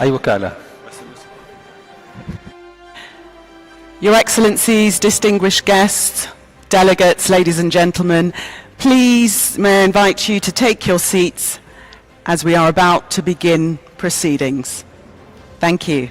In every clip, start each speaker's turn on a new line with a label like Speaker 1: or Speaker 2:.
Speaker 1: أي وكالة.
Speaker 2: Your Excellencies, distinguished guests, delegates, ladies and gentlemen, please may I invite you to take your seats as we are about to begin proceedings. Thank you.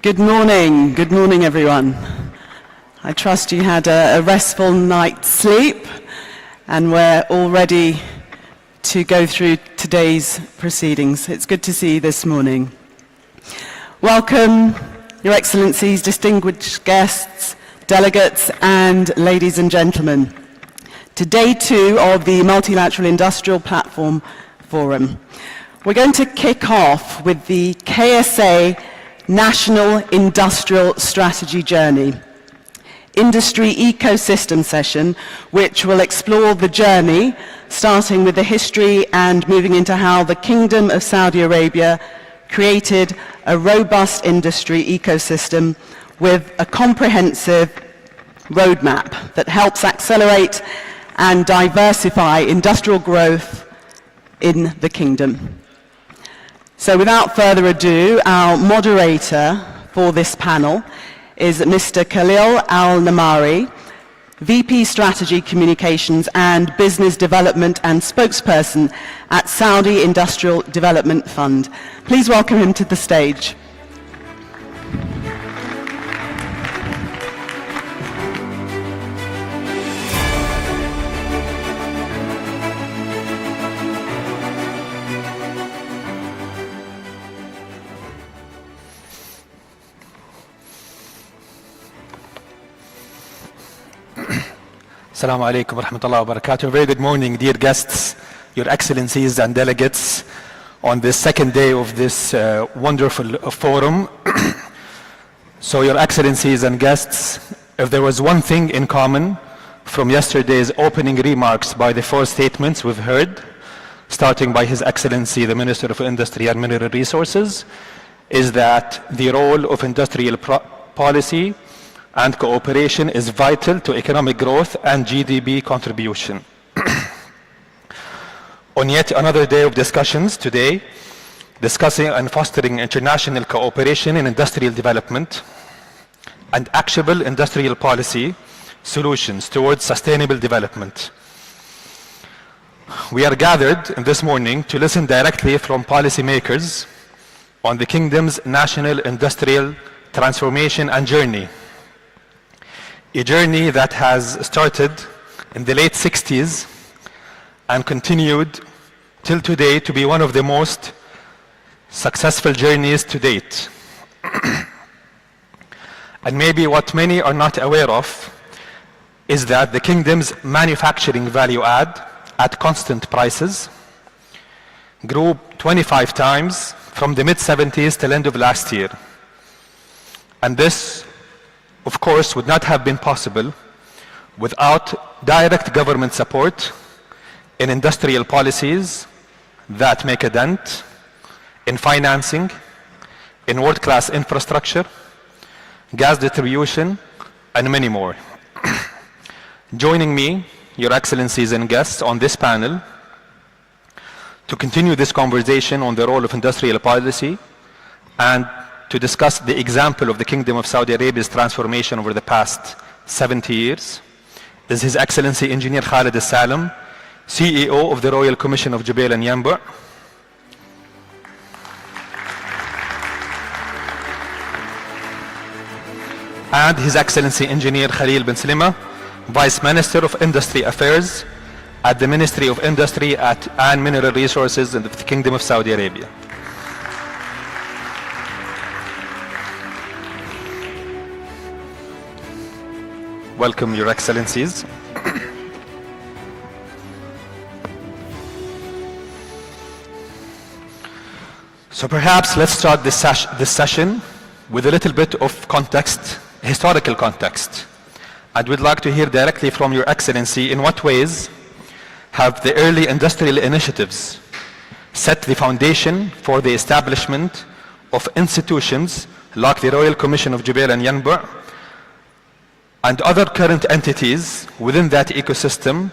Speaker 2: Good morning everyone. I trust you had a restful night's sleep and we're all ready to go through today's proceedings. It's good to see you this morning. Welcome, Your Excellencies, distinguished guests, delegates and ladies and gentlemen, to day 2 of the Multilateral Industrial Platform Forum. We're going to kick off with the KSA National Industrial Strategy Journey, Industry Ecosystem session, which will explore the journey, starting with the history and moving into how the Kingdom of Saudi Arabia created a robust industry ecosystem with a comprehensive roadmap that helps accelerate and diversify industrial growth in the Kingdom. So without further ado, our moderator for this panel is Mr. Khalil Al-Namari, VP Strategy Communications and Business Development and spokesperson at Saudi Industrial Development Fund. Please welcome him to the stage.
Speaker 1: Assalamu alaikum wa rahmatullahi wa barakatuh. Very good morning, dear guests, your excellencies and delegates on this second day of this wonderful forum. So your excellencies and guests, if there was one thing in common from yesterday's opening remarks by the four statements we've heard, starting by His Excellency the Minister of Industry and Mineral Resources, is that the role of industrial policy and cooperation is vital to economic growth and GDP contribution. On yet another day of discussions today, discussing and fostering international cooperation in industrial development and actionable industrial policy solutions towards sustainable development. We are gathered this morning to listen directly from policymakers on the Kingdom's national industrial transformation and journey. A journey that has started in the late 60s and continued till today to be one of the most successful journeys to date. And maybe what many are not aware of is that the Kingdom's manufacturing value add at constant prices grew 25 times from the mid-70s till end of last year. And this, of course, would not have been possible without direct government support in industrial policies that make a dent in financing, in world-class infrastructure, gas distribution, and many more. Joining me, Your Excellencies and guests, on this panel to continue this conversation on the role of industrial policy and to discuss the example of the Kingdom of Saudi Arabia's transformation over the past 70 years is His Excellency Engineer Khalid Al-Salam, CEO of the Royal Commission of Jubail and Yanbu', and His Excellency Engineer Khalil bin Salima, Vice Minister of Industry Affairs at the Ministry of Industry and Mineral Resources in the Kingdom of Saudi Arabia. Welcome, Your Excellencies. So perhaps let's start this session with a little bit of context, historical context. And we'd like to hear directly from Your Excellency in what ways have the early industrial initiatives set the foundation for the establishment of institutions like the Royal Commission of Jubail and Yanbu' and other current entities within that ecosystem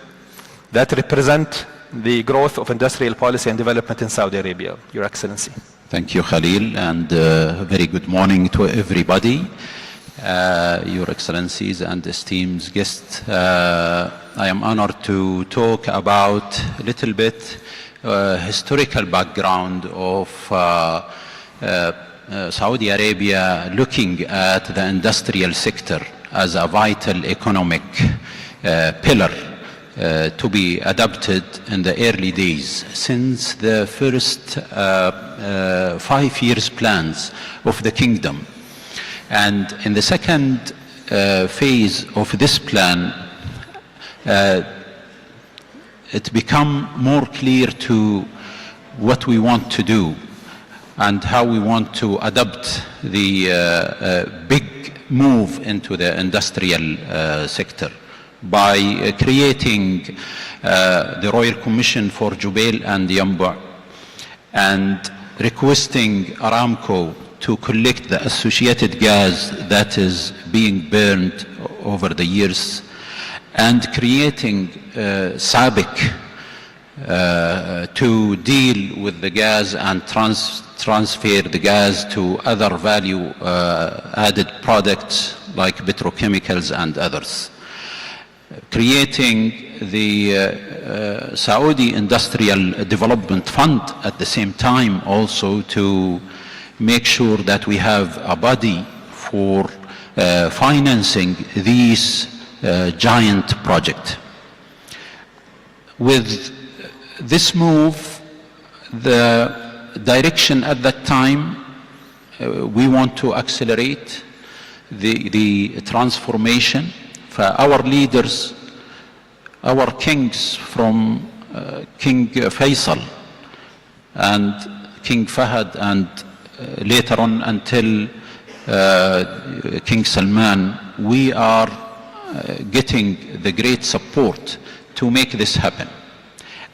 Speaker 1: that represent the growth of industrial policy and development in Saudi Arabia, Your Excellency.
Speaker 3: Thank you, Khalil, and very good morning to everybody, Your Excellencies and esteemed guests. I am honored to talk about a little bit historical background of Saudi Arabia looking at the industrial sector as a vital economic pillar to be adopted in the early days since the first 5 years plans of the kingdom. And in the second phase of this plan, it become more clear to what we want to do and how we want to adopt the big move into the industrial sector by creating the Royal Commission for Jubail and Yanbu' and requesting Aramco to collect the associated gas that is being burned over the years and creating SABIC to deal with the gas and transfer the gas to other value added products like petrochemicals and others. Creating the Saudi Industrial Development Fund at the same time also to make sure that we have a body for financing these giant projects. With this move, the direction at that time, we want to accelerate the transformation. For our leaders, our kings from King Faisal and King Fahad and later on until King Salman, we are getting the great support to make this happen.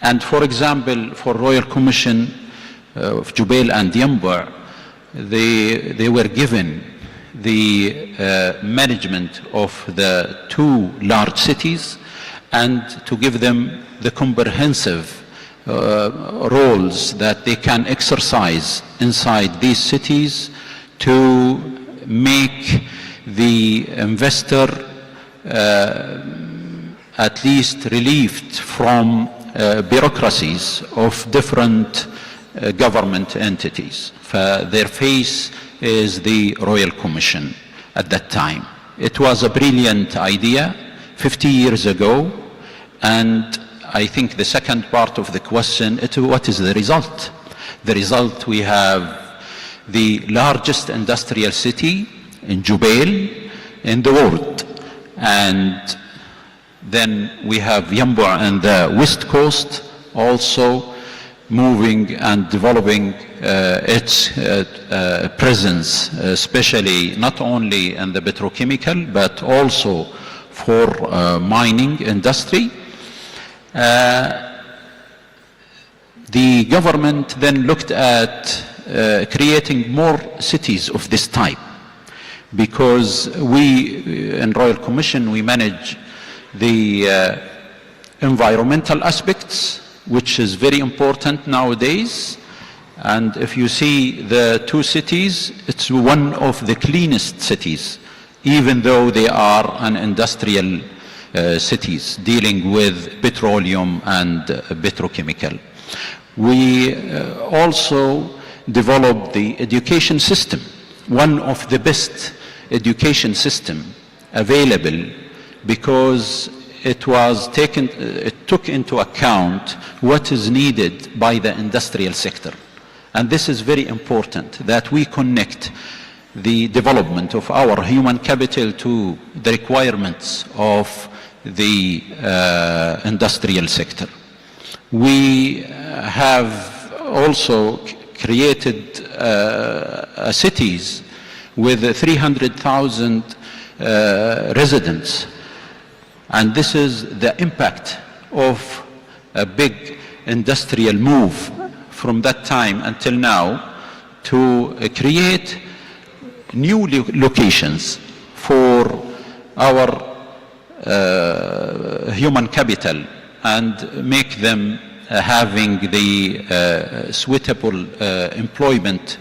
Speaker 3: And for example, for Royal Commission of Jubail and Yanbu, they were given the management of the two large cities and to give them the comprehensive roles that they can exercise inside these cities to make the investor at least relieved from bureaucracies of different government entities. Their face is the Royal Commission at that time. It was a brilliant idea 50 years ago, and I think the second part of the question is what is the result? The result, we have the largest industrial city in Jubail in the world, and then we have Yanbu and the west coast also moving and developing its presence, especially not only in the petrochemical but also for mining industry. The government then looked at creating more cities of this type, because we in Royal Commission we manage the environmental aspects, which is very important nowadays. And if you see the two cities, it's one of the cleanest cities, even though they are an industrial cities dealing with petroleum and petrochemical. We also developed the education system, one of the best education system available, because it took into account what is needed by the industrial sector. And this is very important, that we connect the development of our human capital to the requirements of the industrial sector. We have also created cities with 300,000 residents. And this is the impact of a big industrial move from that time until now to create new locations for our human capital and make them having the suitable employment.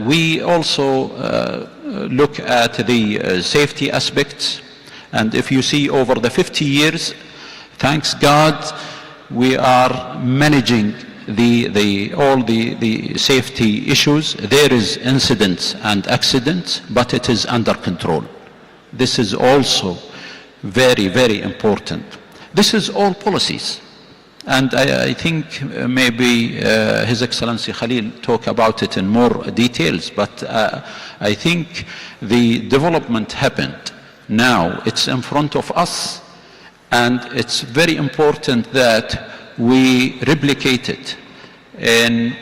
Speaker 3: We also look at the safety aspects. And if you see over the 50 years, thanks God, we are managing all the safety issues. There is incidents and accidents, but it is under control. This is also very, very important. This is all policies. And I think maybe His Excellency Khalil talk about it in more details, but I think the development happened. Now it's in front of us, and it's very important that we replicate it in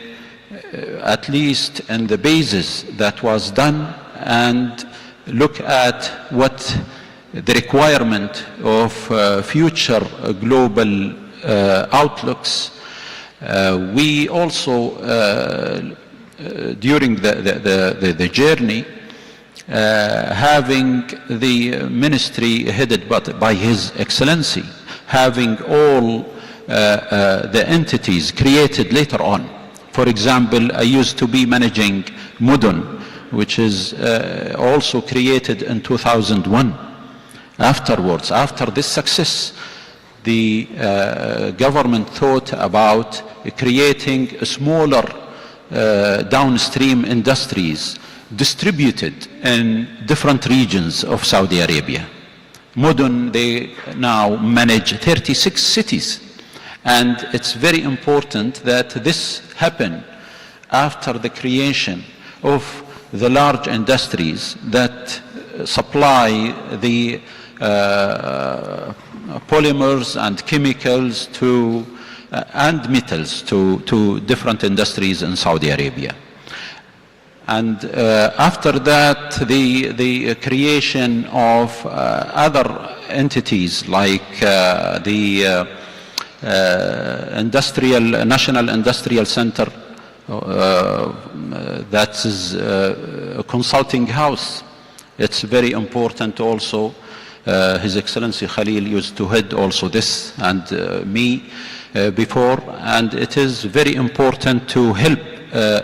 Speaker 3: at least in the basis that was done, and look at what the requirement of future global outlooks. We also during the journey, having the ministry headed by His Excellency, having all the entities created later on. For example, I used to be managing Mudun, which is also created in 2001. Afterwards, after this success, the government thought about creating smaller downstream industries distributed in different regions of Saudi Arabia. Mudun, they now manage 36 cities. And it's very important that this happen after the creation of the large industries that supply the polymers and chemicals to, and metals to different industries in Saudi Arabia. And after that, the creation of other entities like the National Industrial Center, that is a consulting house. It's very important also. His Excellency Khalil used to head also this, and me before, and it is very important to help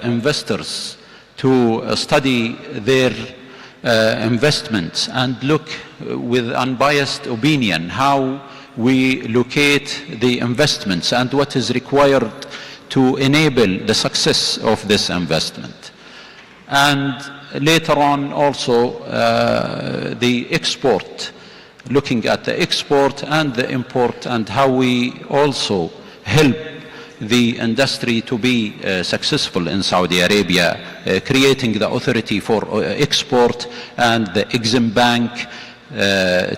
Speaker 3: investors to study their investments and look with unbiased opinion how we locate the investments and what is required to enable the success of this investment. And later on also the export, looking at the export and the import and how we also help the industry to be successful in Saudi Arabia, creating the authority for export and the Exim Bank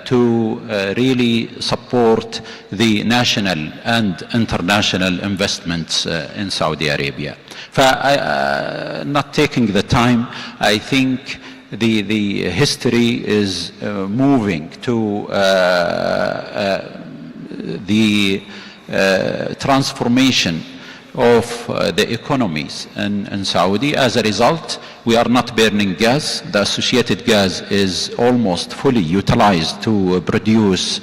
Speaker 3: to really support the national and international investments in Saudi Arabia. Not taking the time, I think the history is moving to the transformation of the economies in Saudi. As a result, we are not burning gas. The associated gas is almost fully utilized to produce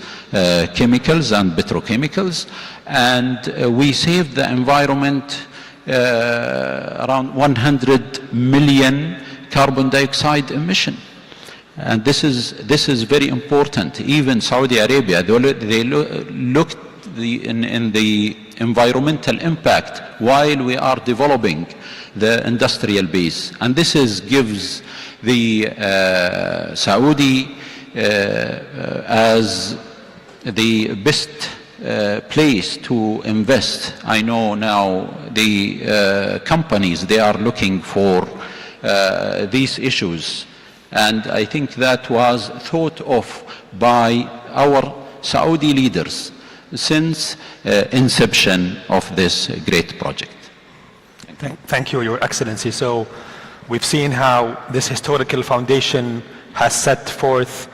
Speaker 3: chemicals and petrochemicals, and we saved the environment around 100 million carbon dioxide emission. And this is very important. Even Saudi Arabia, they looked in the environmental impact while we are developing the industrial base. And this gives the Saudi as the best place to invest. I know now the companies, they are looking for these issues. And I think that was thought of by our Saudi leaders since inception of this great project.
Speaker 1: Thank you, Your Excellency. So we've seen how this historical foundation has set forth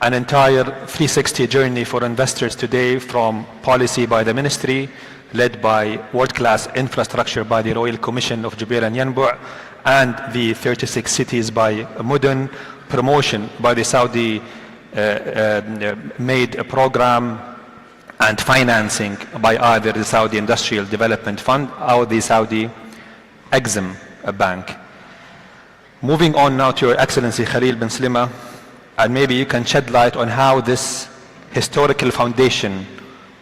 Speaker 1: an entire 360 journey for investors today, from policy by the ministry, led by world-class infrastructure by the Royal Commission of Jubail and Yanbu', and the 36 cities by Mudun, promotion by the Saudi made a program, and financing by either the Saudi Industrial Development Fund or the Saudi Exim Bank. Moving on now to Your Excellency Khalil bin Slima, and maybe you can shed light on how this historical foundation,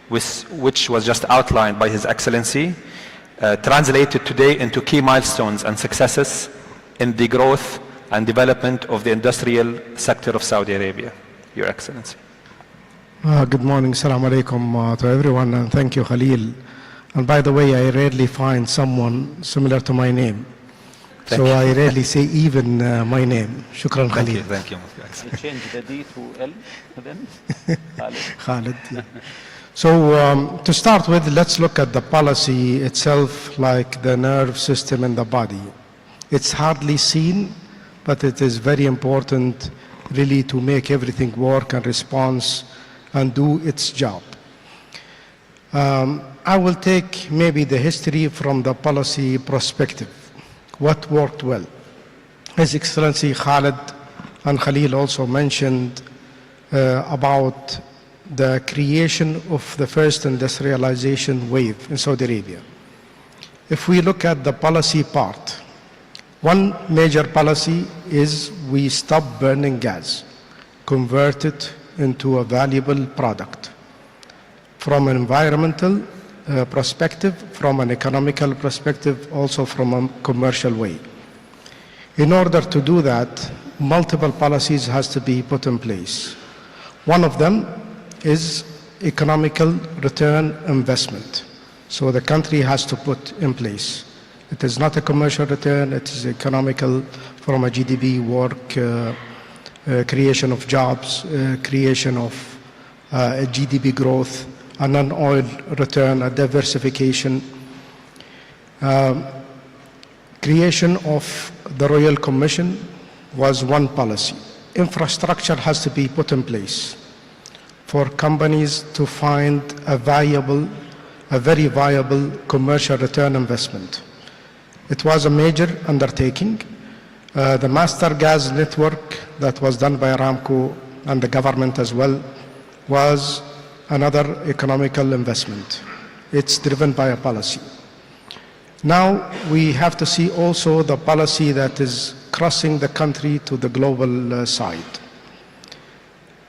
Speaker 1: which was just outlined by His Excellency, translated today into key milestones and successes in the growth and development of the industrial sector of Saudi Arabia. Your Excellency.
Speaker 4: Good morning, Assalamu alaikum to everyone, and thank you, Khalil. And by the way, I rarely find someone similar to my name. So I rarely say even my name. Shukran, Khalil.
Speaker 1: Thank you.
Speaker 3: You change the D to L then?
Speaker 4: Khalid. Yeah. So to start with, let's look at the policy itself, like the nerve system in the body. It's hardly seen, but it is very important really to make everything work and response and do its job. I will take maybe the history from the policy perspective. What worked well? His Excellency Khalid and Khalil also mentioned about the creation of the first industrialization wave in Saudi Arabia. If we look at the policy part, one major policy is we stop burning gas, convert it into a valuable product. From an environmental perspective, from an economical perspective, also from a commercial way. In order to do that, multiple policies has to be put in place. One of them is economical return investment. So the country has to put in place. It is not a commercial return, it is economical from a GDP work, creation of jobs, creation of GDP growth, a non-oil return, a diversification, creation of the Royal Commission was one policy. Infrastructure has to be put in place for companies to find a very viable commercial return investment. It was a major undertaking. The master gas network that was done by Aramco and the government as well was another economical investment. It's driven by a policy. Now we have to see also the policy that is crossing the country to the global side.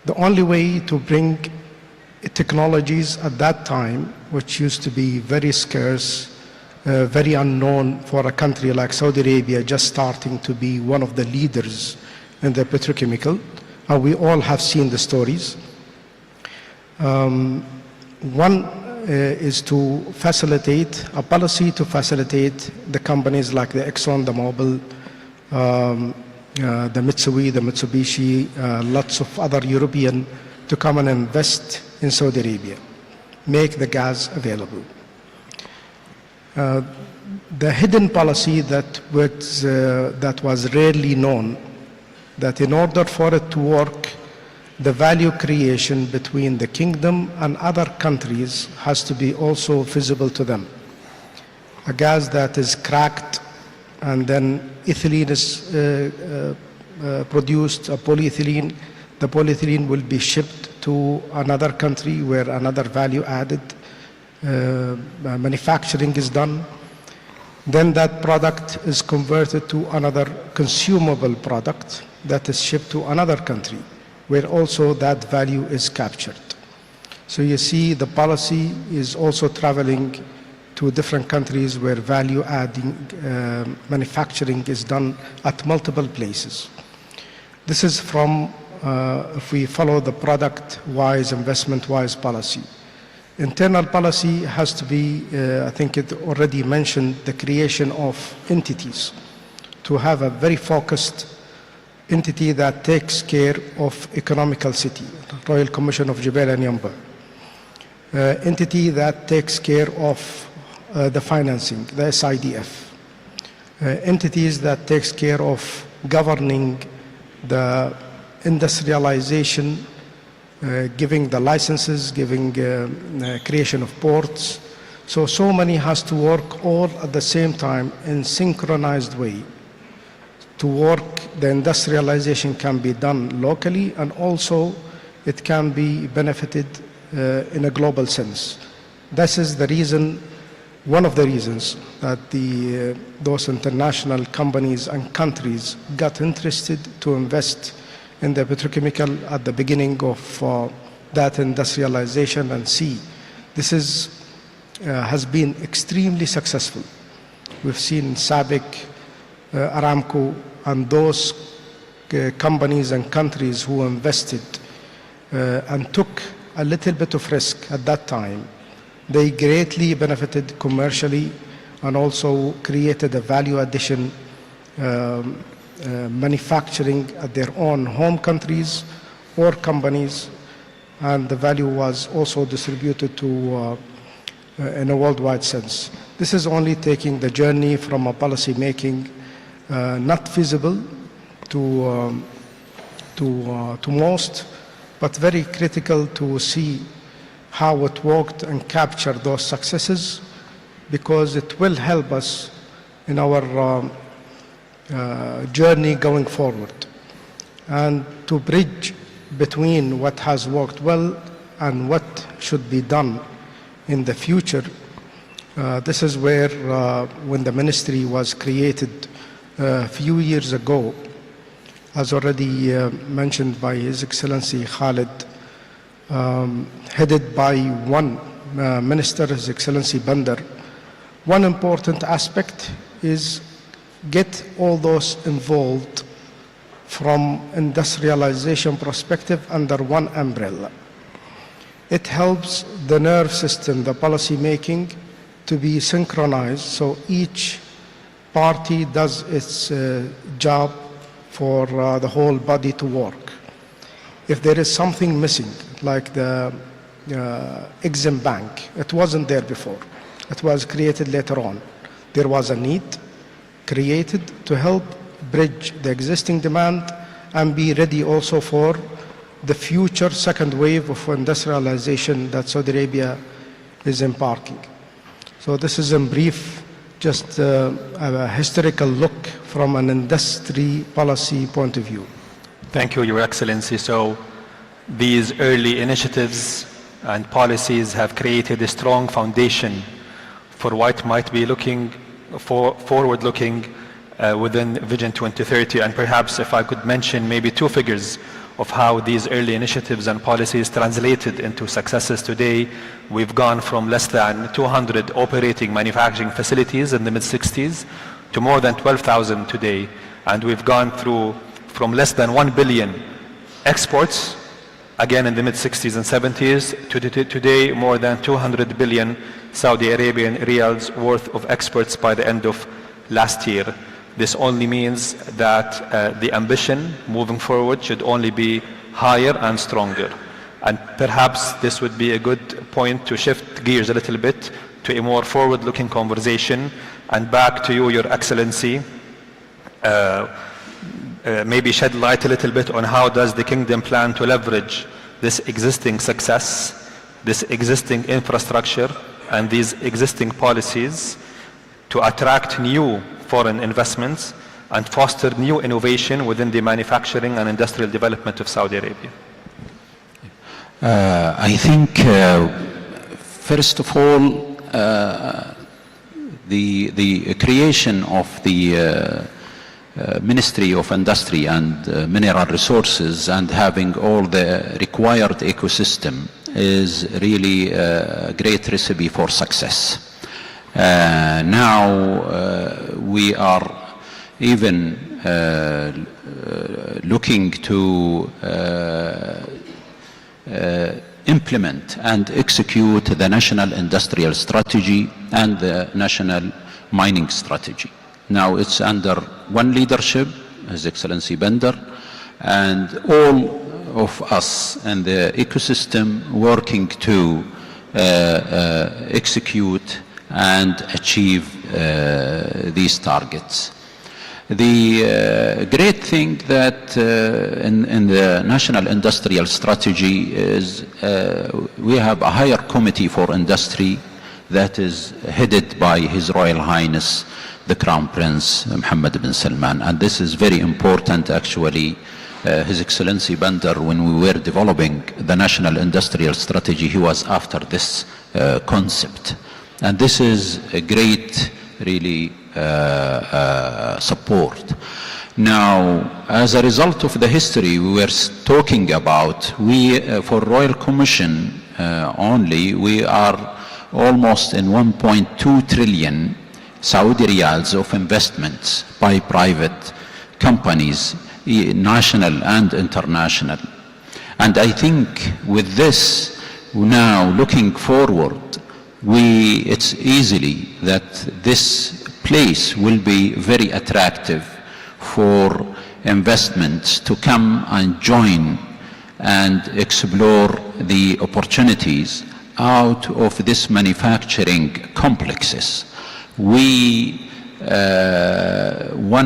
Speaker 4: The only way to bring technologies at that time, which used to be very scarce, very unknown for a country like Saudi Arabia, just starting to be one of the leaders in the petrochemical, and we all have seen the stories. One is to facilitate, a policy to facilitate the companies like the Exxon, the Mobil, the Mitsui, the Mitsubishi, lots of other European to come and invest in Saudi Arabia, make the gas available. The hidden policy that was rarely known, that in order for it to work, the value creation between the kingdom and other countries has to be also visible to them. A gas that is cracked and then ethylene is produced, a polyethylene, the polyethylene will be shipped to another country where another value added manufacturing is done. Then that product is converted to another consumable product that is shipped to another country, where also that value is captured. So you see the policy is also traveling to different countries where value adding manufacturing is done at multiple places. This is from, if we follow the product-wise, investment-wise policy. Internal policy has to be, I think it already mentioned, the creation of entities, to have a very focused entity that takes care of economical city, Royal Commission of Jebel and Yamba. Entity that takes care of the financing, the SIDF. Entities that takes care of governing the industrialization, giving the licenses, giving creation of ports. So many has to work all at the same time in synchronized way. To work, the industrialization can be done locally, and also it can be benefited in a global sense. This is the reason, one of the reasons that those international companies and countries got interested to invest in the petrochemical at the beginning of that industrialization, and see this has been extremely successful. We've seen SABIC, Aramco, and those companies and countries who invested and took a little bit of risk at that time. They greatly benefited commercially and also created a value addition manufacturing at their own home countries or companies, and the value was also distributed to in a worldwide sense. This is only taking the journey from a policy making not visible to most, but very critical to see how it worked and capture those successes, because it will help us in our journey going forward, and to bridge between what has worked well and what should be done in the future, this is where, when the ministry was created a few years ago, as already mentioned by His Excellency Khalid, headed by one minister, His Excellency Bandar, one important aspect is get all those involved from industrialization perspective under one umbrella. It helps the nerve system, the policy making, to be synchronized, so each party does its job for the whole body to work. If there is something missing, like the Exim Bank, it wasn't there before. It was created later on. There was a need created to help bridge the existing demand and be ready also for the future second wave of industrialization that Saudi Arabia is embarking. So this is in brief just a historical look from an industry policy point of view.
Speaker 1: Thank you, Your Excellency. So these early initiatives and policies have created a strong foundation for what might be forward-looking within Vision 2030. And perhaps if I could mention maybe two figures of how these early initiatives and policies translated into successes today. We've gone from less than 200 operating manufacturing facilities in the mid-60s to more than 12,000 today. And we've gone through from less than 1 billion exports, again in the mid-60s and 70s, to today more than 200 billion Saudi Arabian riyals worth of exports by the end of last year. This only means that the ambition moving forward should only be higher and stronger. And perhaps this would be a good point to shift gears a little bit to a more forward-looking conversation. And back to you, Your Excellency, maybe shed light a little bit on how does the Kingdom plan to leverage this existing success, this existing infrastructure, and these existing policies to attract new foreign investments and foster new innovation within the manufacturing and industrial development of Saudi Arabia?
Speaker 3: I think, first of all, the creation of the Ministry of Industry and Mineral Resources and having all the required ecosystem is really a great recipe for success. Now we are even looking to implement and execute the National Industrial Strategy and the National Mining Strategy. Now it's under one leadership, His Excellency Bandar, and all of us and the ecosystem working to execute and achieve these targets. The great thing that in the National Industrial Strategy is we have a higher committee for industry that is headed by His Royal Highness the Crown Prince Mohammed bin Salman, and this is very important actually. His Excellency Bandar, when we were developing the National Industrial Strategy, he was after this concept. And this is a great, really, support. Now, as a result of the history we were talking about, for Royal Commission only, we are almost in 1.2 trillion Saudi riyals of investments by private companies, national and international. And I think with this, now looking forward, it's easily that this place will be very attractive for investments to come and join and explore the opportunities out of this manufacturing complexes. One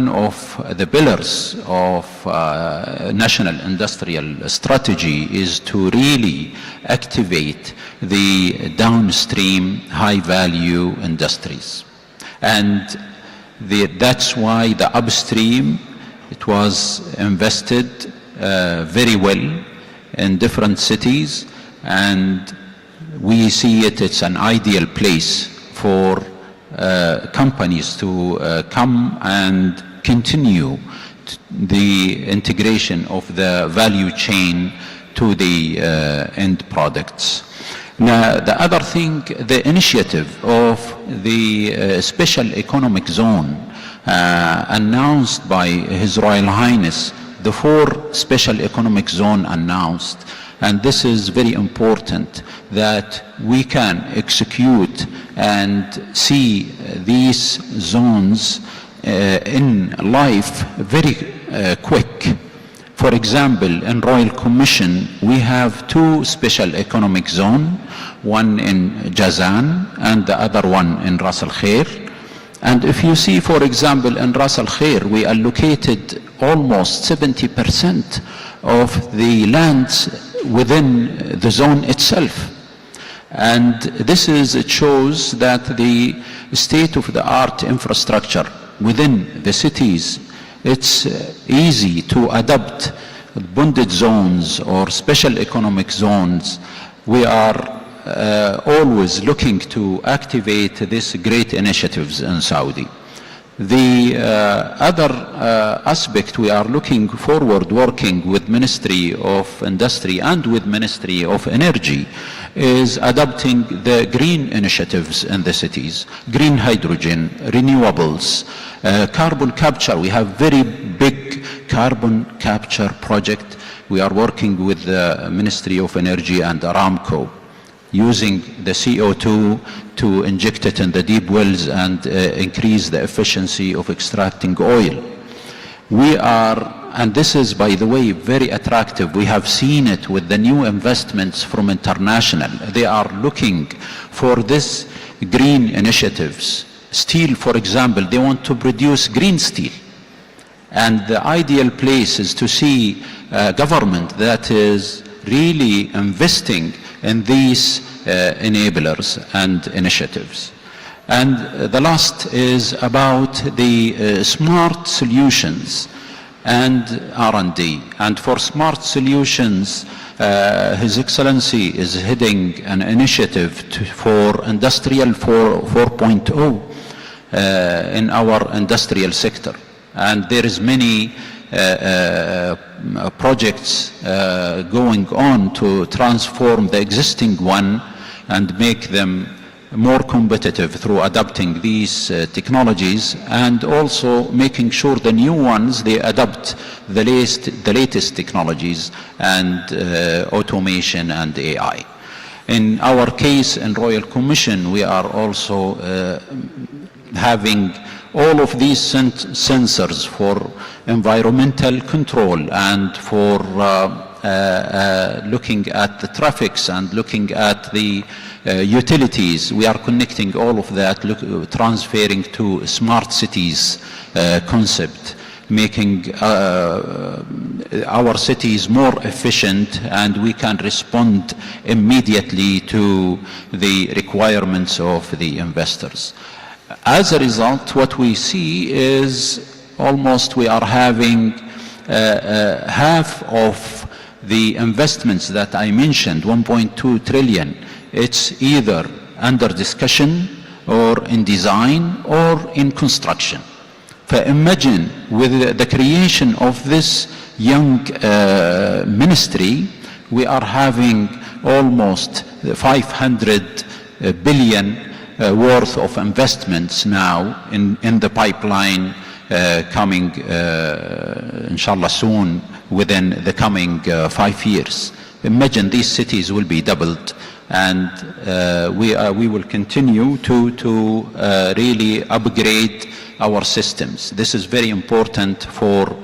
Speaker 3: of the pillars of National Industrial Strategy is to really activate the downstream high-value industries. And that's why the upstream, it was invested very well in different cities, and we see it's an ideal place for companies to come and continue the integration of the value chain to the end products. Now, the other thing, the initiative of the Special Economic Zone announced by His Royal Highness, the 4 Special Economic Zone announced, and this is very important that we can execute and see these zones in life very quick. For example, in Royal Commission, we have 2 special economic zones, one in Jazan and the other one in Ras Al Khair. And if you see, for example, in Ras Al Khair, we allocated almost 70% of the lands within the zone itself. And this is, it shows that the state-of-the-art infrastructure within the cities, it's easy to adopt bonded zones or special economic zones. We are always looking to activate these great initiatives in Saudi. The other aspect, we are looking forward working with Ministry of Industry and with Ministry of Energy, is adopting the green initiatives in the cities, green hydrogen, renewables, carbon capture. We have very big carbon capture project. We are working with the Ministry of Energy and Aramco, using the CO2 to inject it in the deep wells and increase the efficiency of extracting oil. We are, and this is, by the way, very attractive. We have seen it with the new investments from international. They are looking for this green initiatives. Steel, for example, they want to produce green steel. And the ideal place is to see a government that is really investing in these enablers and initiatives. And the last is about the smart solutions and R&D. And for smart solutions, His Excellency is heading an initiative for Industrial 4.0 in our industrial sector. And there is many projects going on to transform the existing one and make them more competitive through adopting these technologies, and also making sure the new ones, they adopt the latest technologies and automation and AI. In our case, in Royal Commission, we are also having all of these sensors for environmental control and for looking at the traffics and looking at the utilities. We are connecting all of that, transferring to smart cities concept, making our cities more efficient, and we can respond immediately to the requirements of the investors. As a result, what we see is almost we are having half of the investments that I mentioned, 1.2 trillion, it's either under discussion or in design or in construction. Imagine with the creation of this young ministry, we are having almost 500 billion worth of investments now in the pipeline coming inshallah soon, within the coming 5 years. Imagine these cities will be doubled, and we will continue to really upgrade our systems. This is very important for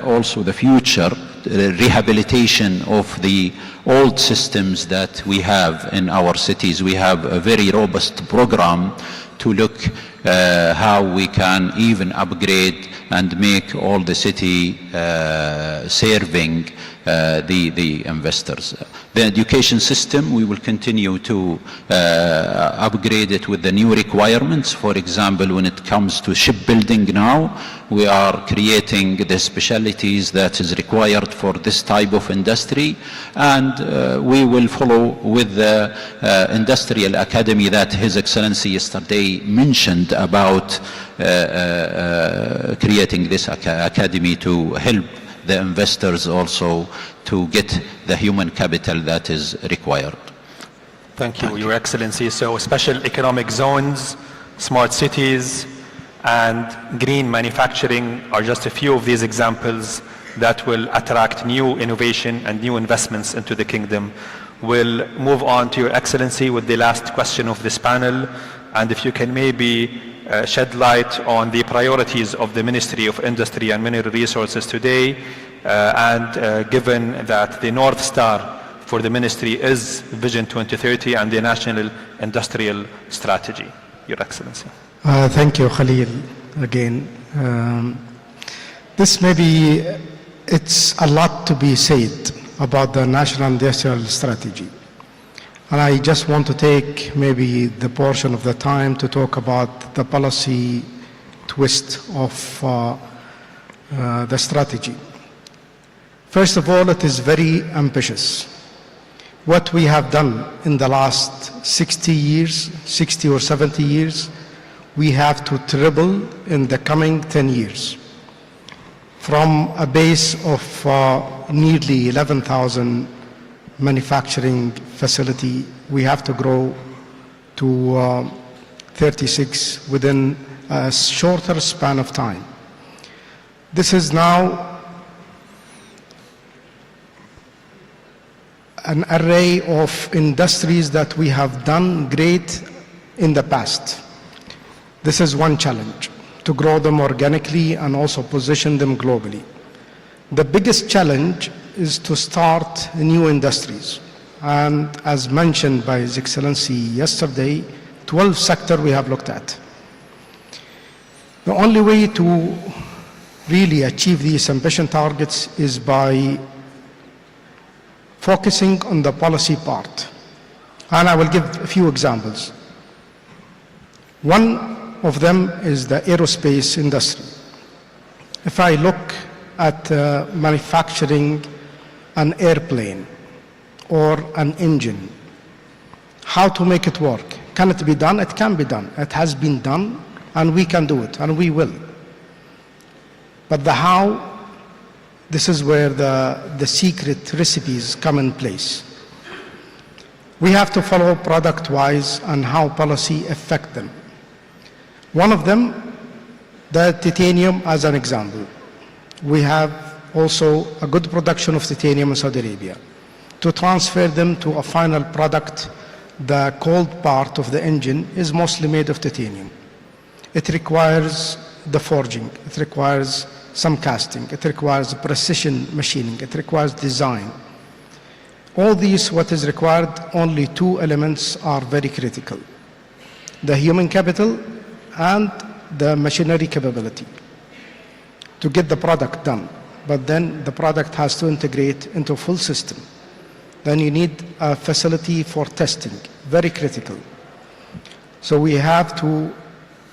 Speaker 3: also the future rehabilitation of the old systems that we have in our cities. We have a very robust program to look how we can even upgrade and make all the city serving the investors. The education system, we will continue to upgrade it with the new requirements. For example, when it comes to shipbuilding now, we are creating the specialties that is required for this type of industry, and we will follow with the industrial academy that His Excellency yesterday mentioned about creating this academy to help the investors also to get the human capital that is required.
Speaker 1: Thank you, Your Excellency. So special economic zones, smart cities, and green manufacturing are just a few of these examples that will attract new innovation and new investments into the kingdom. We'll move on to Your Excellency with the last question of this panel, and if you can maybe shed light on the priorities of the Ministry of Industry and Mineral Resources today, and given that the North Star for the Ministry is Vision 2030 and the National Industrial Strategy. Your Excellency.
Speaker 4: Thank you, Khalil, again. This maybe, it's a lot to be said about the National Industrial Strategy. And I just want to take maybe the portion of the time to talk about the policy twist of the strategy. First of all, it is very ambitious. What we have done in the last 60 years, 60 or 70 years, we have to triple in the coming 10 years. From a base of nearly 11,000 manufacturing facility, we have to grow to 36 within a shorter span of time. This is now an array of industries that we have done great in the past. This is one challenge, to grow them organically and also position them globally. The biggest challenge is to start new industries. And as mentioned by His Excellency yesterday, 12 sectors we have looked at. The only way to really achieve these ambition targets is by focusing on the policy part. And I will give a few examples. One of them is the aerospace industry. If I look at manufacturing an airplane or an engine, how to make it work? Can it be done? It can be done. It has been done, and we can do it, and we will. But the how, this is where the secret recipes come in place. We have to follow product-wise and how policy affect them. One of them, the titanium as an example. We have also a good production of titanium in Saudi Arabia. To transfer them to a final product, the cold part of the engine is mostly made of titanium. It requires the forging, it requires some casting, it requires precision machining, it requires design. All these, what is required, only two elements are very critical: the human capital and the machinery capability to get the product done. But then the product has to integrate into a full system. Then you need a facility for testing, very critical. So we have to,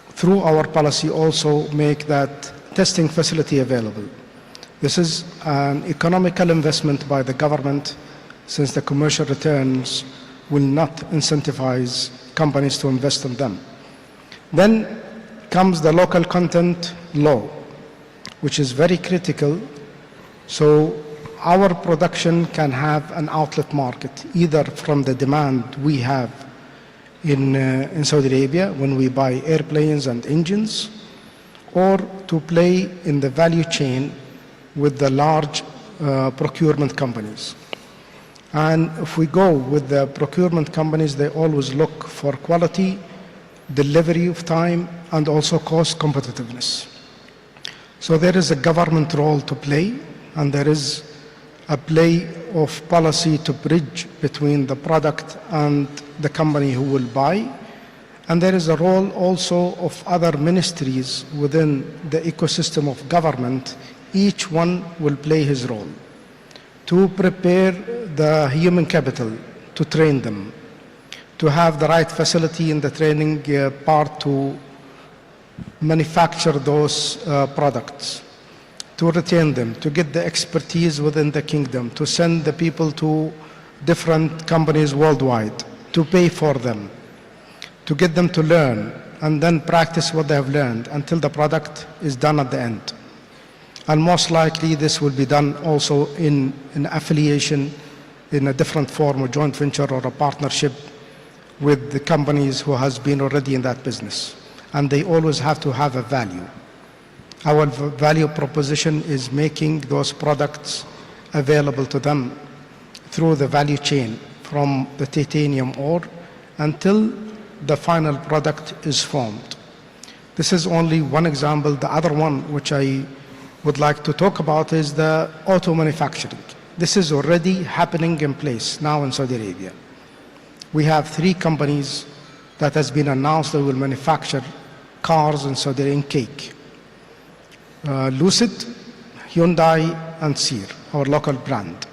Speaker 4: through our policy, also make that testing facility available. This is an economical investment by the government, since the commercial returns will not incentivize companies to invest in them. Then comes the local content law, which is very critical. So our production can have an outlet market, either from the demand we have in Saudi Arabia when we buy airplanes and engines, or to play in the value chain with the large procurement companies. And if we go with the procurement companies, they always look for quality, delivery of time, and also cost competitiveness. So there is a government role to play, and there is a play of policy to bridge between the product and the company who will buy, And there is a role also of other ministries within the ecosystem of government. Each one will play his role to prepare the human capital, to train them, to have the right facility in the training part to manufacture those products, to retain them, to get the expertise within the kingdom, to send the people to different companies worldwide, to pay for them, to get them to learn and then practice what they have learned until the product is done at the end. And most likely this will be done also in an affiliation in a different form, a joint venture or a partnership with the companies who has been already in that business. And they always have to have a value. Our value proposition is making those products available to them through the value chain from the titanium ore until the final product is formed. This is only one example. The other one which I would like to talk about is the auto manufacturing. This is already happening in place now in Saudi Arabia. We have 3 companies that has been announced that will manufacture cars in Saudi Arabia in cake. Lucid, Hyundai, and Seer, our local brand.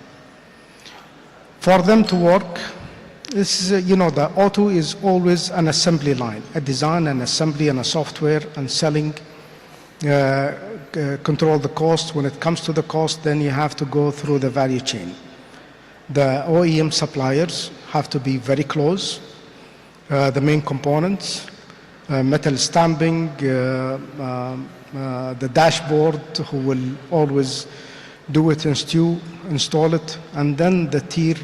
Speaker 4: For them to work, this is, the auto is always an assembly line, a design and assembly and a software and selling, control the cost. When it comes to the cost, then you have to go through the value chain. The OEM suppliers have to be very close. The main components, metal stamping, the dashboard, who will always do it and install it, and then the tier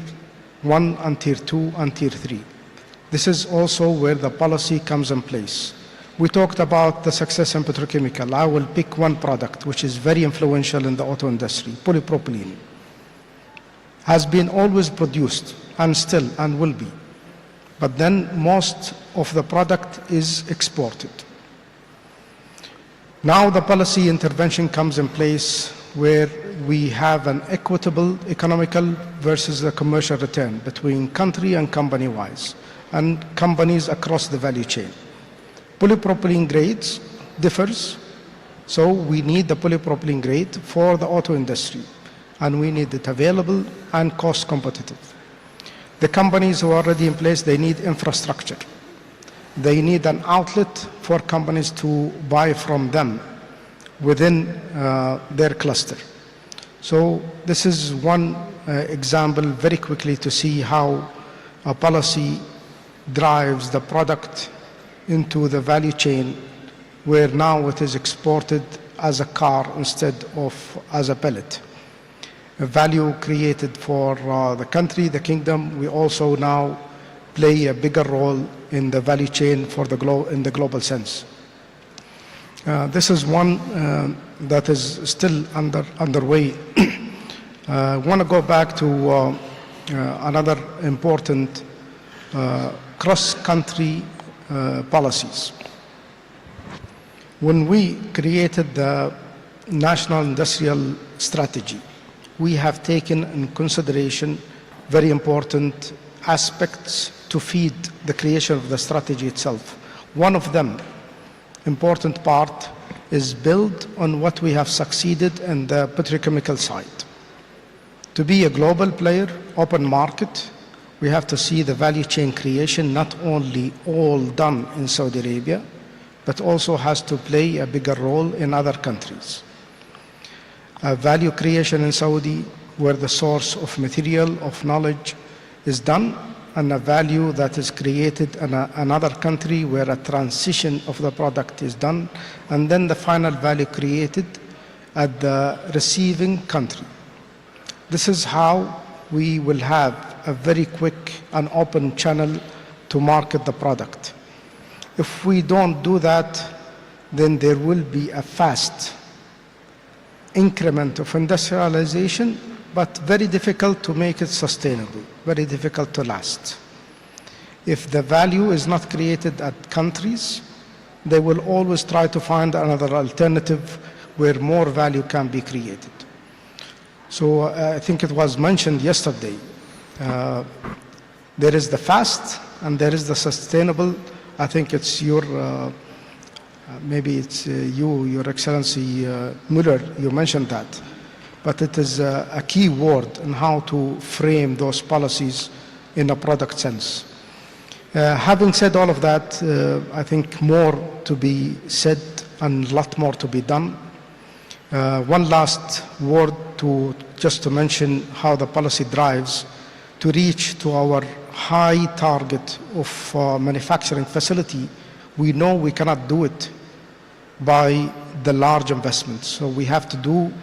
Speaker 4: 1 and tier 2 and tier 3. This is also where the policy comes in place. We talked about the success in petrochemical. I will pick one product which is very influential in the auto industry, polypropylene. Has been always produced and still and will be. But then most of the product is exported. Now the policy intervention comes in place where we have an equitable economical versus the commercial return between country and company-wise and companies across the value chain. Polypropylene grades differs, so we need the polypropylene grade for the auto industry, and we need it available and cost competitive. The companies who are already in place, they need infrastructure. They need an outlet for companies to buy from them within their cluster. So this is one example very quickly to see how a policy drives the product into the value chain, where now it is exported as a car instead of as a pellet. A value created for the country, the kingdom. We also now play a bigger role in the value chain for in the global sense. This is one that is still underway. I want to go back to another important cross-country policies. When we created the National Industrial Strategy, we have taken in consideration very important aspects to feed the creation of the strategy itself. One of them, important part, is built on what we have succeeded in the petrochemical side. To be a global player, open market, we have to see the value chain creation not only all done in Saudi Arabia, but also has to play a bigger role in other countries. Value creation in Saudi, where the source of material, of knowledge is done, and a value that is created in another country where a transition of the product is done, and then the final value created at the receiving country. This is how we will have a very quick and open channel to market the product. If we don't do that, then there will be a fast increment of industrialization, but very difficult to make it sustainable, very difficult to last. If the value is not created at countries, they will always try to find another alternative where more value can be created. So I think it was mentioned yesterday, there is the fast and there is the sustainable I think it's your, maybe it's you, Your Excellency Muller, you mentioned that. But it is a key word in how to frame those policies in a product sense. Having said all of that, I think more to be said and a lot more to be done. One last word just to mention how the policy drives to reach to our high target of manufacturing facility. We know we cannot do it by the large investments. So we have to do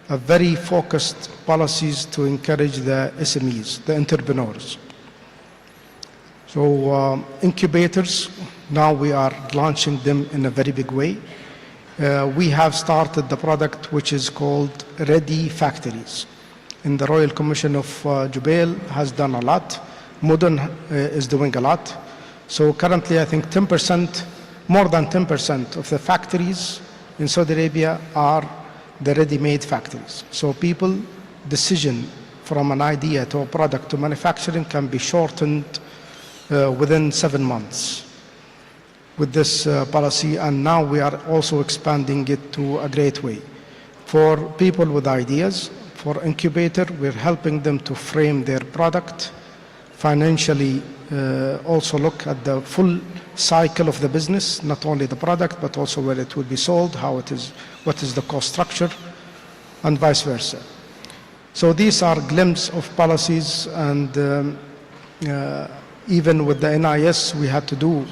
Speaker 4: a very focused policies to encourage the SMEs, the entrepreneurs. So incubators, now we are launching them in a very big way. We have started the product which is called Ready Factories. And the Royal Commission of Jubail has done a lot. Modern is doing a lot. So currently I think 10%, more than 10% of the factories in Saudi Arabia are the ready-made factories. So people, decision from an idea to a product to manufacturing can be shortened within 7 months with this policy, and now we are also expanding it to a great way. For people with ideas, for incubator, we're helping them to frame their product, financially also look at the full cycle of the business, not only the product, but also where it will be sold, how it is, what is the cost structure, and vice versa. So these are glimpses of policies, and even with the NIS, we had to do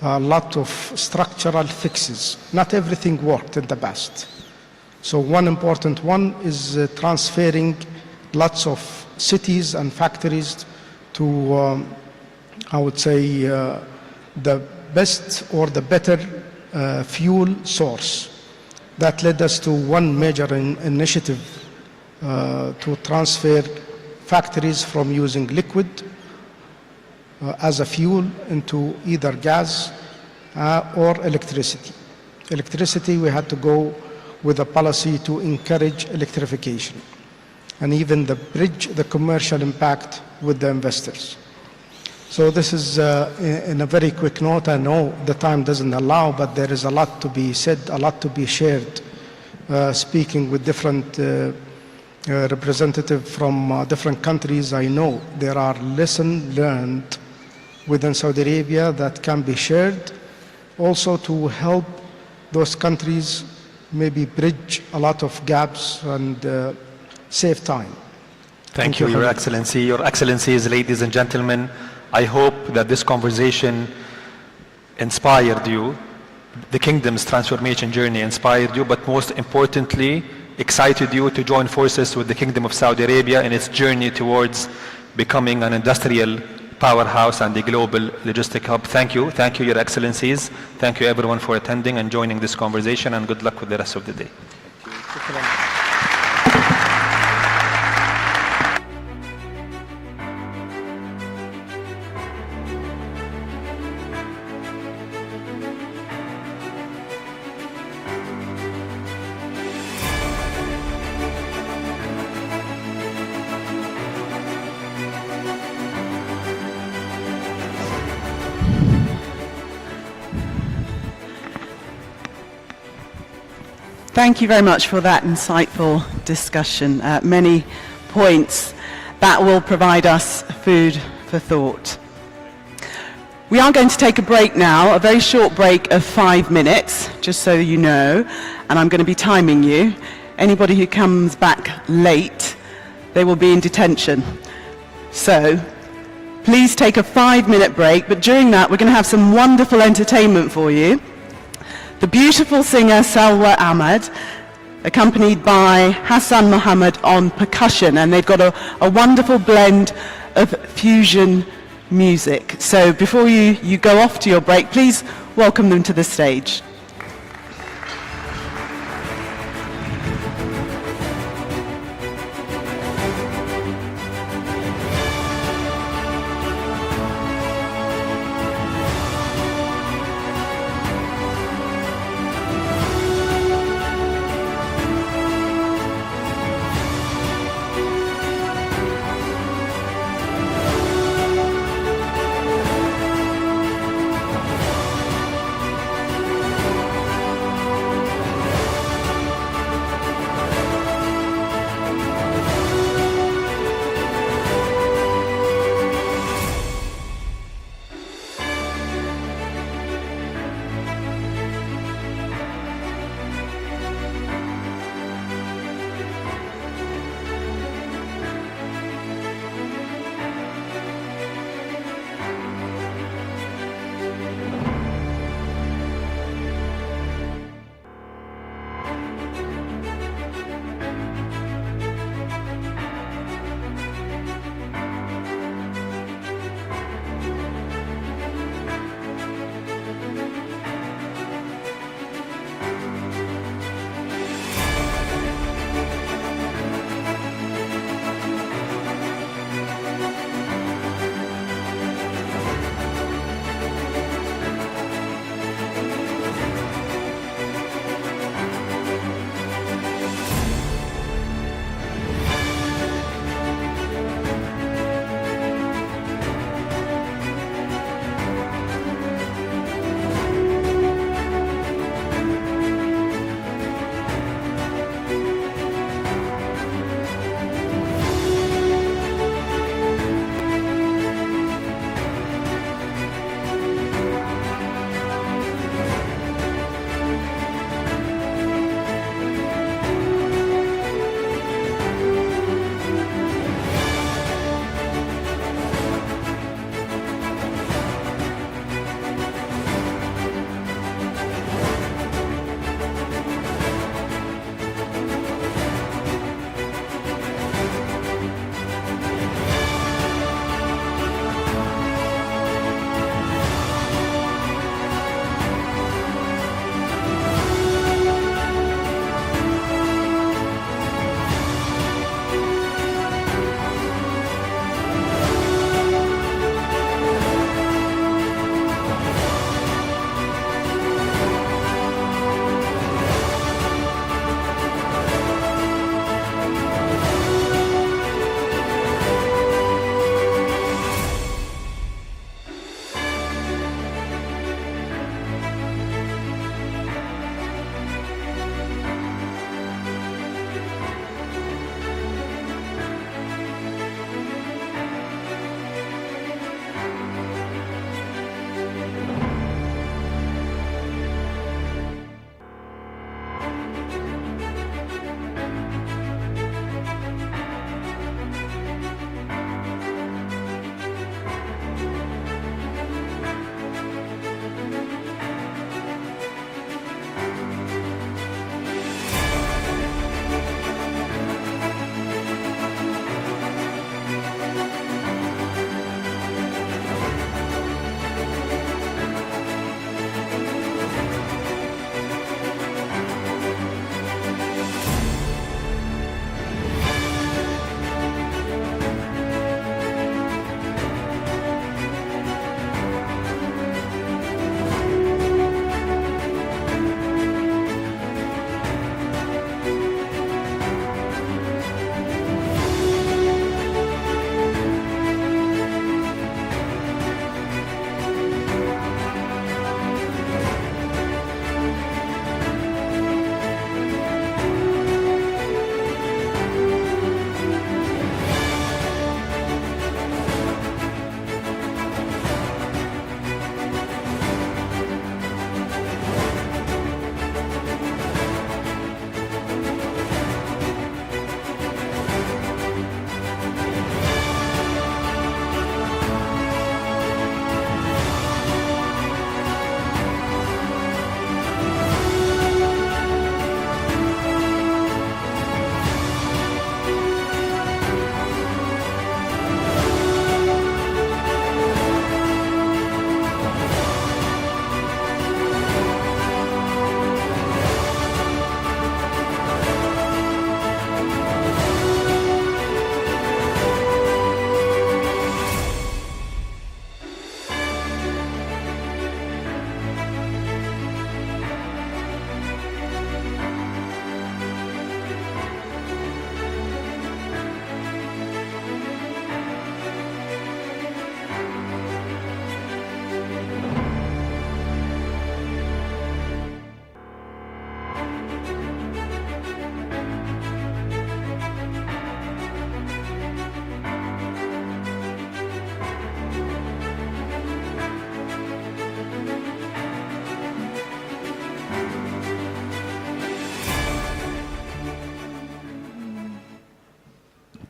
Speaker 4: a lot of structural fixes. Not everything worked in the past. So one important one is transferring lots of cities and factories to, I would say, the best or the better fuel source. That led us to one major initiative to transfer factories from using liquid as a fuel into either gas or electricity. Electricity, we had to go with a policy to encourage electrification and even bridge the commercial impact with the investors. So this is in a very quick note. I know the time doesn't allow, but there is a lot to be said, a lot to be shared, speaking with different representatives from different countries. I know there are lessons learned within Saudi Arabia that can be shared, also to help those countries maybe bridge a lot of gaps and save time.
Speaker 1: Thank you, Your Excellency. Your Excellencies, ladies and gentlemen, I hope that this conversation inspired you, the Kingdom's transformation journey inspired you, but most importantly, excited you to join forces with the Kingdom of Saudi Arabia in its journey towards becoming an industrial powerhouse and a global logistic hub. Thank you, Your Excellencies. Thank you everyone for attending and joining this conversation, and good luck with the rest of the day.
Speaker 2: Thank you very much for that insightful discussion. Many points that will provide us food for thought. We are going to take a break now, a very short break of 5 minutes, just so you know, and I'm going to be timing you. Anybody who comes back late, they will be in detention. So please take a 5-minute break, but during that we're going to have some wonderful entertainment for you. The beautiful singer Salwa Ahmad, accompanied by Hassan Mohammed on percussion, and they've got a wonderful blend of fusion music. So before you go off to your break, please welcome them to the stage.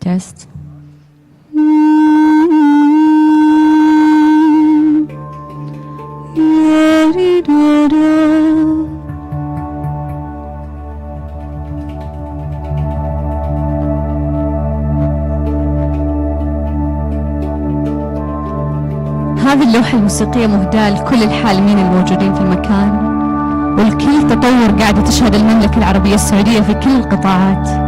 Speaker 5: تيست. هذه اللوحة الموسيقية مهداة لكل الحالمين الموجودين في المكان، والكل تطور قاعدة تشهد المملكة العربية السعودية في كل القطاعات.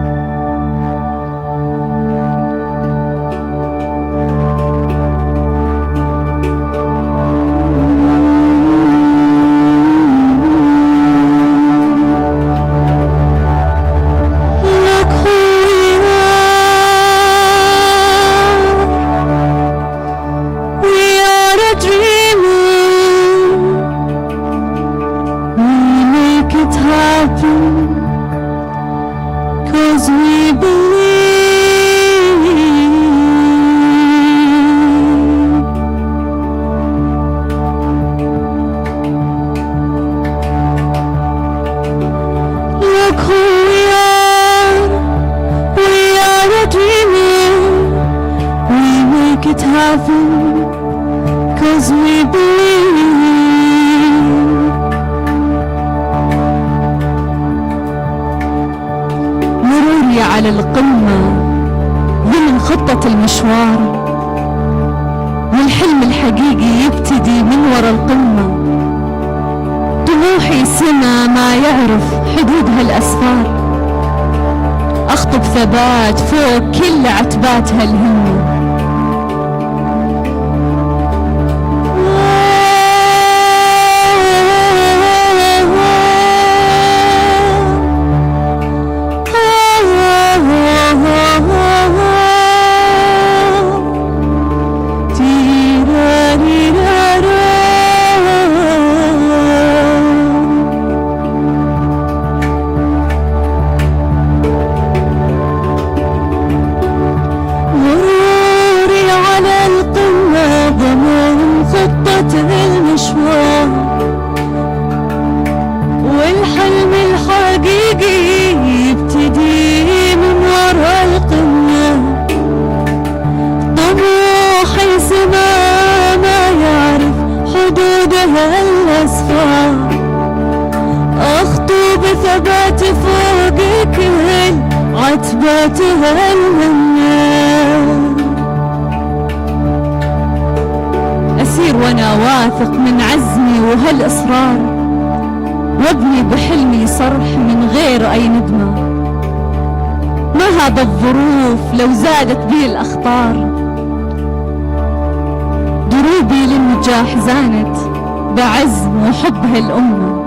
Speaker 5: على القمة ضمن خطة المشوار، والحلم الحقيقي يبتدي من وراء القمة. طموحي سما ما يعرف حدود هالأسفار، أخطب ثبات فوق كل عتبات هالهمة. والحلم الحقيقي يبتدي من وراء القمة. طموحي سما ما يعرف حدودها الأسفار، أخطو بثبات فوق كل عتباتها المنة. أسير وأنا واثق من عزمي وهالإصرار، وابني بحلمي صرح من غير أي ندمة. ما هذا الظروف لو زادت بي الأخطار، دروبي للنجاح زانت بعزم وحب هالأمة.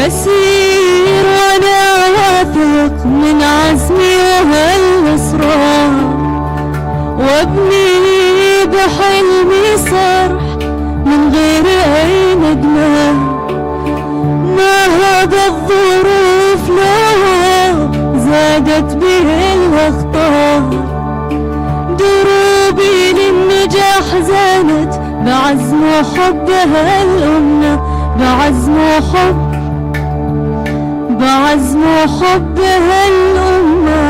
Speaker 5: أسير وأنا واثق من عزمي وهالإصرار، وابني بحلمي صرح من غير أي ندمة. ما هذا الظروف لو زادت به الأخطار، دروبي للنجاح زانت بعزم وحب هالأمة. بعزم وحب هالأمة.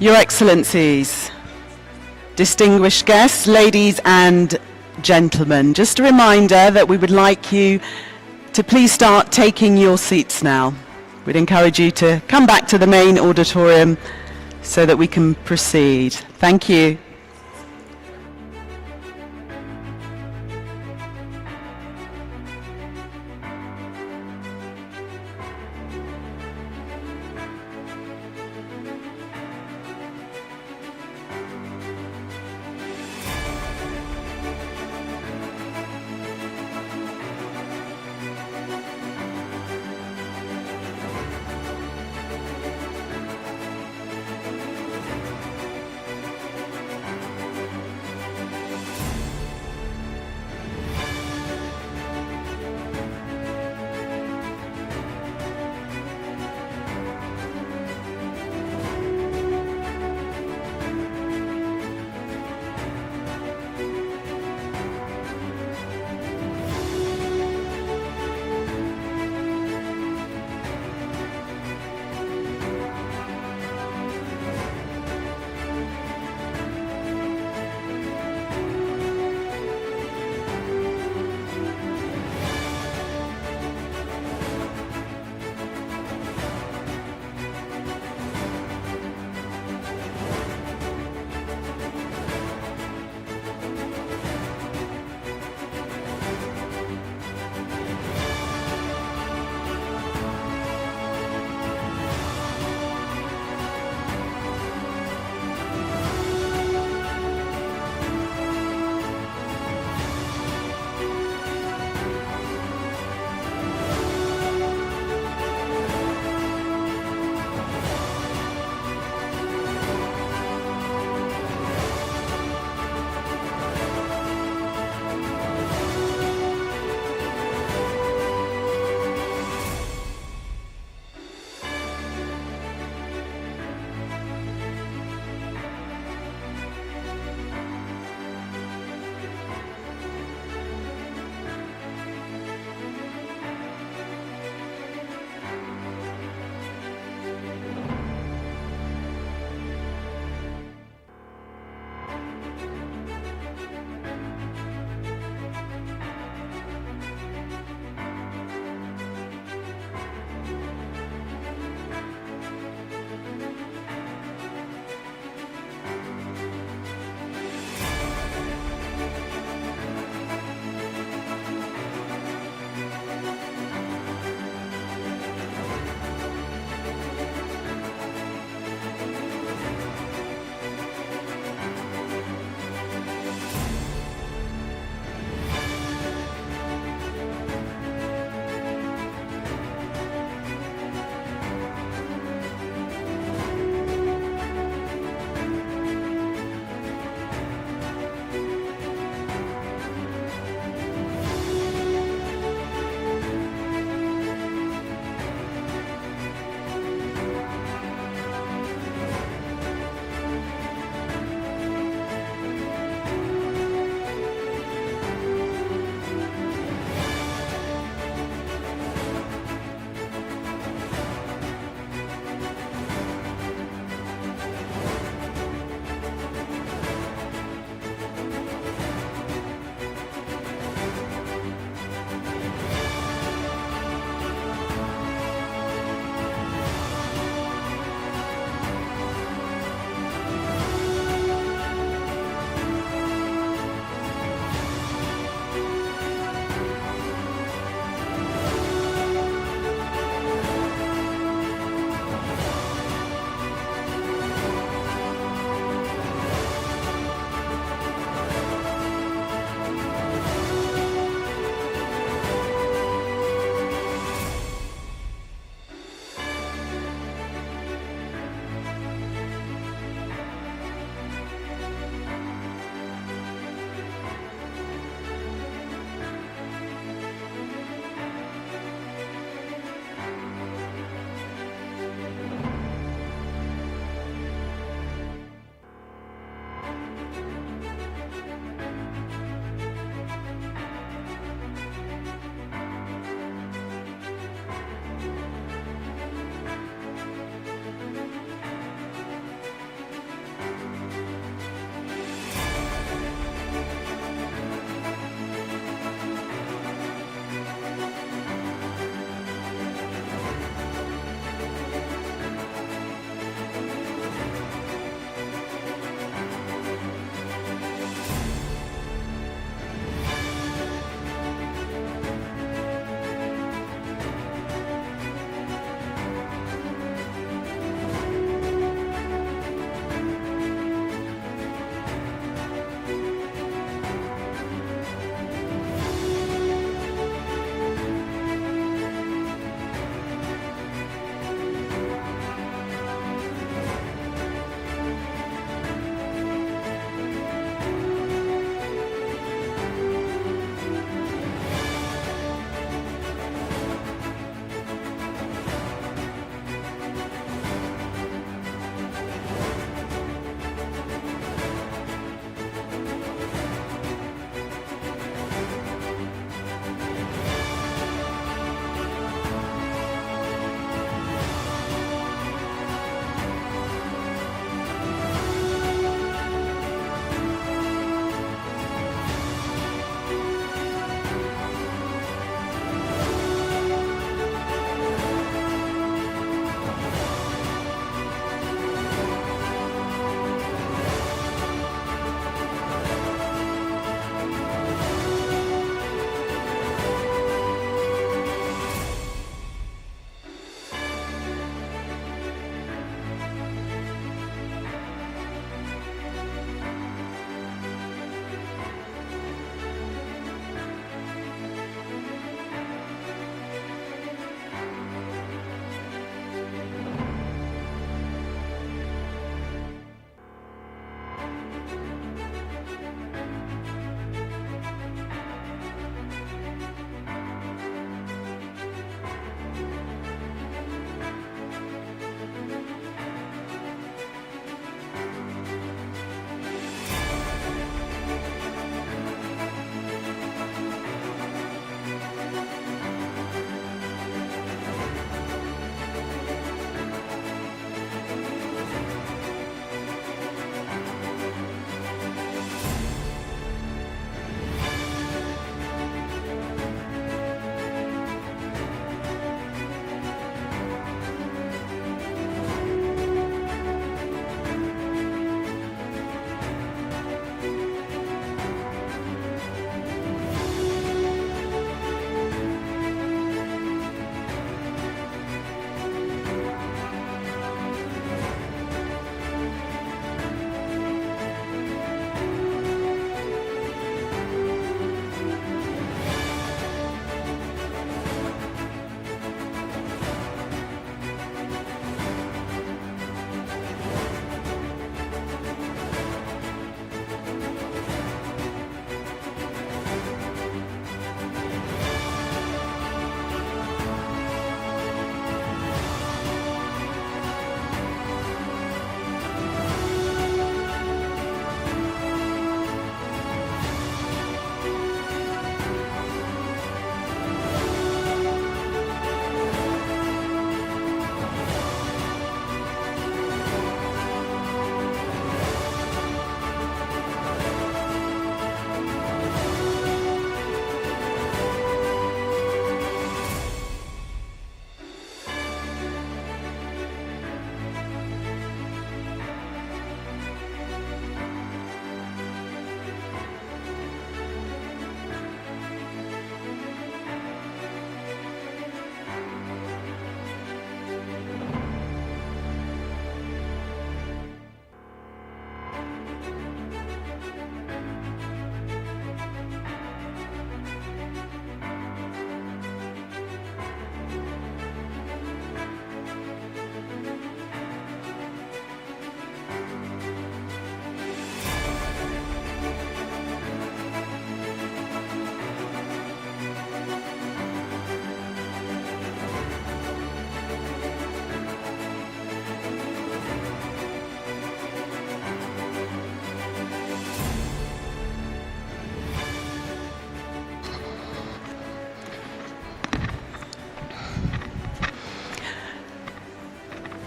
Speaker 2: Your Excellencies, distinguished guests, ladies and gentlemen, just a reminder that we would like you to please start taking your seats now. We'd encourage you to come back to the main auditorium so that we can proceed. Thank you.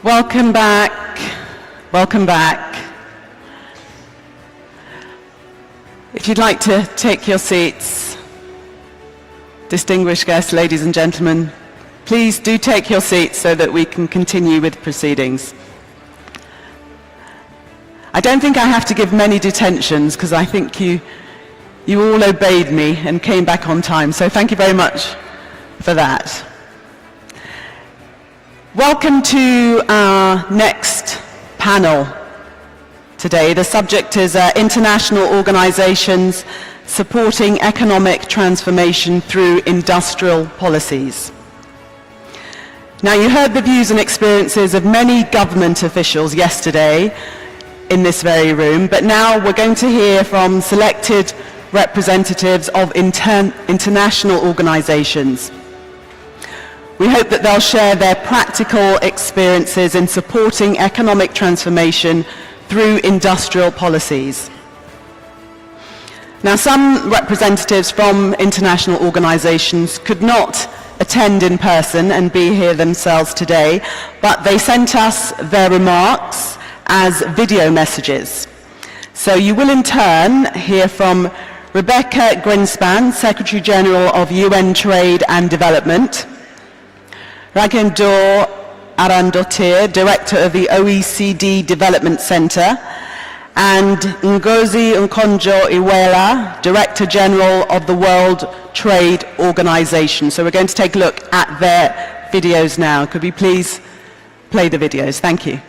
Speaker 2: Welcome back. Welcome back. If you'd like to take your seats, distinguished guests, ladies and gentlemen, please do take your seats so that we can continue with proceedings. I don't think I have to give many detentions because I think you all obeyed me and came back on time, so thank you very much for that. Welcome to our next panel today. The subject is international organizations supporting economic transformation through industrial policies. Now, you heard the views and experiences of many government officials yesterday in this very room, but now we're going to hear from selected representatives of international organizations. We hope that they'll share their practical experiences in supporting economic transformation through industrial policies. Now, some representatives from international organizations could not attend in person and be here themselves today, but they sent us their remarks as video messages. So you will in turn hear from Rebecca Greenspan, Secretary General of UN Trade and Development, Raghuendra Arandotir, Director of the OECD Development Center, and Ngozi Okonjo-Iweala, Director General of the World Trade Organization. So we're going to take a look at their videos now. Could we please play the videos? Thank you.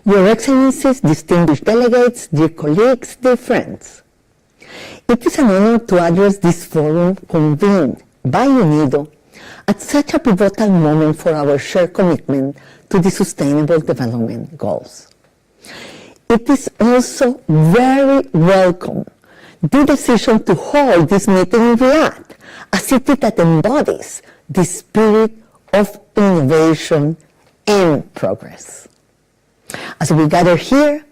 Speaker 6: Your Excellencies, distinguished delegates, dear colleagues, dear friends. It is an honor to address this forum convened by UNIDO at such a pivotal moment for our shared commitment to the Sustainable Development Goals. It is also very welcome the decision to hold this meeting in Riyadh, a city that embodies the spirit of innovation and progress. As we gather here,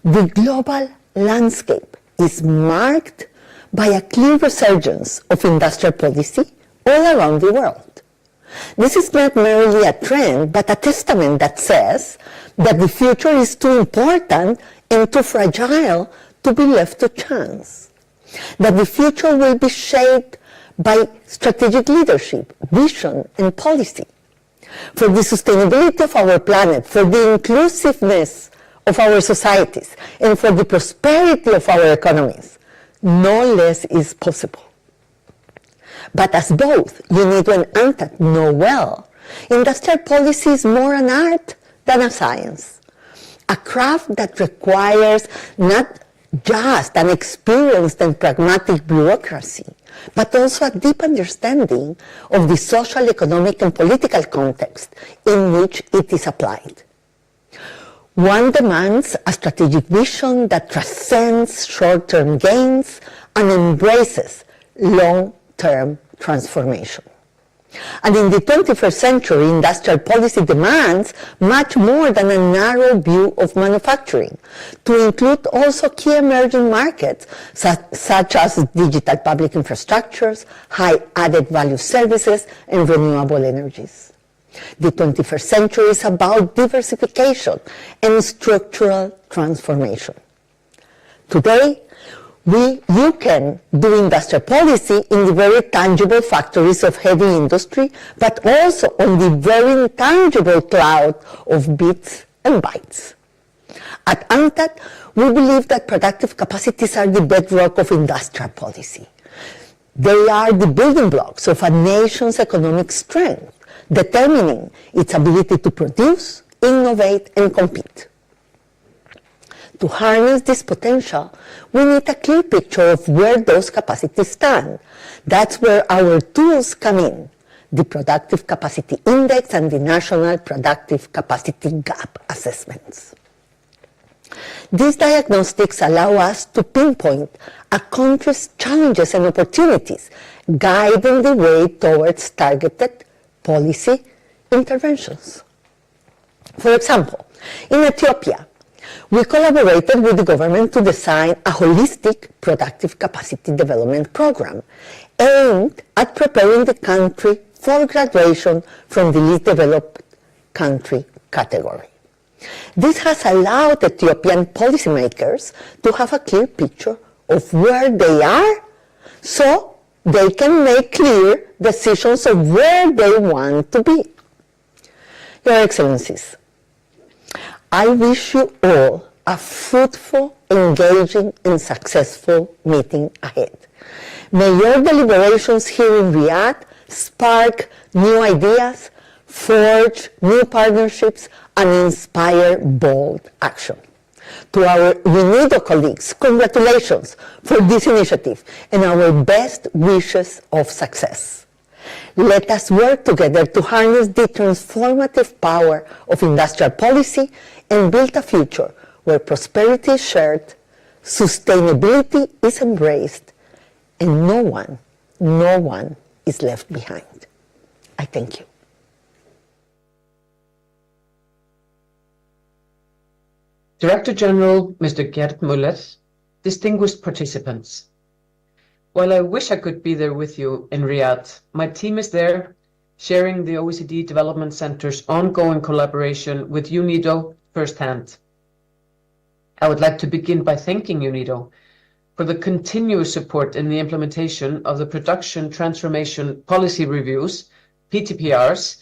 Speaker 6: the global landscape is marked by a clear resurgence of industrial policy all around the world. This is not merely a trend, but a testament that says that the future is too important and too fragile to be left to chance. That the future will be shaped by strategic leadership, vision, and policy. For the sustainability of our planet, for the inclusiveness of our societies, and for the prosperity of our economies, no less is possible. But as both UNIDO and UNCTAD know well, industrial policy is more an art than a science. A craft that requires not just an experienced and pragmatic bureaucracy, but also a deep understanding of the social, economic, and political context in which it is applied. One demands a strategic vision that transcends short-term gains and embraces long-term transformation. And in the 21st century, industrial policy demands much more than a narrow view of manufacturing, to include also key emerging markets such as digital public infrastructures, high added value services, and renewable energies. The 21st century is about diversification and structural transformation. Today, you can do industrial policy in the very tangible factories of heavy industry, but also on the very intangible cloud of bits and bytes. At UNCTAD, we believe that productive capacities are the bedrock of industrial policy. They are the building blocks of a nation's economic strength, determining its ability to produce, innovate, and compete. To harness this potential, we need a clear picture of where those capacities stand. That's where our tools come in, the Productive Capacity Index and the National Productive Capacity Gap Assessments. These diagnostics allow us to pinpoint a country's challenges and opportunities, guiding the way towards targeted policy interventions. For example, in Ethiopia, we collaborated with the government to design a holistic productive capacity development program aimed at preparing the country for graduation from the least developed country category. This has allowed Ethiopian policymakers to have a clear picture of where they are so they can make clear decisions of where they want to be. Your Excellencies, I wish you all a fruitful, engaging, and successful meeting ahead. May your deliberations here in Riyadh spark new ideas, forge new partnerships, and inspire bold action. To our UNIDO colleagues, congratulations for this initiative and our best wishes of success. Let us work together to harness the transformative power of industrial policy and build a future where prosperity is shared, sustainability is embraced, and no one is left behind. I thank you.
Speaker 7: Director General Mr. Gerd Müller, distinguished participants. While I wish I could be there with you in Riyadh, my team is there, sharing the OECD Development Center's ongoing collaboration with UNIDO firsthand. I would like to begin by thanking UNIDO for the continuous support in the implementation of the Production Transformation Policy Reviews, PTPRs.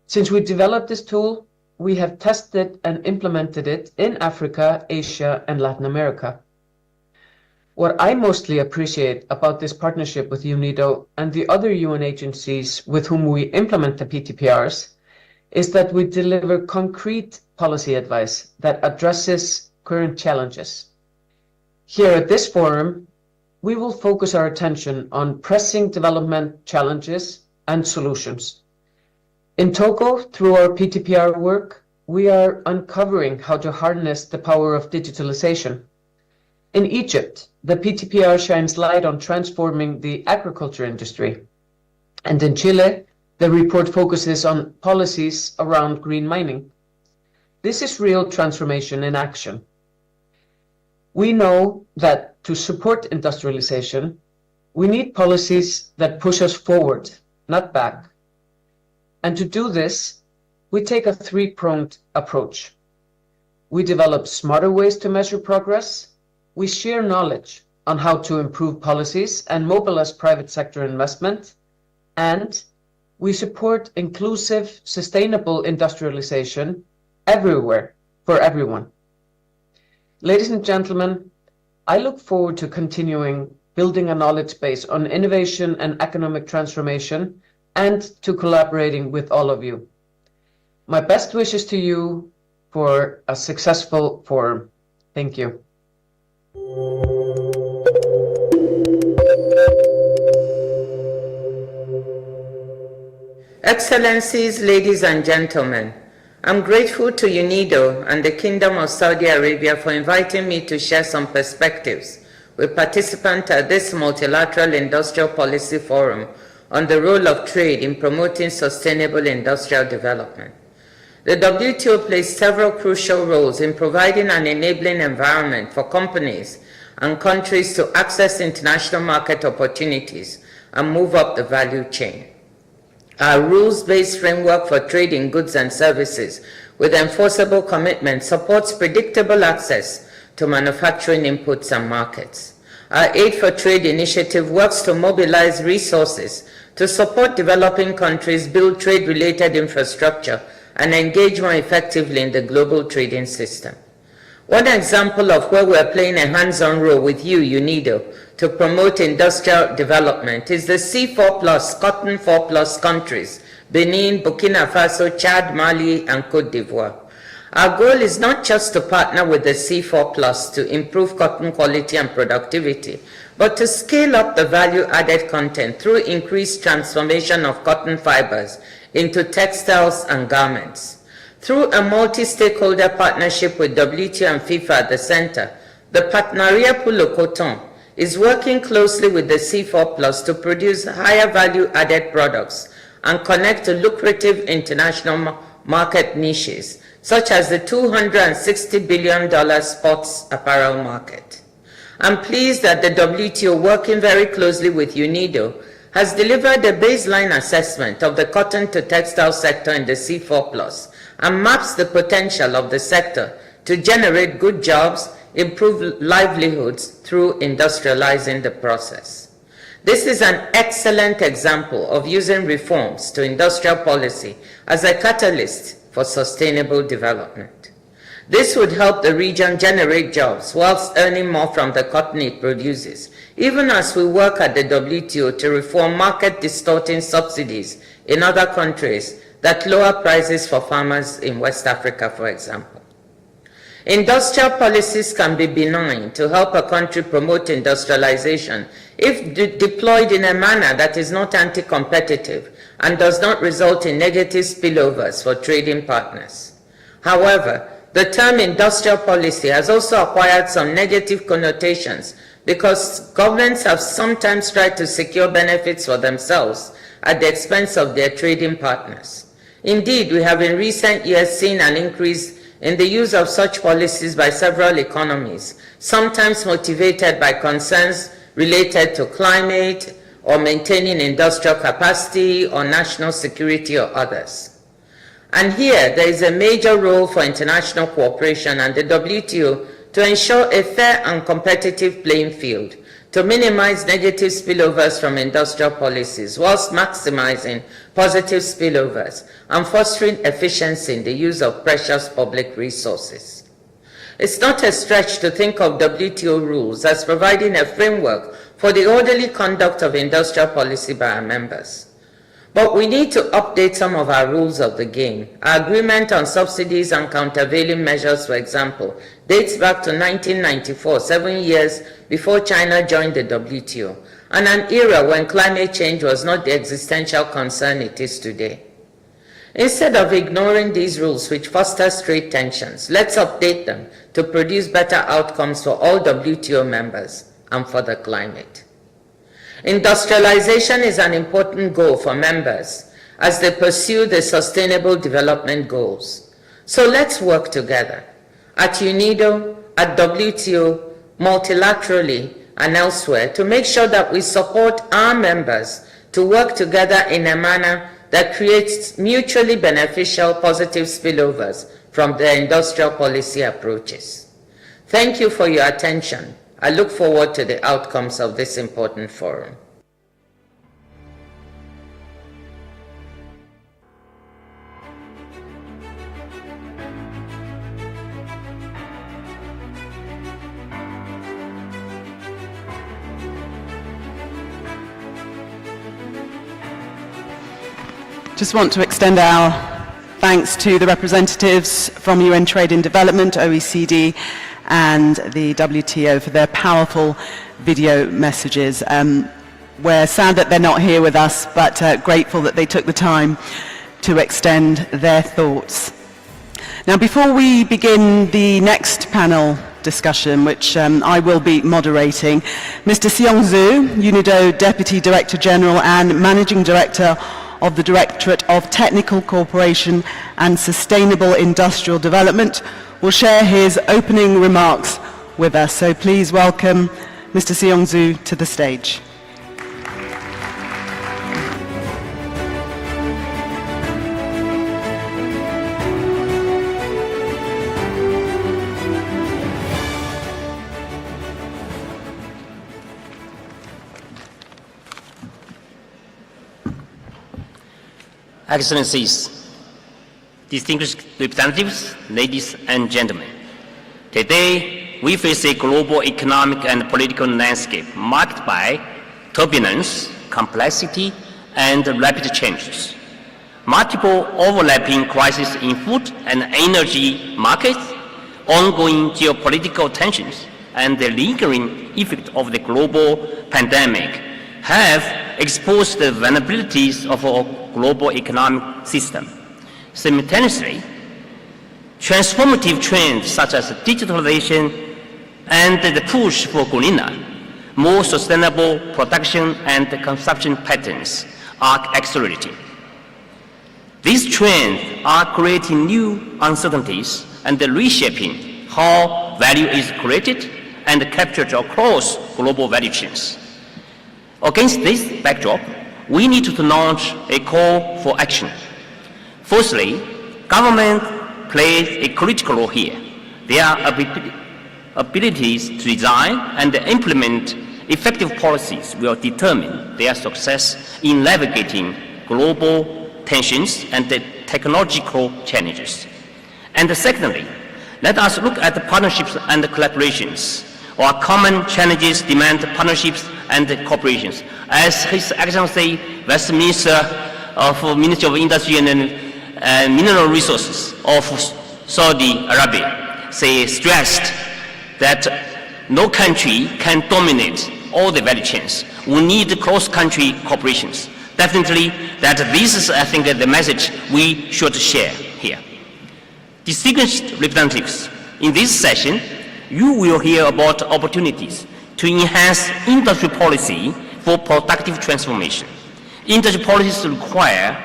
Speaker 7: Since we developed this tool, we have tested and implemented it in Africa, Asia, and Latin America. What I mostly appreciate about this partnership with UNIDO and the other UN agencies with whom we implement the PTPRs is that we deliver concrete policy advice that addresses current challenges. Here at this forum, we will focus our attention on pressing development challenges and solutions. In Togo, through our PTPR work, we are uncovering how to harness the power of digitalization. In Egypt, the PTPR shines light on transforming the agriculture industry. And in Chile, the report focuses on policies around green mining. This is real transformation in action. We know that to support industrialization, we need policies that push us forward, not back. And to do this, we take a three-pronged approach. We develop smarter ways to measure progress. We share knowledge on how to improve policies and mobilize private sector investment. And we support inclusive, sustainable industrialization everywhere for everyone. Ladies and gentlemen, I look forward to continuing building a knowledge base on innovation and economic transformation and to collaborating with all of you. My best wishes to you for a successful forum. Thank you.
Speaker 8: Excellencies, ladies and gentlemen, I'm grateful to UNIDO and the Kingdom of Saudi Arabia for inviting me to share some perspectives with participants at this Multilateral Industrial Policy Forum on the role of trade in promoting sustainable industrial development. The WTO plays several crucial roles in providing an enabling environment for companies and countries to access international market opportunities and move up the value chain. Our rules-based framework for trade in goods and services with enforceable commitment supports predictable access to manufacturing inputs and markets. Our Aid for Trade initiative works to mobilize resources to support developing countries build trade-related infrastructure and engage more effectively in the global trading system. One example of where we're playing a hands-on role with you, UNIDO, to promote industrial development is the C4+, Cotton 4+ countries, Benin, Burkina Faso, Chad, Mali, and Cote d'Ivoire. Our goal is not just to partner with the C4+ to improve cotton quality and productivity, but to scale up the value-added content through increased transformation of cotton fibers into textiles and garments. Through a multi-stakeholder partnership with WTO and FIFA at the center, the Partenariat pour le Coton is working closely with the C4+ to produce higher value-added products and connect to lucrative international market niches, such as the $260 billion sports apparel market. I'm pleased that the WTO, working very closely with UNIDO, has delivered a baseline assessment of the cotton to textile sector in the C4+ and maps the potential of the sector to generate good jobs, improve livelihoods through industrializing the process. This is an excellent example of using reforms to industrial policy as a catalyst for sustainable development. This would help the region generate jobs whilst earning more from the cotton it produces, even as we work at the WTO to reform market-distorting subsidies in other countries that lower prices for farmers in West Africa, for example. Industrial policies can be benign to help a country promote industrialization if deployed in a manner that is not anti-competitive and does not result in negative spillovers for trading partners. However, the term industrial policy has also acquired some negative connotations because governments have sometimes tried to secure benefits for themselves at the expense of their trading partners. Indeed, we have in recent years seen an increase in the use of such policies by several economies, sometimes motivated by concerns related to climate or maintaining industrial capacity or national security or others. And here, there is a major role for international cooperation and the WTO to ensure a fair and competitive playing field, to minimize negative spillovers from industrial policies, whilst maximizing positive spillovers and fostering efficiency in the use of precious public resources. It's not a stretch to think of WTO rules as providing a framework for the orderly conduct of industrial policy by our members. But we need to update some of our rules of the game. Our agreement on subsidies and countervailing measures, for example, dates back to 1994, 7 years before China joined the WTO, and an era when climate change was not the existential concern it is today. Instead of ignoring these rules which foster trade tensions, let's update them to produce better outcomes for all WTO members and for the climate. Industrialization is an important goal for members as they pursue the Sustainable Development Goals. So let's work together at UNIDO, at WTO, multilaterally, and elsewhere to make sure that we support our members to work together in a manner that creates mutually beneficial positive spillovers from their industrial policy approaches. Thank you for your attention. I look forward to the outcomes of this important forum.
Speaker 2: Just want to extend our thanks to the representatives from UN Trade and Development, OECD, and the WTO for their powerful video messages. We're sad that they're not here with us, but grateful that they took the time to extend their thoughts. Now, before we begin the next panel discussion, which I will be moderating, Mr. Seong Zhu, UNIDO Deputy Director General and Managing Director of the Directorate of Technical Cooperation and Sustainable Industrial Development, will share his opening remarks with us. So please welcome Mr. Seong Zhu to the stage.
Speaker 9: Excellencies, distinguished representatives, ladies and gentlemen. Today, we face a global economic and political landscape marked by turbulence, complexity, and rapid changes. Multiple overlapping crises in food and energy markets, ongoing geopolitical tensions, and the lingering effect of the global pandemic have exposed the vulnerabilities of our global economic system. Simultaneously, transformative trends such as digitalization and the push for greener, more sustainable production and consumption patterns are accelerating. These trends are creating new uncertainties and reshaping how value is created and captured across global value chains. Against this backdrop, we need to launch a call for action. Firstly, government plays a critical role here. Their abilities to design and implement effective policies will determine their success in navigating global tensions and the technological challenges. And secondly, let us look at the partnerships and the collaborations. Our common challenges demand partnerships and cooperations. As His Excellency, Minister of Industry and Mineral Resources of Saudi Arabia stressed that no country can dominate all the value chains. We need cross-country cooperations. Definitely, that this is, I think, the message we should share here. Distinguished representatives, in this session, you will hear about opportunities to enhance industry policy for productive transformation. Industry policies require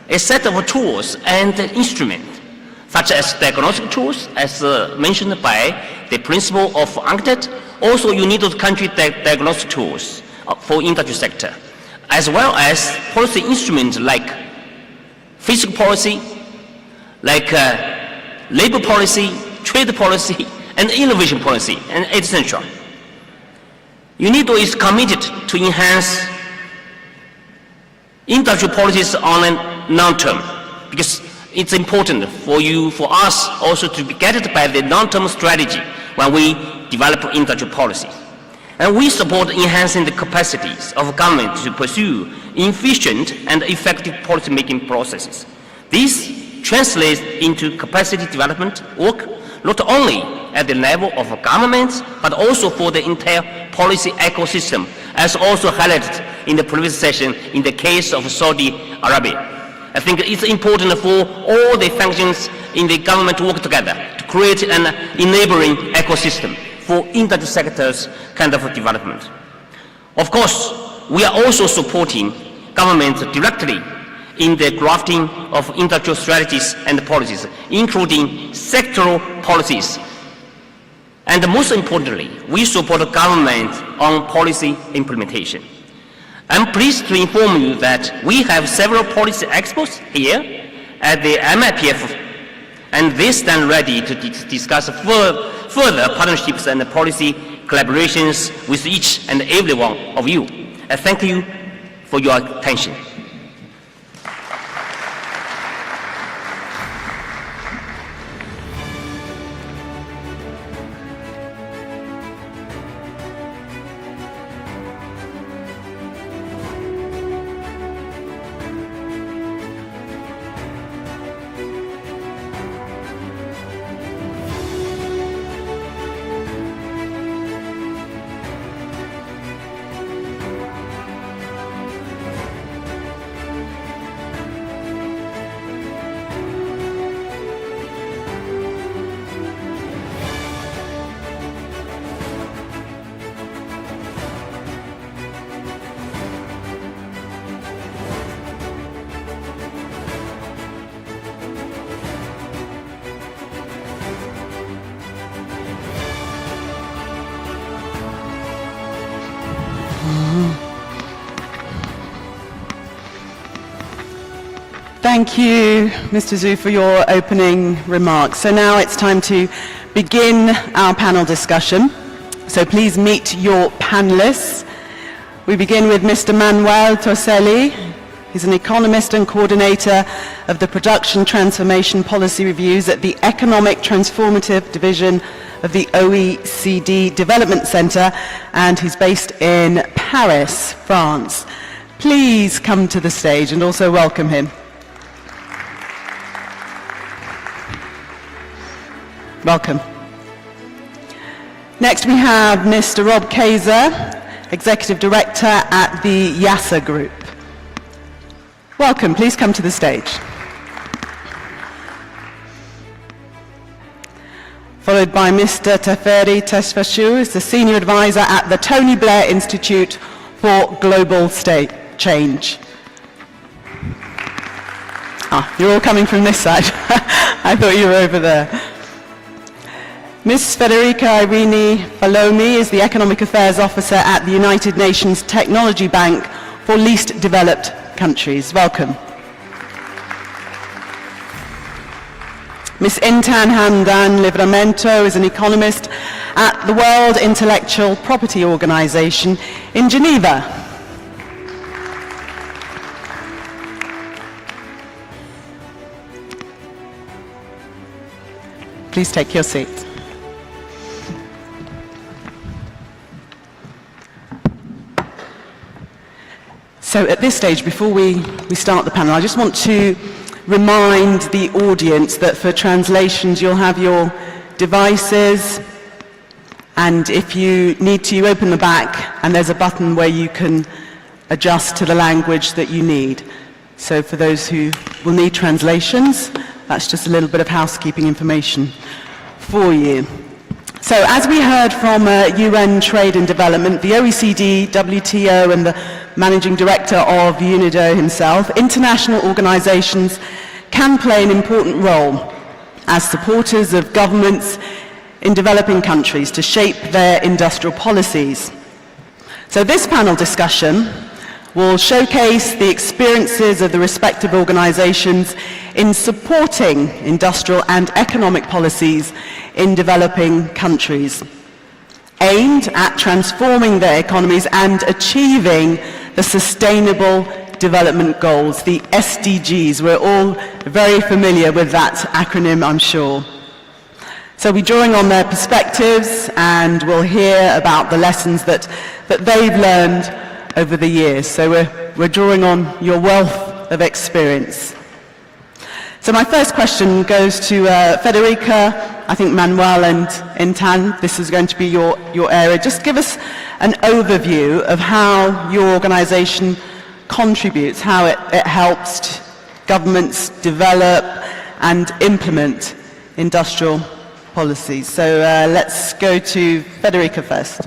Speaker 9: a set of tools and instruments, such as diagnostic tools, as mentioned by the principle of architect. Also, you need those country diagnostic tools for industry sector, as well as policy instruments like fiscal policy, like labor policy, trade policy, and innovation policy, and etc. UNIDO is committed to enhance industrial policies on a long-term, because it's important for us also to be guided by the long-term strategy when we develop industrial policies. And we support enhancing the capacities of government to pursue efficient and effective policy-making processes. This translates into capacity development work not only at the level of governments, but also for the entire policy ecosystem, as also highlighted in the previous session in the case of Saudi Arabia. I think it's important for all the functions in the government to work together to create an enabling ecosystem for industry sectors kind of development. Of course, we are also supporting governments directly in the drafting of industrial strategies and policies, including sectoral policies. And most importantly, we support the government on policy implementation. I'm pleased to inform you that we have several policy experts here at the MIPF, and they stand ready to discuss further partnerships and policy collaborations with each and every one of you. I thank you for your attention.
Speaker 2: Thank you, Mr. Zhu, for your opening remarks. So now it's time to begin our panel discussion. So please meet your panelists. We begin with Mr. Manuel Torselli. He's an economist and coordinator of the Production Transformation Policy Reviews at the Economic Transformative Division of the OECD Development Center, and he's based in Paris, France. Please come to the stage and also welcome him. Welcome. Next we have Mr. Rob Kaiser, Executive Director at the YASA Group. Welcome, please come to the stage. Followed by Mr. Teferi Tesfashu, who's the Senior Advisor at the Tony Blair Institute for Global State Change. Ah, you're all coming from this side. I thought you were over there. Ms. Federica Irini Falomi is the Economic Affairs Officer at the United Nations Technology Bank for least developed countries. Welcome. Ms. Intan Hamdan Livramento is an economist at the World Intellectual Property Organization in Geneva. Please take your seats. So at this stage, before we start the panel, I just want to remind the audience that for translations you'll have your devices, and if you need to, you open the back and there's a button where you can adjust to the language that you need. So for those who will need translations, that's just a little bit of housekeeping information for you. So as we heard from UN Trade and Development, the OECD, WTO and the Managing Director of UNIDO himself, international organizations can play an important role as supporters of governments in developing countries to shape their industrial policies. So this panel discussion will showcase the experiences of the respective organizations in supporting industrial and economic policies in developing countries, aimed at transforming their economies and achieving the Sustainable Development Goals, the SDGs. We're all very familiar with that acronym, I'm sure. So we're drawing on their perspectives and we'll hear about the lessons that they've learned over the years. So we're drawing on your wealth of experience. So my first question goes to Federica, I think Manuel and Intan. This is going to be your area. Just give us an overview of how your organization contributes, how it helps governments develop and implement industrial policies. So let's go to Federica first.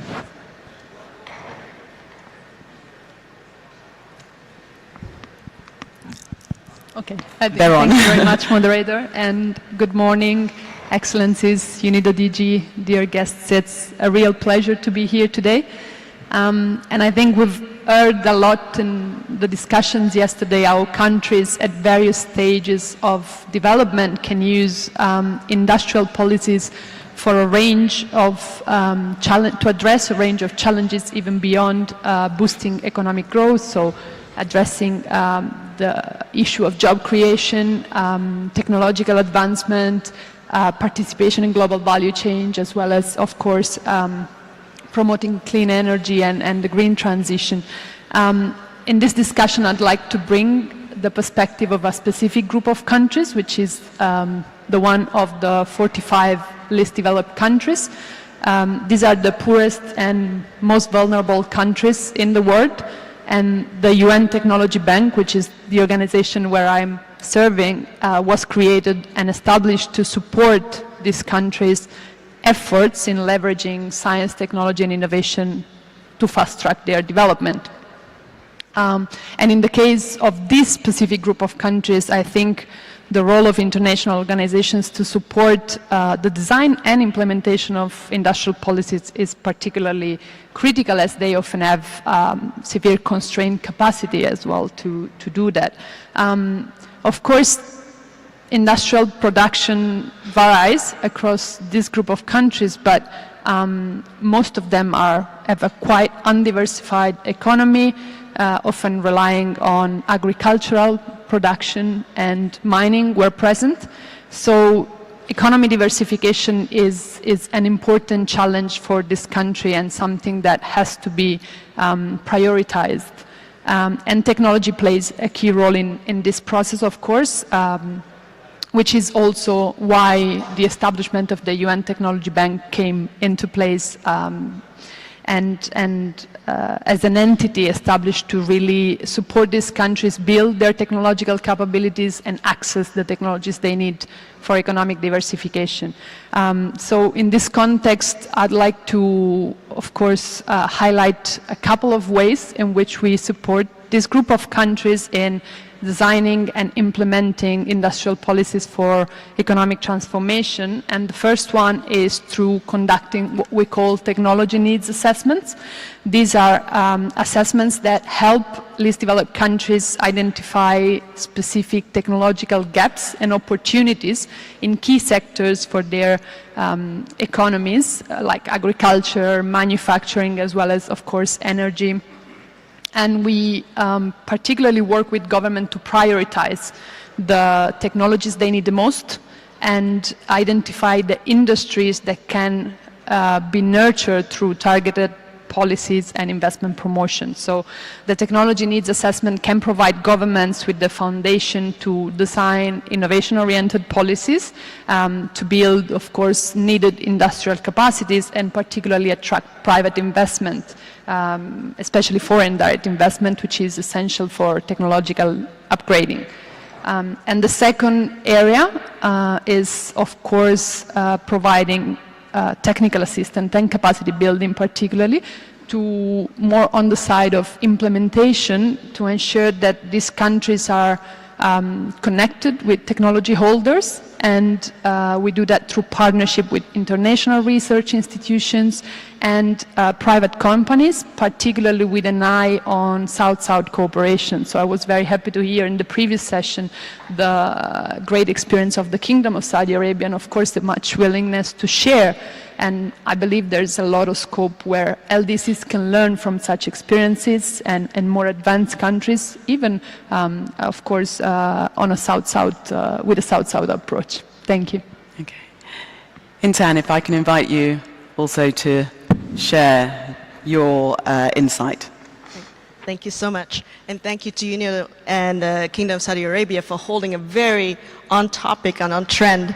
Speaker 10: Okay, thank you very much, moderator, and good morning, Excellencies, UNIDO DG, dear guests. It's a real pleasure to be here today. And I think we've heard a lot in the discussions yesterday how countries at various stages of development can use industrial policies for a range of to address a range of challenges even beyond boosting economic growth, so addressing the issue of job creation, technological advancement, participation in global value chain, as well as, of course, promoting clean energy and the green transition. In this discussion, I'd like to bring the perspective of a specific group of countries, which is the one of the 45 least developed countries. These are the poorest and most vulnerable countries in the world. And the UN Technology Bank, which is the organization where I'm serving, was created and established to support these countries' efforts in leveraging science, technology and innovation to fast-track their development. And in the case of this specific group of countries, I think the role of international organizations to support the design and implementation of industrial policies is particularly critical, as they often have severe constrained capacity as well to do that. Of course, industrial production varies across this group of countries, but most of them have a quite undiversified economy, often relying on agricultural production and mining where present. So economy diversification is an important challenge for this country and something that has to be prioritized. And technology plays a key role in this process, of course, which is also why the establishment of the UN Technology Bank came into place and as an entity established to really support these countries build their technological capabilities and access the technologies they need for economic diversification. So in this context, I'd like to, of course, highlight a couple of ways in which we support this group of countries in designing and implementing industrial policies for economic transformation. And the first one is through conducting what we call technology needs assessments. These are assessments that help least developed countries identify specific technological gaps and opportunities in key sectors for their economies, like agriculture, manufacturing, as well as, of course, energy. And we particularly work with government to prioritize the technologies they need the most and identify the industries that can be nurtured through targeted policies and investment promotion. So the technology needs assessment can provide governments with the foundation to design innovation-oriented policies, to build, of course, needed industrial capacities and particularly attract private investment, especially foreign direct investment, which is essential for technological upgrading. And the second area is, of course, providing technical assistance and capacity building, particularly to more on the side of implementation to ensure that these countries are connected with technology holders, and we do that through partnership with international research institutions and private companies, particularly with an eye on South-South cooperation. So I was very happy to hear in the previous session the great experience of the Kingdom of Saudi Arabia and, of course, the much willingness to share. And I believe there's a lot of scope where LDCs can learn from such experiences and more advanced countries, even, of course, on a South-South, with a South-South approach. Thank you.
Speaker 2: Okay. Intan, if I can invite you also to share your insight.
Speaker 11: Thank you so much. And thank you to UNIDO and Kingdom of Saudi Arabia for holding a very on-topic and on-trend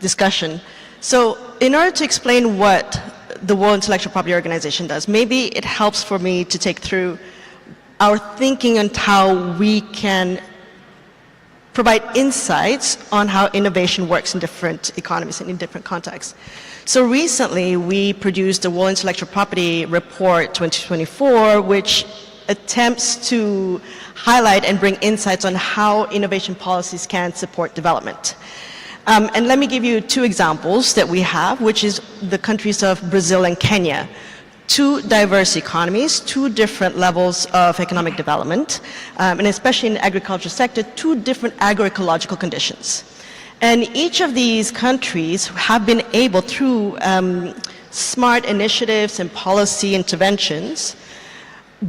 Speaker 11: discussion. So in order to explain what the World Intellectual Property Organization does, maybe it helps for me to take through our thinking on how we can provide insights on how innovation works in different economies and in different contexts. So recently, we produced the World Intellectual Property Report 2024, which attempts to highlight and bring insights on how innovation policies can support development. And let me give you two examples that we have, which is the countries of Brazil and Kenya. Two diverse economies, two different levels of economic development, and especially in the agriculture sector, two different agroecological conditions. And each of these countries have been able, through smart initiatives and policy interventions,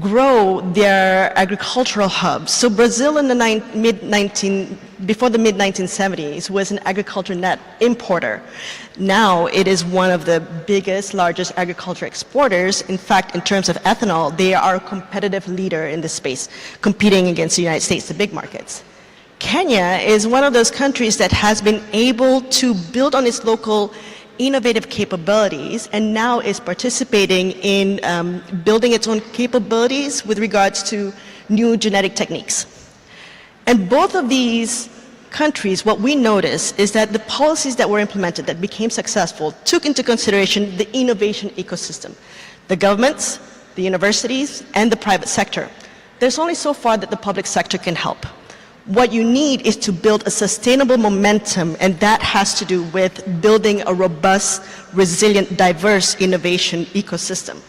Speaker 11: grow their agricultural hubs. So Brazil in the before the mid-1970s was an agriculture net importer. Now it is one of the biggest, largest agriculture exporters. In fact, in terms of ethanol, they are a competitive leader in this space, competing against the United States, the big markets. Kenya is one of those countries that has been able to build on its local innovative capabilities and now is participating in building its own capabilities with regards to new genetic techniques. And both of these countries, what we notice is that the policies that were implemented that became successful took into consideration the innovation ecosystem, the governments, the universities, and the private sector. There's only so far that the public sector can help. What you need is to build a sustainable momentum, and that has to do with building a robust, resilient, diverse innovation ecosystem.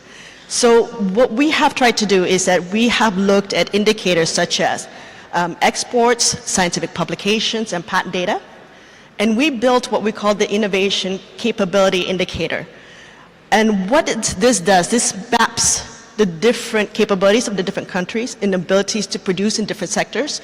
Speaker 11: So what we have tried to do is that we have looked at indicators such as exports, scientific publications, and patent data, and we built what we call the Innovation Capability Indicator. And what this does, this maps the different capabilities of the different countries and abilities to produce in different sectors,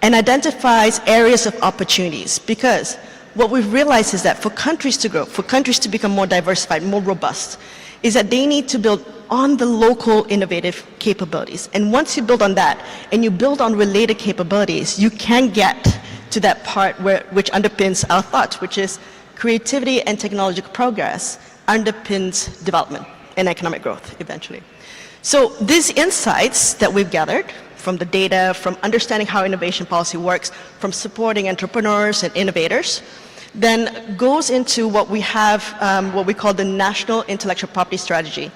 Speaker 11: and identifies areas of opportunities. Because what we've realized is that for countries to grow, for countries to become more diversified, more robust, is that they need to build on the local innovative capabilities. And once you build on that, and you build on related capabilities, you can get to that part which underpins our thoughts, which is creativity and technological progress underpins development and economic growth eventually. So these insights that we've gathered from the data, from understanding how innovation policy works, from supporting entrepreneurs and innovators, then goes into what we have, what we call the National Intellectual Property Strategy.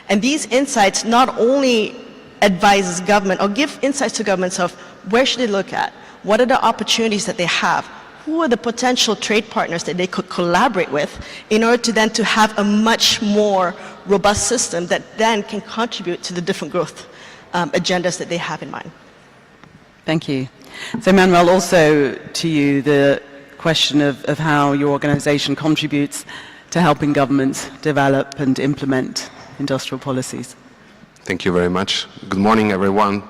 Speaker 11: And these insights not only advises government or give insights to governments of where should they look at, what are the opportunities that they have, who are the potential trade partners that they could collaborate with in order to then to have a much more robust system that then can contribute to the different growth agendas that they have in mind.
Speaker 2: Thank you. So Manuel, also to you, the question of how your organization contributes to helping governments develop and implement industrial policies.
Speaker 12: Thank you very much. Good morning, everyone.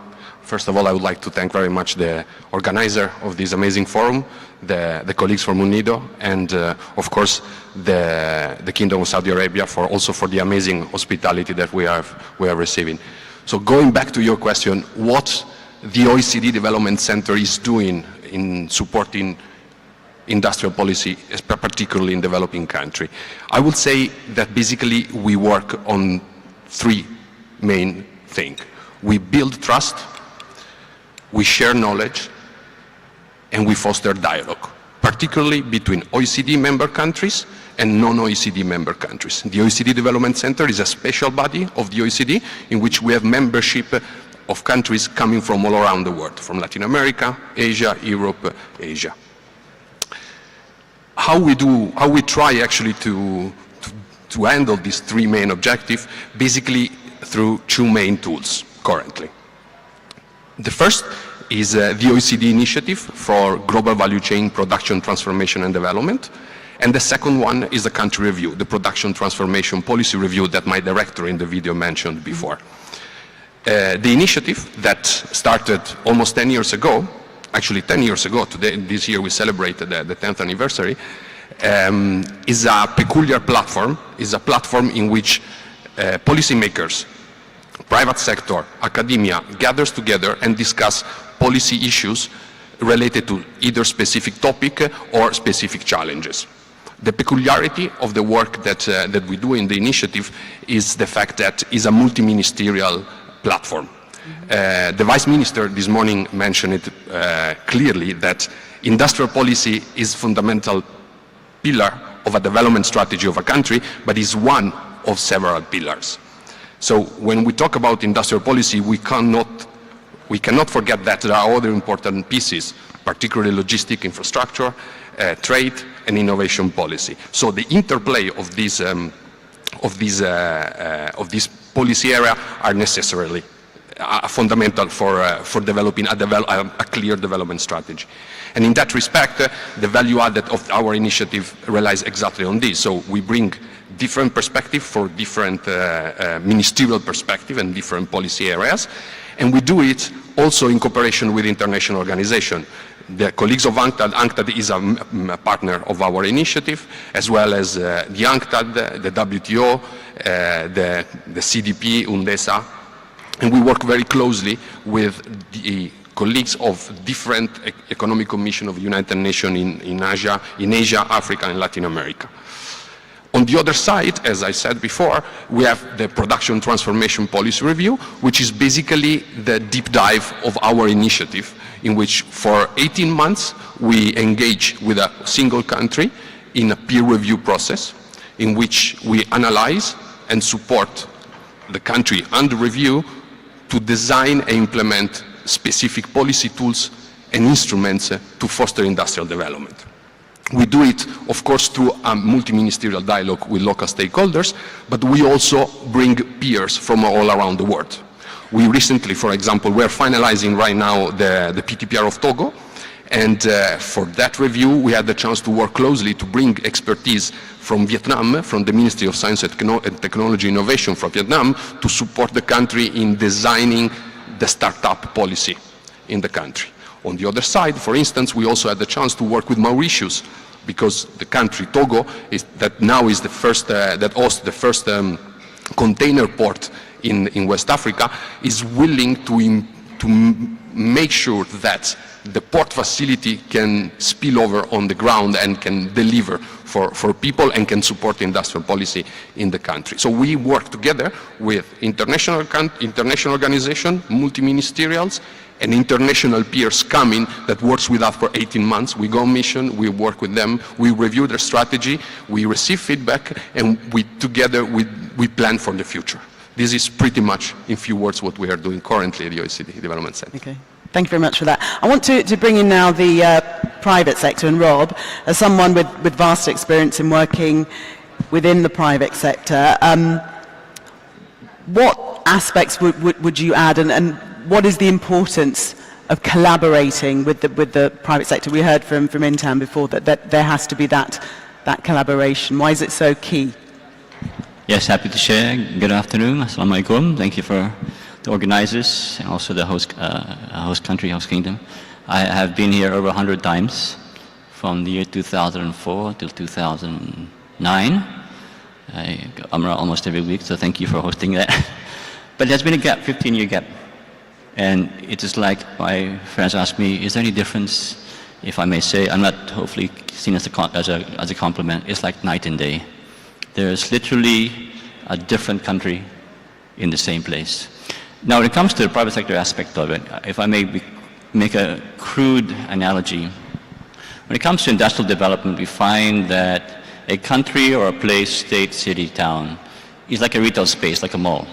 Speaker 12: First of all, I would like to thank very much the organizer of this amazing forum, the colleagues from UNIDO, and of course the Kingdom of Saudi Arabia also for the amazing hospitality that we are receiving. So going back to your question, what the OECD Development Center is doing in supporting industrial policy, particularly in developing countries, I would say that basically we work on three main things. We build trust, we share knowledge, and we foster dialogue, particularly between OECD member countries and non-OECD member countries. The OECD Development Center is a special body of the OECD in which we have membership of countries coming from all around the world, from Latin America, Asia, Europe, Asia. How we try actually to handle these three main objectives, basically through two main tools currently. The first is the OECD initiative for global value chain production, transformation and development. And the second one is the country review, the production transformation policy review that my director in the video mentioned before. The initiative that started almost 10 years ago, actually 10 years ago, today, this year we celebrated the 10th anniversary, is a peculiar platform, is a platform in which policymakers, private sector, academia gathers together and discuss policy issues related to either specific topic or specific challenges. The peculiarity of the work that we do in the initiative is the fact that it's a multi-ministerial platform. The Vice Minister this morning mentioned it clearly that industrial policy is fundamental pillar of a development strategy of a country, but is one of several pillars. So when we talk about industrial policy, we cannot forget that there are other important pieces, particularly logistic infrastructure, trade and innovation policy. So the interplay of this policy area are necessarily fundamental for developing a clear development strategy. And in that respect, the value added of our initiative relies exactly on this. So we bring different perspective for different ministerial perspective and different policy areas. And we do it also in cooperation with international organizations. The colleagues of UNCTAD is a partner of our initiative, as well as the UNCTAD, the WTO, the CDP, UNDESA, and we work very closely with the colleagues of different Economic Commission of the United Nations in Asia, Africa, and Latin America. On the other side, as I said before, we have the Production Transformation Policy Review, which is basically the deep dive of our initiative, in which for 18 months we engage with a single country in a peer review process, in which we analyze and support the country under review to design and implement specific policy tools and instruments to foster industrial development. We do it, of course, through a multi-ministerial dialogue with local stakeholders, but we also bring peers from all around the world. We recently, for example, we're finalizing right now the PTPR of Togo, and for that review we had the chance to work closely to bring expertise from Vietnam, from the Ministry of Science and Technology Innovation from Vietnam, to support the country in designing the startup policy in the country. On the other side, for instance, we also had the chance to work with Mauritius, because the country, Togo, now is the first, that hosts the first container port in West Africa, is willing to make sure that the port facility can spill over on the ground and can deliver for people and can support industrial policy in the country. So we work together with international organizations, multi-ministerials, and international peers coming that works with us for 18 months. We go on mission, we work with them, we review their strategy, we receive feedback, and together we plan for the future. This is pretty much, in few words, what we are doing currently at the OECD Development Center.
Speaker 2: Okay. Thank you very much for that. I want to bring in now the private sector, and Rob, as someone with vast experience in working within the private sector, what aspects would you add, and what is the importance of collaborating with the private sector? We heard from Intan before that there has to be that collaboration. Why is it so key?
Speaker 13: Yes, happy to share. Good afternoon. Assalamu alaikum. Thank you for the organizers and also the host country, host kingdom. I have been here over 100 times from the year 2004 till 2009. I'm around almost every week, so thank you for hosting that. But there's been a gap, 15-year gap. And it is like my friends ask me, is there any difference? If I may say, I'm not hopefully seen as a compliment. It's like night and day. There's literally a different country in the same place. Now, when it comes to the private sector aspect of it, if I may make a crude analogy, when it comes to industrial development, we find that a country or a place, state, city, town, is like a retail space, like a mall.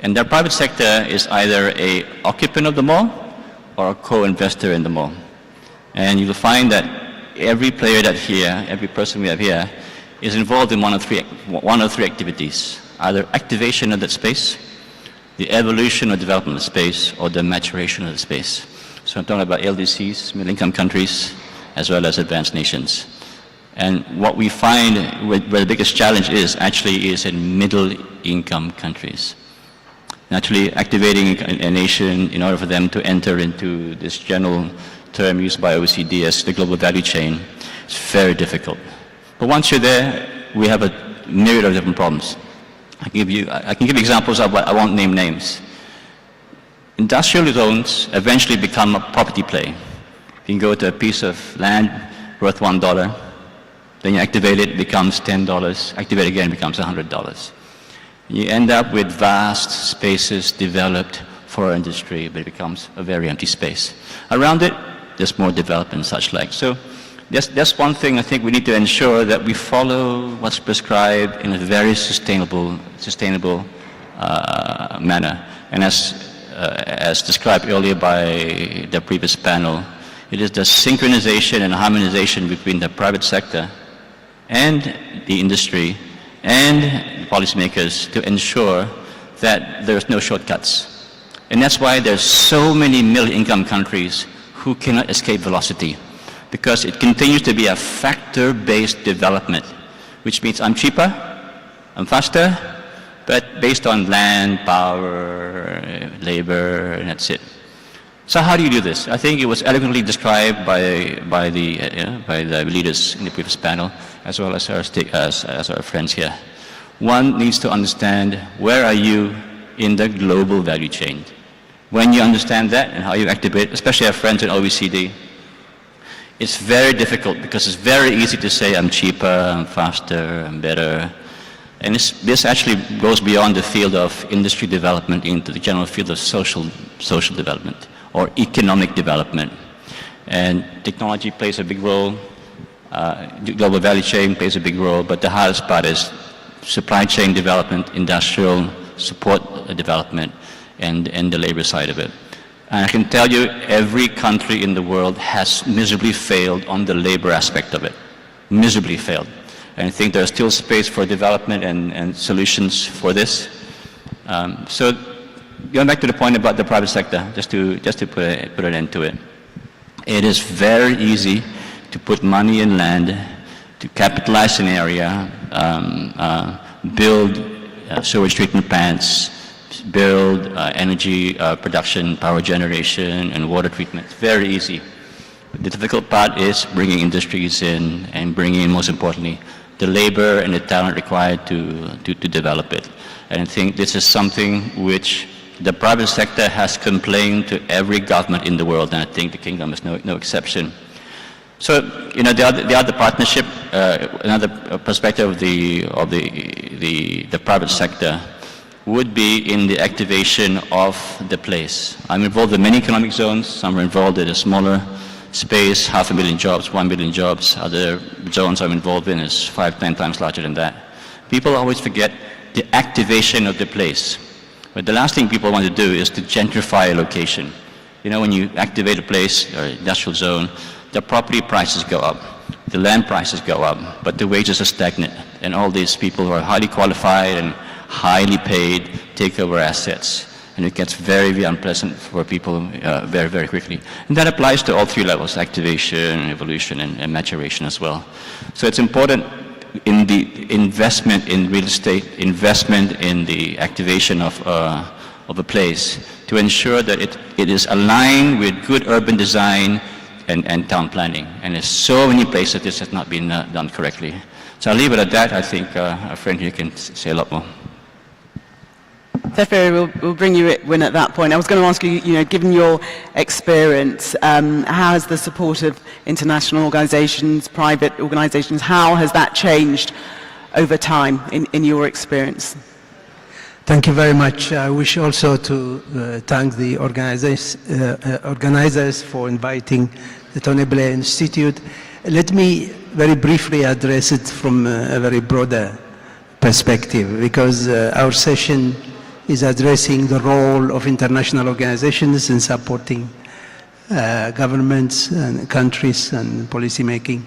Speaker 13: And the private sector is either an occupant of the mall or a co-investor in the mall. And you'll find that every player every person we have here, is involved in one of three activities: either activation of that space, the evolution or development of the space, or the maturation of the space. So I'm talking about LDCs, middle-income countries, as well as advanced nations. And what we find where the biggest challenge is in middle-income countries. Naturally, activating a nation in order for them to enter into this general term used by OECD as the global value chain is very difficult. But once you're there, we have a myriad of different problems. I can give examples of what I won't name names. Industrial zones eventually become a property play. You can go to a piece of land worth $1, then you activate it, it becomes $10, activate it again, it becomes $100. You end up with vast spaces developed for industry, but it becomes a very empty space. Around it, there's more development and such like. So that's one thing I think we need to ensure, that we follow what's prescribed in a very sustainable manner. And as described earlier by the previous panel, it is the synchronization and harmonization between the private sector and the industry and the policymakers to ensure that there's no shortcuts. And that's why there's so many middle-income countries who cannot escape velocity, because it continues to be a factor-based development, which means I'm cheaper, I'm faster, but based on land, power, labor, and that's it. So how do you do this? I think it was eloquently described by the leaders in the previous panel, as well as our friends here. One needs to understand, where are you in the global value chain? When you understand that and how you activate, especially our friends in OECD, it's very difficult, because it's very easy to say I'm cheaper, I'm faster, I'm better. And this actually goes beyond the field of industry development into the general field of social development or economic development. And technology plays a big role, global value chain plays a big role, but the hardest part is supply chain development, industrial support development, and the labor side of it. And I can tell you, every country in the world has miserably failed on the labor aspect of it. Miserably failed. And I think there's still space for development and solutions for this. So going back to the point about the private sector, just to put an end to it. It is very easy to put money in land, to capitalize an area, build sewage treatment plants, build energy production, power generation, and water treatment. It's very easy. But the difficult part is bringing industries in, and bringing in, most importantly, the labor and the talent required to develop it. And I think this is something which the private sector has complained to every government in the world, and I think the kingdom is no exception. So, you know, the other partnership, another perspective of the private sector would be in the activation of the place. I'm involved in many economic zones. Some are involved in a smaller space, 500,000 jobs, 1 million jobs. Other zones I'm involved in is 5-10 times larger than that. People always forget the activation of the place. But the last thing people want to do is to gentrify a location. You know, when you activate a place or industrial zone, the property prices go up, the land prices go up, but the wages are stagnant. And all these people who are highly qualified and highly paid take over assets. And it gets very, very unpleasant for people very, very quickly. And that applies to all three levels, activation, evolution, and maturation as well. So it's important in the investment in real estate, investment in the activation of a place to ensure that it is aligned with good urban design and town planning. And there's so many places this has not been done correctly. So I'll leave it at that. I think our friend here can say a lot more.
Speaker 2: Teferi, we'll bring you in at that point. I was going to ask you, given your experience, how has the support of international organizations, private organizations, how has that changed over time in your experience?
Speaker 14: Thank you very much. I wish also to thank the organizers for inviting the Tony Blair Institute. Let me very briefly address it from a very broader perspective, because our session is addressing the role of international organizations in supporting governments and countries and policy making.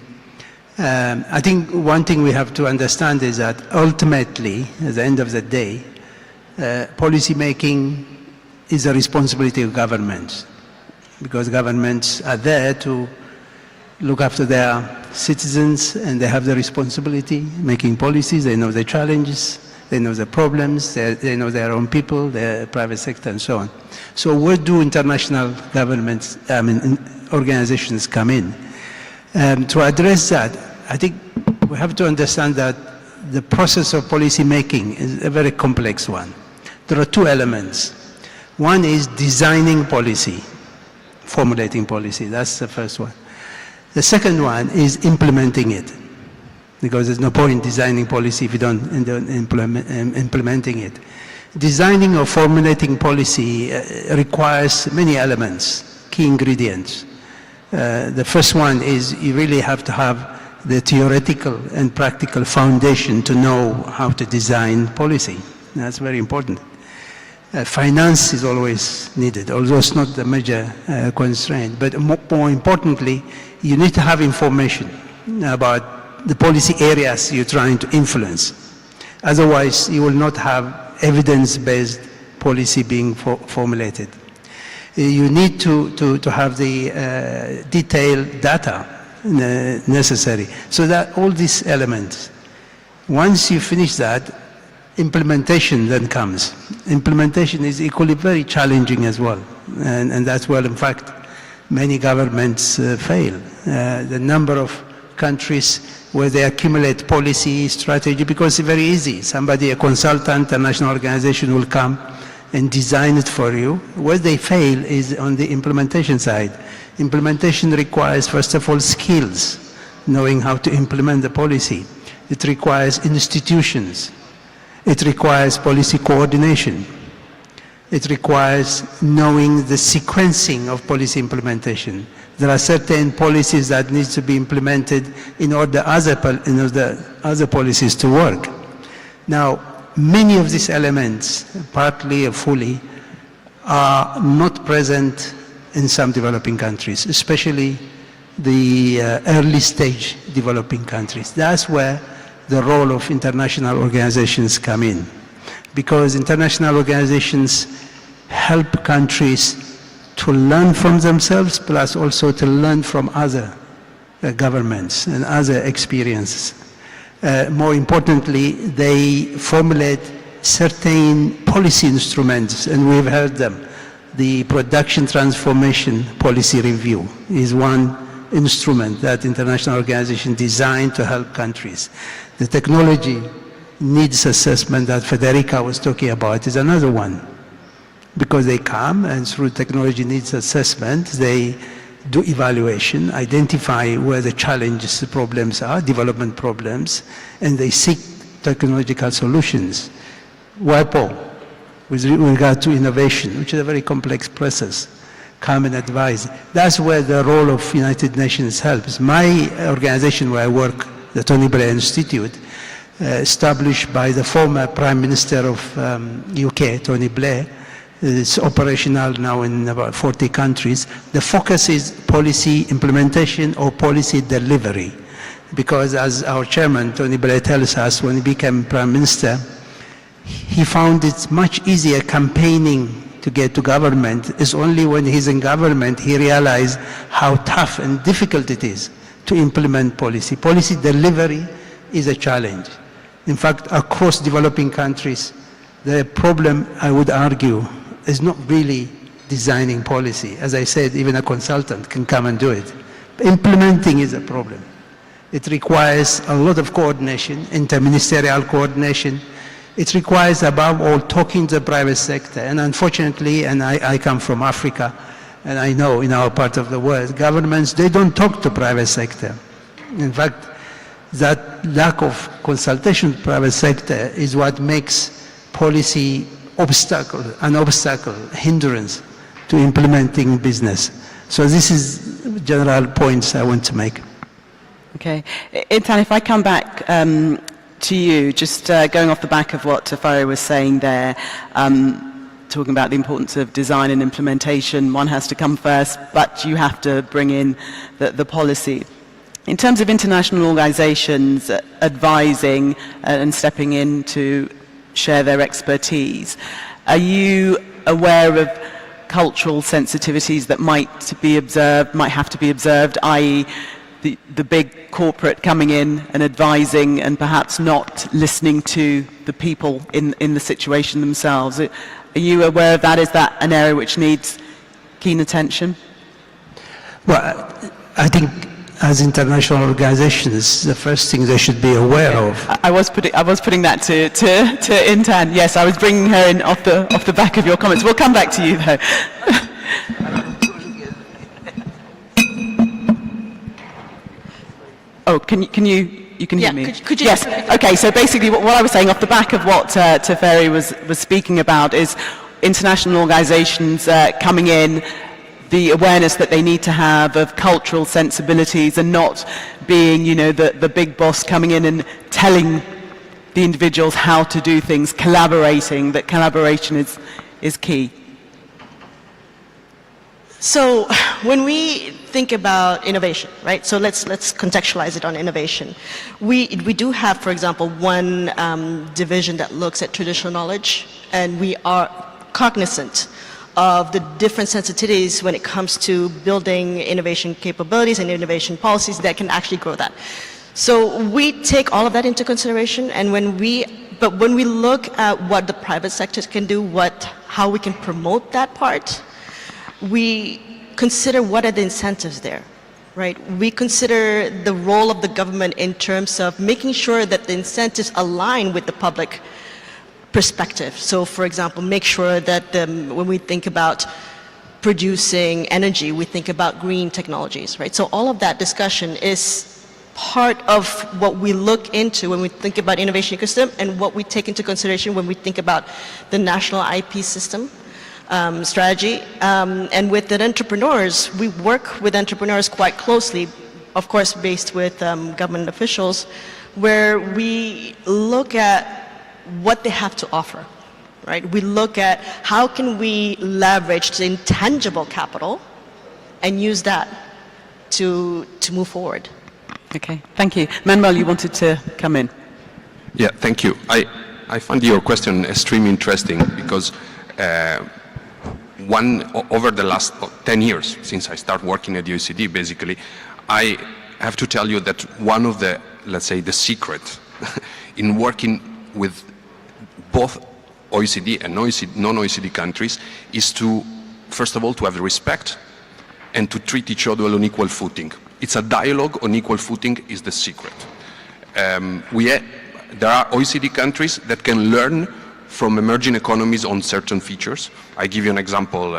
Speaker 14: I think one thing we have to understand is that ultimately, at the end of the day, policy making is a responsibility of governments, because governments are there to look after their citizens, and they have the responsibility making policies. They know the challenges, they know the problems, they know their own people, their private sector, and so on. So where do international governments, organizations come in? To address that, I think we have to understand that the process of policy making is a very complex one. There are two elements. One is designing policy, formulating policy. That's the first one. The second one is implementing it, because there's no point designing policy if you don't implementing it. Designing or formulating policy requires many elements, key ingredients. The first one is you really have to have the theoretical and practical foundation to know how to design policy. That's very important. Finance is always needed, although it's not the major constraint. But more importantly, you need to have information about the policy areas you're trying to influence. Otherwise, you will not have evidence-based policy being formulated. You need to have the detailed data necessary. So that all these elements, once you finish that, implementation then comes. Implementation is equally very challenging as well. And that's where, in fact, many governments fail. The number of countries where they accumulate policy, strategy, because it's very easy. Somebody, a consultant, a national organization will come and design it for you. Where they fail is on the implementation side. Implementation requires, first of all, skills, knowing how to implement the policy. It requires institutions. It requires policy coordination. It requires knowing the sequencing of policy implementation. There are certain policies that need to be implemented in order other policies to work. Now, many of these elements, partly or fully, are not present in some developing countries, especially the early stage developing countries. That's where the role of international organizations come in, because international organizations help countries to learn from themselves, plus also to learn from other governments and other experiences. More importantly, they formulate certain policy instruments, and we've heard them. The Production Transformation Policy Review is one instrument that international organizations designed to help countries. The technology needs assessment that Federica was talking about is another one, because they come and through technology needs assessment, they do evaluation, identify where the challenges, the problems are, development problems, and they seek technological solutions. WIPO, with regard to innovation, which is a very complex process, come and advise. That's where the role of United Nations helps. My organization where I work, the Tony Blair Institute, established by the former Prime Minister of UK, Tony Blair. It's operational now in about 40 countries. The focus is policy implementation or policy delivery. Because as our chairman, Tony Blair, tells us, when he became Prime Minister, he found it much easier campaigning to get to government. It's only when he's in government he realized how tough and difficult it is to implement policy. Policy delivery is a challenge. In fact, across developing countries, the problem, I would argue, is not really designing policy. As I said, even a consultant can come and do it. Implementing is a problem. It requires a lot of coordination, interministerial coordination. It requires, above all, talking to the private sector. And unfortunately, and I come from Africa, and I know in our part of the world, governments, they don't talk to private sector. In fact, that lack of consultation with private sector is what makes policy an obstacle, hindrance to implementing business. So this is general points I want to make.
Speaker 2: Okay. Intan, if I come back to you, just going off the back of what Tafari was saying there, talking about the importance of design and implementation, one has to come first, but you have to bring in the policy. In terms of international organizations advising and stepping in to share their expertise, are you aware of cultural sensitivities that might have to be observed, i.e. the big corporate coming in and advising and perhaps not listening to the people in the situation themselves? Are you aware of that? Is that an area which needs keen attention?
Speaker 14: Well, I think as international organizations, the first thing they should be aware of.
Speaker 2: I was putting that to Intan. Yes, I was bringing her in off the back of your comments. We'll come back to you though. Oh, can you hear me?
Speaker 11: Could you?
Speaker 2: Yes. Okay. So basically, what I was saying off the back of what Teferi was speaking about is international organisations coming in, the awareness that they need to have of cultural sensibilities, and not being, the big boss coming in and telling the individuals how to do things. Collaborating. That collaboration is key.
Speaker 11: So when we think about innovation, right? So let's contextualize it on innovation. We do have, for example, one division that looks at traditional knowledge, and we are cognizant of the different sensitivities when it comes to building innovation capabilities and innovation policies that can actually grow that. So we take all of that into consideration, and when we look at what the private sector can do, how we can promote that part, we consider what are the incentives there, right? We consider the role of the government in terms of making sure that the incentives align with the public perspective. So, for example, make sure that when we think about producing energy, we think about green technologies, right? So all of that discussion is part of what we look into when we think about innovation ecosystem, and what we take into consideration when we think about the national IP system. Strategy, and with the entrepreneurs, we work with entrepreneurs quite closely, of course based with government officials, where we look at what they have to offer, right? We look at how can we leverage the intangible capital and use that to move forward.
Speaker 2: Okay, thank you. Manuel, you wanted to come in.
Speaker 12: Yeah, thank you. I find your question extremely interesting because over the last 10 years, since I started working at the OECD, basically, I have to tell you that one of the, let's say, the secret in working with both OECD and non-OECD countries is to, first of all, to have respect and to treat each other on equal footing. It's a dialogue on equal footing is the secret. There are OECD countries that can learn from emerging economies on certain features. I give you an example.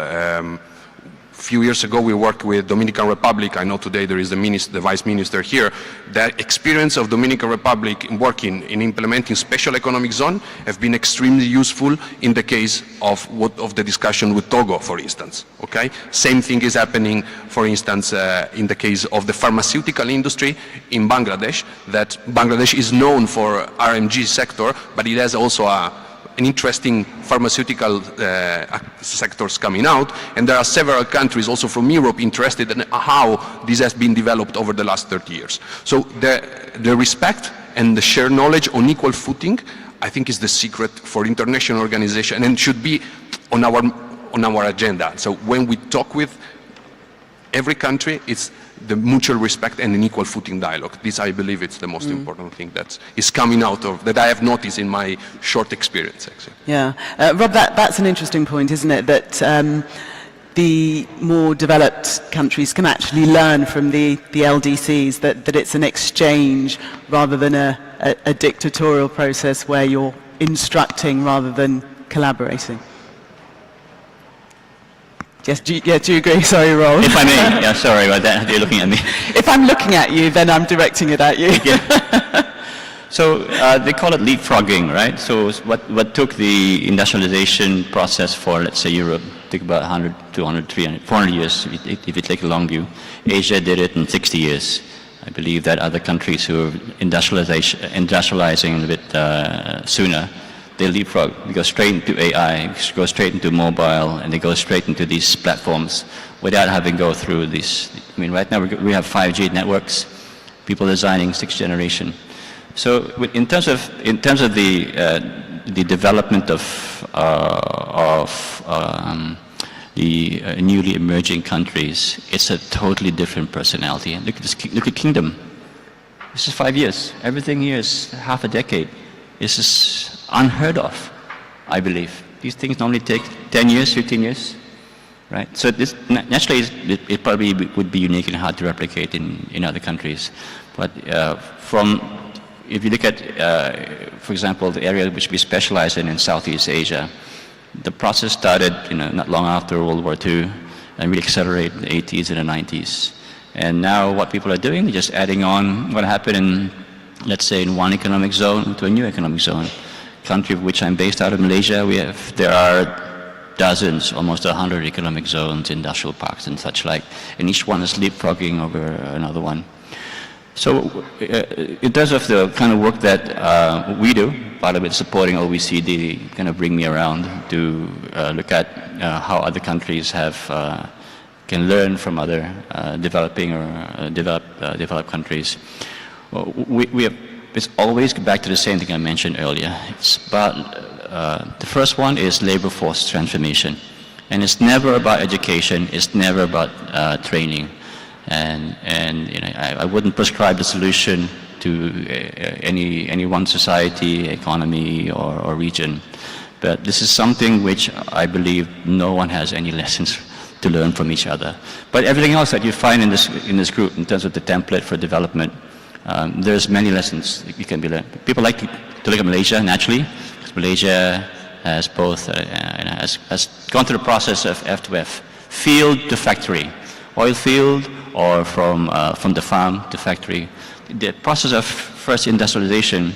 Speaker 12: few years ago we worked with Dominican Republic. I know today there is the Vice Minister here. The experience of Dominican Republic in working in implementing special economic zone have been extremely useful in the case of the discussion with Togo, for instance. Okay, same thing is happening, for instance, in the case of the pharmaceutical industry in Bangladesh. That Bangladesh is known for RMG sector, but it has also an interesting pharmaceutical sectors coming out, and there are several countries also from Europe interested in how this has been developed over the last 30 years. So the respect and the shared knowledge on equal footing, I think, is the secret for international organization and should be on our agenda. So when we talk with every country, it's the mutual respect and an equal footing dialogue. This, I believe, it's the most important thing that is coming out of, that I have noticed in my short experience, actually.
Speaker 2: Yeah. Rob, that's an interesting point, isn't it? That the more developed countries can actually learn from the LDCs, that it's an exchange rather than a dictatorial process where you're instructing rather than collaborating. Yes, do you agree? Sorry, Rob.
Speaker 13: If I may, yeah, sorry about that. You're looking at me.
Speaker 2: If I'm looking at you, then I'm directing it at you.
Speaker 13: Yeah. So they call it leapfrogging, right? So what took the industrialization process for, let's say, Europe, took about 100, 200, 300, 400 years, if you take a long view. Asia did it in 60 years. I believe that other countries who are industrializing a bit sooner, they leapfrog. They go straight into AI, go straight into mobile, and they go straight into these platforms without having to go through these. I mean, right now we have 5G networks, people designing 6th generation. So in terms of the development of the newly emerging countries, it's a totally different personality. Look at this. Look at Kingdom. This is 5 years. Everything here is half a decade. This is unheard of, I believe. These things normally take 10 years, 15 years, right? So this, naturally, it probably would be unique and hard to replicate in other countries. But if you look at, for example, the area which we specialize in Southeast Asia, the process started, not long after World War II, and really accelerated in the 80s and the 90s. And now what people are doing, they're just adding on what happened in, let's say, in one economic zone to a new economic zone. Country of which I'm based out of Malaysia, there are dozens, almost 100 economic zones, industrial parks and such like, and each one is leapfrogging over another one. So in terms of the kind of work that we do, part of it supporting OECD, kind of bring me around to look at how other countries can learn from other developing or developed countries. It's always back to the same thing I mentioned earlier. It's about, the first one is labor force transformation. And it's never about education, it's never about training. And I wouldn't prescribe the solution to any one society, economy, or region. But this is something which I believe no one has any lessons to learn from each other. But everything else that you find in this group, in terms of the template for development, there's many lessons that can be learned. People like to look at Malaysia, naturally, because Malaysia has both, has gone through the process of F2F, field to factory, oil field, or from the farm to factory. The process of first industrialization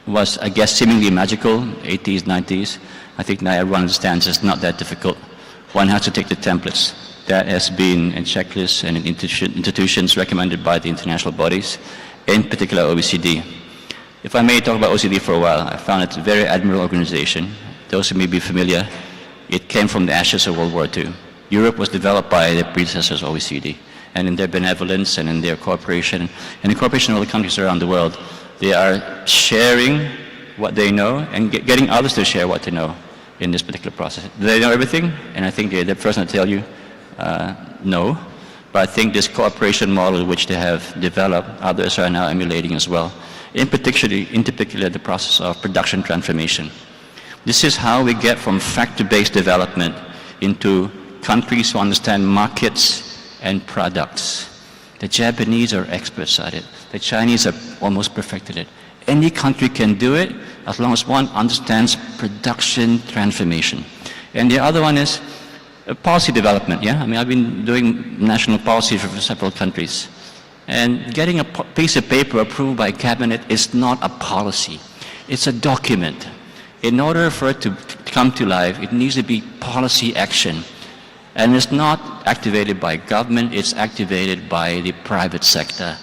Speaker 13: was, I guess, seemingly magical, 80s, 90s. I think now everyone understands it's not that difficult. One has to take the templates that has been in checklists and in institutions recommended by the international bodies, in particular OECD. If I may talk about OECD for a while, I found it a very admirable organization. Those who may be familiar, it came from the ashes of World War II. Europe was developed by the predecessors of OECD, and in their benevolence and in their cooperation, and in cooperation with other countries around the world, they are sharing what they know and getting others to share what they know in this particular process. Do they know everything? And I think they're the first one to tell you, no. But I think this cooperation model which they have developed, others are now emulating as well. In particular, the process of production transformation. This is how we get from factor-based development into countries who understand markets and products. The Japanese are experts at it. The Chinese have almost perfected it. Any country can do it as long as one understands production transformation. And the other one is Policy development, yeah? I mean, I've been doing national policy for several countries. And getting a piece of paper approved by cabinet is not a policy. It's a document. In order for it to come to life, it needs to be policy action. And it's not activated by government, it's activated by the private sector.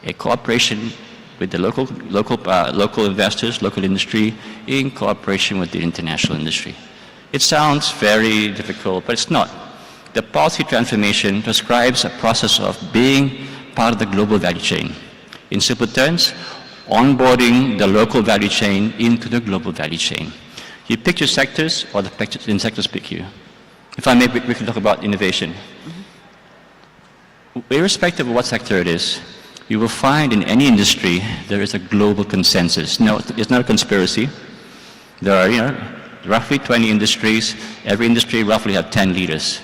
Speaker 13: A cooperation with the local investors, local industry, in cooperation with the international industry. It sounds very difficult, but it's not. The policy transformation describes a process of being part of the global value chain. In simple terms, onboarding the local value chain into the global value chain. You pick your sectors, or the sectors pick you. If I may, we can talk about innovation. Irrespective of what sector it is, you will find in any industry there is a global consensus. No, it's not a conspiracy. There are, roughly 20 industries. Every industry roughly have 10 leaders.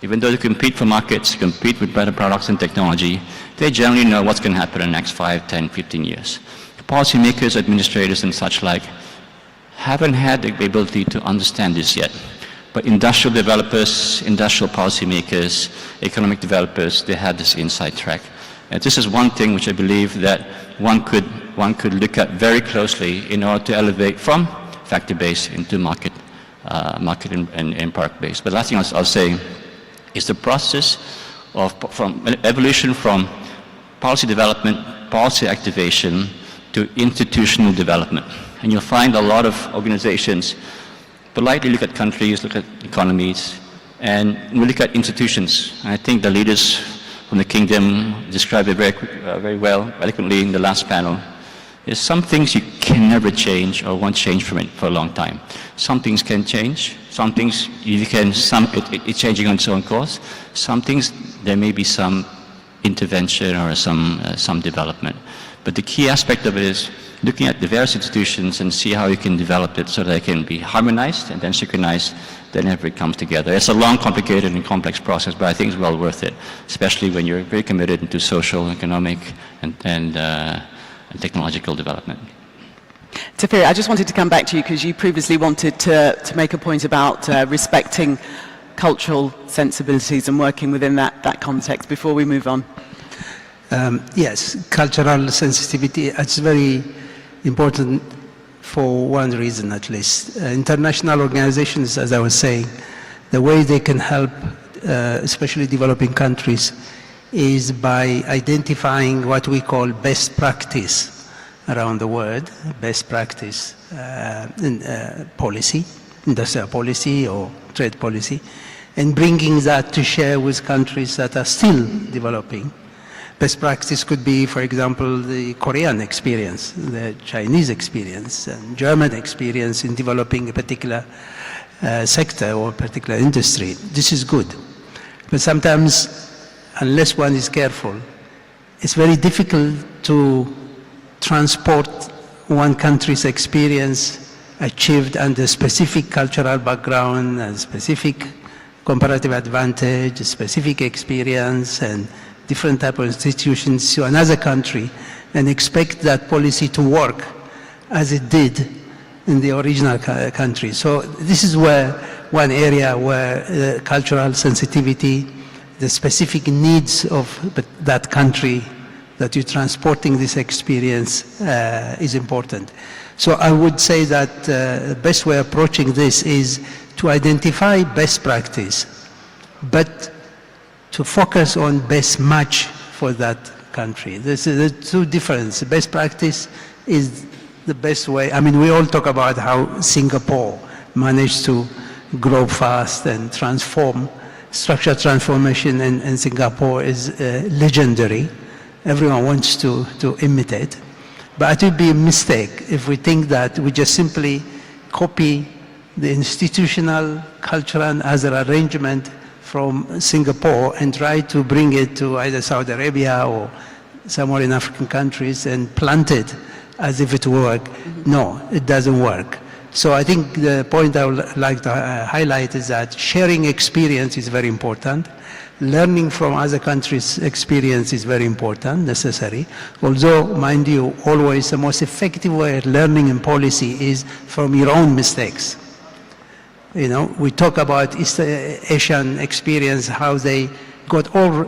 Speaker 13: Even though they compete for markets, compete with better products and technology, they generally know what's going to happen in the next 5, 10, 15 years. Policymakers, administrators, and such like haven't had the ability to understand this yet. But industrial developers, industrial policymakers, economic developers, they have this inside track. And this is one thing which I believe that one could look at very closely in order to elevate from factor-based into market and product-based. But the last thing I'll say is the process of evolution from policy development, policy activation to institutional development. And you'll find a lot of organizations politely look at countries, look at economies, and we look at institutions. And I think the leaders from the kingdom described it very well, eloquently in the last panel. There's some things you can never change or won't change from it for a long time. Some things can change. Some things you can, it's changing on its own course. Some things, there may be some intervention or some development. But the key aspect of it is looking at the various institutions and see how you can develop it so that it can be harmonized and then synchronized, then it comes together. It's a long, complicated, and complex process, but I think it's well worth it, especially when you're very committed to social, economic, and technological development.
Speaker 2: Tafiri, I just wanted to come back to you because you previously wanted to make a point about respecting cultural sensibilities and working within that context before we move on.
Speaker 14: Yes, cultural sensitivity, it's very important for one reason at least. International organizations, as I was saying, the way they can help, especially developing countries, is by identifying what we call best practice around the world, best practice in policy, industrial policy or trade policy, and bringing that to share with countries that are still developing. Best practice could be, for example, the Korean experience, the Chinese experience, and German experience in developing a particular sector or a particular industry. This is good. But sometimes, unless one is careful, it's very difficult to transport one country's experience achieved under specific cultural background, and specific comparative advantage, specific experience, and different type of institutions to another country and expect that policy to work as it did in the original country. So this is where one area where cultural sensitivity, the specific needs of that country that you're transporting this experience is important. So I would say that the best way of approaching this is to identify best practice, but to focus on best match for that country. There's two differences. Best practice is the best way. I mean, we all talk about how Singapore managed to grow fast and transform. Structural transformation in Singapore is legendary. Everyone wants to imitate. But it would be a mistake if we think that we just simply copy the institutional, cultural, and other arrangement from Singapore and try to bring it to either Saudi Arabia or somewhere in African countries and plant it as if it worked. No, it doesn't work. So I think the point I would like to highlight is that sharing experience is very important. Learning from other countries' experience is very important, necessary. Although, mind you, always the most effective way of learning in policy is from your own mistakes. You know, we talk about East Asian experience, how they got all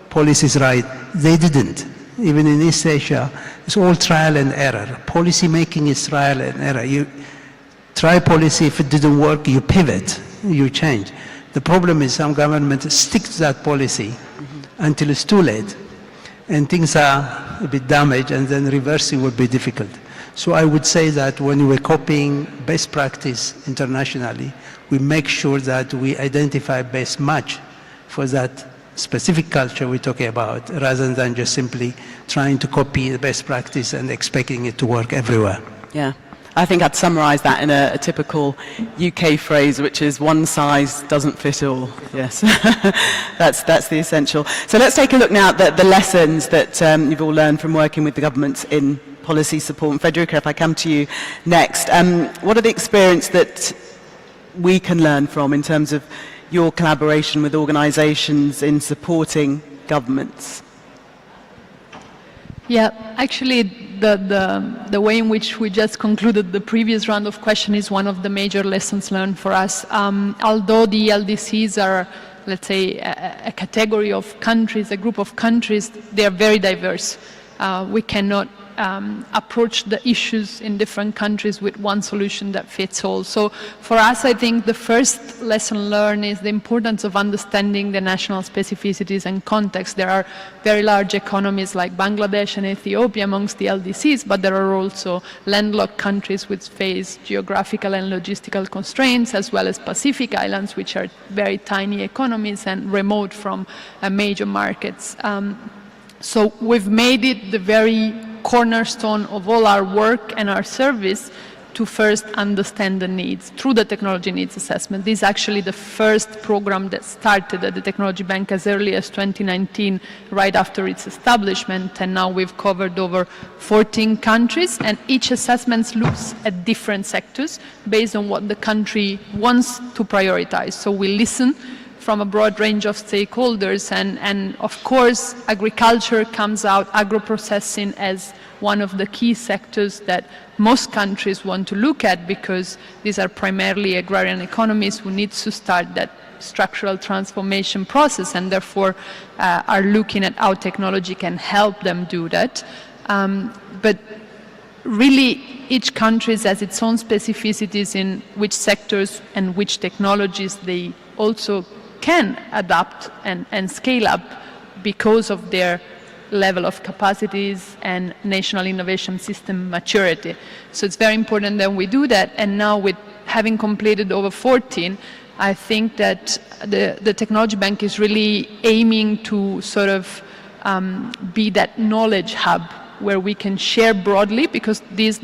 Speaker 14: policies right. They didn't. Even in East Asia, it's all trial and error. Policy making is trial and error. You try policy, if it didn't work, you pivot, you change. The problem is some governments stick to that policy until it's too late, and things are a bit damaged, and then reversing would be difficult. So I would say that when we're copying best practice internationally, we make sure that we identify best match for that specific culture we're talking about, rather than just simply trying to copy the best practice and expecting it to work everywhere.
Speaker 2: Yeah. I think I'd summarise that in a typical UK phrase, which is one size doesn't fit all. Yes, that's the essential. So let's take a look now at the lessons that you've all learned from working with the governments in policy support. And Federica, if I come to you next, what are the experience that we can learn from in terms of your collaboration with organisations in supporting governments?
Speaker 10: Yeah, actually, the way in which we just concluded the previous round of questions is one of the major lessons learned for us. Although the LDCs are, let's say, a category of countries, a group of countries, they are very diverse. We cannot approach the issues in different countries with one solution that fits all. So for us, I think the first lesson learned is the importance of understanding the national specificities and context. There are very large economies like Bangladesh and Ethiopia amongst the LDCs, but there are also landlocked countries which face geographical and logistical constraints, as well as Pacific islands, which are very tiny economies and remote from major markets. So we've made it the very cornerstone of all our work and our service to first understand the needs through the technology needs assessment. This is actually the first program that started at the Technology Bank as early as 2019, right after its establishment, and now we've covered over 14 countries, and each assessment looks at different sectors based on what the country wants to prioritize. So we listen from a broad range of stakeholders, and of course agriculture comes out, agro-processing, as one of the key sectors that most countries want to look at, because these are primarily agrarian economies who need to start that structural transformation process, and therefore are looking at how technology can help them do that. But really, each country has its own specificities in which sectors and which technologies they also can adapt and scale up because of their level of capacities and national innovation system maturity. So it's very important that we do that, and now with having completed over 14, I think that the Technology Bank is really aiming to sort of be that knowledge hub where we can share broadly, because these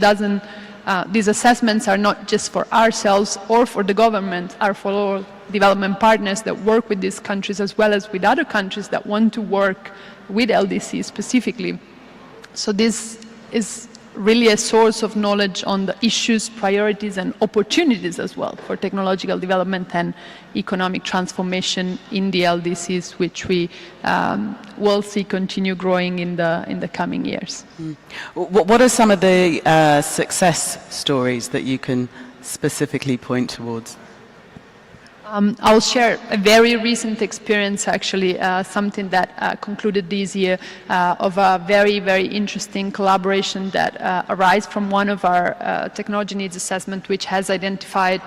Speaker 10: assessments are not just for ourselves or for the government, are for all development partners that work with these countries, as well as with other countries that want to work with LDC specifically. So this is really a source of knowledge on the issues, priorities, and opportunities as well for technological development and economic transformation in the LDCs, which we will see continue growing in the coming years.
Speaker 2: What are some of the success stories that you can specifically point towards?
Speaker 10: I'll share a very recent experience, actually, something that concluded this year, of a very, very interesting collaboration that arises from one of our technology needs assessment, which has identified,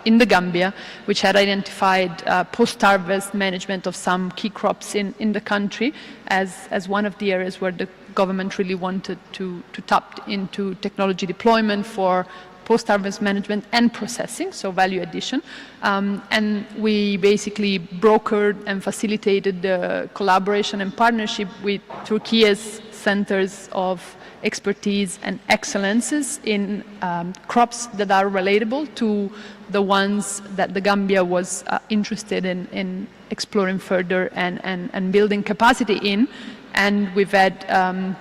Speaker 10: in the Gambia, which had identified post-harvest management of some key crops in the country as one of the areas where the government really wanted to tap into technology deployment for post-harvest management and processing, so value addition. And we basically brokered and facilitated the collaboration and partnership with Turkey's centers of expertise and excellences in crops that are relatable to the ones that the Gambia was interested in exploring further and building capacity in. And we've had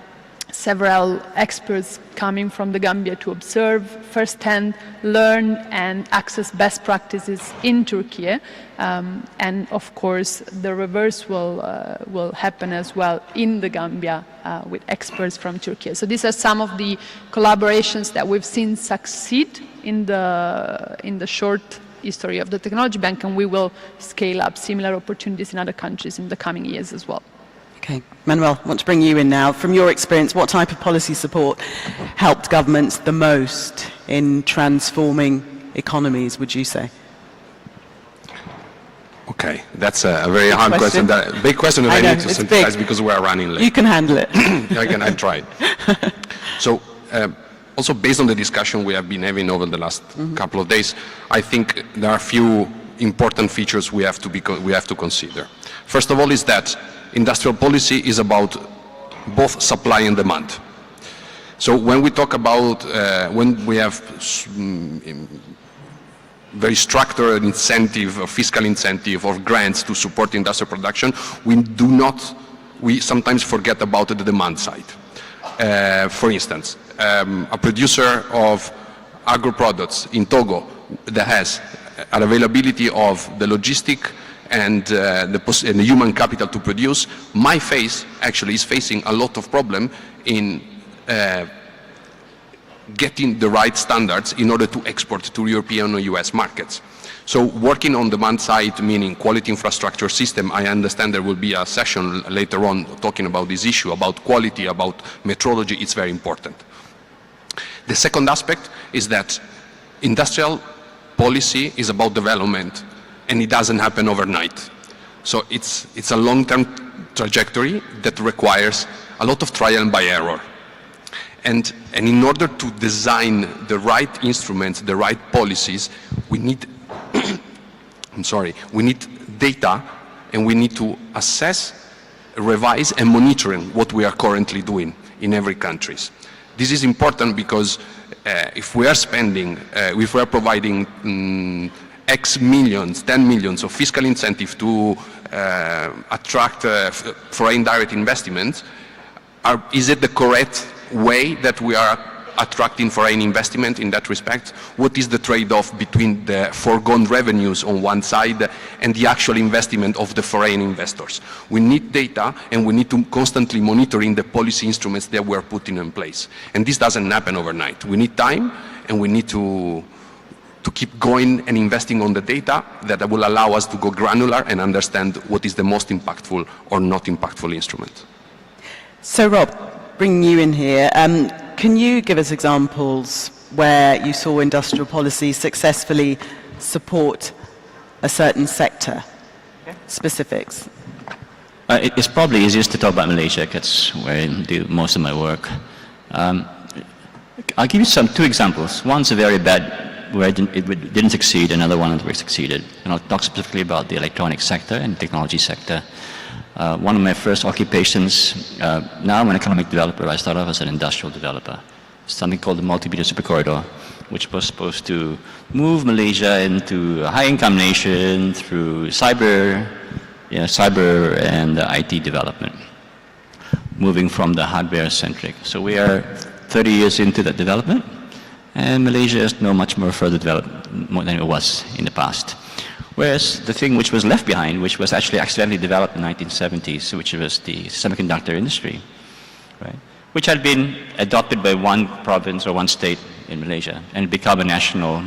Speaker 10: several experts coming from the Gambia to observe firsthand, learn, and access best practices in Turkey. And of course, the reverse will happen as well in the Gambia with experts from Turkey. So these are some of the collaborations that we've seen succeed in the short history of the Technology Bank, and we will scale up similar opportunities in other countries in the coming years as well.
Speaker 2: Okay, Manuel, I want to bring you in now. From your experience, what type of policy support helped governments the most in transforming economies, would you say?
Speaker 12: Okay, that's a very hard question. Big question that I need to synthesize because we are running late.
Speaker 2: You can handle it.
Speaker 12: I tried. So, also based on the discussion we have been having over the last couple of days, I think there are a few important features we have to consider. First of all is that industrial policy is about both supply and demand. So when we talk about, when we have very structured incentive, or fiscal incentive, or grants to support industrial production, we sometimes forget about the demand side. For instance, a producer of agro-products in Togo that has an availability of the logistic and the human capital to produce, actually is facing a lot of problem in getting the right standards in order to export to European or US markets. So working on demand side, meaning quality infrastructure system, I understand there will be a session later on talking about this issue, about quality, about metrology, it's very important. The second aspect is that industrial policy is about development, and it doesn't happen overnight. So it's a long-term trajectory that requires a lot of trial and by error. And in order to design the right instruments, the right policies, we need, we need data, and we need to assess, revise, and monitor what we are currently doing in every country. This is important because if we are spending, if we are providing X millions, 10 millions of fiscal incentive to attract foreign direct investments, is it the correct way that we are attracting foreign investment in that respect? What is the trade-off between the foregone revenues on one side and the actual investment of the foreign investors? We need data, and we need to constantly monitoring the policy instruments that we are putting in place. And this doesn't happen overnight. We need time, and we need to keep going and investing on the data that will allow us to go granular and understand what is the most impactful or not impactful instrument.
Speaker 2: So Rob, bringing you in here, can you give us examples where you saw industrial policy successfully support a certain sector? Specifics.
Speaker 13: It's probably easiest to talk about Malaysia, that's where I do most of my work. I'll give you two examples. One's a very bad, where it didn't succeed, another one where it succeeded. And I'll talk specifically about the electronics sector and technology sector. One of my first occupations, now I'm an economic developer. I started off as an industrial developer. Something called the Multilateral Super Corridor, which was supposed to move Malaysia into a high-income nation through cyber and IT development, moving from the hardware-centric. So we are 30 years into that development, and Malaysia is no much more further developed than it was in the past. Whereas the thing which was left behind, which was actually accidentally developed in the 1970s, which was the semiconductor industry, right, which had been adopted by one province or one state in Malaysia and become a national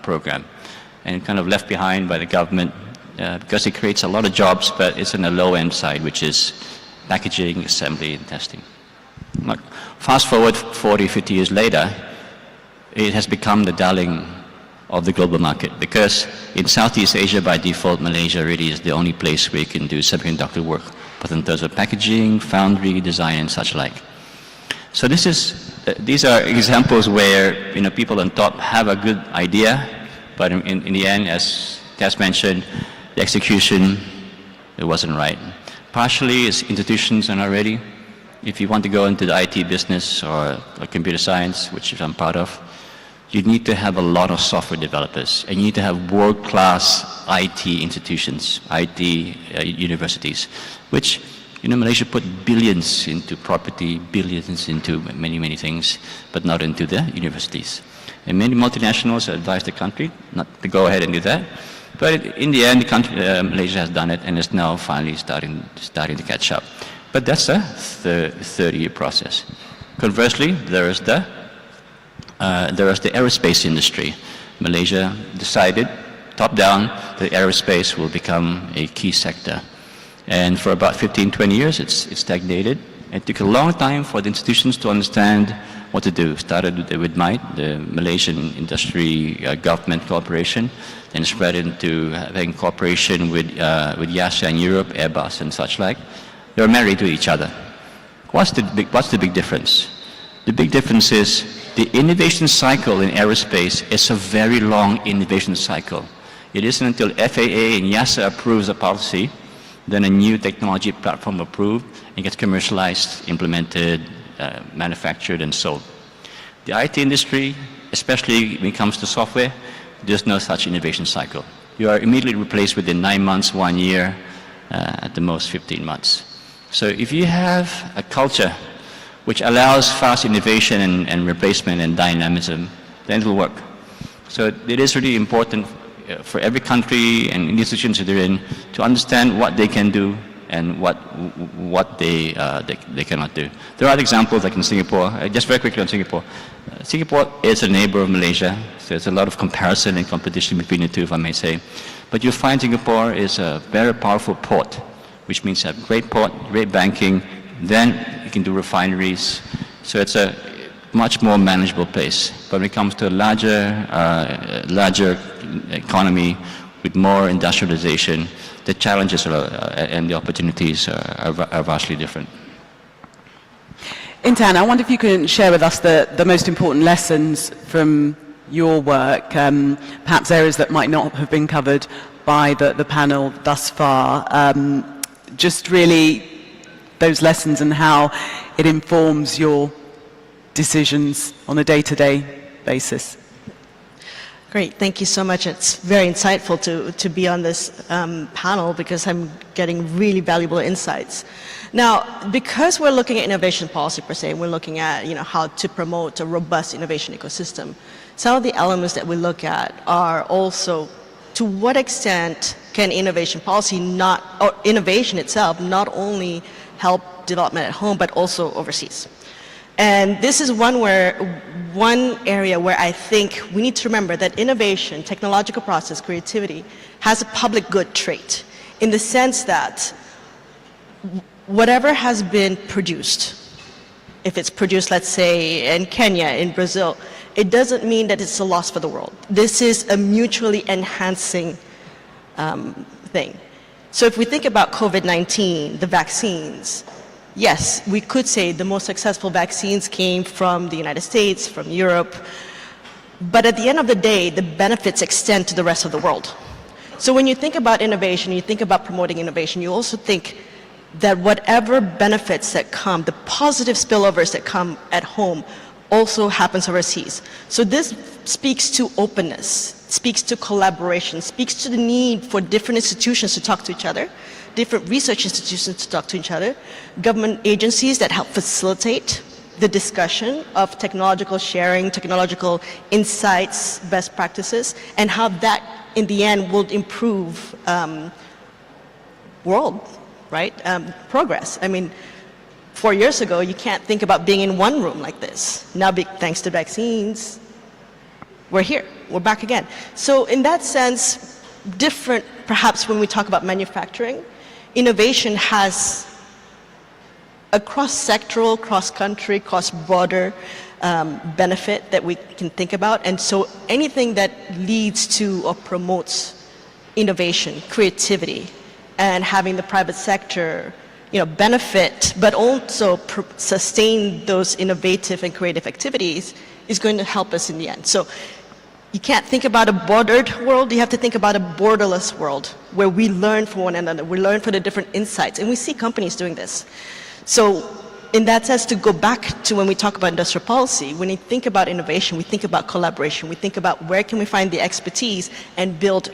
Speaker 13: program, and kind of left behind by the government because it creates a lot of jobs, but it's in the low-end side, which is packaging, assembly, and testing. Fast forward 40, 50 years later, it has become the darling of the global market, because in Southeast Asia, by default, Malaysia really is the only place where you can do semiconductor work, but in terms of packaging, foundry, design, and such like. So these are examples where people on top have a good idea, but in the end, as Tess mentioned, the execution, it wasn't right. Partially, it's institutions are not ready. If you want to go into the IT business or computer science, which I'm part of, you need to have a lot of software developers, and you need to have world-class IT institutions, IT universities, which Malaysia put billions into property, billions into many, many things, but not into the universities. And many multinationals advise the country not to go ahead and do that. But in the end, Malaysia has done it, and is now finally starting to catch up. But that's a 30-year process. Conversely, there is the aerospace industry. Malaysia decided top-down, the aerospace will become a key sector. And for about 15, 20 years, it's stagnated. It took a long time for the institutions to understand what to do. Started with MITE, the Malaysian Industry Government Cooperation, then spread into having cooperation with YASA in Europe, Airbus and such like. They were married to each other. What's the big difference? The big difference is the innovation cycle in aerospace is a very long innovation cycle. It isn't until FAA and YASA approves a policy, then a new technology platform approved and gets commercialized, implemented, manufactured and sold. The IT industry, especially when it comes to software, there's no such innovation cycle. You are immediately replaced within 9 months, 1 year, at the most 15 months. So if you have a culture which allows fast innovation and replacement and dynamism, then it will work. So it is really important for every country and institutions that they're in to understand what they can do and what they cannot do. There are other examples like in Singapore. Just very quickly on Singapore. Singapore is a neighbor of Malaysia, so there's a lot of comparison and competition between the two, if I may say. But you'll find Singapore is a very powerful port, which means you have great port, great banking, then you can do refineries. So it's a much more manageable place. But when it comes to a larger economy with more industrialization, the challenges and the opportunities are vastly different.
Speaker 2: Intan, I wonder if you can share with us the most important lessons from your work, perhaps areas that might not have been covered by the panel thus far, just really those lessons and how it informs your decisions on a day-to-day basis.
Speaker 11: Great, thank you so much. It's very insightful to be on this panel because I'm getting really valuable insights. Now, because we're looking at innovation policy per se, we're looking at how to promote a robust innovation ecosystem. Some of the elements that we look at are also to what extent can innovation policy or innovation itself not only help development at home but also overseas. And this is one area where I think we need to remember that innovation, technological process, creativity has a public good trait in the sense that whatever has been produced, if it's produced, let's say, in Kenya, in Brazil, it doesn't mean that it's a loss for the world. This is a mutually enhancing thing. So if we think about COVID-19, the vaccines, yes, we could say the most successful vaccines came from the United States, from Europe, but at the end of the day, the benefits extend to the rest of the world. So when you think about innovation, you think about promoting innovation, you also think that whatever benefits that come, the positive spillovers that come at home, also happens overseas. So this speaks to openness, speaks to collaboration, speaks to the need for different institutions to talk to each other, different research institutions to talk to each other, government agencies that help facilitate the discussion of technological sharing, technological insights, best practices, and how that, in the end, will improve world, right? Progress. I mean, 4 years ago, you can't think about being in one room like this. Now, thanks to vaccines, we're here, we're back again. So in that sense, different, perhaps when we talk about manufacturing, innovation has a cross-sectoral, cross-country, cross-border benefit that we can think about. And so anything that leads to or promotes innovation, creativity, and having the private sector benefit, but also sustain those innovative and creative activities is going to help us in the end. So you can't think about a bordered world, you have to think about a borderless world where we learn from one another, we learn from the different insights, and we see companies doing this. So in that sense, to go back to when we talk about industrial policy, when you think about innovation, we think about collaboration, we think about where can we find the expertise and build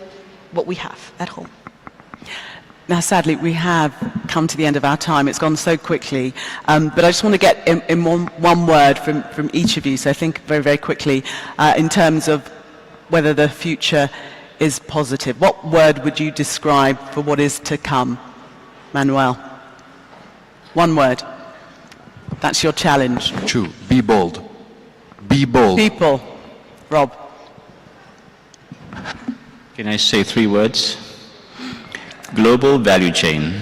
Speaker 11: what we have at home.
Speaker 2: Now, sadly, we have come to the end of our time. It's gone so quickly. But I just want to get in one word from each of you, so I think very, very quickly, in terms of whether the future is positive. What word would you describe for what is to come, Manuel? One word. That's your challenge.
Speaker 12: True. Be bold. Be bold.
Speaker 2: People. Rob.
Speaker 13: Can I say 3 words? Global value chain.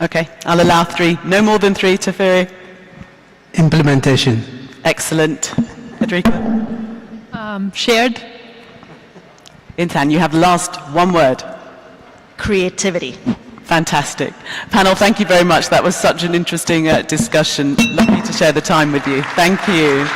Speaker 2: Okay, I'll allow 3. No more than 3, Tafiri.
Speaker 14: Implementation.
Speaker 2: Excellent. Federica?
Speaker 10: Shared.
Speaker 2: Intan, you have the last 1 word.
Speaker 11: Creativity.
Speaker 2: Fantastic. Panel, thank you very much. That was such an interesting discussion. Lovely to share the time with you. Thank you.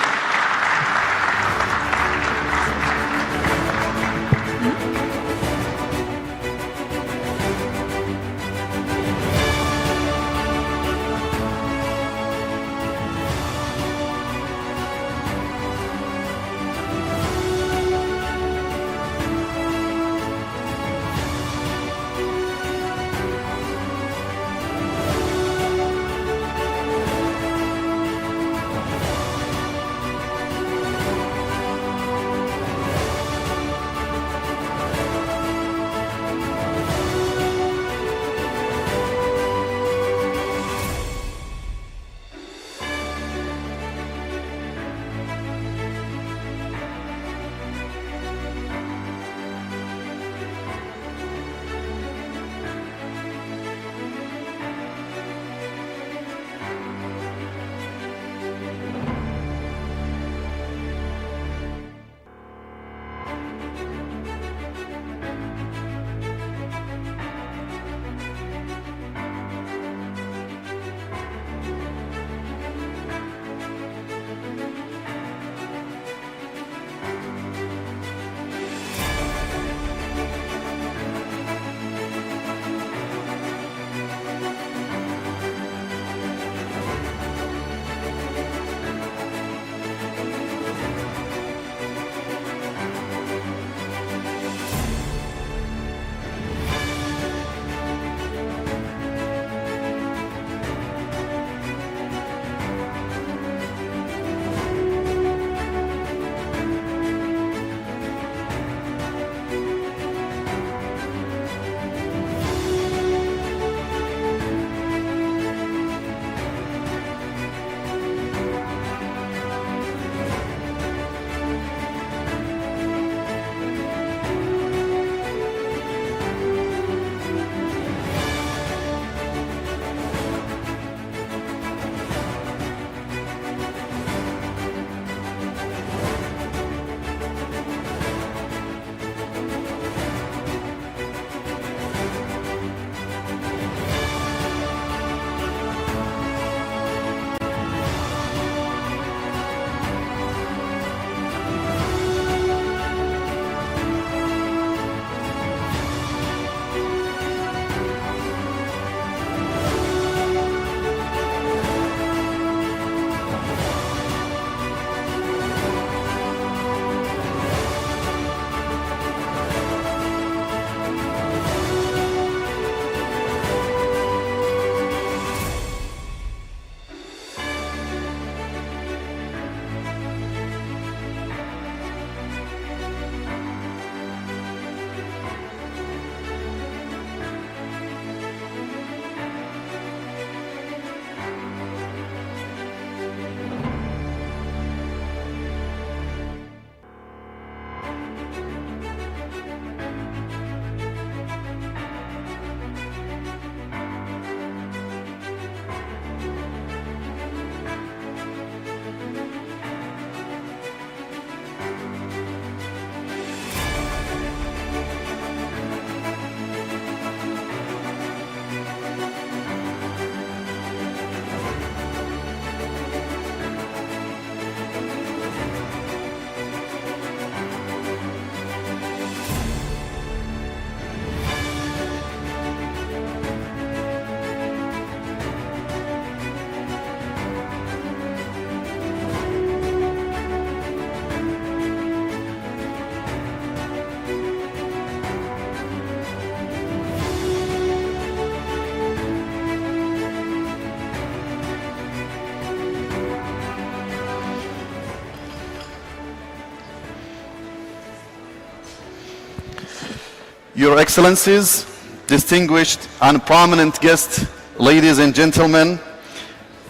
Speaker 15: Your Excellencies, distinguished and prominent guests, ladies and gentlemen,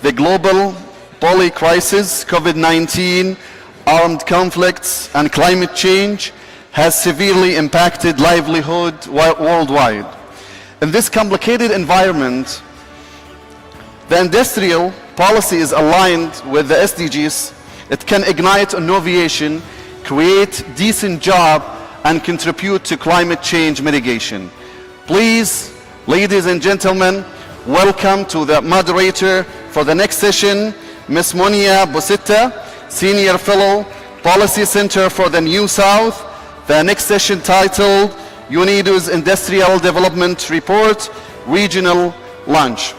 Speaker 15: the global poly-crisis, COVID-19, armed conflicts, and climate change has severely impacted livelihood worldwide. In this complicated environment, the industrial policy is aligned with the SDGs. It can ignite innovation, create decent jobs, and contribute to climate change mitigation. Please, ladies and gentlemen, welcome to the moderator for the next session, Ms. Monia Bositta, Senior Fellow, Policy Center for the New South. The next session titled UNIDO's Industrial Development Report, Regional Launch.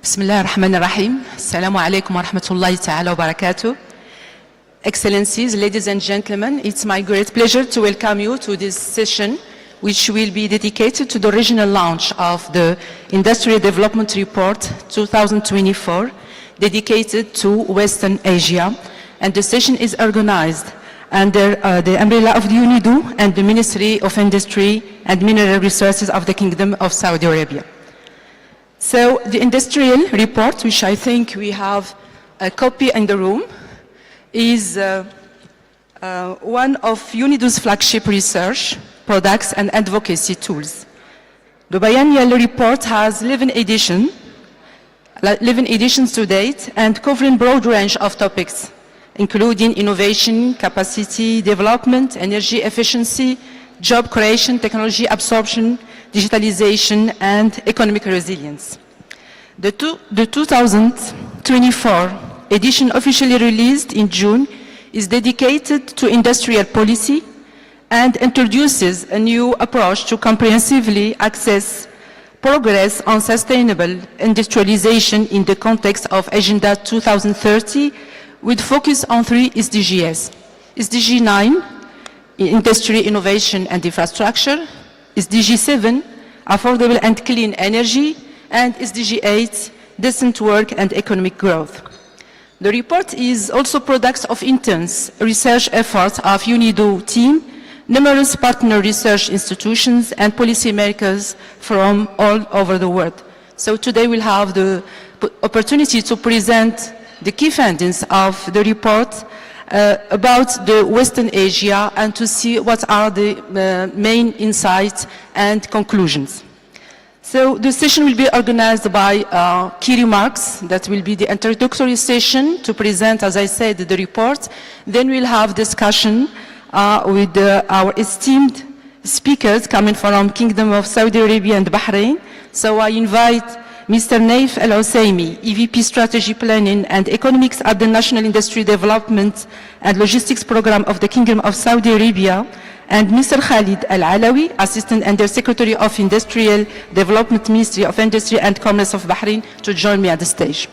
Speaker 16: بسم الله الرحمن الرحيم. السلام عليكم ورحمة الله تعالى وبركاته. Excellencies, ladies and gentlemen, it's my great pleasure to welcome you to this session, which will be dedicated to the regional launch of the Industrial Development Report 2024, dedicated to Western Asia. And the session is organized under the umbrella of the UNIDO and the Ministry of Industry and Mineral Resources of the Kingdom of Saudi Arabia. So the industrial report, which I think we have a copy in the room, is one of UNIDO's flagship research, products and advocacy tools. The biennial report has 11 editions to date and covering a broad range of topics, including innovation, capacity development, energy efficiency, job creation, technology absorption, digitalization, and economic resilience. The 2024 edition, officially released in June, is dedicated to industrial policy and introduces a new approach to comprehensively assess progress on sustainable industrialization in the context of Agenda 2030, with focus on 3 SDGs. SDG 9, industry, innovation and infrastructure, SDG 7, affordable and clean energy, and SDG 8, decent work and economic growth. The report is also product of intense research efforts of UNIDO team, numerous partner research institutions and policymakers from all over the world. So today we'll have the opportunity to present the key findings of the report about the Western Asia and to see what are the main insights and conclusions. So the session will be organized by key remarks. That will be the introductory session to present, as I said, the report. Then we'll have discussion with our esteemed speakers coming from Kingdom of Saudi Arabia and Bahrain. So I invite Mr. Naif Al-Husseimi, EVP Strategy Planning and Economics at the National Industry Development and Logistics Program of the Kingdom of Saudi Arabia, and Mr. Khalid Al-Alawi, Assistant Under Secretary of Industrial Development, Ministry of Industry and Commerce of Bahrain, to join me at the stage.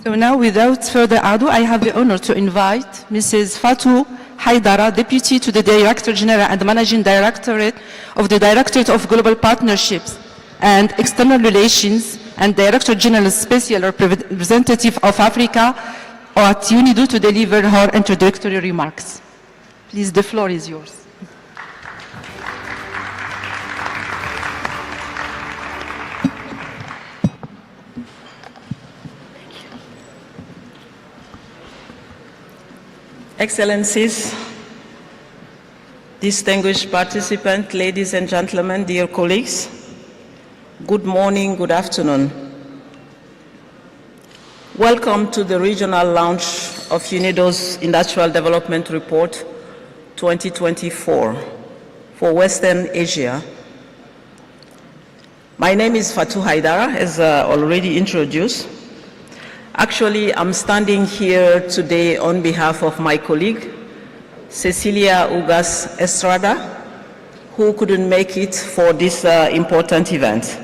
Speaker 16: So now, without further ado, I have the honor to invite Mrs. Fatou Haidara, Deputy to the Director General and Managing Directorate of the Directorate of Global Partnerships and External Relations and Director General Special Representative of Africa at UNIDO, to deliver her introductory remarks. Please, the floor is yours.
Speaker 17: Excellencies, distinguished participants, ladies and gentlemen, dear colleagues, good morning, good afternoon. Welcome to the regional launch of UNIDO's Industrial Development Report 2024 for Western Asia. My name is Fatou Haidara, as already introduced. Actually, I'm standing here today on behalf of my colleague, Cecilia Ugas Estrada, who couldn't make it for this important event.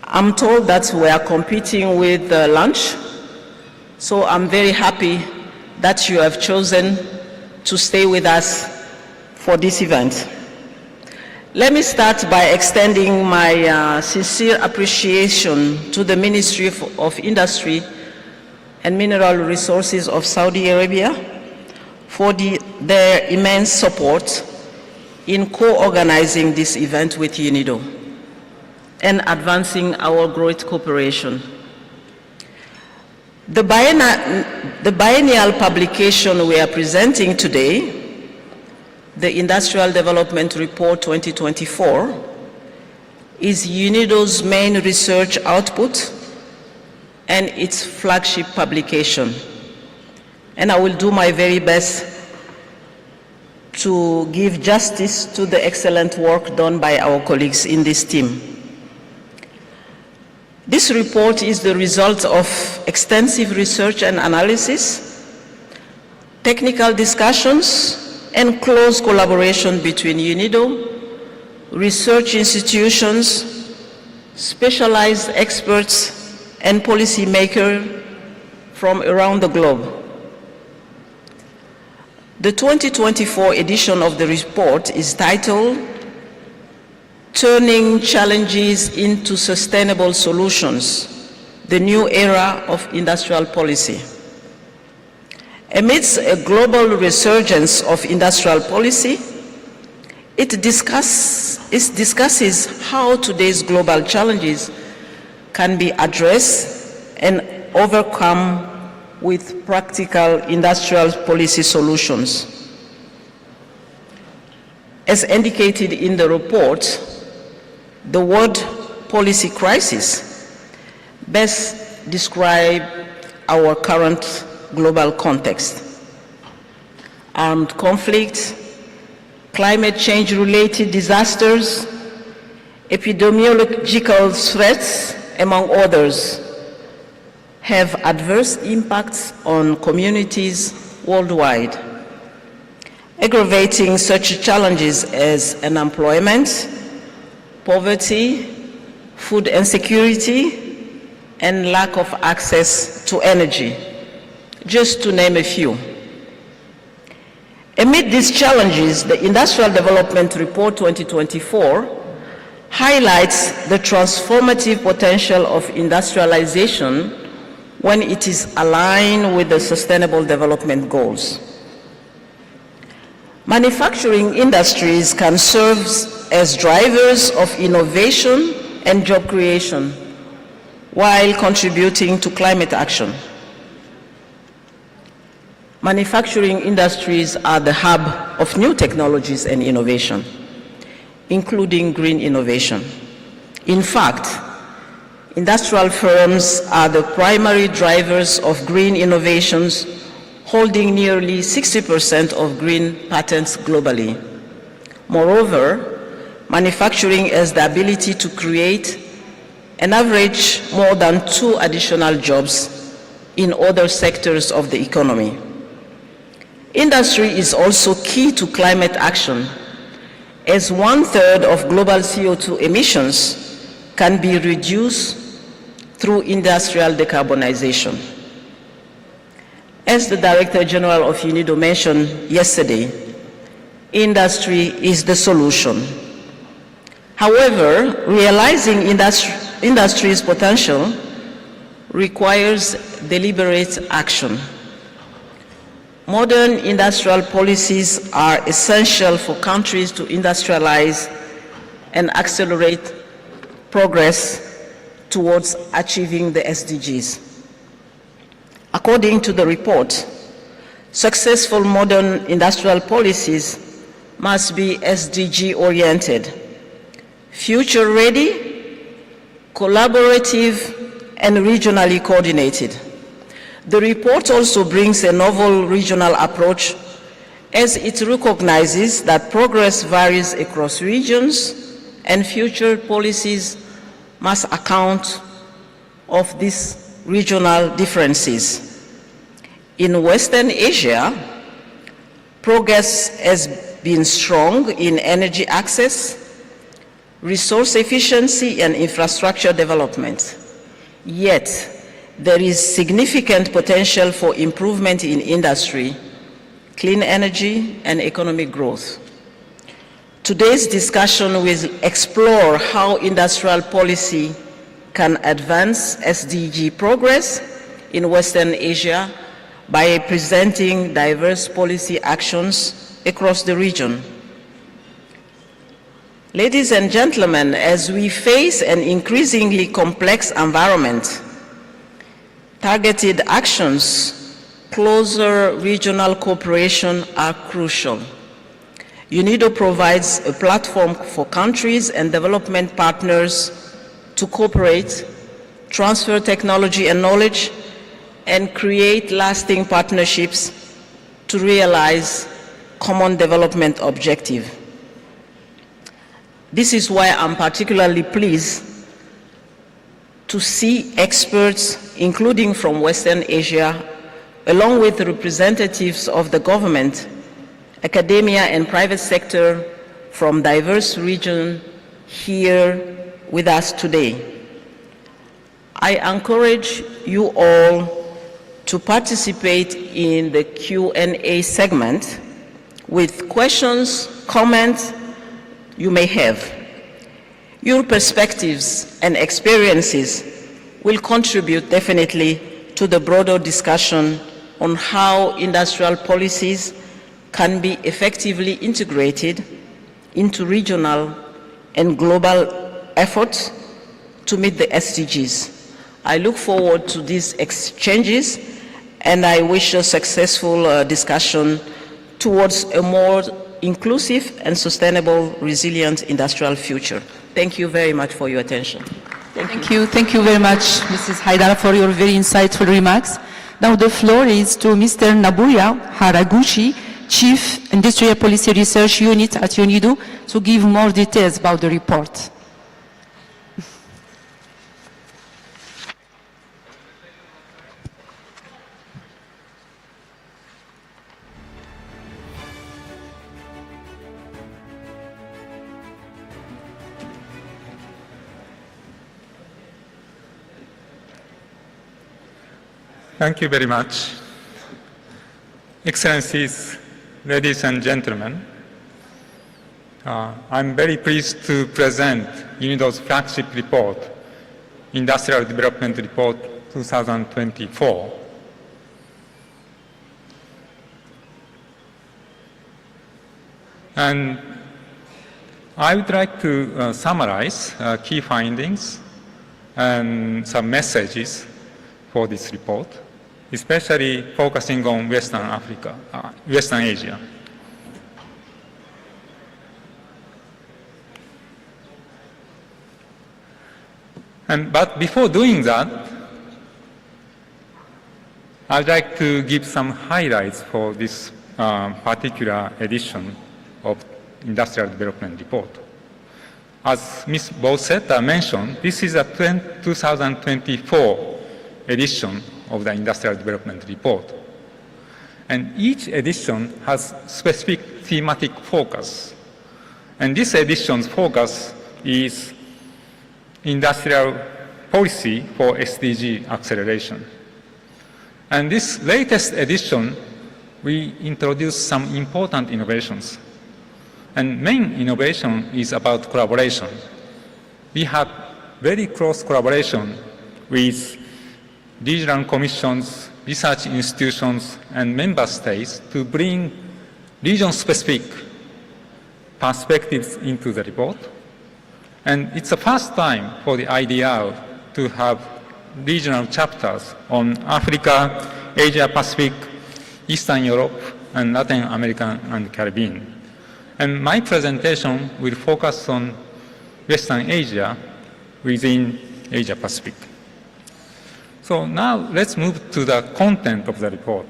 Speaker 17: I'm told that we are competing with lunch, so I'm very happy that you have chosen to stay with us for this event. Let me start by extending my sincere appreciation to the Ministry of Industry and Mineral Resources of Saudi Arabia for their immense support in co-organizing this event with UNIDO and advancing our growth cooperation. The biennial publication we are presenting today, the Industrial Development Report 2024, is UNIDO's main research output and its flagship publication. And I will do my very best to give justice to the excellent work done by our colleagues in this team. This report is the result of extensive research and analysis, technical discussions, and close collaboration between UNIDO, research institutions, specialized experts, and policymakers from around the globe. The 2024 edition of the report is titled Turning Challenges into Sustainable Solutions, the New Era of Industrial Policy. Amidst a global resurgence of industrial policy, it discusses how today's global challenges can be addressed and overcome with practical industrial policy solutions. As indicated in the report, the word policy crisis best describes our current global context. Armed conflict, climate change-related disasters, epidemiological threats, among others, have adverse impacts on communities worldwide, aggravating such challenges as unemployment, poverty, food insecurity, and lack of access to energy, just to name a few. Amid these challenges, the Industrial Development Report 2024 highlights the transformative potential of industrialization when it is aligned with the Sustainable Development Goals. Manufacturing industries can serve as drivers of innovation and job creation while contributing to climate action. Manufacturing industries are the hub of new technologies and innovation, including green innovation. In fact, industrial firms are the primary drivers of green innovations, holding nearly 60% of green patents globally. Moreover, manufacturing has the ability to create an average more than 2 additional jobs in other sectors of the economy. Industry is also key to climate action, as 1/3 of global CO2 emissions can be reduced through industrial decarbonization. As the Director General of UNIDO mentioned yesterday, industry is the solution. However, realizing industry's potential requires deliberate action. Modern industrial policies are essential for countries to industrialize and accelerate progress towards achieving the SDGs. According to the report, successful modern industrial policies must be SDG-oriented, future-ready, collaborative, and regionally coordinated. The report also brings a novel regional approach as it recognizes that progress varies across regions and future policies must account of these regional differences. In Western Asia, progress has been strong in energy access, resource efficiency, and infrastructure development. Yet, there is significant potential for improvement in industry, clean energy, and economic growth. Today's discussion will explore how industrial policy can advance SDG progress in Western Asia by presenting diverse policy actions across the region. Ladies and gentlemen, as we face an increasingly complex environment, targeted actions, closer regional cooperation are crucial. UNIDO provides a platform for countries and development partners to cooperate, transfer technology and knowledge, and create lasting partnerships to realize common development objectives. This is why I'm particularly pleased to see experts, including from Western Asia, along with representatives of the government, academia, and private sector from diverse regions here with us today. I encourage you all to participate in the Q&A segment with questions, comments you may have. Your perspectives and experiences will contribute definitely to the broader discussion on how industrial policies can be effectively integrated into regional and global efforts to meet the SDGs. I look forward to these exchanges, and I wish a successful discussion towards a more inclusive and sustainable, resilient industrial future. Thank you very much for your attention.
Speaker 16: Thank you. Thank you very much, Mrs. Haidara, for your very insightful remarks. Now the floor is to Mr. Nabuya Haraguchi, Chief Industrial Policy Research Unit at UNIDO, to give more details about the report.
Speaker 18: Thank you very much. Excellencies, ladies and gentlemen, I'm very pleased to present UNIDO's flagship report, Industrial Development Report 2024. And I would like to summarize key findings and some messages for this report, especially focusing on Western Asia. But before doing that, I'd like to give some highlights for this particular edition of Industrial Development Report. As Ms. Bowsett mentioned, this is a 2024 edition of the Industrial Development Report. And each edition has specific thematic focus. And this edition's focus is industrial policy for SDG acceleration. And this latest edition, we introduced some important innovations. And main innovation is about collaboration. We have very close collaboration with regional commissions, research institutions, and member states to bring region-specific perspectives into the report. And it's the first time for the IDR to have regional chapters on Africa, Asia Pacific, Eastern Europe, and Latin America and Caribbean. And my presentation will focus on Western Asia within Asia Pacific. So now let's move to the content of the report.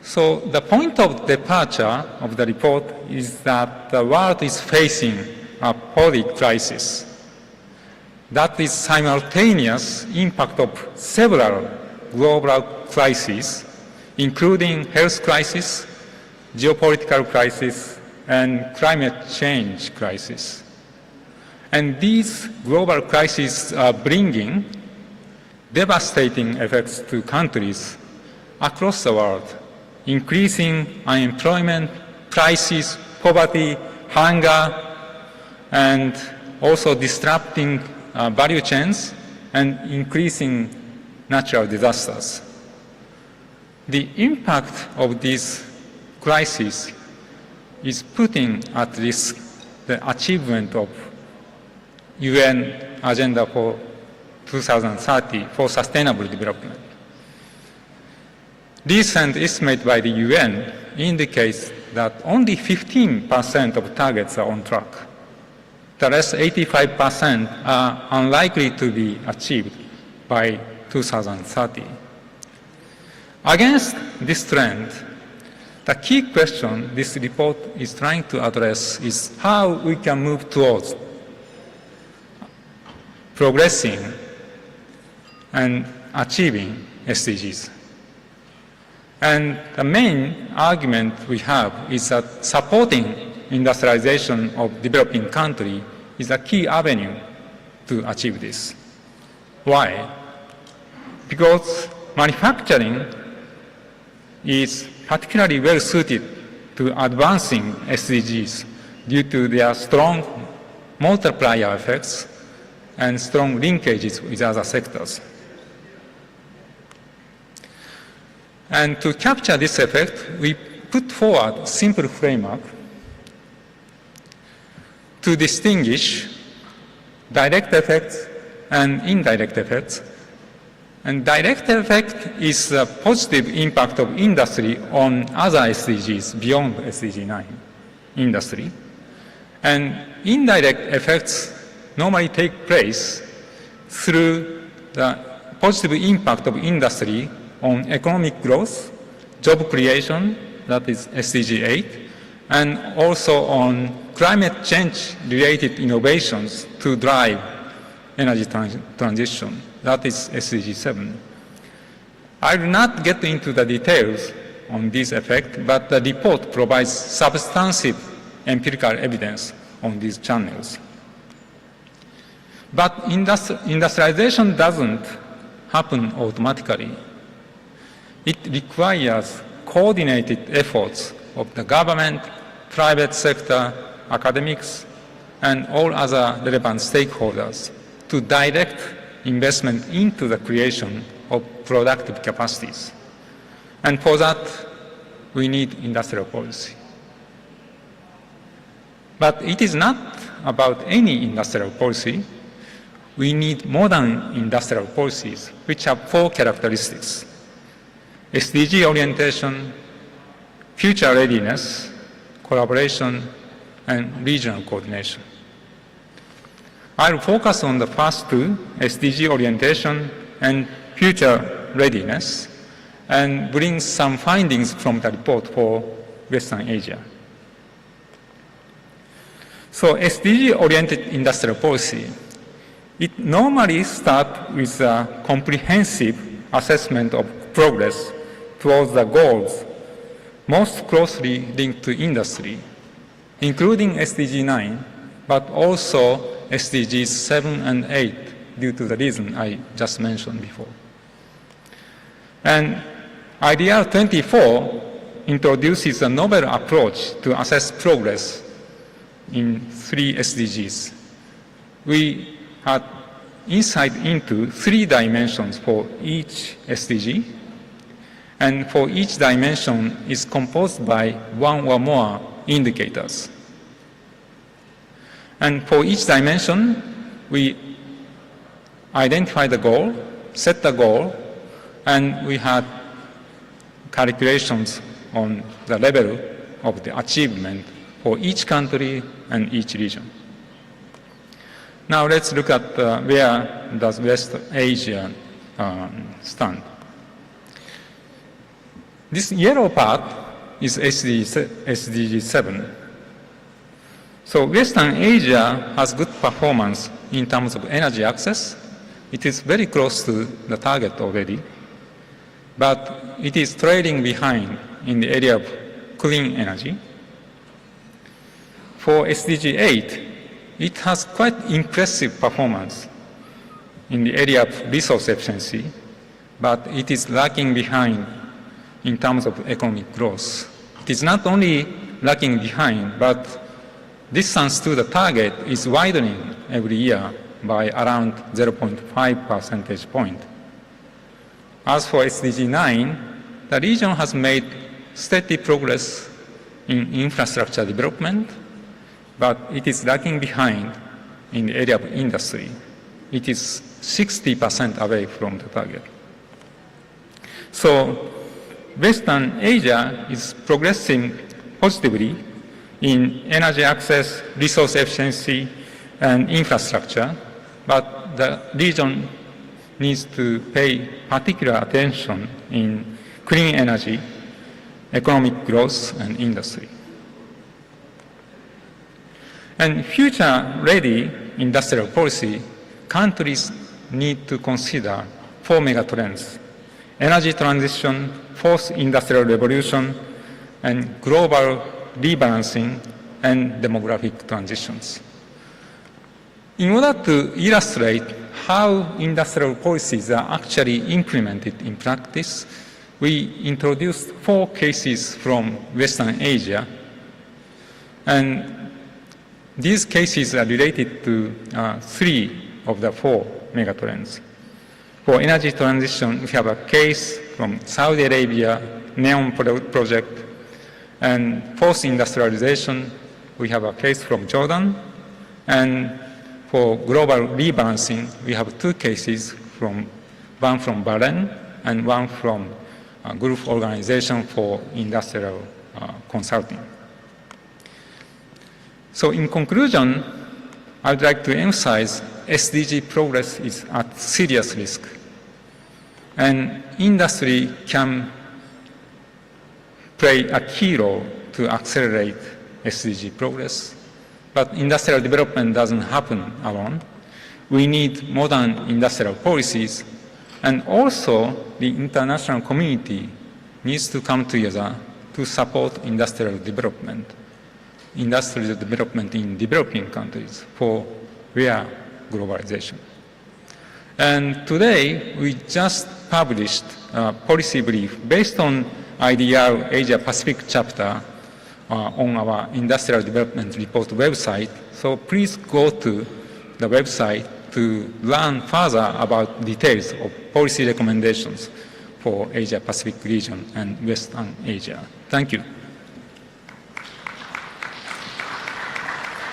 Speaker 18: So the point of departure of the report is that the world is facing a public crisis. That is simultaneous impact of several global crises, including health crisis, geopolitical crisis, and climate change crisis. And these global crises are bringing devastating effects to countries across the world, increasing unemployment, prices, poverty, hunger, and also disrupting value chains and increasing natural disasters. The impact of these crises is putting at risk the achievement of UN Agenda for 2030 for Sustainable Development. Recent estimate by the UN indicates that only 15% of targets are on track. The rest 85% are unlikely to be achieved by 2030. Against this trend, the key question this report is trying to address is how we can move towards progressing and achieving SDGs. And the main argument we have is that supporting industrialization of developing countries is a key avenue to achieve this. Why? Because manufacturing is particularly well suited to advancing SDGs due to their strong multiplier effects and strong linkages with other sectors. And to capture this effect, we put forward a simple framework to distinguish direct effects and indirect effects. And direct effect is the positive impact of industry on other SDGs beyond SDG 9 industry. And indirect effects normally take place through the positive impact of industry on economic growth, job creation, that is SDG 8, and also on climate change-related innovations to drive energy transition. That is SDG 7. I will not get into the details on this effect, but the report provides substantive empirical evidence on these channels. But industrialization doesn't happen automatically. It requires coordinated efforts of the government, private sector, academics, and all other relevant stakeholders to direct investment into the creation of productive capacities. And for that, we need industrial policy. But it is not about any industrial policy. We need modern industrial policies, which have 4 characteristics: SDG orientation, future readiness, collaboration, and regional coordination. I'll focus on the first 2, SDG orientation and future readiness, and bring some findings from the report for Western Asia. So SDG-oriented industrial policy, it normally starts with a comprehensive assessment of progress towards the goals most closely linked to industry, including SDG 9, but also SDGs 7 and 8, due to the reason I just mentioned before. And IDR 24 introduces a novel approach to assess progress in 3 SDGs. We had insight into 3 dimensions for each SDG, and for each dimension is composed by 1 or more indicators. And for each dimension, we identify the goal, set the goal, and we had calculations on the level of the achievement for each country and each region. Now let's look at where does West Asia stand. This yellow part is SDG 7. So Western Asia has good performance in terms of energy access. It is very close to the target already, but it is trailing behind in the area of clean energy. For SDG 8, it has quite impressive performance in the area of resource efficiency, but it is lagging behind in terms of economic growth. It is not only lagging behind, but distance to the target is widening every year by around 0.5 percentage point. As for SDG 9, the region has made steady progress in infrastructure development, but it is lagging behind in the area of industry. It is 60% away from the target. So Western Asia is progressing positively in energy access, resource efficiency, and infrastructure, but the region needs to pay particular attention in clean energy, economic growth, and industry. And future-ready industrial policy, countries need to consider 4 megatrends: energy transition, fourth industrial revolution, and global rebalancing and demographic transitions. In order to illustrate how industrial policies are actually implemented in practice, we introduced 4 cases from Western Asia, and these cases are related to 3 of the 4 megatrends. For energy transition, we have a case from Saudi Arabia, NEOM project, and fourth industrialization, we have a case from Jordan, and for global rebalancing, we have 2 cases, one from Bahrain and one from Gulf Organization for Industrial Consulting. So in conclusion, I would like to emphasize SDG progress is at serious risk, and industry can play a key role to accelerate SDG progress. But industrial development doesn't happen alone. We need modern industrial policies, and also the international community needs to come together to support industrial development in developing countries for their globalization. And today, we just published a policy brief based on IDR Asia Pacific chapter on our Industrial Development Report website. So please go to the website to learn further about details of policy recommendations for Asia Pacific region and Western Asia. Thank you.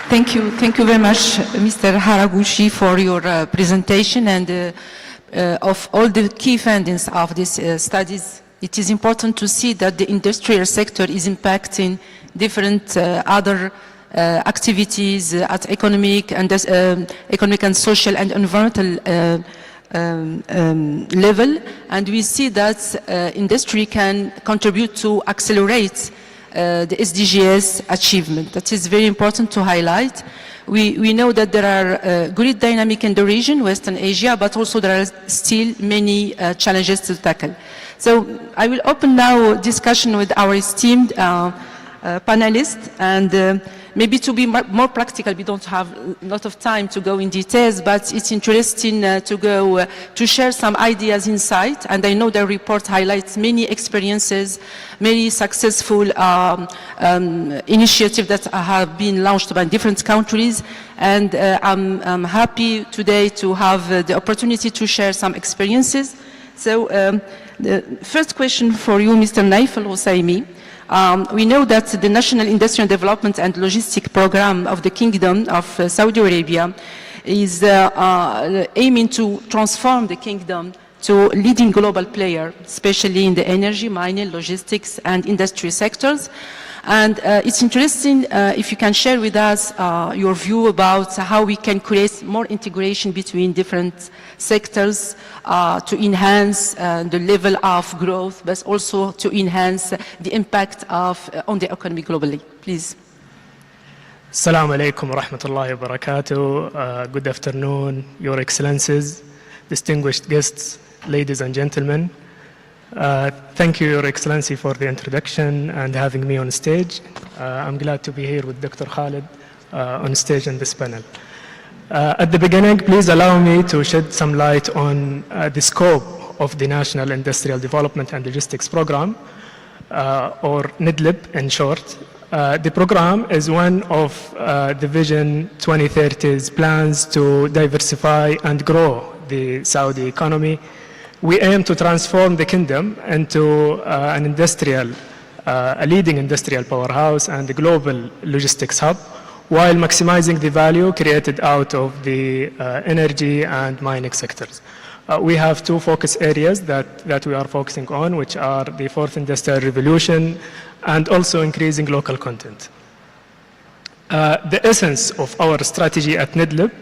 Speaker 16: Thank you. Thank you very much, Mr. Haraguchi, for your presentation and of all the key findings of these studies. It is important to see that the industrial sector is impacting different other activities at economic and social and environmental level, and we see that industry can contribute to accelerate the SDGs achievement. That is very important to highlight. We know that there are great dynamic in the region, Western Asia, but also there are still many challenges to tackle. So I will open now discussion with our esteemed panelists, and maybe to be more practical, we don't have a lot of time to go in details, but it's interesting to share some ideas insight, and I know the report highlights many experiences, many successful initiatives that have been launched by different countries, and I'm happy today to have the opportunity to share some experiences. So the first question for you, Mr. Naif Al-Husaymi. We know that the National Industrial Development and Logistic Program of the Kingdom of Saudi Arabia is aiming to transform the kingdom to leading global player, especially in the energy, mining, logistics, and industry sectors. And it's interesting if you can share with us your view about how we can create more integration between different sectors to enhance the level of growth, but also to enhance the impact on the economy globally. Please.
Speaker 19: Assalamu alaikum wa rahmatullahi wa barakatuh. Good afternoon, Your Excellencies, distinguished guests, ladies and gentlemen. Thank you, Your Excellency, for the introduction and having me on stage. I'm glad to be here with Dr. Khalid on stage in this panel. At the beginning, please allow me to shed some light on the scope of the National Industrial Development and Logistics Program, or NIDLIP in short. The program is one of the Vision 2030's plans to diversify and grow the Saudi economy. We aim to transform the kingdom into a leading industrial powerhouse and a global logistics hub, while maximizing the value created out of the energy and mining sectors. We have two focus areas that we are focusing on, which are the fourth industrial revolution and also increasing local content. The essence of our strategy at NIDLIP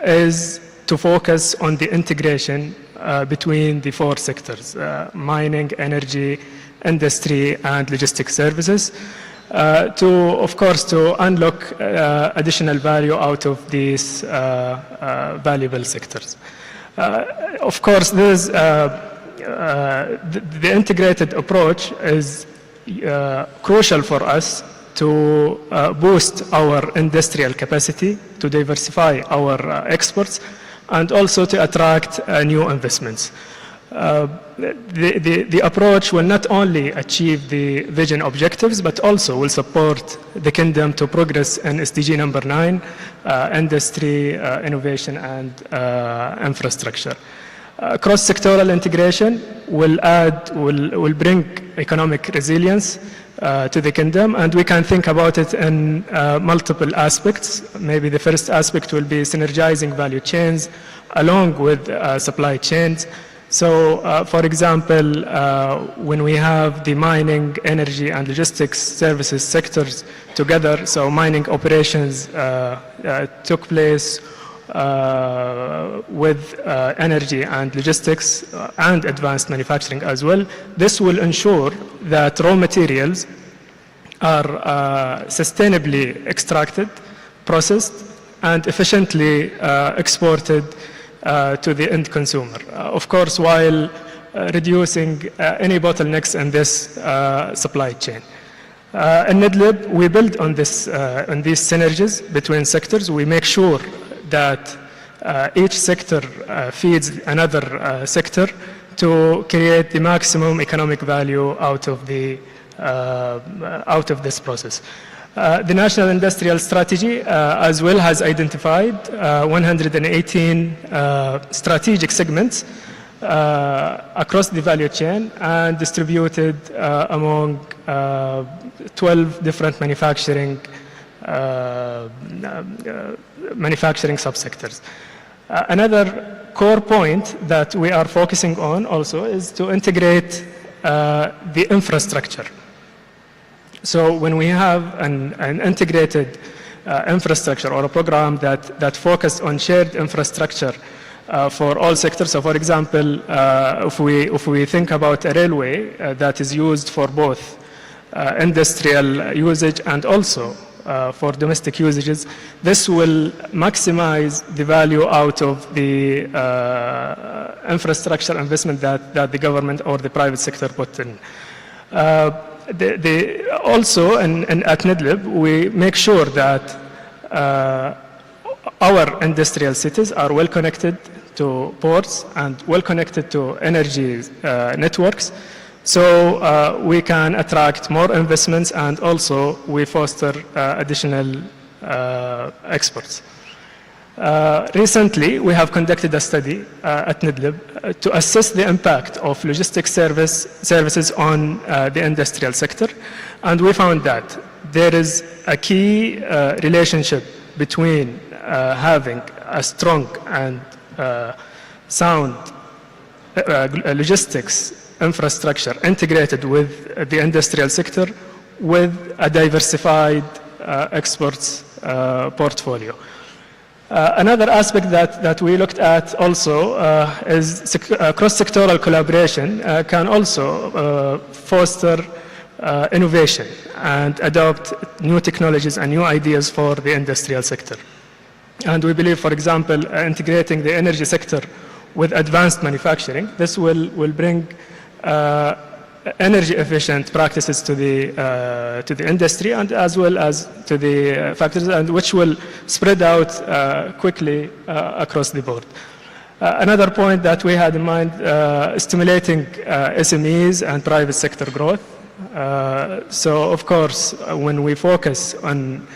Speaker 19: is to focus on the integration between the four sectors, mining, energy, industry, and logistics services, of course, to unlock additional value out of these valuable sectors. Of course, the integrated approach is crucial for us to boost our industrial capacity, to diversify our exports, and also to attract new investments. The approach will not only achieve the vision objectives, but also will support the kingdom to progress in SDG number 9, industry, innovation, and infrastructure. Cross-sectoral integration will bring economic resilience to the kingdom, and we can think about it in multiple aspects. Maybe the first aspect will be synergizing value chains along with supply chains. So, for example, when we have the mining, energy, and logistics services sectors together, so mining operations took place with energy and logistics and advanced manufacturing as well. This will ensure that raw materials are sustainably extracted, processed, and efficiently exported to the end consumer. Of course, while reducing any bottlenecks in this supply chain. In NIDLIP, we build on these synergies between sectors. We make sure that each sector feeds another sector to create the maximum economic value out of this process. The National Industrial Strategy as well has identified 118 strategic segments across the value chain and distributed among 12 different manufacturing subsectors. Another core point that we are focusing on also is to integrate the infrastructure. So when we have an integrated infrastructure or a program that focuses on shared infrastructure for all sectors, so for example, if we think about a railway that is used for both industrial usage and also for domestic usages, this will maximize the value out of the infrastructure investment that the government or the private sector put in. Also, at NIDLIP, we make sure that our industrial cities are well connected to ports and well connected to energy networks, so we can attract more investments and also we foster additional exports. Recently, we have conducted a study at NIDLIP to assess the impact of logistics services on the industrial sector, and we found that there is a key relationship between having a strong and sound logistics infrastructure integrated with the industrial sector with a diversified exports portfolio. Another aspect that we looked at also is cross-sectoral collaboration can also foster innovation and adopt new technologies and new ideas for the industrial sector. And we believe, for example, integrating the energy sector with advanced manufacturing, this will bring energy efficient practices to the industry and as well as to the factories, and which will spread out quickly across the board. Another point that we had in mind, stimulating SMEs and private sector growth. So of course, when we focus on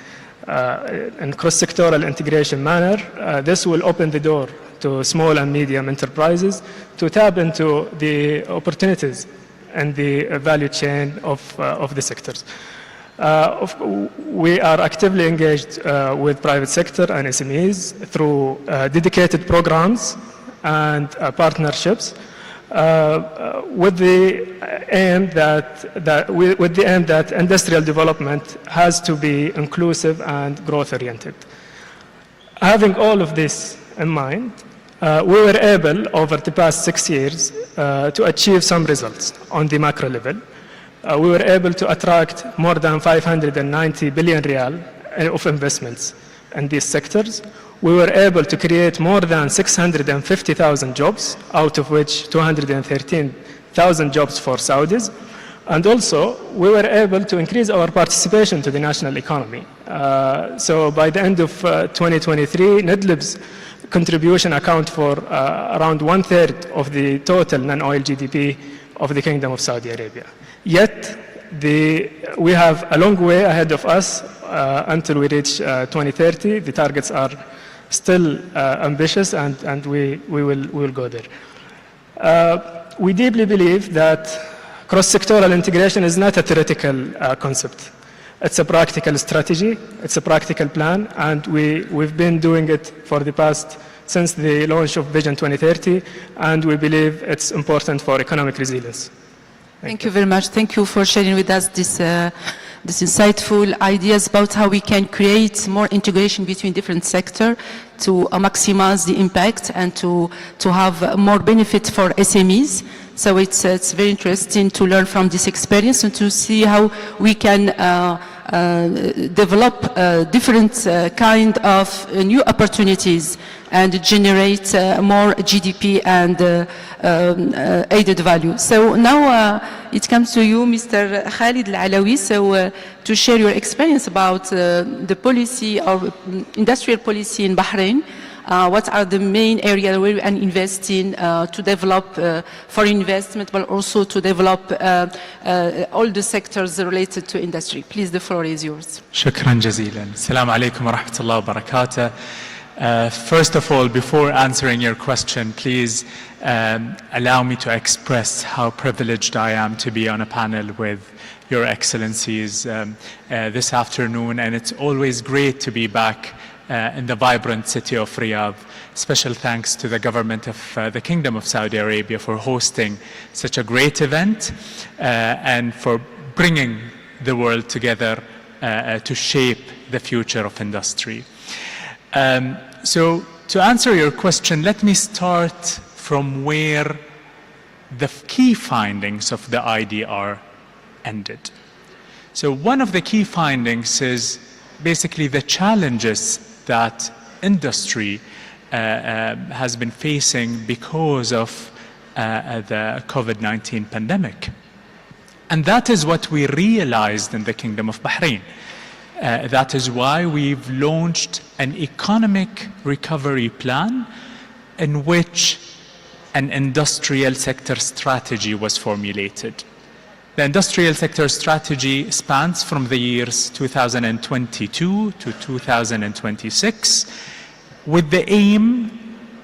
Speaker 19: in cross-sectoral integration manner, this will open the door to small and medium enterprises to tap into the opportunities and the value chain of the sectors. We are actively engaged with private sector and SMEs through dedicated programs and partnerships with the aim that industrial development has to be inclusive and growth-oriented. Having all of this in mind, we were able, over the past 6 years, to achieve some results on the macro level. We were able to attract more than 590 billion riyal of investments in these sectors. We were able to create more than 650,000 jobs, out of which 213,000 jobs for Saudis. And also, we were able to increase our participation to the national economy. So by the end of 2023, NIDLIB's contribution account for around 1/3 of the total non-oil GDP of the Kingdom of Saudi Arabia. Yet, we have a long way ahead of us until we reach 2030. The targets are still ambitious, and we will go there. We deeply believe that cross-sectoral integration is not a theoretical concept. It's a practical strategy, it's a practical plan, and we've been doing it for the past, since the launch of Vision 2030, and we believe it's important for economic resilience.
Speaker 16: Thank you very much. Thank you for sharing with us this insightful ideas about how we can create more integration between different sectors to maximize the impact and to have more benefit for SMEs. So it's very interesting to learn from this experience and to see how we can develop different kind of new opportunities and generate more GDP and added value. So now it comes to you, Mr. Khalid Al-Alawi, so to share your experience about the policy of industrial policy in Bahrain. What are the main areas where we are investing to develop foreign investment, but also to develop all the sectors related to industry? Please, the floor is yours.
Speaker 20: شكرا جزيلا. السلام عليكم ورحمة الله وبركاته. First of all, before answering your question, please allow me to express how privileged I am to be on a panel with Your Excellencies this afternoon, and it's always great to be back in the vibrant city of Riyadh. Special thanks to the government of the Kingdom of Saudi Arabia for hosting such a great event and for bringing the world together to shape the future of industry. So to answer your question, let me start from where the key findings of the IDR ended. So one of the key findings is basically the challenges that industry has been facing because of the COVID-19 pandemic. And that is what we realized in the Kingdom of Bahrain. That is why we've launched an economic recovery plan in which an industrial sector strategy was formulated. The industrial sector strategy spans from the years 2022 to 2026 with the aim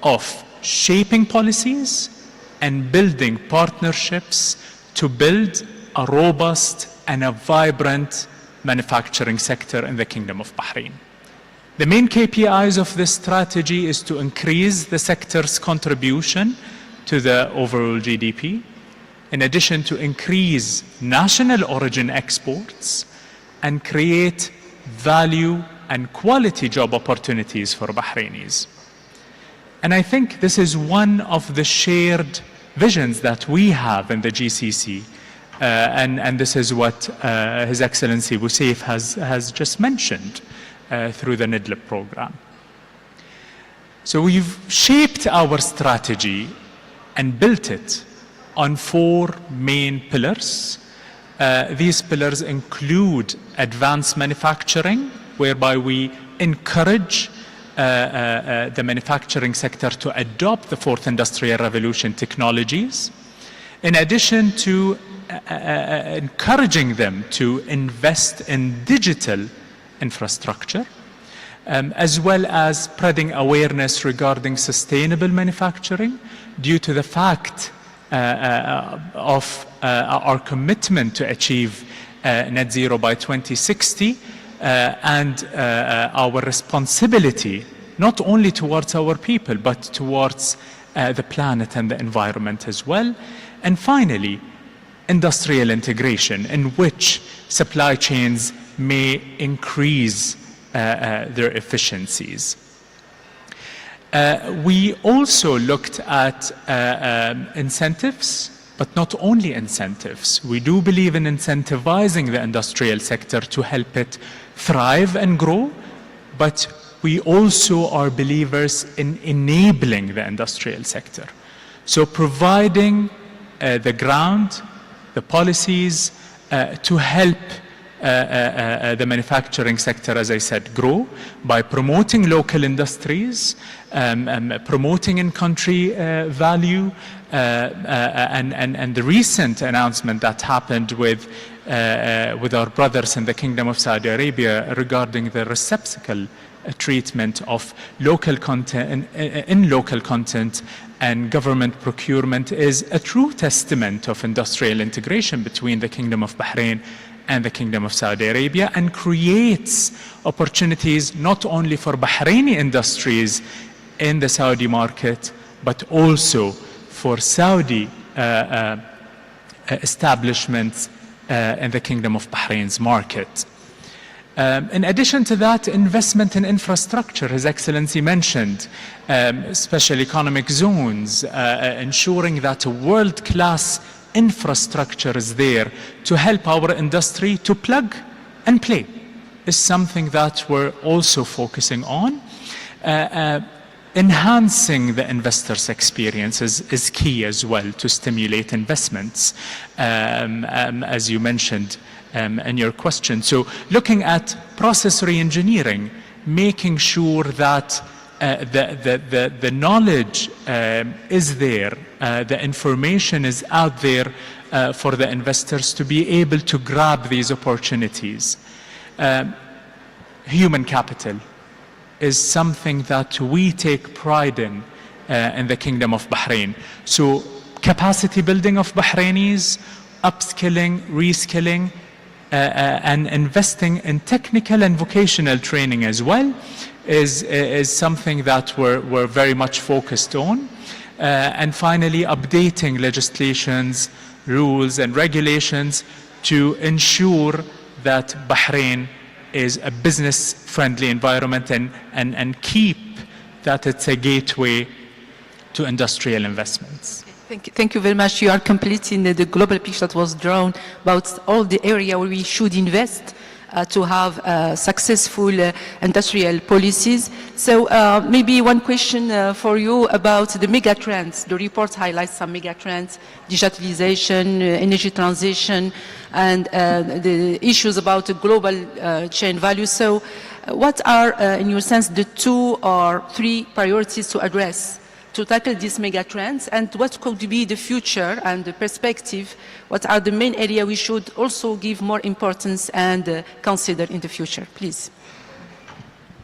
Speaker 20: of shaping policies and building partnerships to build a robust and a vibrant manufacturing sector in the Kingdom of Bahrain. The main KPIs of this strategy is to increase the sector's contribution to the overall GDP, in addition to increase national origin exports and create value and quality job opportunities for Bahrainis. And I think this is one of the shared visions that we have in the GCC. And this is what His Excellency Bousseif has just mentioned through the NIDLIP program. So we've shaped our strategy and built it on 4 main pillars. These pillars include advanced manufacturing, whereby we encourage the manufacturing sector to adopt the 4th Industrial Revolution technologies, in addition to encouraging them to invest in digital infrastructure, as well as spreading awareness regarding sustainable manufacturing due to the fact of our commitment to achieve net zero by 2060 and our responsibility not only towards our people but towards the planet and the environment as well. And finally, industrial integration, in which supply chains may increase their efficiencies. We also looked at incentives, but not only incentives. We do believe in incentivizing the industrial sector to help it thrive and grow, but we also are believers in enabling the industrial sector. So providing the ground, the policies to help the manufacturing sector, as I said, grow by promoting local industries, promoting in-country value, and the recent announcement that happened with our brothers in the Kingdom of Saudi Arabia regarding the reciprocal treatment of local content in local content and government procurement is a true testament of industrial integration between the Kingdom of Bahrain and the Kingdom of Saudi Arabia, and creates opportunities not only for Bahraini industries in the Saudi market, but also for Saudi establishments in the Kingdom of Bahrain's market. In addition to that, investment in infrastructure, His Excellency mentioned, special economic zones, ensuring that a world-class infrastructure is there to help our industry to plug and play is something that we're also focusing on. Enhancing the investor's experience is key as well to stimulate investments, as you mentioned in your question. So looking at process re-engineering, making sure that the knowledge is there, the information is out there for the investors to be able to grab these opportunities. Human capital is something that we take pride in the Kingdom of Bahrain. So capacity building of Bahrainis, upskilling, reskilling, and investing in technical and vocational training as well is something that we're very much focused on. And finally, updating legislations, rules and regulations to ensure that Bahrain is a business-friendly environment and keep that it's a gateway to industrial investments.
Speaker 16: Thank you very much. You are completing the global picture that was drawn about all the area where we should invest to have successful industrial policies. So maybe one question for you about the mega trends. The report highlights some mega trends: digitalization, energy transition, and the issues about the global chain value. So what are, in your sense, the 2 or 3 priorities to address to tackle these mega trends, and what could be the future and the perspective? What are the main areas we should also give more importance and consider in the future, please?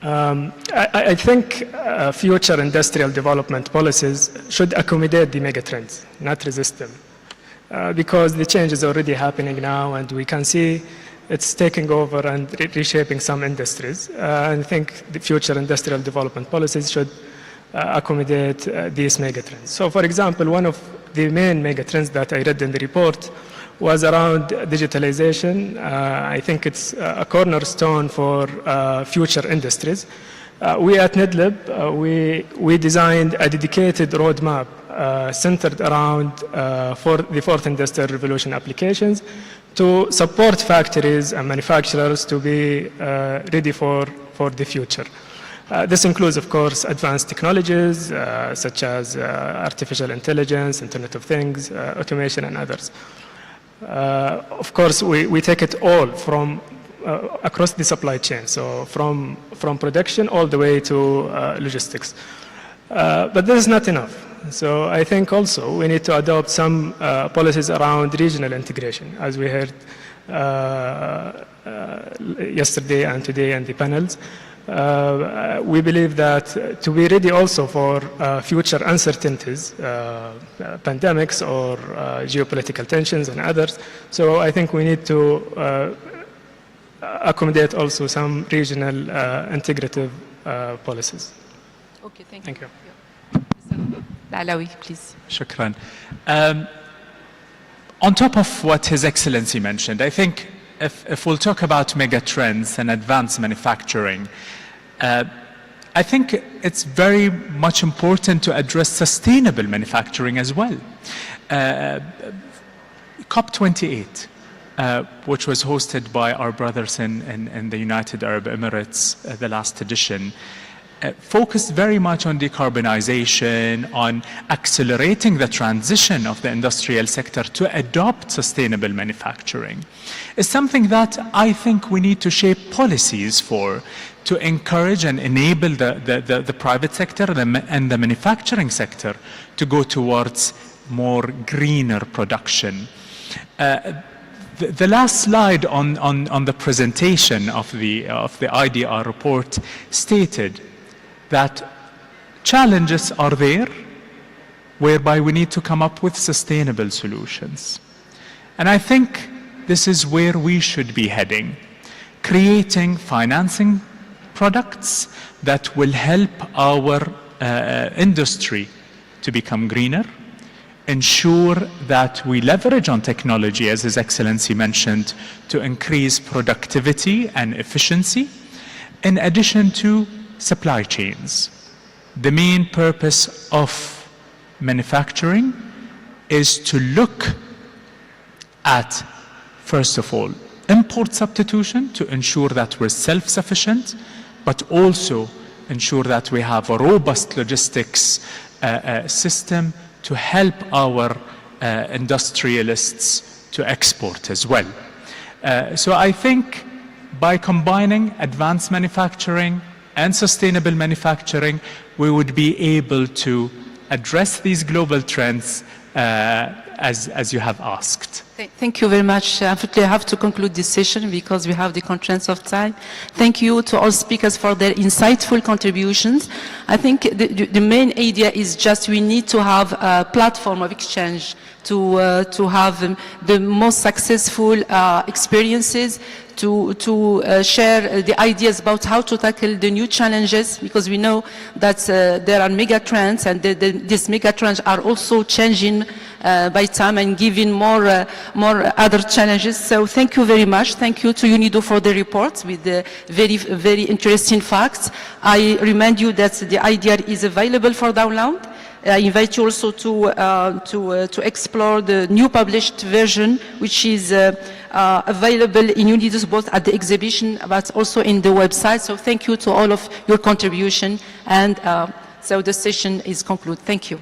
Speaker 19: I think future industrial development policies should accommodate the mega trends, not resist them. Because the change is already happening now, and we can see it's taking over and reshaping some industries. I think the future industrial development policies should accommodate these megatrends. So, for example, one of the main megatrends that I read in the report was around digitalization. I think it's a cornerstone for future industries. We at NIDLib, we designed a dedicated roadmap centered around for the fourth industrial revolution applications to support factories and manufacturers to be ready for the future. This includes, of course, advanced technologies such as artificial intelligence, Internet of Things, automation, and others. Of course, we take it all from across the supply chain, so from production all the way to logistics. But this is not enough. So I think also we need to adopt some policies around regional integration, as we heard yesterday and today in the panels. We believe that to be ready also for future uncertainties, pandemics or geopolitical tensions and others, so I think we need to accommodate also some regional integrative policies.
Speaker 16: Okay,
Speaker 19: thank you.
Speaker 16: Alawi, please.
Speaker 20: Shukran. On top of what His Excellency mentioned, I think if we'll talk about mega trends and advanced manufacturing, I think it's very much important to address sustainable manufacturing as well. COP28, which was hosted by our brothers in the United Arab Emirates, the last edition, focused very much on decarbonization, on accelerating the transition of the industrial sector to adopt sustainable manufacturing. It's something that I think we need to shape policies for, to encourage and enable the private sector and the manufacturing sector to go towards more greener production. The last slide on the presentation of the IDR report stated that challenges are there whereby we need to come up with sustainable solutions. And I think this is where we should be heading, creating financing products that will help our industry to become greener, ensure that we leverage on technology, as His Excellency mentioned, to increase productivity and efficiency, in addition to supply chains. The main purpose of manufacturing is to look at, first of all, import substitution to ensure that we're self-sufficient, but also ensure that we have a robust logistics system to help our industrialists to export as well. So I think by combining advanced manufacturing and sustainable manufacturing, we would be able to address these global trends as you have asked.
Speaker 16: Thank you very much. Unfortunately, I have to conclude this session because we have the constraints of time. Thank you to all speakers for their insightful contributions. I think the main idea is just we need to have a platform of exchange to have the most successful experiences, to share the ideas about how to tackle the new challenges, because we know that there are mega trends, and these mega trends are also changing by time and giving more other challenges. So thank you very much. Thank you to UNIDO for the report with the very interesting facts. I remind you that the IDR is available for download. I invite you also to explore the new published version, which is available in UNIDO both at the exhibition but also in the website. So thank you to all of your contribution, and so the session is concluded. Thank you.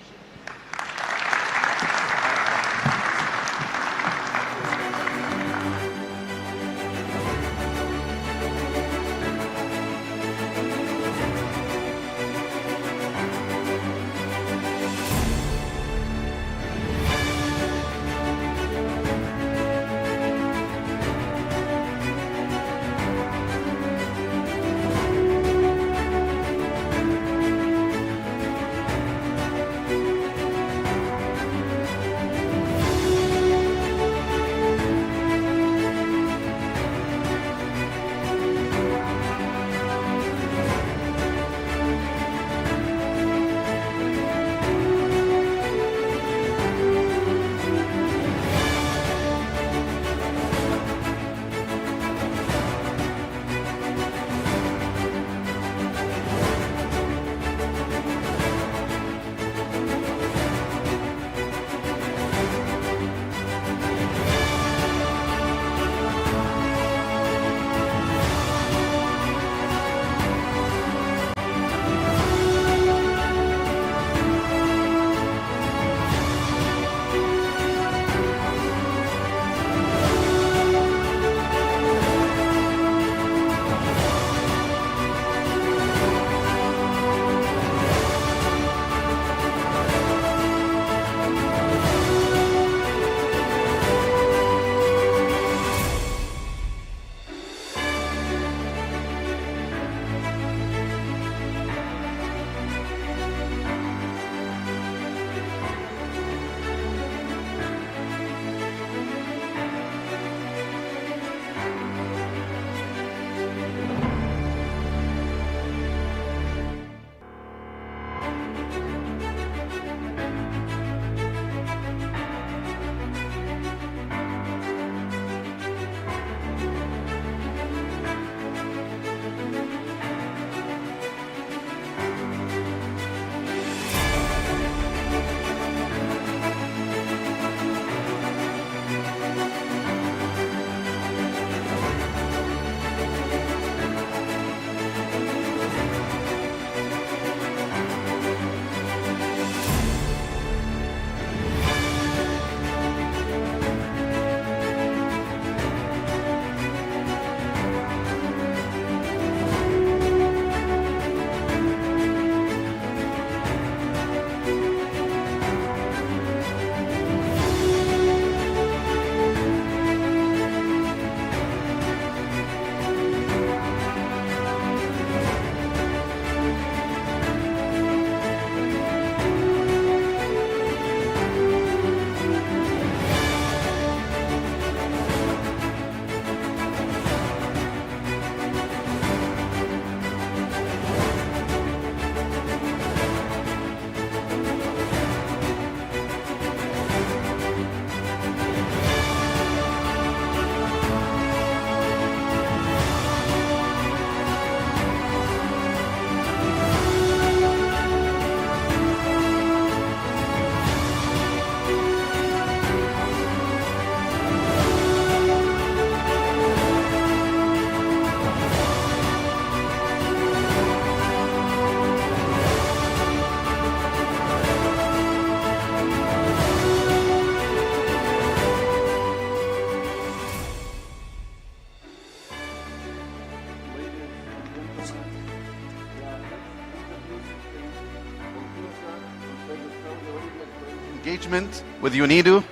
Speaker 15: engagement with UNIDO.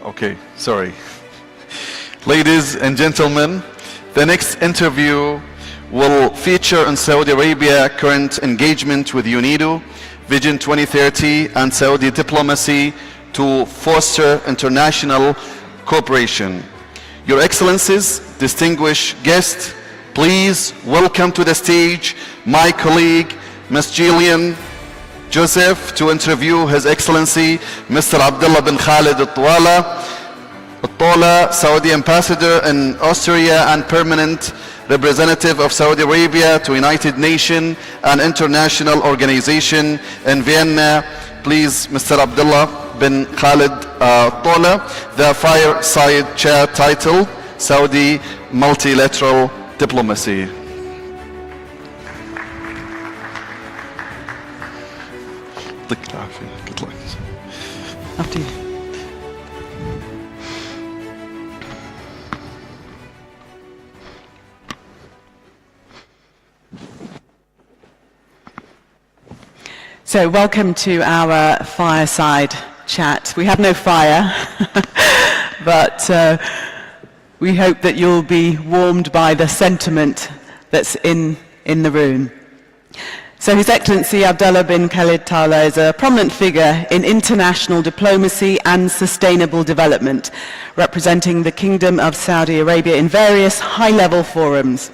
Speaker 15: Okay, sorry. Ladies and gentlemen, the next interview will feature on Saudi Arabia current engagement with UNIDO, Vision 2030 and Saudi diplomacy to foster international cooperation. Your Excellencies, distinguished guests, please welcome to the stage my colleague, Ms. Jillian Joseph, to interview His Excellency Mr. Abdullah bin Khalid Al-Tola, Saudi Ambassador in Austria and Permanent Representative of Saudi Arabia to United Nations and International Organization in Vienna. Please, Mr. Abdullah bin Khalid Al-Tola, the fireside chat titled Saudi Multilateral Diplomacy. Good luck.
Speaker 2: After you. So welcome to our fireside chat. We have no fire, but we hope that you'll be warmed by the sentiment that's in the room. So His Excellency Abdullah bin Khalid Al-Tola is a prominent figure in international diplomacy and sustainable development, representing the Kingdom of Saudi Arabia in various high-level forums.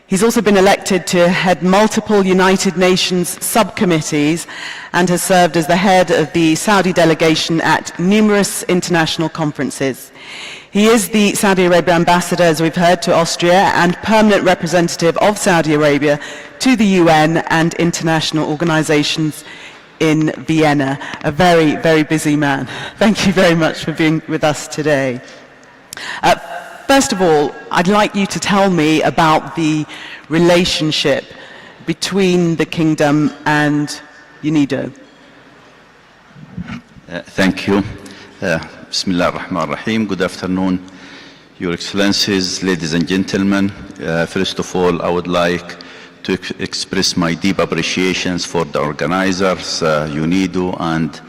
Speaker 2: He's also been elected to head multiple United Nations subcommittees and has served as the head of the Saudi delegation at numerous international conferences. He is the Saudi Arabia ambassador, as we've heard, to Austria and permanent representative of Saudi Arabia to the UN and international organizations in Vienna. A very, very busy man. Thank you very much for being with us today. First of all, I'd like you to tell me about the relationship between the Kingdom and UNIDO.
Speaker 3: Thank you. Bismillah ar-Rahman ar-Rahim. Good afternoon, Your Excellencies, ladies and gentlemen. First of all, I would like to express my deep appreciations for the organizers, UNIDO and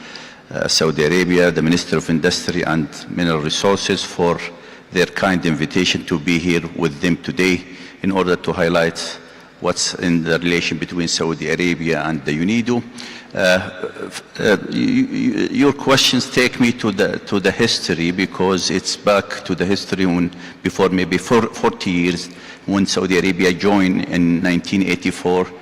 Speaker 3: Saudi Arabia, the Minister of Industry and Mineral Resources, for their kind invitation to be here with them today in order to highlight what's in the relation between Saudi Arabia and the UNIDO. Your questions take me to the history, because it's back to the history when, before maybe 40 years, when Saudi Arabia joined in 1985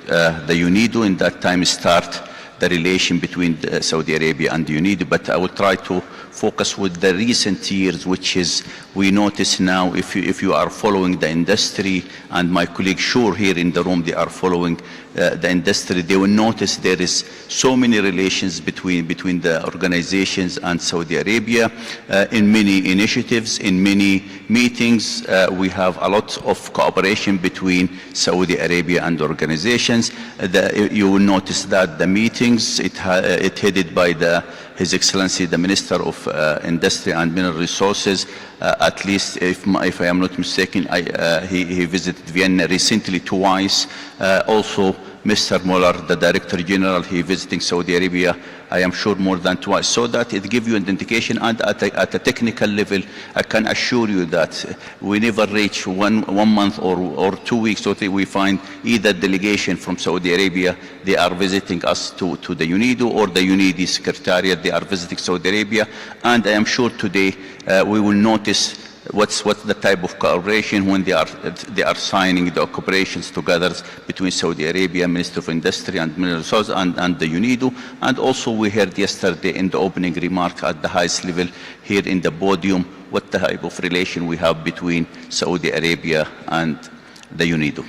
Speaker 3: the UNIDO. In that time start the relation between Saudi Arabia and the UNIDO, but I will try to focus with the recent years, which is we notice now, if you are following the industry, and my colleagues sure here in the room, they are following the industry, they will notice there is so many relations between the organizations and Saudi Arabia in many initiatives, in many meetings. We have a lot of cooperation between Saudi Arabia and organizations. You will notice that the meetings, it headed by His Excellency, the Minister of Industry and Mineral Resources, at least if I am not mistaken, he visited Vienna recently twice. Also, Mr. Muller, the Director General, he visiting Saudi Arabia, I am sure more than twice. So that it gives you an indication, and at a technical level, I can assure you that we never reach one month or 2 weeks or 3, we find either delegation from Saudi Arabia, they are visiting us to the UNIDO, or the UNIDO Secretariat, they are visiting Saudi Arabia. And I am sure today we will notice what's the type of cooperation when they are signing the cooperations together between Saudi Arabia, Minister of Industry and Mineral Resources, and the UNIDO. And also we heard yesterday in the opening remark at the highest level here in the podium what the type of relation we have between Saudi Arabia and the UNIDO.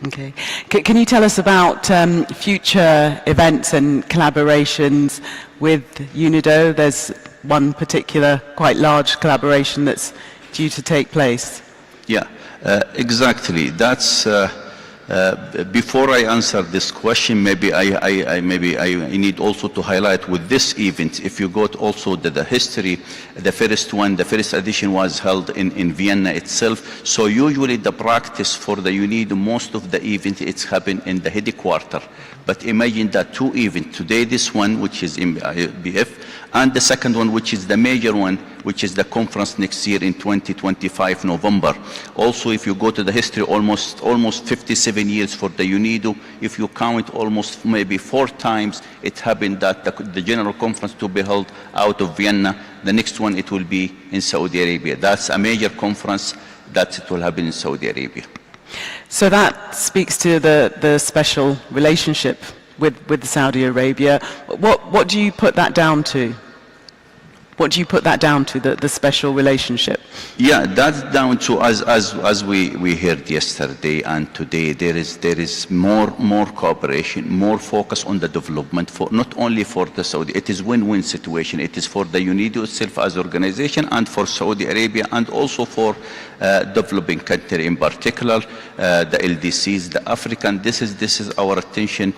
Speaker 2: Okay. Can you tell us about future events and collaborations with UNIDO? There's one particular quite large collaboration that's due to take place.
Speaker 3: Yeah, exactly. That's Before I answer this question, maybe I need also to highlight with this event, if you got also the history, the first edition was held in Vienna itself. So usually the practice for the UNIDO, most of the event, it's happened in the headquarters. But imagine that two events, today this one, which is in MIPF, and the second one, which is the major one, which is the conference next year in 2025 November. Also, if you go to the history, almost 57 years for the UNIDO. If you count almost maybe 4 times, it happened that the general conference to be held out of Vienna. The next one, it will be in Saudi Arabia. That's a major conference that it will happen in Saudi Arabia.
Speaker 2: So that speaks to the special relationship with Saudi Arabia. What do you put that down to? What do you put that down to, the special relationship?
Speaker 3: Yeah, that's down to, as we heard yesterday and today, there is more cooperation, more focus on the development, for not only for the Saudi, it is win-win situation. It is for the UNIDO itself as organization and for Saudi Arabia and also for developing country in particular, the LDCs, the African. This is our attention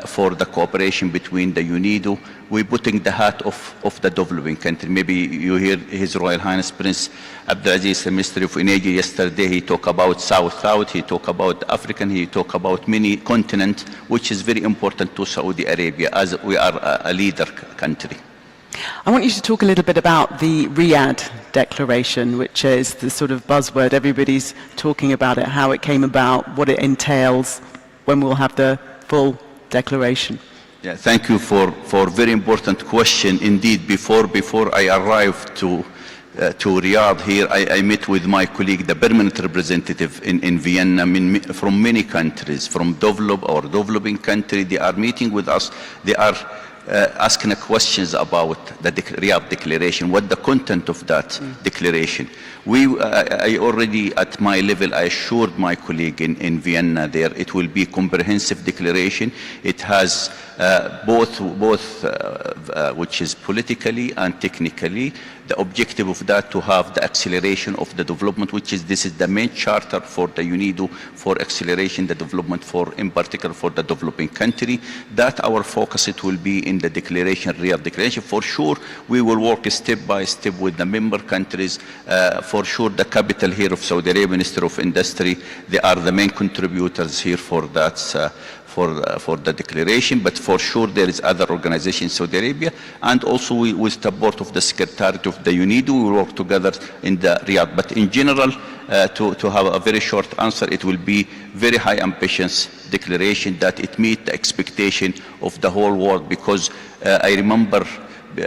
Speaker 3: for the cooperation between the UNIDO. We're putting the hat of the developing country. Maybe you hear His Royal Highness Prince Abdulaziz, the Minister of Energy, yesterday he talked about South, he talked about African, he talked about many continents, which is very important to Saudi Arabia as we are a leader country.
Speaker 2: I want you to talk a little bit about the Riyadh Declaration, which is the sort of buzzword. Everybody's talking about it, how it came about, what it entails, when we'll have the full declaration.
Speaker 3: Yeah, thank you for a very important question. Indeed, before I arrived to Riyadh here, I met with my colleague, the permanent representative in Vienna, from many countries, from developing country. They are meeting with us. They are asking questions about the Riyadh Declaration, what the content of that declaration. I already, at my level, I assured my colleague in Vienna there, it will be a comprehensive declaration. It has both which is politically and technically. The objective of that to have the acceleration of the development, this is the main charter for the UNIDO for acceleration the development in particular for the developing country. That our focus it will be in the declaration, Riyadh Declaration. For sure, we will work step by step with the member countries. For sure, the capital here of Saudi Arabia, Minister of Industry, they are the main contributors here for that. For the declaration, but for sure there is other organizations in Saudi Arabia, and also with support of the Secretariat of the UNIDO, we work together in the Riyadh. But in general, to have a very short answer, it will be very high ambitious declaration that it meets the expectation of the whole world, because I remember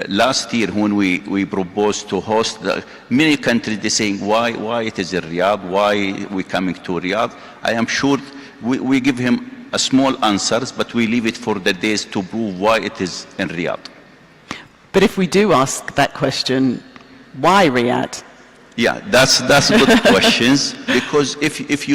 Speaker 3: last year when we proposed to host many countries, they saying why it is in Riyadh, why we coming to Riyadh. I am sure we give him small answers, but we leave it for the days to prove why it is in Riyadh.
Speaker 2: But if we do ask that question, why Riyadh?
Speaker 3: Yeah, that's good questions, because if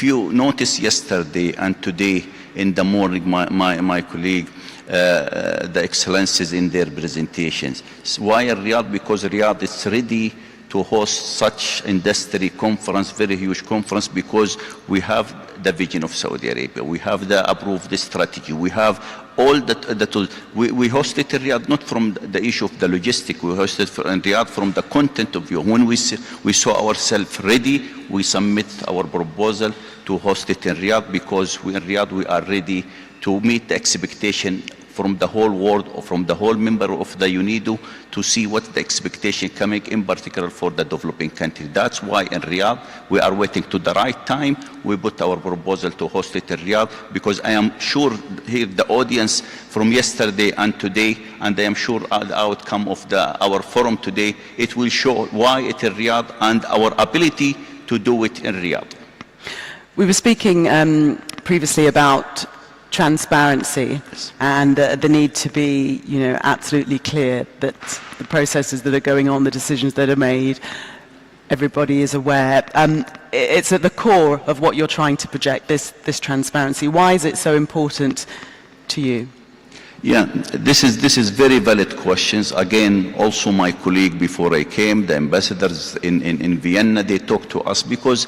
Speaker 3: you notice yesterday and today in the morning, my colleague, the excellencies in their presentations. Why Riyadh? Because Riyadh is ready to host such industry conference, very huge conference, because we have the vision of Saudi Arabia. We have the approved strategy. We have all the tools. We hosted in Riyadh not from the issue of the logistics. We hosted in Riyadh from the content of view. When we saw ourselves ready, we submit our proposal to host it in Riyadh, because in Riyadh we are ready to meet the expectation from the whole world, or from the whole member of the UNIDO, to see what the expectation coming, in particular for the developing country. That's why in Riyadh, we are waiting to the right time. We put our proposal to host it in Riyadh, because I am sure here the audience from yesterday and today, and I am sure the outcome of our forum today, it will show why it is Riyadh and our ability to do it in Riyadh.
Speaker 2: We were speaking previously about transparency and the need to be, absolutely clear that the processes that are going on, the decisions that are made, everybody is aware. It's at the core of what you're trying to project, this transparency. Why is it so important to you?
Speaker 3: Yeah, this is very valid questions. Again, also my colleague before I came, the ambassadors in Vienna, they talked to us, because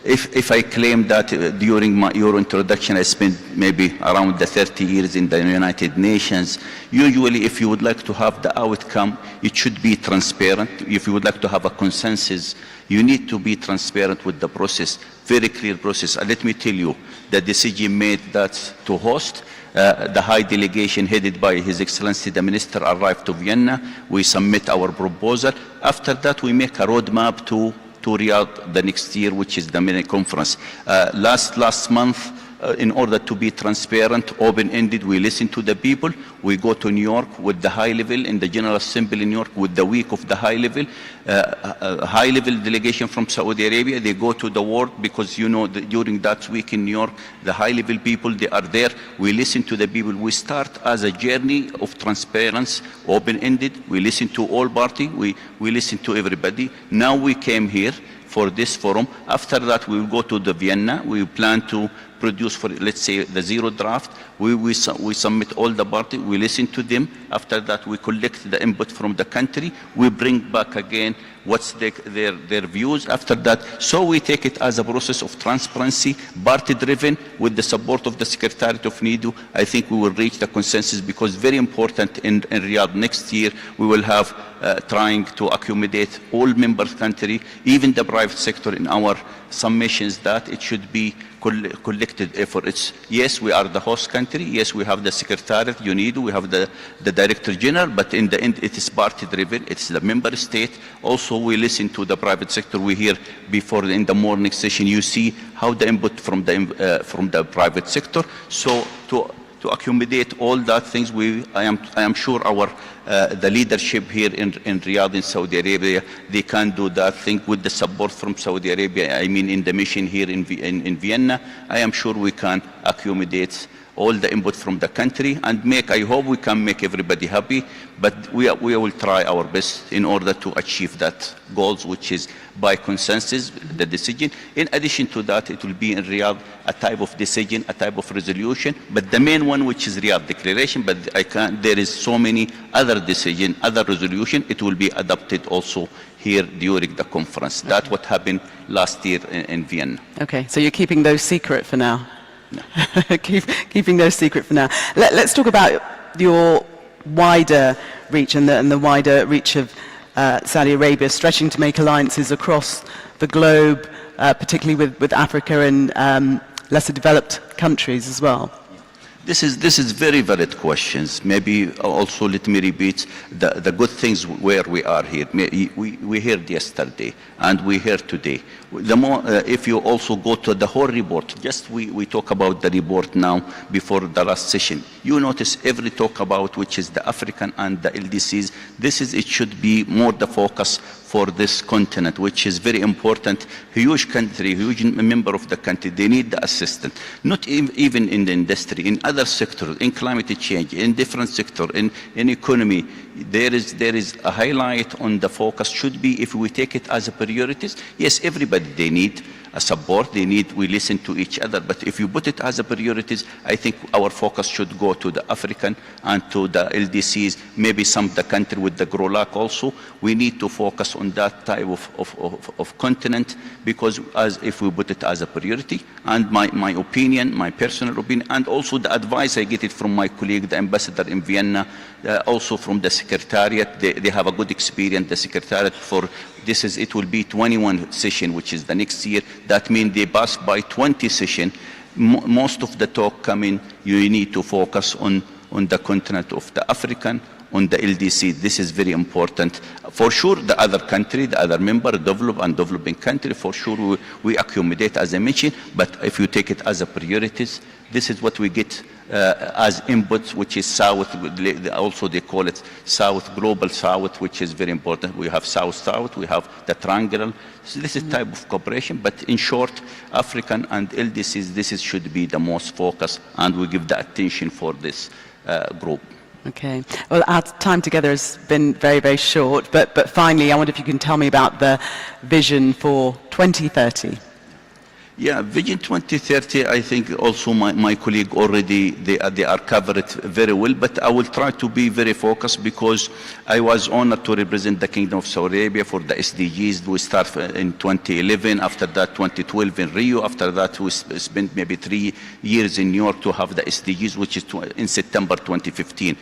Speaker 3: if I claim that during your introduction I spent maybe around the 30 years in the United Nations, usually if you would like to have the outcome, it should be transparent. If you would like to have a consensus, you need to be transparent with the process, very clear process. And let me tell you, the decision made that to host, the high delegation headed by His Excellency the Minister arrived to Vienna. We submit our proposal. After that, we make a roadmap to Riyadh the next year, which is the mini conference. Last month, in order to be transparent, open-ended, we listen to the people. We go to New York with the high level in the General Assembly in New York with the week of the high level delegation from Saudi Arabia. They go to the world because, you know, during that week in New York, the high level people, they are there. We listen to the people. We start as a journey of transparency, open-ended. We listen to all parties. We listen to everybody. Now we came here for this forum. After that, we will go to the Vienna. We plan to produce, for let's say, the zero draft. We submit all the parties. We listen to them. After that, we collect the input from the country. We bring back again what's their views after that. So we take it as a process of transparency, party-driven, with the support of the Secretariat of UNIDO. I think we will reach the consensus, because very important in Riyadh next year, we will have trying to accommodate all member countries, even the private sector, in our submissions, that it should be collected effort. Yes, we are the host country. Yes, we have the Secretariat, UNIDO, we have the Director General, but in the end, it is party-driven. It's the member state. Also, we listen to the private sector. We hear before in the morning session, you see how the input from the private sector. So to accommodate all that things, I am sure the leadership here in Riyadh in Saudi Arabia, they can do that thing with the support from Saudi Arabia. I mean, in the mission here in Vienna, I am sure we can accommodate all the input from the country and I hope we can make everybody happy, but we will try our best in order to achieve that goals, which is by consensus, the decision. In addition to that, it will be in Riyadh a type of decision, a type of resolution, but the main one, which is Riyadh Declaration, but there is so many other decisions, other resolution, it will be adopted also here during the conference. That's what happened last year in Vienna.
Speaker 2: Okay, so you're keeping those secret for now? No. Keeping those secret for now. Let's talk about your wider reach and the wider reach of Saudi Arabia, stretching to make alliances across the globe, particularly with Africa and lesser developed countries as well.
Speaker 3: This is very valid questions. Maybe also let me repeat the good things where we are here. We heard yesterday and we heard today. The more, if you also go to the whole report, just we talk about the report now before the last session. You notice every talk about which is the African and the LDCs. It should be more the focus for this continent, which is very important. Huge country, huge member of the country, they need the assistance. Not even in the industry, in other sectors, in climate change, in different sectors, in economy. There is a highlight on the focus should be, if we take it as a priorities, yes, everybody, they need a support, we listen to each other, but if you put it as a priorities, I think our focus should go to the African and to the LDCs, maybe some of the country with the GROLAC also. We need to focus on that type of continent, because if we put it as a priority, and my opinion, my personal opinion, and also the advice I get it from my colleague, the ambassador in Vienna, also from the Secretariat, they have a good experience, the Secretariat for this it will be 21 session, which is the next year. That means they pass by 20 session. Most of the talk coming, you need to focus on the continent of the African, on the LDC. This is very important. For sure, the other country, the other member, developing country, for sure we accommodate, as I mentioned, but if you take it as a priorities, this is what we get as input, which is South, also they call it South, Global South, which is very important. We have South-South, we have the triangle. So this is type of cooperation, but in short, African and LDCs, should be the most focus, and we give the attention for this group.
Speaker 2: Okay. Well, our time together has been very, very short, but finally, I wonder if you can tell me about the vision for 2030.
Speaker 21: Yeah, Vision 2030, I think also my colleague already, they are covered very well, but I will try to be very focused because I was honored to represent the Kingdom of Saudi Arabia for the SDGs. We start in 2011, after that 2012 in Rio, after that we spent maybe 3 years in New York to have the SDGs, which is in September 2015.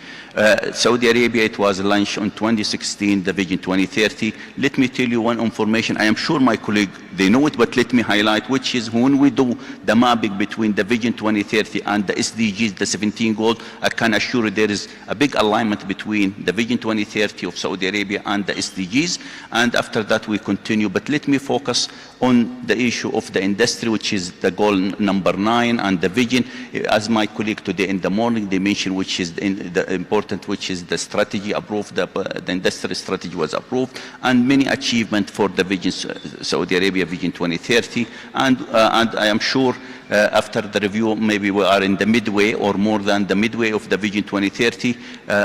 Speaker 21: Saudi Arabia, it was launched in 2016, the Vision 2030. Let me tell you one information. I am sure my colleague, they know it, but let me highlight, which is when we do the mapping between the Vision 2030 and the SDGs, the 17 goals, I can assure you there is a big alignment between the Vision 2030 of Saudi Arabia and the SDGs, and after that we continue. But let me focus on the issue of the industry, which is the goal number 9, and the vision, as my colleague today in the morning, they mentioned, which is the important, which is the strategy approved, the industry strategy was approved, and many achievements for the Vision Saudi Arabia Vision 2030, and I am sure after the review, maybe we are in the midway or more than the midway of the Vision 2030.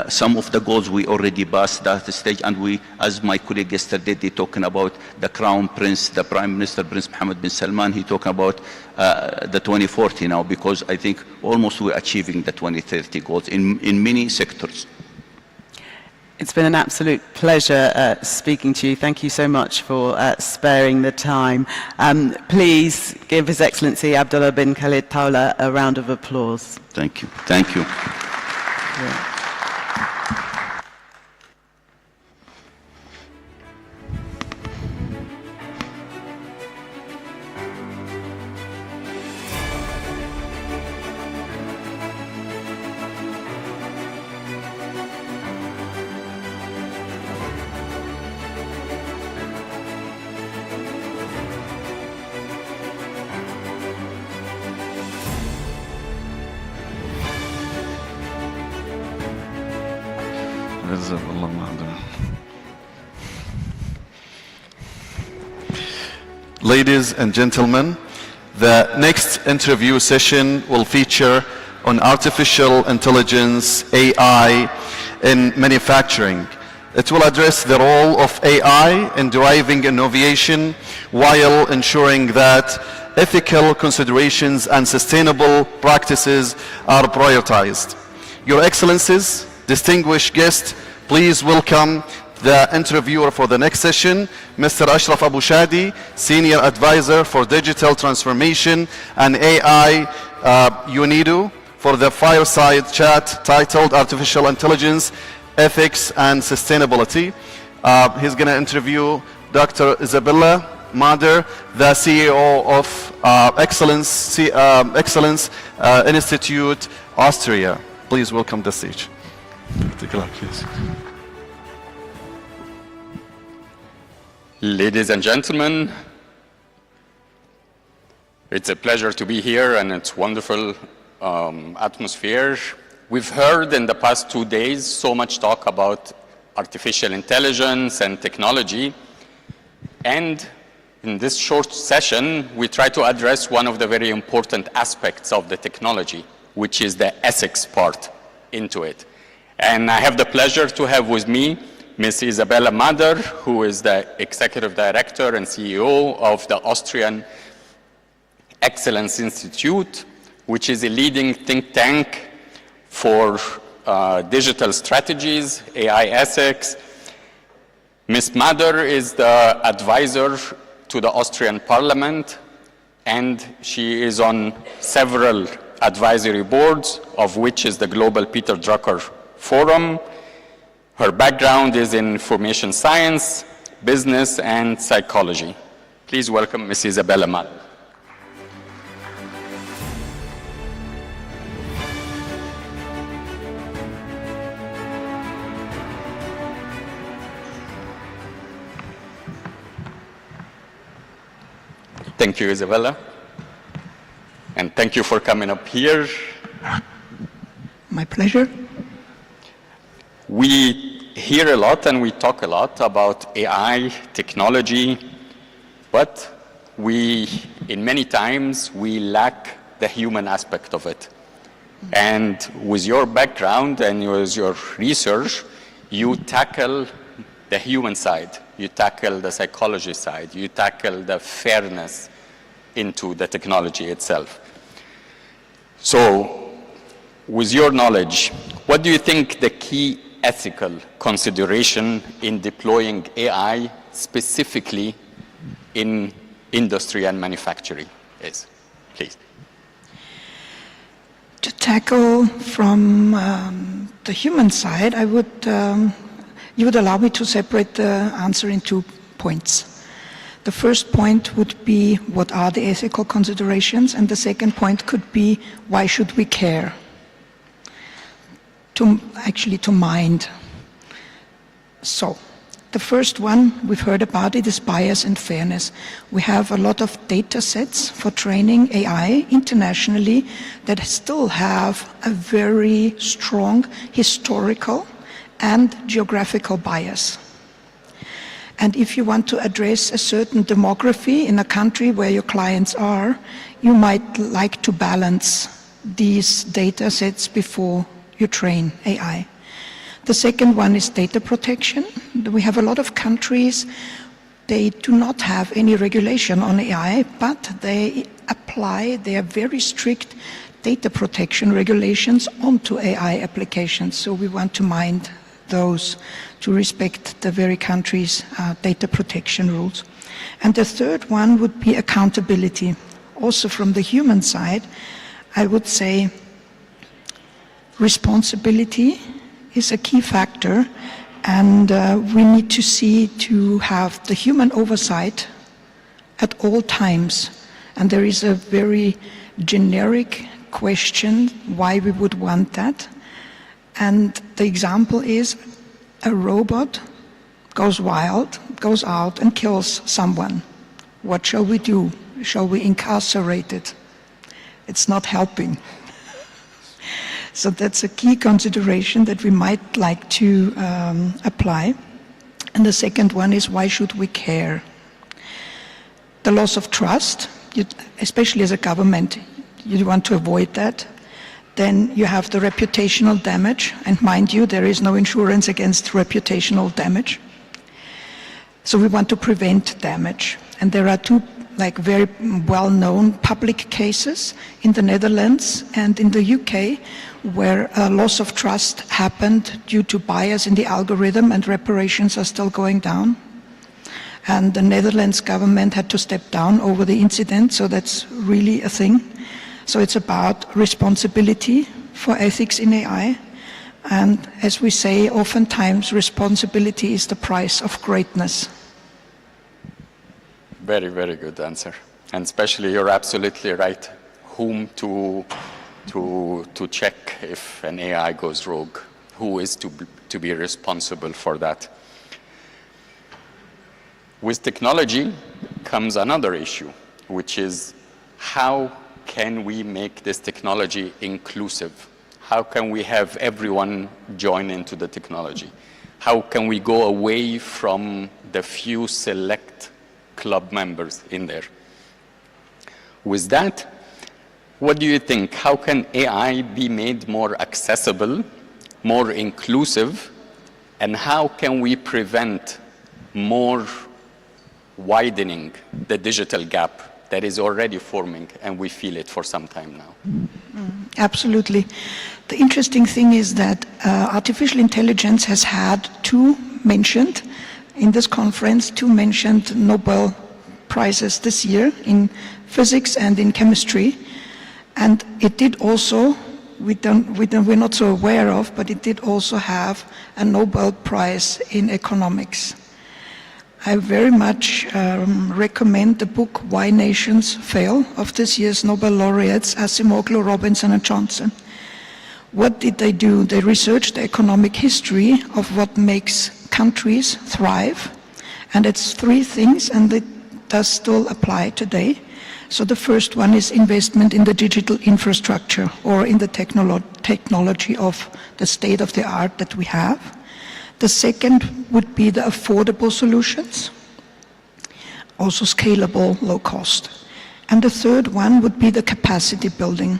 Speaker 21: Some of the goals we already passed that stage, and we, as my colleague yesterday, they talking about the Crown Prince, the Prime Minister, Prince Mohammed bin Salman, he talking about the 2040 now, because I think almost we're achieving the 2030 goals in many sectors.
Speaker 2: It's been an absolute pleasure speaking to you. Thank you so much for sparing the time. Please give His Excellency Abdullah bin Khalid Tawla a round of applause.
Speaker 21: Thank you. Thank you.
Speaker 2: Yeah.
Speaker 15: Ladies and gentlemen, the next interview session will feature on artificial intelligence, AI, in manufacturing. It will address the role of AI in driving innovation while ensuring that ethical considerations and sustainable practices are prioritized. Your Excellencies, distinguished guests, please welcome the interviewer for the next session, Mr. Ashraf Abu Shadi, Senior Advisor for Digital Transformation and AI, UNIDO, for the fireside chat titled Artificial Intelligence, Ethics and Sustainability. He's going to interview Dr. Isabella Mader, the CEO of Excellence Institute, Austria. Please welcome the stage.
Speaker 22: Ladies and gentlemen, it's a pleasure to be here, and it's wonderful atmosphere. We've heard in the past 2 days so much talk about artificial intelligence and technology, and in this short session we try to address one of the very important aspects of the technology, which is the ethics part into it. And I have the pleasure to have with me Ms. Isabella Mader, who is the Executive Director and CEO of the Austrian Excellence Institute, which is a leading think tank for digital strategies, AI ethics. Ms. Mader is the advisor to the Austrian Parliament, and she is on several advisory boards, of which is the Global Peter Drucker Forum. Her background is in information science, business, and psychology. Please welcome Ms. Isabella Mader. Thank you, Isabella. And thank you for coming up here.
Speaker 23: My pleasure.
Speaker 22: We hear a lot and we talk a lot about AI, technology, but in many times, we lack the human aspect of it. And with your background and with your research, you tackle the human side, you tackle the psychology side, you tackle the fairness into the technology itself. So, with your knowledge, what do you think the key ethical consideration in deploying AI specifically in industry and manufacturing is? Please.
Speaker 23: To tackle from the human side, you would allow me to separate the answer in 2 points. The first point would be, what are the ethical considerations? And the second point could be, why should we care? To mind. So, the first one we've heard about it is bias and fairness. We have a lot of data sets for training AI internationally that still have a very strong historical and geographical bias. And if you want to address a certain demography in a country where your clients are, you might like to balance these data sets before you train AI. The second one is data protection. We have a lot of countries, they do not have any regulation on AI, but they apply their very strict data protection regulations onto AI applications. So we want to mind those to respect the very country's data protection rules. And the third one would be accountability. Also from the human side, I would say responsibility is a key factor, and we need to see to have the human oversight at all times. And there is a very generic question why we would want that. And the example is a robot goes wild, goes out and kills someone. What shall we do? Shall we incarcerate it? It's not helping. So that's a key consideration that we might like to apply. And the second one is, why should we care? The loss of trust, especially as a government, you want to avoid that. Then you have the reputational damage, and mind you, there is no insurance against reputational damage. So we want to prevent damage. And there are two very well-known public cases in the Netherlands and in the UK where a loss of trust happened due to bias in the algorithm, and reparations are still going down. And the Netherlands government had to step down over the incident, so that's really a thing. So it's about responsibility for ethics in AI. And as we say, oftentimes responsibility is the price of greatness.
Speaker 22: Very, very good answer. And especially, you're absolutely right. Whom to check if an AI goes rogue? Who is to be responsible for that? With technology comes another issue, which is how can we make this technology inclusive? How can we have everyone join into the technology? How can we go away from the few select club members in there? With that, what do you think? How can AI be made more accessible, more inclusive, and how can we prevent more widening the digital gap that is already forming, and we feel it for some time now?
Speaker 23: Absolutely. The interesting thing is that artificial intelligence has had two mentioned in this conference, two mentioned Nobel Prizes this year in physics and in chemistry. And it did also, we're not so aware of, but it did also have a Nobel Prize in economics. I very much recommend the book Why Nations Fail of this year's Nobel laureates Acemoglu, Robinson and Johnson. What did they do? They researched the economic history of what makes countries thrive, and it's three things, and it does still apply today. So the first one is investment in the digital infrastructure, or in the technology of the state of the art that we have. The second would be the affordable solutions, also scalable, low cost. And the third one would be the capacity building,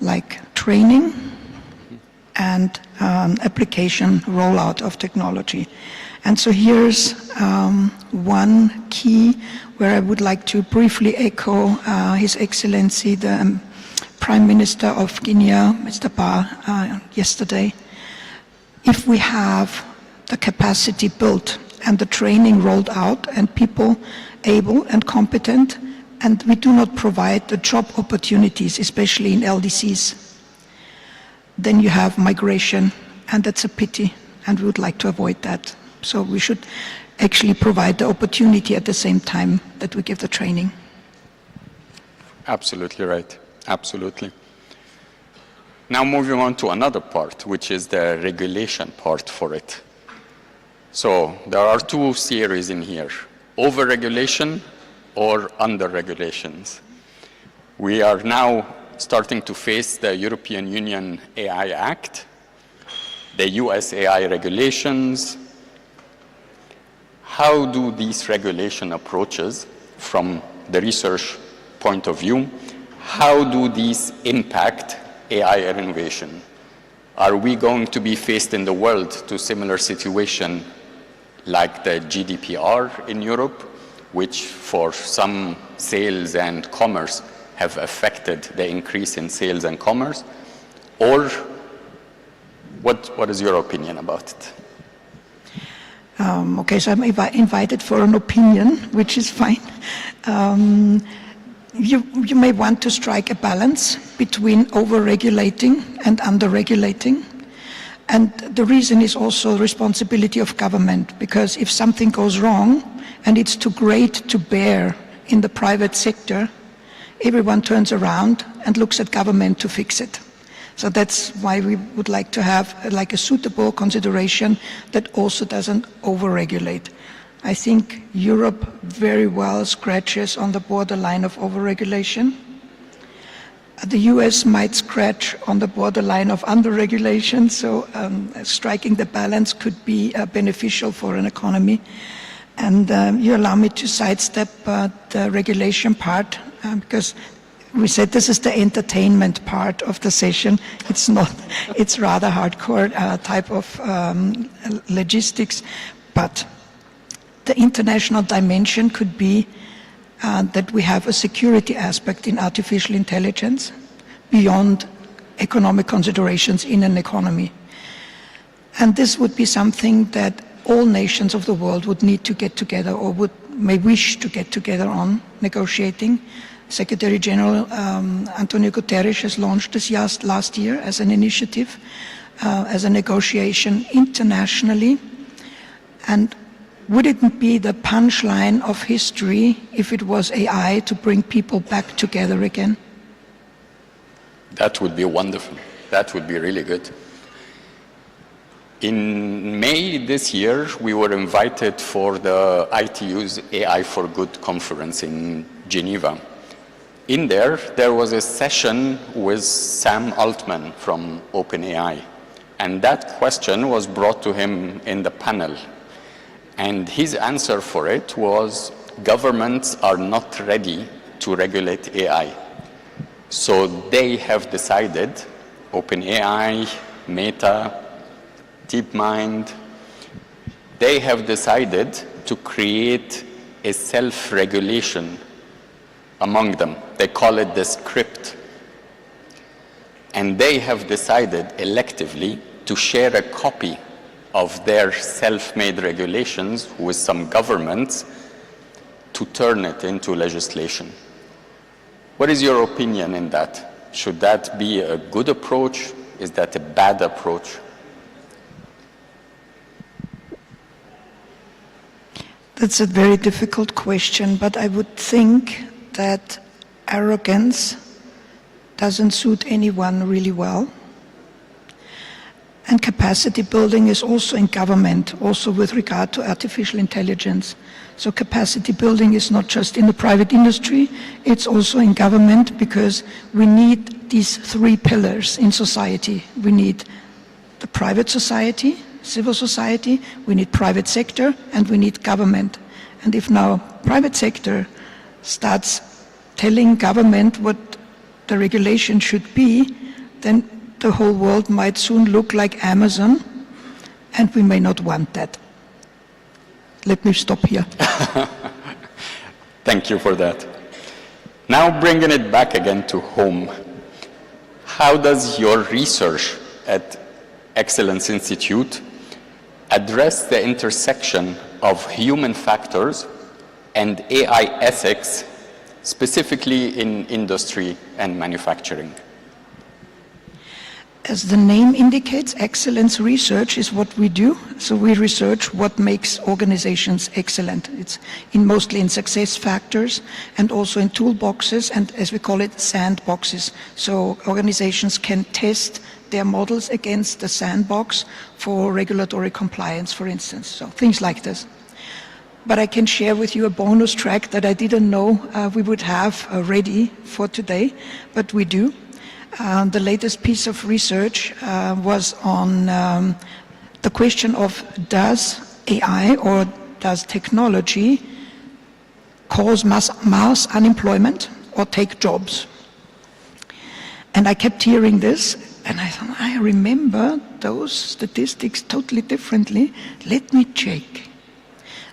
Speaker 23: like training and application rollout of technology. And so here's one key where I would like to briefly echo His Excellency, the Prime Minister of Guinea, Mr. Ba, yesterday. If we have the capacity built and the training rolled out and people able and competent, and we do not provide the job opportunities, especially in LDCs, then you have migration, and that's a pity, and we would like to avoid that. So we should actually provide the opportunity at the same time that we give the training.
Speaker 22: Absolutely right. Absolutely. Now moving on to another part, which is the regulation part for it. So there are two series in here, over-regulation or under-regulations. We are now starting to face the European Union AI Act, the US AI regulations. How do these regulation approaches, from the research point of view, how do these impact AI innovation? Are we going to be faced in the world to similar situation like the GDPR in Europe, which for some sales and commerce have affected the increase in sales and commerce? Or what is your opinion about it?
Speaker 23: Okay, so I'm invited for an opinion, which is fine. You may want to strike a balance between over-regulating and under-regulating. And the reason is also responsibility of government, because if something goes wrong and it's too great to bear in the private sector, everyone turns around and looks at government to fix it. So that's why we would like to have like a suitable consideration that also doesn't over-regulate. I think Europe very well scratches on the borderline of over-regulation. The US might scratch on the borderline of under-regulation, so striking the balance could be beneficial for an economy. And you allow me to sidestep the regulation part, because we said this is the entertainment part of the session. It's not, it's rather hardcore type of logistics, but the international dimension could be that we have a security aspect in artificial intelligence beyond economic considerations in an economy. And this would be something that all nations of the world would need to get together, or may wish to get together on negotiating. Secretary General Antonio Guterres has launched this last year as an initiative, as a negotiation internationally. And would it be the punchline of history if it was AI to bring people back together again?
Speaker 22: That would be wonderful. That would be really good. In May this year, we were invited for the ITU's AI for Good conference in Geneva. In there was a session with Sam Altman from OpenAI. And that question was brought to him in the panel. And his answer for it was, governments are not ready to regulate AI. So they have decided, OpenAI, Meta, DeepMind, they have decided to create a self-regulation among them. They call it the script. And they have decided electively to share a copy of their self-made regulations with some governments to turn it into legislation. What is your opinion in that? Should that be a good approach? Is that a bad approach?
Speaker 23: That's a very difficult question, but I would think that arrogance doesn't suit anyone really well. And capacity building is also in government, also with regard to artificial intelligence. So capacity building is not just in the private industry, it's also in government, because we need these three pillars in society. We need the private society, civil society, we need private sector, and we need government. And if now private sector starts telling government what the regulation should be, then the whole world might soon look like Amazon, and we may not want that. Let me stop here.
Speaker 22: Thank you for that. Now bringing it back again to home. How does your research at Excellence Institute address the intersection of human factors and AI ethics, specifically in industry and manufacturing?
Speaker 23: As the name indicates, excellence research is what we do. So we research what makes organizations excellent. It's mostly in success factors and also in toolboxes and, as we call it, sandboxes. So organizations can test their models against the sandbox for regulatory compliance, for instance. So things like this. But I can share with you a bonus track that I didn't know we would have ready for today, but we do. The latest piece of research was on the question of, does AI or does technology cause mass unemployment or take jobs? And I kept hearing this, and I thought, I remember those statistics totally differently. Let me check.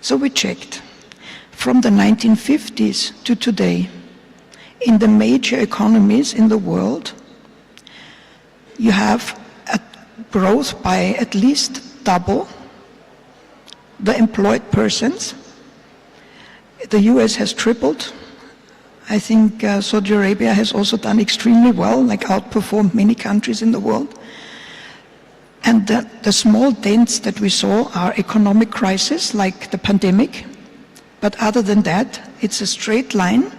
Speaker 23: So we checked. From the 1950s to today, in the major economies in the world, you have a growth by at least double the employed persons. The US has tripled. I think Saudi Arabia has also done extremely well, like outperformed many countries in the world. And the small dents that we saw are economic crisis, like the pandemic. But other than that, it's a straight line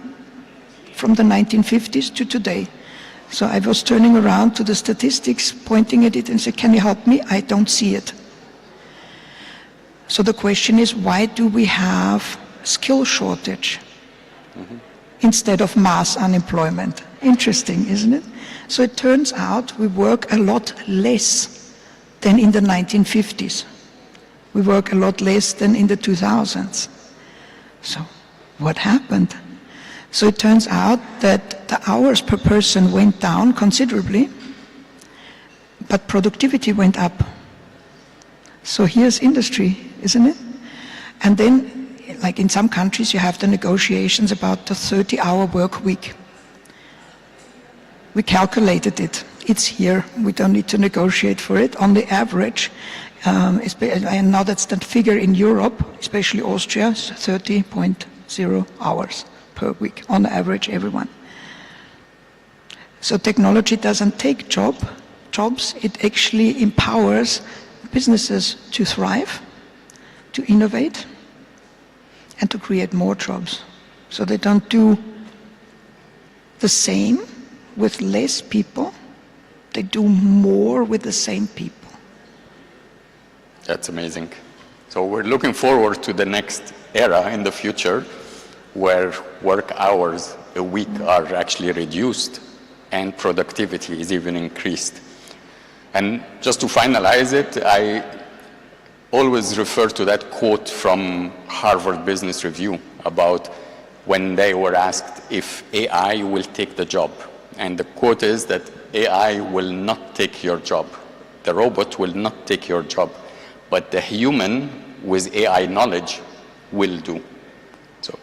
Speaker 23: from the 1950s to today. So I was turning around to the statistics, pointing at it and said, can you help me? I don't see it. So the question is, why do we have skill shortage instead of mass unemployment? Interesting, isn't it? So it turns out we work a lot less than in the 1950s. We work a lot less than in the 2000s. So what happened? So it turns out that the hours per person went down considerably, but productivity went up. So here's industry, isn't it? And then, like in some countries, you have the negotiations about the 30-hour work week. We calculated it. It's here. We don't need to negotiate for it. On the average, and now that's the figure in Europe, especially Austria, 30.0 hours per week, on average, everyone. So technology doesn't take jobs, it actually empowers businesses to thrive, to innovate, and to create more jobs. So they don't do the same with less people, they do more with the same people.
Speaker 22: That's amazing. So we're looking forward to the next era in the future where work hours a week are actually reduced and productivity is even increased. And just to finalize it, I always refer to that quote from Harvard Business Review about when they were asked if AI will take the job. And the quote is that AI will not take your job. The robot will not take your job, but the human with AI knowledge will do. So.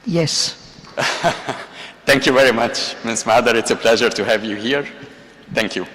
Speaker 23: Yes.
Speaker 22: Thank you very much, Ms. Madar. It's a pleasure to have you here. Thank you.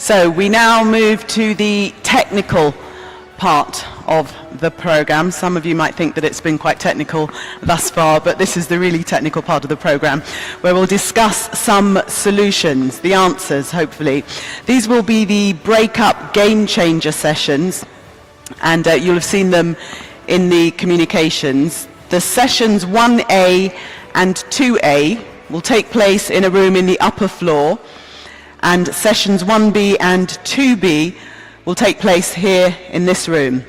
Speaker 2: So we now move to the technical part of the programme. Some of you might think that it's been quite technical thus far, but this is the really technical part of the programme, where we'll discuss some solutions, the answers, hopefully. These will be the break-up game changer sessions, and you'll have seen them in the communications. The sessions 1A and 2A will take place in a room in the upper floor, and sessions 1B and 2B will take place here in this room.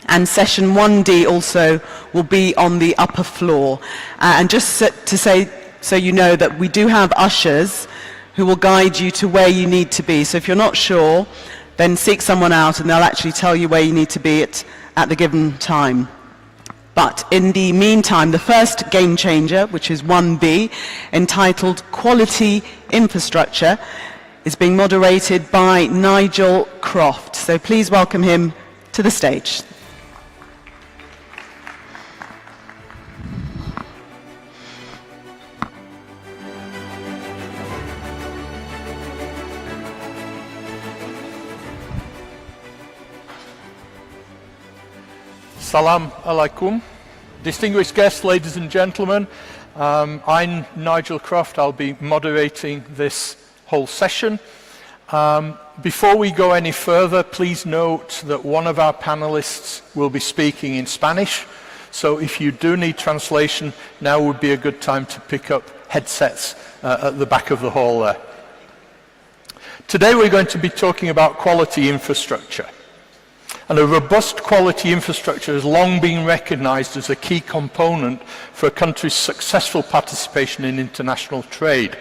Speaker 2: And session 1D also will be on the upper floor. And just to say, so you know, that we do have ushers who will guide you to where you need to be. So if you're not sure, then seek someone out and they'll actually tell you where you need to be at the given time. But in the meantime, the first game changer, which is 1B, entitled Quality Infrastructure, is being moderated by Nigel Croft. So please welcome him to the stage.
Speaker 1: Salam alaikum. Distinguished guests, ladies and gentlemen, I'm Nigel Croft. I'll be moderating this whole session. Before we go any further, please note that one of our panelists will be speaking in Spanish. So if you do need translation, now would be a good time to pick up headsets at the back of the hall there. Today we're going to be talking about quality infrastructure. And a robust quality infrastructure has long been recognized as a key component for a country's successful participation in international trade.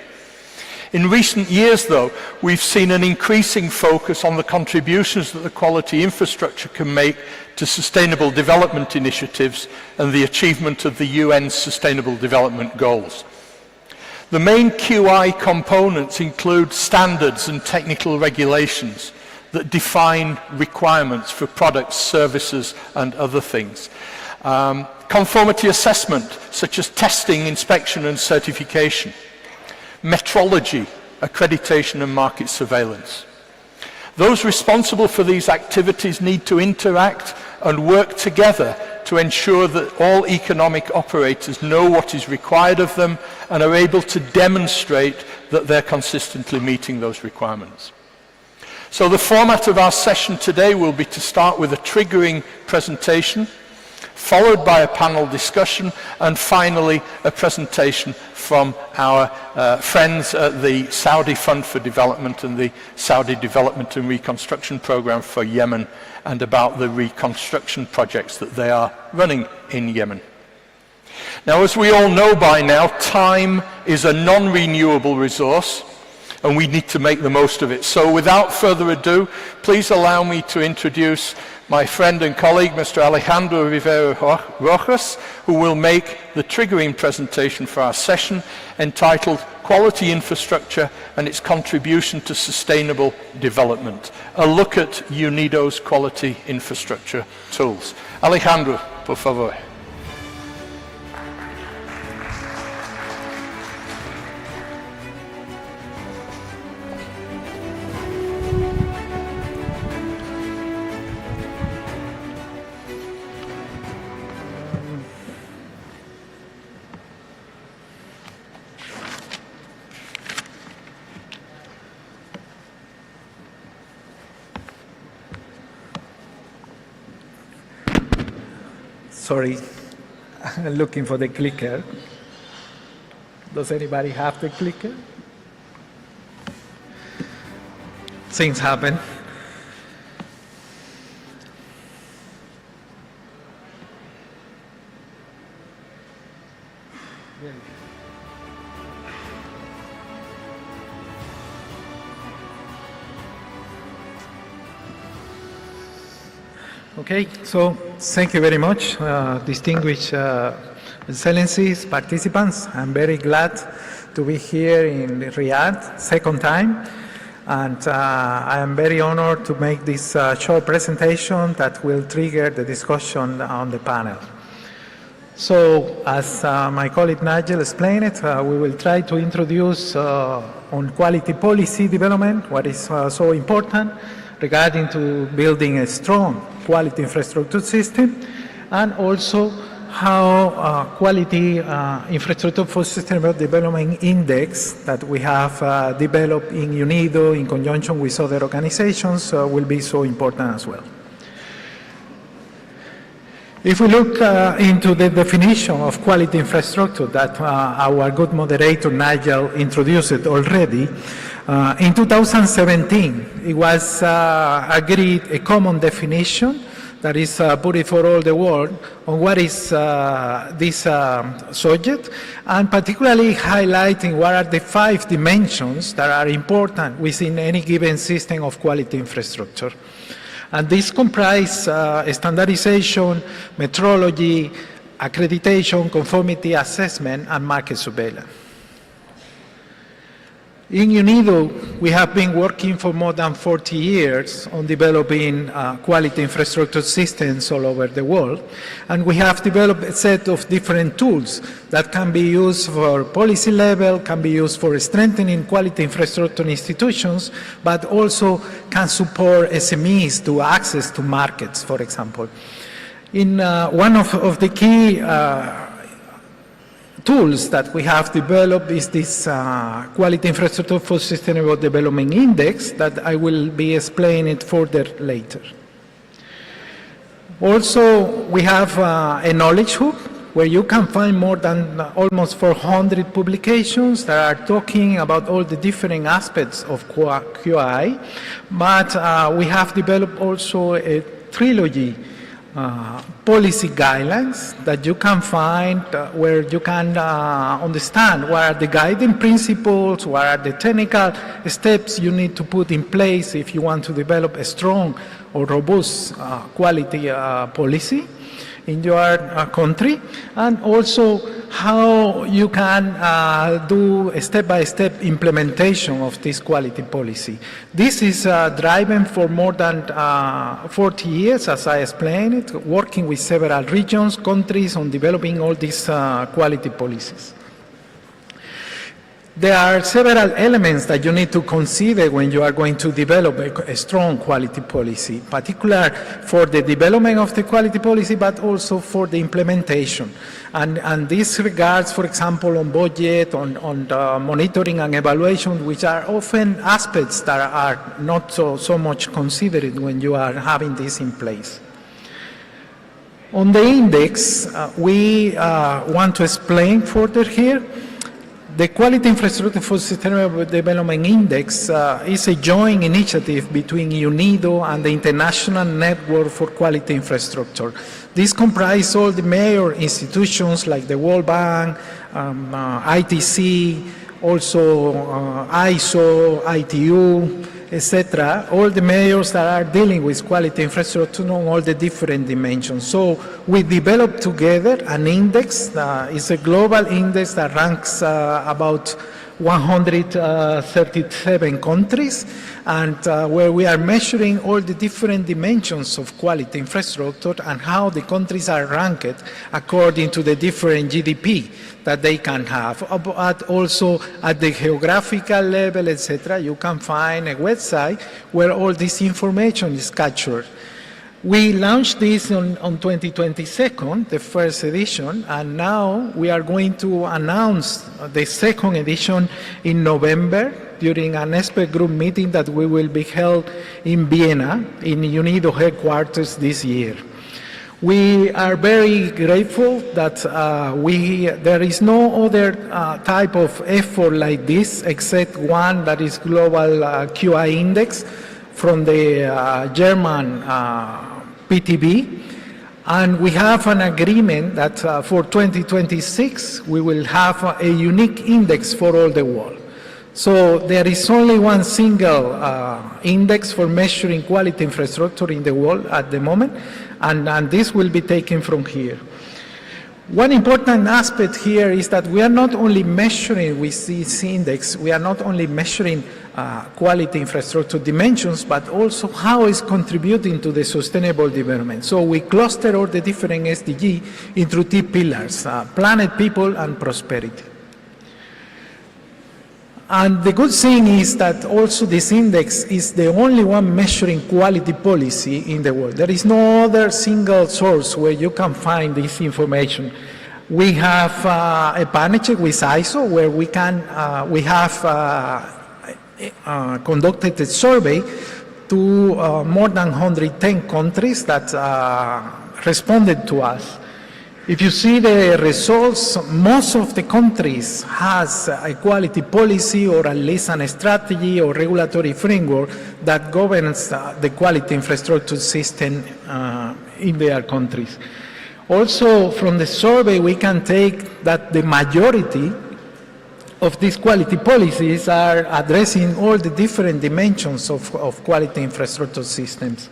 Speaker 1: In recent years, though, we've seen an increasing focus on the contributions that the quality infrastructure can make to sustainable development initiatives and the achievement of the UN's Sustainable Development Goals. The main QI components include standards and technical regulations that define requirements for products, services, and other things. Conformity assessment, such as testing, inspection, and certification. Metrology, accreditation, and market surveillance. Those responsible for these activities need to interact and work together to ensure that all economic operators know what is required of them and are able to demonstrate that they're consistently meeting those requirements. So the format of our session today will be to start with a triggering presentation, followed by a panel discussion, and finally a presentation from our friends at the Saudi Fund for Development and the Saudi Development and Reconstruction Program for Yemen, and about the reconstruction projects that they are running in Yemen. Now, as we all know by now, time is a non-renewable resource, and we need to make the most of it. So without further ado, please allow me to introduce my friend and colleague, Mr. Alejandro Rivera Rojas, who will make the triggering presentation for our session entitled Quality Infrastructure and its Contribution to Sustainable Development, a look at UNIDO's quality infrastructure tools. Alejandro, por favor.
Speaker 4: Sorry, I'm looking for the clicker. Does anybody have the clicker? Things happen. Okay, so thank you very much, distinguished excellencies, participants. I'm very glad to be here in Riyadh, second time, and I am very honored to make this short presentation that will trigger the discussion on the panel. So, as my colleague Nigel explained it, we will try to introduce on quality policy development what is so important regarding to building a strong quality infrastructure system, and also how quality infrastructure for sustainable development index that we have developed in UNIDO in conjunction with other organizations will be so important as well. If we look into the definition of quality infrastructure that our good moderator Nigel introduced it already, in 2017 it was agreed a common definition that is put for all the world on what is this subject, and particularly highlighting what are the 5 dimensions that are important within any given system of quality infrastructure. And these comprise standardization, metrology, accreditation, conformity assessment, and market surveillance. In UNIDO, we have been working for more than 40 years on developing quality infrastructure systems all over the world, and we have developed a set of different tools that can be used for policy level, can be used for strengthening quality infrastructure institutions, but also can support SMEs to access to markets, for example. In one of the key tools that we have developed is this Quality Infrastructure for Sustainable Development Index that I will be explaining further later. Also, we have a knowledge hub where you can find more than almost 400 publications that are talking about all the different aspects of QI, but we have developed also a trilogy policy guidelines that you can find where you can understand what are the guiding principles, what are the technical steps you need to put in place if you want to develop a strong or robust quality policy in your country, and also how you can do a step-by-step implementation of this quality policy. This is driven for more than 40 years, as I explained it, working with several regions, countries on developing all these quality policies. There are several elements that you need to consider when you are going to develop a strong quality policy, particularly for the development of the quality policy, but also for the implementation. And this regards, for example, on budget, on the monitoring and evaluation, which are often aspects that are not so much considered when you are having this in place. On the index, we want to explain further here. The Quality Infrastructure for Sustainable Development Index is a joint initiative between UNIDO and the International Network for Quality Infrastructure. This comprises all the major institutions like the World Bank, ITC, also ISO, ITU, etc., all the majors that are dealing with quality infrastructure on all the different dimensions. So we developed together an index, it's a global index that ranks about 137 countries, and where we are measuring all the different dimensions of quality infrastructure and how the countries are ranked according to the different GDP that they can have, but also at the geographical level, etc. You can find a website where all this information is captured. We launched this on 2022, the first edition, and now we are going to announce the second edition in November during an expert group meeting that we will be held in Vienna, in UNIDO headquarters this year. We are very grateful that there is no other type of effort like this except one that is Global QI Index from the German PTB, and we have an agreement that for 2026 we will have a unique index for all the world. So there is only one single index for measuring quality infrastructure in the world at the moment, and this will be taken from here. One important aspect here is that we are not only measuring with this index, we are not only measuring quality infrastructure dimensions, but also how it's contributing to the sustainable development. So we cluster all the different SDG into 3 pillars, planet, people, and prosperity. And the good thing is that also this index is the only one measuring quality policy in the world. There is no other single source where you can find this information. We have a partnership with ISO where we have conducted a survey to more than 110 countries that responded to us. If you see the results, most of the countries has a quality policy or at least a strategy or regulatory framework that governs the quality infrastructure system in their countries. Also, from the survey, we can take that the majority of these quality policies are addressing all the different dimensions of quality infrastructure systems.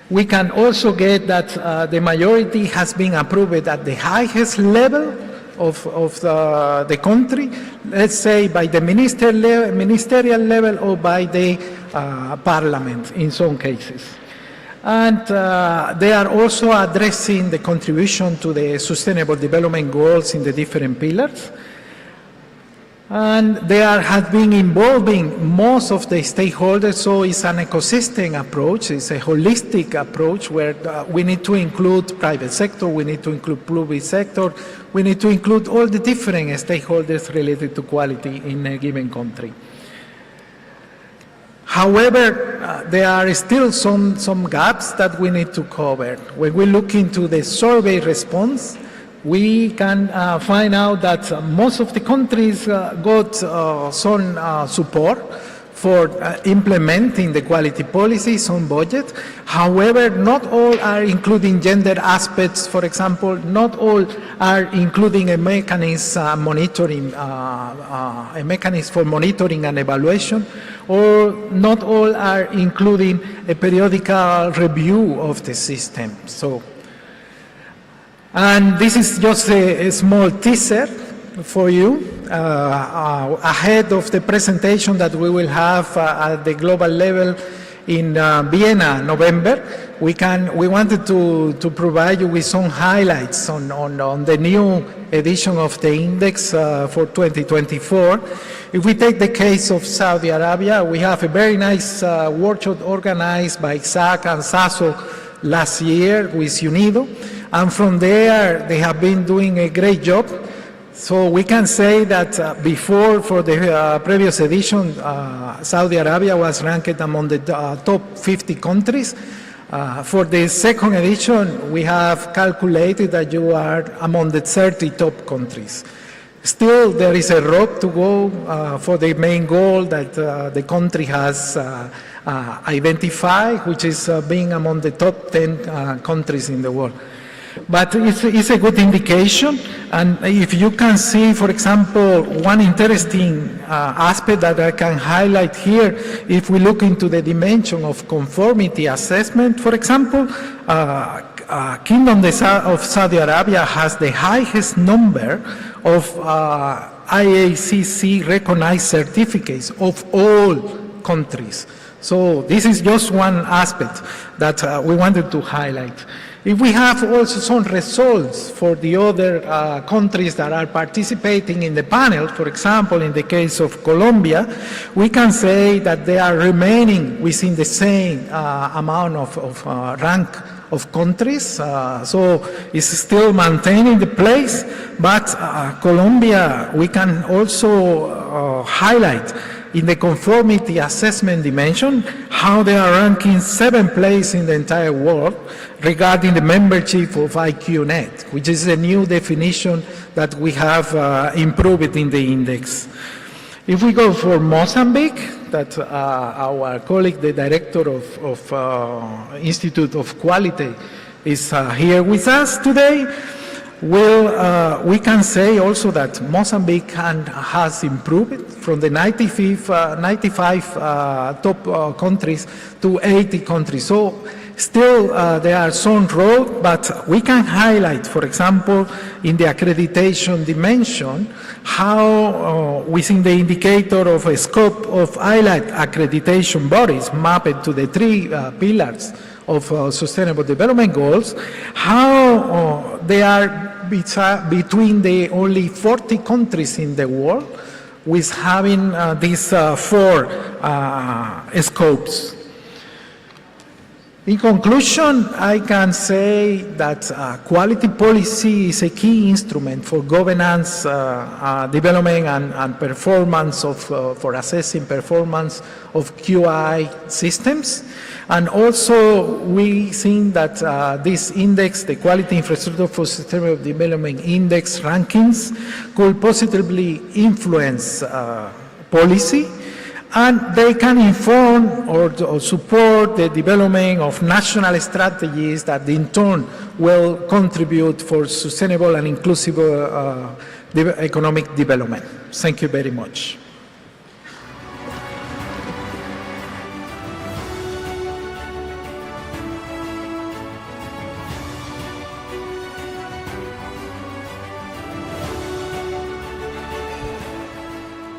Speaker 4: We can also get that the majority has been approved at the highest level of the country, let's say by the ministerial level or by the parliament in some cases. And they are also addressing the contribution to the sustainable development goals in the different pillars. And they have been involving most of the stakeholders, so it's an ecosystem approach, it's a holistic approach where we need to include private sector, we need to include public sector, we need to include all the different stakeholders related to quality in a given country. However, there are still some gaps that we need to cover. When we look into the survey response, we can find out that most of the countries got some support for implementing the quality policies on budget. However, not all are including gender aspects, for example. Not all are including a mechanism for monitoring and evaluation, or not all are including a periodical review of the system. And this is just a small teaser for you ahead of the presentation that we will have at the global level in Vienna, November. We wanted to provide you with some highlights on the new edition of the index for 2024. If we take the case of Saudi Arabia, we have a very nice workshop organized by SAC and SASO last year with UNIDO. And from there, they have been doing a great job. So we can say that before, for the previous edition, Saudi Arabia was ranked among the top 50 countries. For the second edition, we have calculated that you are among the 30 top countries. Still, there is a road to go for the main goal that the country has identified, which is being among the top 10 countries in the world. But it's a good indication, and if you can see, for example, one interesting aspect that I can highlight here, if we look into the dimension of conformity assessment, for example, Kingdom of Saudi Arabia has the highest number of IACC recognized certificates of all countries. So this is just one aspect that we wanted to highlight. If we have also some results for the other countries that are participating in the panel, for example, in the case of Colombia, we can say that they are remaining within the same amount of rank of countries. So it's still maintaining the place, but Colombia, we can also highlight in the conformity assessment dimension, how they are ranking 7th place in the entire world regarding the membership of IQNet, which is a new definition that we have improved in the index. If we go for Mozambique, that our colleague, the director of Institute of Quality, is here with us today. We can say also that Mozambique has improved from the 95 top countries to 80 countries. So Still, there are some road, but we can highlight, for example, in the accreditation dimension, how within the indicator of a scope of highlight accreditation bodies mapped to the three pillars of Sustainable Development Goals, how they are between the only 40 countries in the world with having these four scopes. In conclusion, I can say that quality policy is a key instrument for governance, development, and performance of, for assessing performance of QI systems. And also, we think that this index, the Quality Infrastructure for Sustainable Development Index rankings, could positively influence policy, and they can inform or support the development of national strategies that in turn will contribute for sustainable and inclusive economic development. Thank you very much.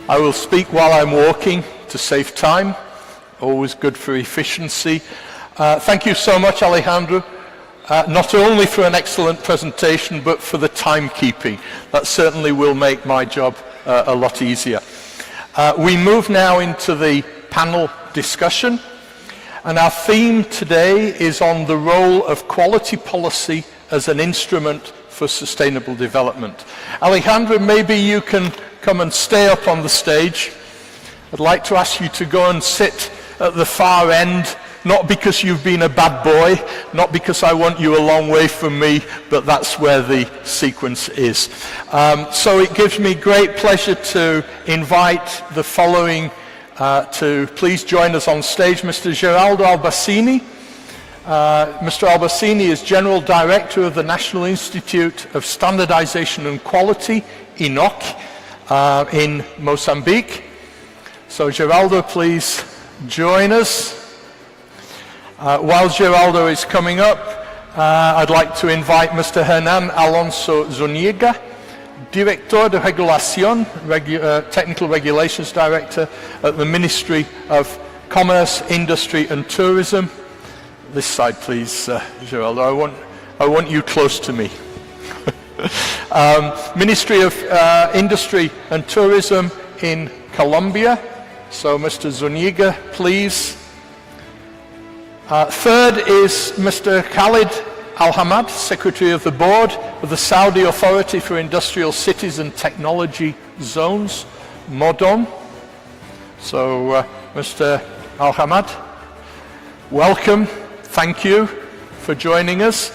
Speaker 1: I will speak while I'm walking to save time, always good for efficiency. Thank you so much, Alejandro, not only for an excellent presentation, but for the timekeeping. That certainly will make my job a lot easier. We move now into the panel discussion, and our theme today is on the role of quality policy as an instrument for sustainable development. Alejandro, maybe you can come and stay up on the stage. I'd like to ask you to go and sit at the far end, not because you've been a bad boy, not because I want you a long way from me, but that's where the sequence is. So it gives me great pleasure to invite the following to please join us on stage, Mr. Geraldo Albacini. Mr. Albacini is General Director of the National Institute of Standardization and Quality, INOC, in Mozambique. So Geraldo, please join us. While Geraldo is coming up, I'd like to invite Mr. Hernan Alonso Zuniga, Director de Regulación, Technical Regulations Director at the Ministry of Commerce, Industry and Tourism. This side, please, Geraldo. I want you close to me. Ministry of Industry and Tourism in Colombia. So Mr. Zuniga, please. Third is Mr. Khalid Al-Hamad, Secretary of the Board of the Saudi Authority for Industrial Cities and Technology Zones, MODON. So Mr. Al-Hamad, welcome. Thank you for joining us.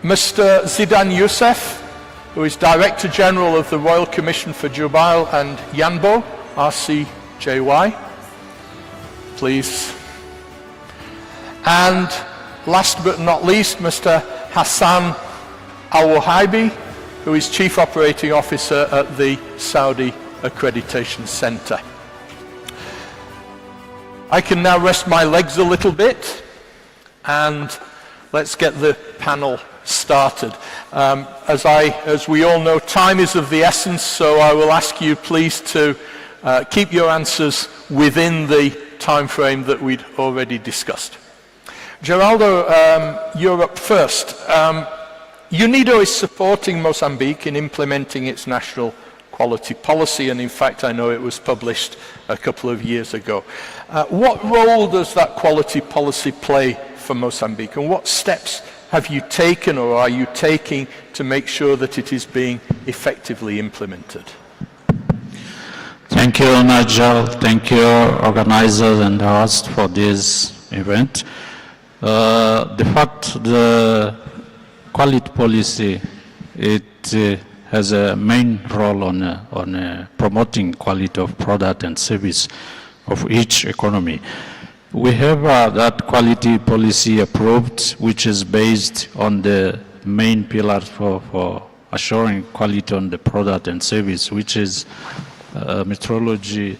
Speaker 1: Mr. Zidane Youssef, who is Director General of the Royal Commission for Jubail and Yanbo, RCJY, please. And last but not least, Mr. Hassan Al-Wahaibi, who is Chief Operating Officer at the Saudi Accreditation Center. I can now rest my legs a little bit, and let's get the panel started. As we all know, time is of the essence, so I will ask you please to keep your answers within the time frame that we'd already discussed. Geraldo, you're up first. UNIDO is supporting Mozambique in implementing its national quality policy, and in fact I know it was published a couple of years ago. What role does that quality policy play for Mozambique, and what steps have you taken or are you taking to make sure that it is being effectively implemented?
Speaker 3: Thank you, Nigel. Thank you, organizers and hosts, for this event. The quality policy, it has a main role on promoting quality of product and service of each economy. We have that quality policy approved, which is based on the main pillars for assuring quality on the product and service, which is metrology,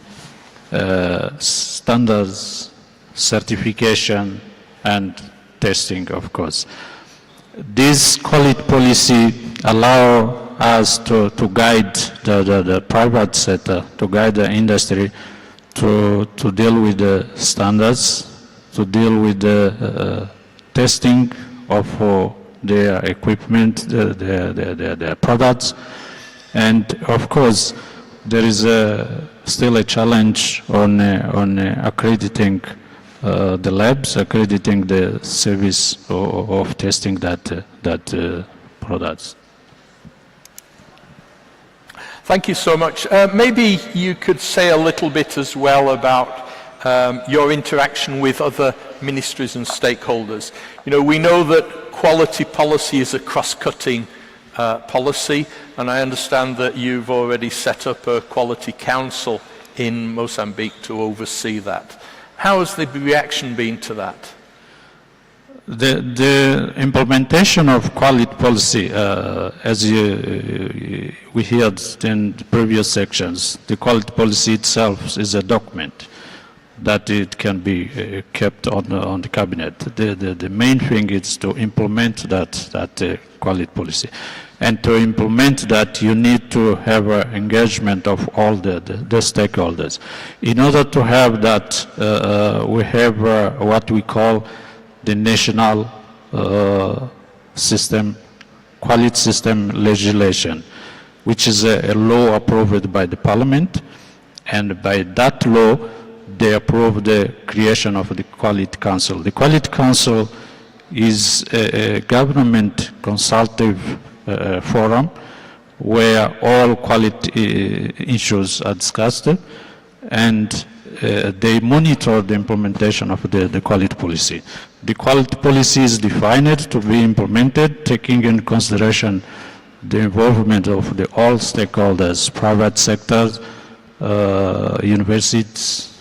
Speaker 3: standards, certification,
Speaker 5: and testing, of course. This quality policy allow us to guide the private sector, to guide the industry to deal with the standards, to deal with the testing of their equipment, their products. And of course, there is still a challenge on accrediting the labs, accrediting the service of testing that products.
Speaker 1: Thank you so much. Maybe you could say a little bit as well about your interaction with other ministries and stakeholders. You know, we know that quality policy is a cross-cutting policy, and I understand that you've already set up a quality council in Mozambique to oversee that. How has the reaction been to that?
Speaker 5: The implementation of quality policy, as we heard in the previous sections, the quality policy itself is a document that it can be kept on the cabinet. The main thing is to implement that quality policy. And to implement that, you need to have an engagement of all the stakeholders. In order to have that, we have what we call the national system, quality system legislation, which is a law approved by the parliament, and by that law, they approve the creation of the Quality Council. The Quality Council is a government consultative forum where all quality issues are discussed, and they monitor the implementation of the quality policy. The quality policy is defined to be implemented, taking into consideration the involvement of all stakeholders, private sectors, universities,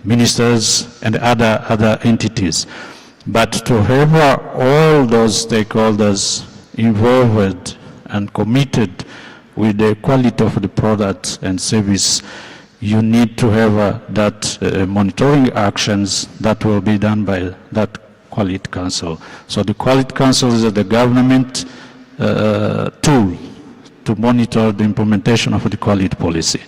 Speaker 5: ministers, and other entities. But to have all those stakeholders involved and committed with the quality of the product and service, you need to have that monitoring actions that will be done by that Quality Council. So the Quality Council is the government tool to monitor the implementation of the quality policy.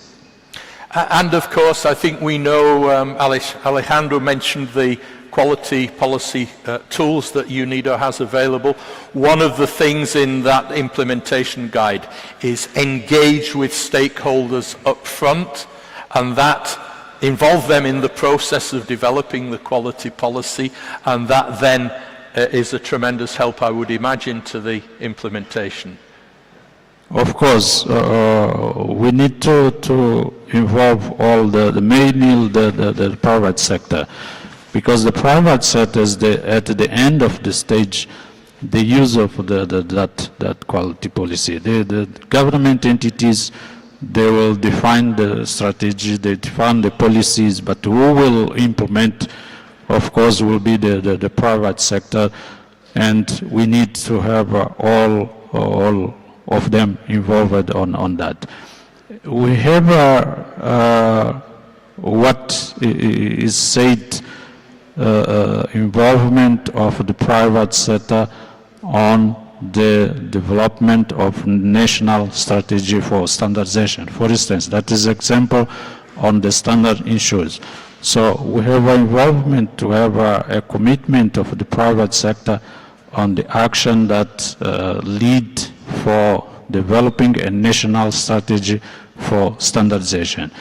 Speaker 1: And of course, I think we know, Alejandro mentioned the quality policy tools that UNIDO has available. One of the things in that implementation guide is engage with stakeholders up front, and that involve them in the process of developing the quality policy, and that then is a tremendous help, I would imagine, to the implementation.
Speaker 5: Of course, we need to involve all mainly the private sector, because the private sector is at the end of the stage, the use of that quality policy. The government entities, they will define the strategy, they define the policies, but who will implement, of course, will be the private sector, and we need to have all of them involved on that. We have what is said, involvement of the private sector on the development of national strategy for standardization. For instance, that is example on the standard issues. So we have an involvement to have a commitment of the private sector on the action that lead for developing a national strategy for standardization.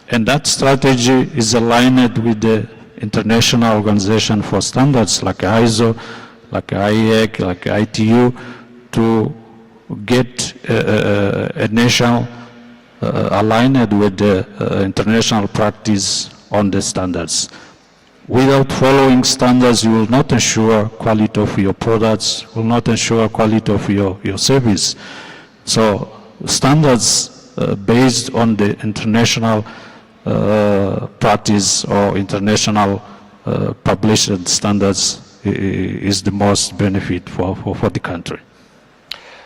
Speaker 5: And that strategy is aligned with the International Organization for Standards like ISO, like IEC, like ITU, to get a national aligned with the international practice on the standards. Without following standards, you will not ensure quality of your products, will not ensure quality of your service. So standards based on the international practice or international published standards is the most benefit for the country.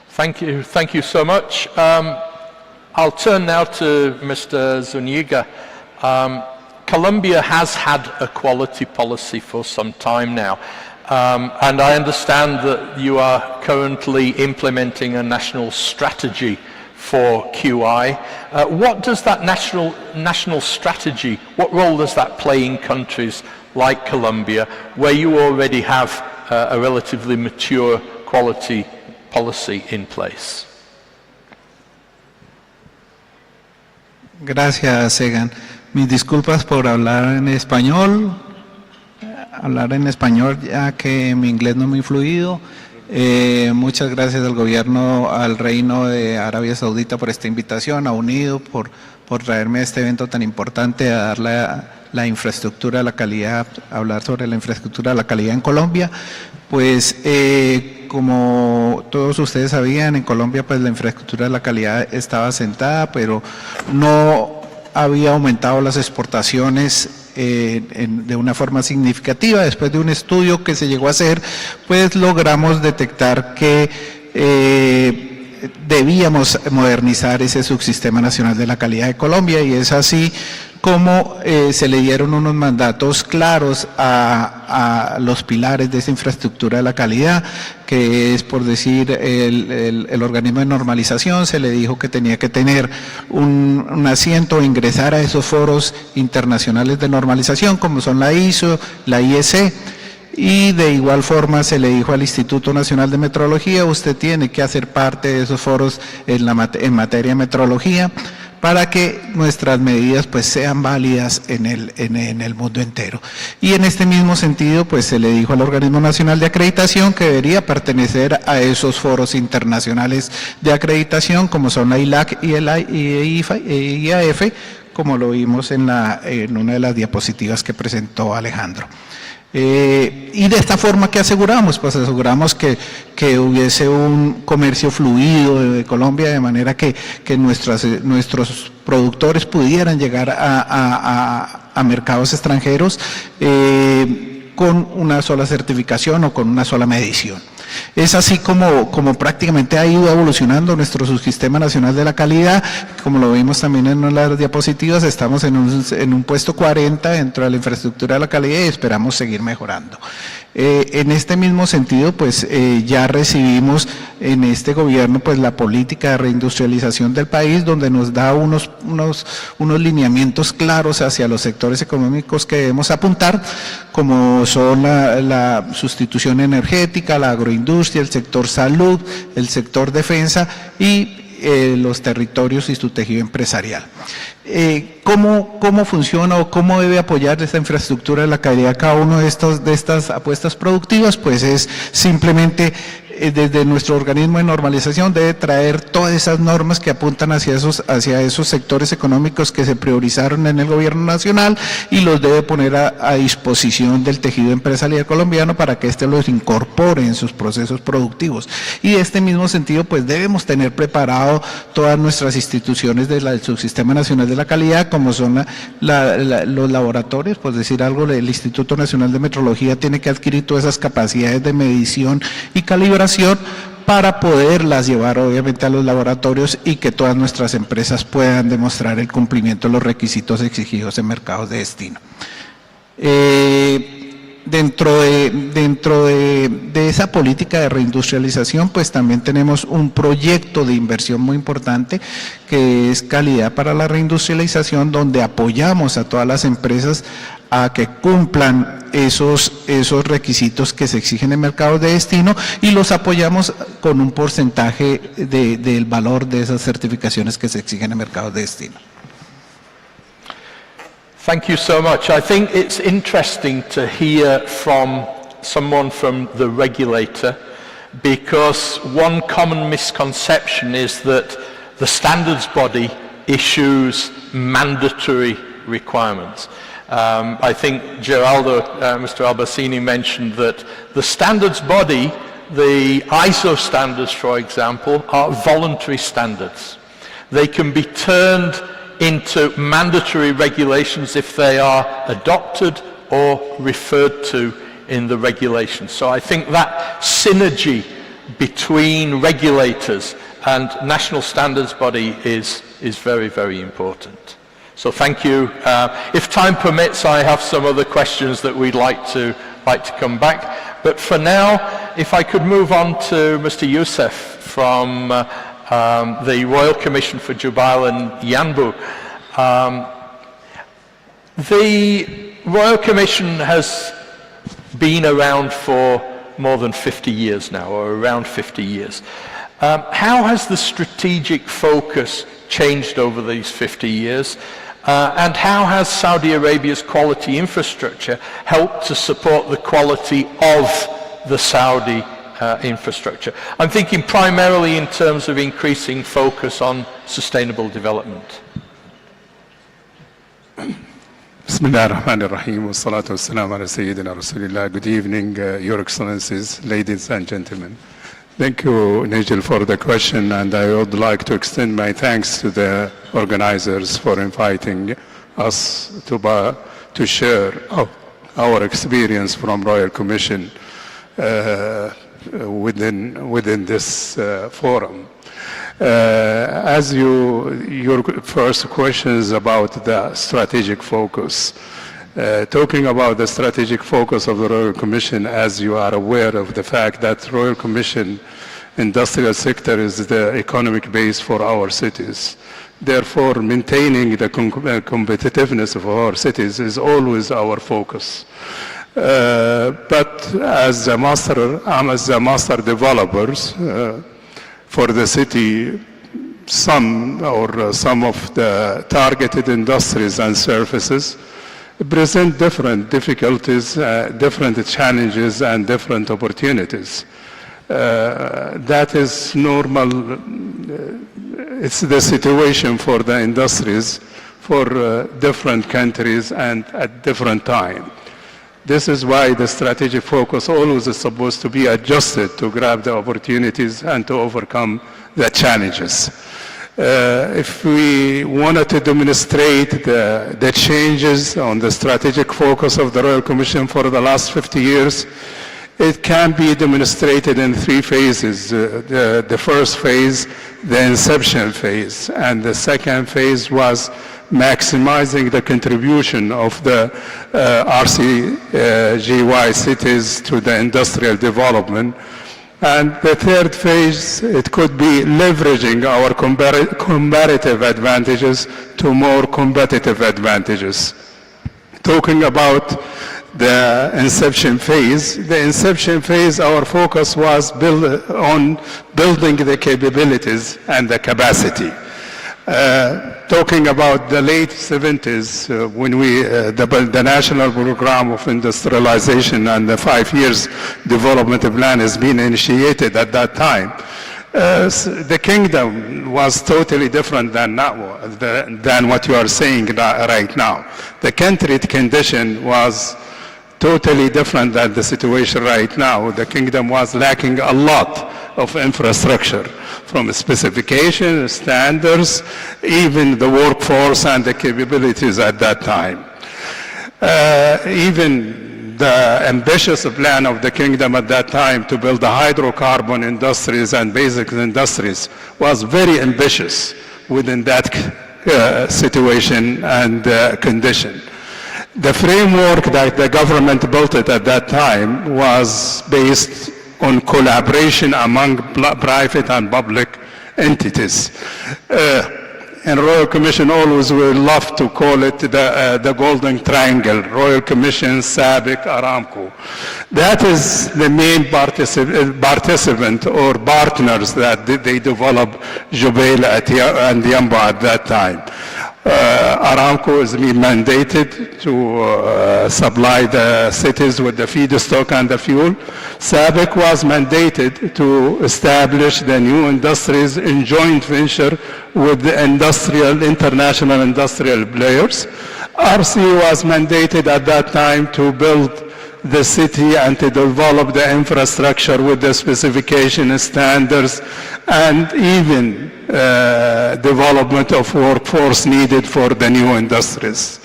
Speaker 1: Thank you so much. I'll turn now to Mr. Zuniga. Colombia has had a quality policy for some time now. And I understand that you are currently implementing a national strategy for QI. What does that national strategy, what role does that play in countries like Colombia, where you already have a relatively mature quality policy in place?
Speaker 4: Gracias, Egan. Mis disculpas por hablar en español ya que mi inglés no es muy fluido. Muchas gracias al gobierno, al Reino de Arabia Saudita por esta invitación, a UNIDO por traerme a este evento tan importante, a dar la infraestructura de la calidad, a hablar sobre la infraestructura de la calidad en Colombia. Pues como todos ustedes sabían, en Colombia pues la infraestructura de la calidad estaba sentada, pero no había aumentado las exportaciones de una forma significativa. Después de un estudio que se llegó a hacer, pues logramos detectar que debíamos modernizar ese subsistema nacional de la calidad de Colombia, y es así como se le dieron unos mandatos claros a los pilares de esa infraestructura de la calidad, que es, por decir, el organismo de normalización. Se le dijo que tenía que tener un asiento o ingresar a esos foros internacionales de normalización, como son la ISO, la IEC, y de igual forma se le dijo al Instituto Nacional de Metrología: usted tiene que hacer parte de esos foros en materia de metrología, para que nuestras medidas pues sean válidas en el mundo entero. Y en este mismo sentido pues se le dijo al Organismo Nacional de Acreditación que debería pertenecer a esos foros internacionales de acreditación, como son la ILAC y el IAF, como lo vimos en una de las diapositivas que presentó Alejandro. Y de esta forma, ¿qué aseguramos? Pues aseguramos que hubiese un comercio fluido de Colombia, de manera que nuestros productores pudieran llegar a mercados extranjeros con una sola certificación o con una sola medición. Es así como prácticamente ha ido evolucionando nuestro subsistema nacional de la calidad. Como lo vimos también en las diapositivas, estamos en un puesto 40 dentro de la infraestructura de la calidad y esperamos seguir mejorando. En este mismo sentido, pues ya recibimos en este gobierno pues la política de reindustrialización del país, donde nos da unos lineamientos claros hacia los sectores económicos que debemos apuntar, como son la sustitución energética, la agroindustria, el sector salud, el sector defensa y los territorios y su tejido empresarial. ¿Cómo funciona o cómo debe apoyar esta infraestructura de la calidad cada uno de estas apuestas productivas? Pues es simplemente desde nuestro organismo de normalización debe traer todas esas normas que apuntan hacia esos sectores económicos que se priorizaron en el gobierno nacional, y los debe poner a disposición del tejido empresarial colombiano para que éste los incorpore en sus procesos productivos. Y de este mismo sentido, pues debemos tener preparado todas nuestras instituciones del subsistema nacional de la calidad, como son los laboratorios. Por decir algo, el Instituto Nacional de Metrología tiene que adquirir todas esas capacidades de medición y calibración para poderlas llevar obviamente a los laboratorios y que todas nuestras empresas puedan demostrar el cumplimiento de los requisitos exigidos en mercados de destino. Dentro de esa política de reindustrialización, pues también tenemos un proyecto de inversión muy importante que es Calidad para la Reindustrialización, donde apoyamos a todas las empresas a que cumplan esos requisitos que se exigen en mercados de destino, y los apoyamos con un porcentaje del valor de esas certificaciones que se exigen en mercados de destino.
Speaker 1: Thank you so much. I think it's interesting to hear from someone from the regulator, because one common misconception is that the standards body issues mandatory requirements. I think Mr. Albassini mentioned that the standards body, the ISO standards, for example, are voluntary standards. They can be turned into mandatory regulations if they are adopted or referred to in the regulations. So I think that synergy between regulators and national standards body is very, very important. So thank you. If time permits, I have some other questions that we'd like to come back. But for now, if I could move on to Mr. Youssef from the Royal Commission for Jubail and Yanbu. The Royal Commission has been around for more than 50 years now, or around 50 years. How has the strategic focus changed over these 50 years? And how has Saudi Arabia's quality infrastructure helped to support the quality of the Saudi infrastructure? I'm thinking primarily in terms of increasing focus on sustainable development.
Speaker 6: Bismillah ar-Rahman ar-Rahim wa salatu wa salam ala Sayyidina Rasulillah. Good evening, Your Excellencies, ladies and gentlemen. Thank you, Nigel, for the question, and I would like to extend my thanks to the organizers for inviting us to share our experience from Royal Commission within this forum. As your first question is about the strategic focus. Talking about the strategic focus of the Royal Commission, as you are aware of the fact that Royal Commission industrial sector is the economic base for our cities. Therefore, maintaining the competitiveness of our cities is always our focus. But as the master developers for the city, some of the targeted industries and services present different difficulties, different challenges, and different opportunities. That is normal. It's the situation for the industries for different countries and at different time. This is why the strategic focus always is supposed to be adjusted to grab the opportunities and to overcome the challenges. If we wanted to demonstrate the changes on the strategic focus of the Royal Commission for the last 50 years, it can be demonstrated in 3 phases. The first phase, the inception phase, and the second phase was maximizing the contribution of the RCGY cities to the industrial development. And the third phase, it could be leveraging our comparative advantages to more competitive advantages. Talking about the inception phase, our focus was on building the capabilities and the capacity. Talking about the late 70s, when the National Program of Industrialization and the 5 years development plan has been initiated at that time, the kingdom was totally different than what you are saying right now. The country condition was totally different than the situation right now. The kingdom was lacking a lot of infrastructure, from specification, standards, even the workforce and the capabilities at that time. Even the ambitious plan of the kingdom at that time to build the hydrocarbon industries and basic industries was very ambitious within that situation and condition. The framework that the government built at that time was based on collaboration among private and public entities. And Royal Commission always will love to call it the Golden Triangle, Royal Commission, SABIC, Aramco. That is the main participant or partners that they developed Jubail and Yanbu at that time. Aramco is mandated to supply the cities with the feedstock and the fuel. SABIC was mandated to establish the new industries in joint venture with the international industrial players. RC was mandated at that time to build the city and to develop the infrastructure with the specification standards and even development of workforce needed for the new industries.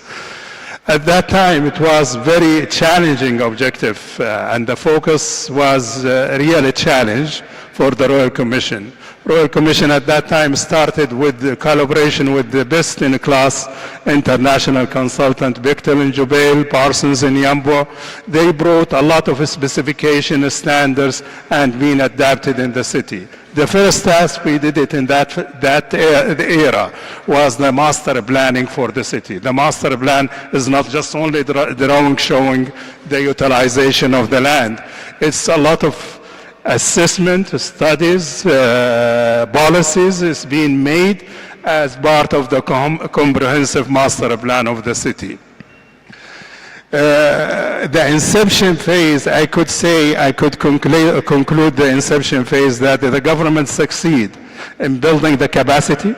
Speaker 6: At that time, it was very challenging objective, and the focus was really a challenge for the Royal Commission. Royal Commission at that time started with the collaboration with the best-in-class international consultant, Bechtel in Jubail, Parsons in Yambo. They brought a lot of specification standards and been adapted in the city. The first task we did it in that era was the master planning for the city. The master plan is not just only drawing showing the utilization of the land. It's a lot of assessment, studies, policies is being made as part of the comprehensive master plan of the city. The inception phase, I could conclude the inception phase that the government succeed in building the capacity,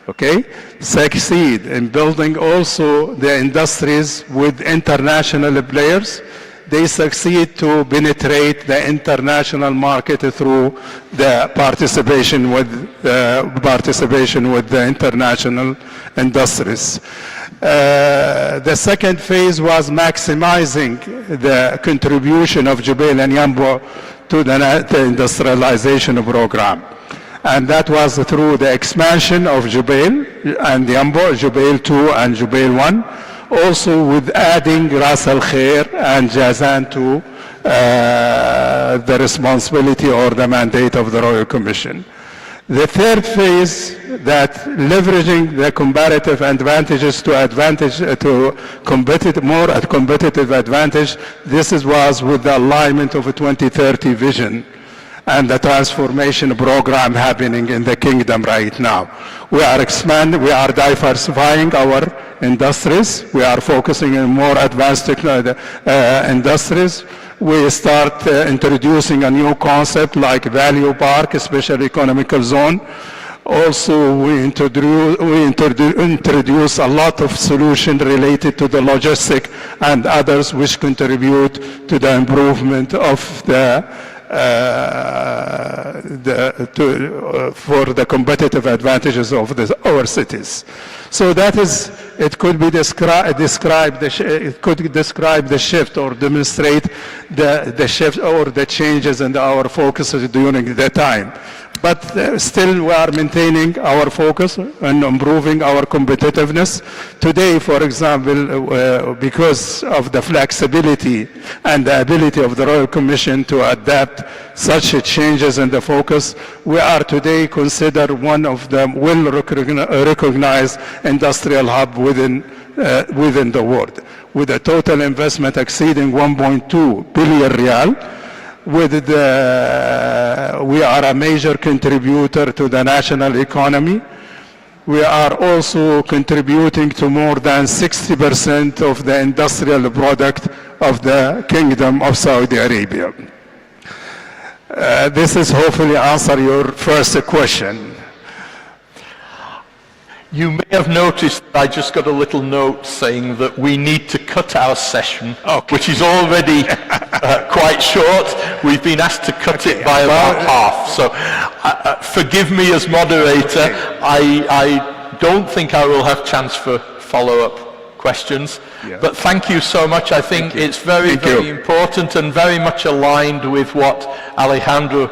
Speaker 6: okay? Succeed in building also the industries with international players. They succeed to penetrate the international market through the participation with the international industries. The second phase was maximizing the contribution of Jubail and Yambo to the industrialization program. And that was through the expansion of Jubail and Yambo, Jubail 2 and Jubail 1. Also with adding Ras Al Khair and Jazan to the responsibility or the mandate of the Royal Commission. The third phase, that leveraging the comparative advantages to competitive advantage, this was with the alignment of a 2030 vision and the transformation program happening in the kingdom right now. We are expanding, we are diversifying our industries, we are focusing on more advanced industries. We start introducing a new concept like value park, special economical zone. Also, we introduce a lot of solutions related to the logistic and others which contribute to the improvement of for the competitive advantages of our cities. So that is, it could be describe the shift or demonstrate the shift or the changes in our focuses during the time. But still we are maintaining our focus on improving our competitiveness. Today, for example, because of the flexibility and the ability of the Royal Commission to adapt such changes in the focus, we are today considered one of the well-recognized industrial hub within the world, with a total investment exceeding 1.2 billion riyal. We are a major contributor to the national economy. We are also contributing to more than 60% of the industrial product of the Kingdom of Saudi Arabia. This is hopefully answer your first question.
Speaker 1: You may have noticed that I just got a little note saying that we need to cut our session, which is already quite short. We've been asked to cut it by about half. So forgive me as moderator. I don't think I will have chance for follow-up questions. Yeah. But thank you so much. I think it's very important and very much aligned with what Alejandro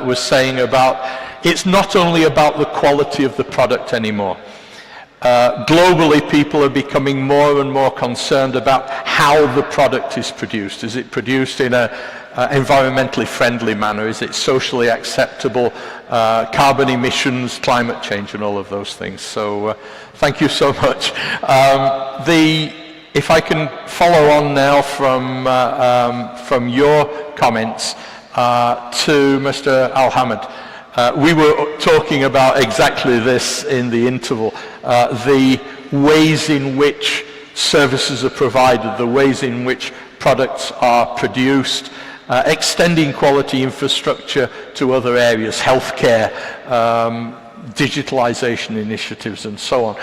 Speaker 1: was saying about it's not only about the quality of the product anymore. Globally, people are becoming more and more concerned about how the product is produced. Is it produced in an environmentally friendly manner? Is it socially acceptable? Carbon emissions, climate change, and all of those things. So thank you so much. If I can follow on now from your comments to Mr. Al-Hamid. We were talking about exactly this in the interval, the ways in which services are provided, the ways in which products are produced, extending quality infrastructure to other areas, healthcare, digitalization initiatives, and so on.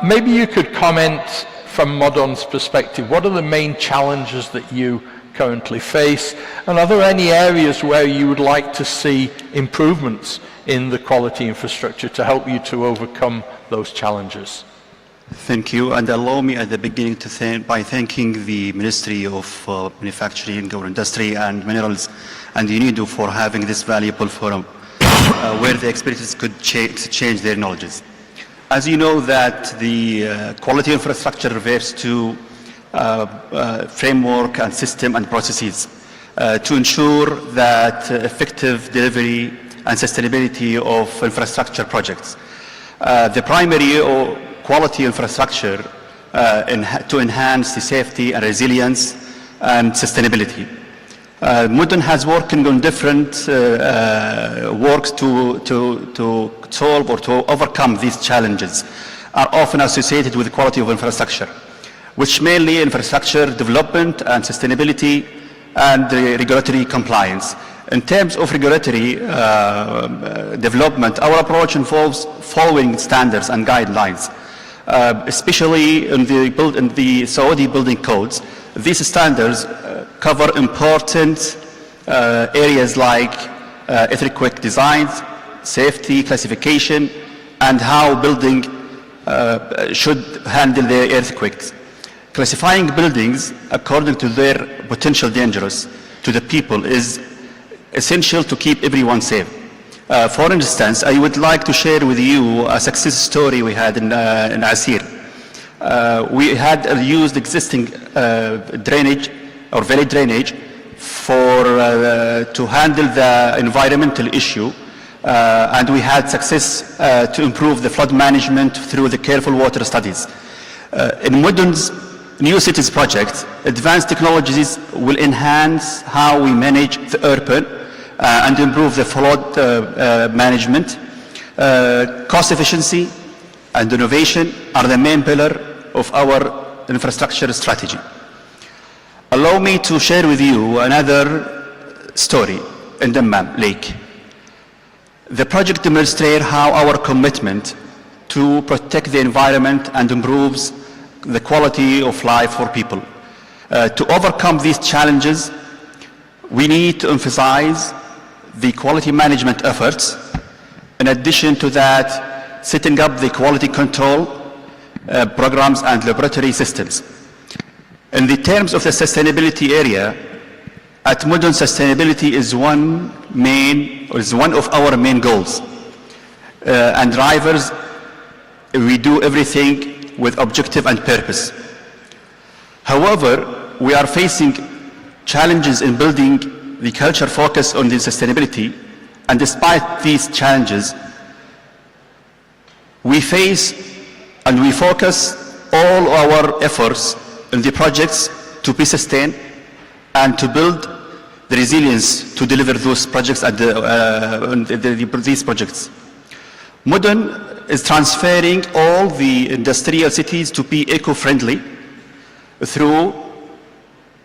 Speaker 1: Maybe you could comment from Modon's perspective, what are the main challenges that you currently face, and are there any areas where you would like to see improvements in the quality infrastructure to help you to overcome those challenges?
Speaker 7: Thank you, and allow me at the beginning to thanking the Ministry of Manufacturing, Industry and Minerals and UNIDO for having this valuable forum. where the expertise could change their knowledges. As you know that the quality infrastructure refers to framework and system and processes to ensure that effective delivery and sustainability of infrastructure projects. The primary or quality infrastructure to enhance the safety and resilience and sustainability. Mudun has working on different works to solve or to overcome these challenges are often associated with the quality of infrastructure, which mainly infrastructure development and sustainability and regulatory compliance. In terms of regulatory development, our approach involves following standards and guidelines, especially in the Saudi building codes. These standards cover important areas like earthquake designs, safety, classification, and how building should handle the earthquakes. Classifying buildings according to their potential dangers to the people is essential to keep everyone safe. For instance, I would like to share with you a success story we had in Asir. We had used existing drainage or valley drainage to handle the environmental issue, and we had success to improve the flood management through the careful water studies. In Mudun's New Cities project, advanced technologies will enhance how we manage the urban and improve the flood management. Cost efficiency and innovation are the main pillar of our infrastructure strategy. Allow me to share with you another story in Dammam Lake. The project demonstrates how our commitment to protect the environment and improves the quality of life for people. To overcome these challenges, we need to emphasize the quality management efforts. In addition to that, setting up the quality control programs and laboratory systems. In the terms of the sustainability area, at Mudun, sustainability is one of our main goals. And drivers, we do everything with objective and purpose. However, we are facing challenges in building the culture focused on the sustainability, and despite these challenges, we face and we focus all our efforts in the projects to be sustained and to build the resilience to deliver those projects and these projects. Mudun is transferring all the industrial cities to be eco-friendly through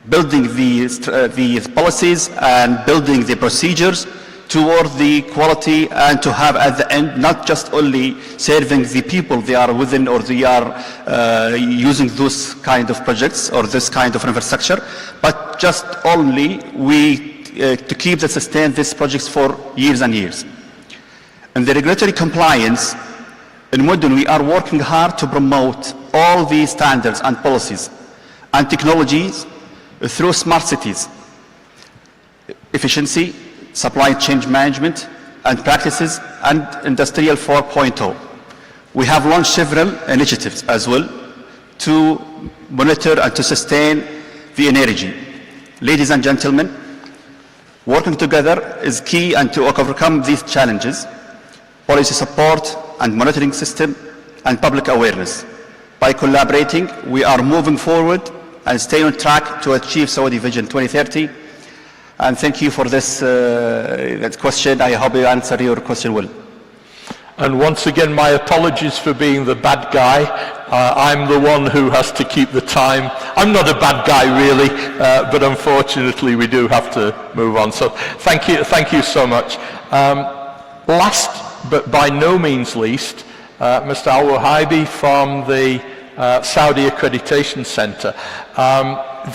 Speaker 7: building the policies and building the procedures toward the quality, and to have at the end not just only serving the people they are within or they are using those kind of projects or this kind of infrastructure, but just only to keep and sustain these projects for years and years. In the regulatory compliance, in Mudun, we are working hard to promote all these standards and policies and technologies through smart cities, efficiency, supply chain management and practices, and Industrial 4.0. We have launched several initiatives as well to monitor and to sustain the energy. Ladies and gentlemen, working together is key and to overcome these challenges. Policy support and monitoring system and public awareness. By collaborating, we are moving forward and stay on track to achieve Saudi Vision 2030. And thank you for this that question. I hope I answer your question well.
Speaker 1: And once again, my apologies for being the bad guy. I'm the one who has to keep the time. I'm not a bad guy really, but unfortunately we do have to move on. So thank you so much. Last but by no means least, Mr. Al-Wahibi from the Saudi Accreditation Center.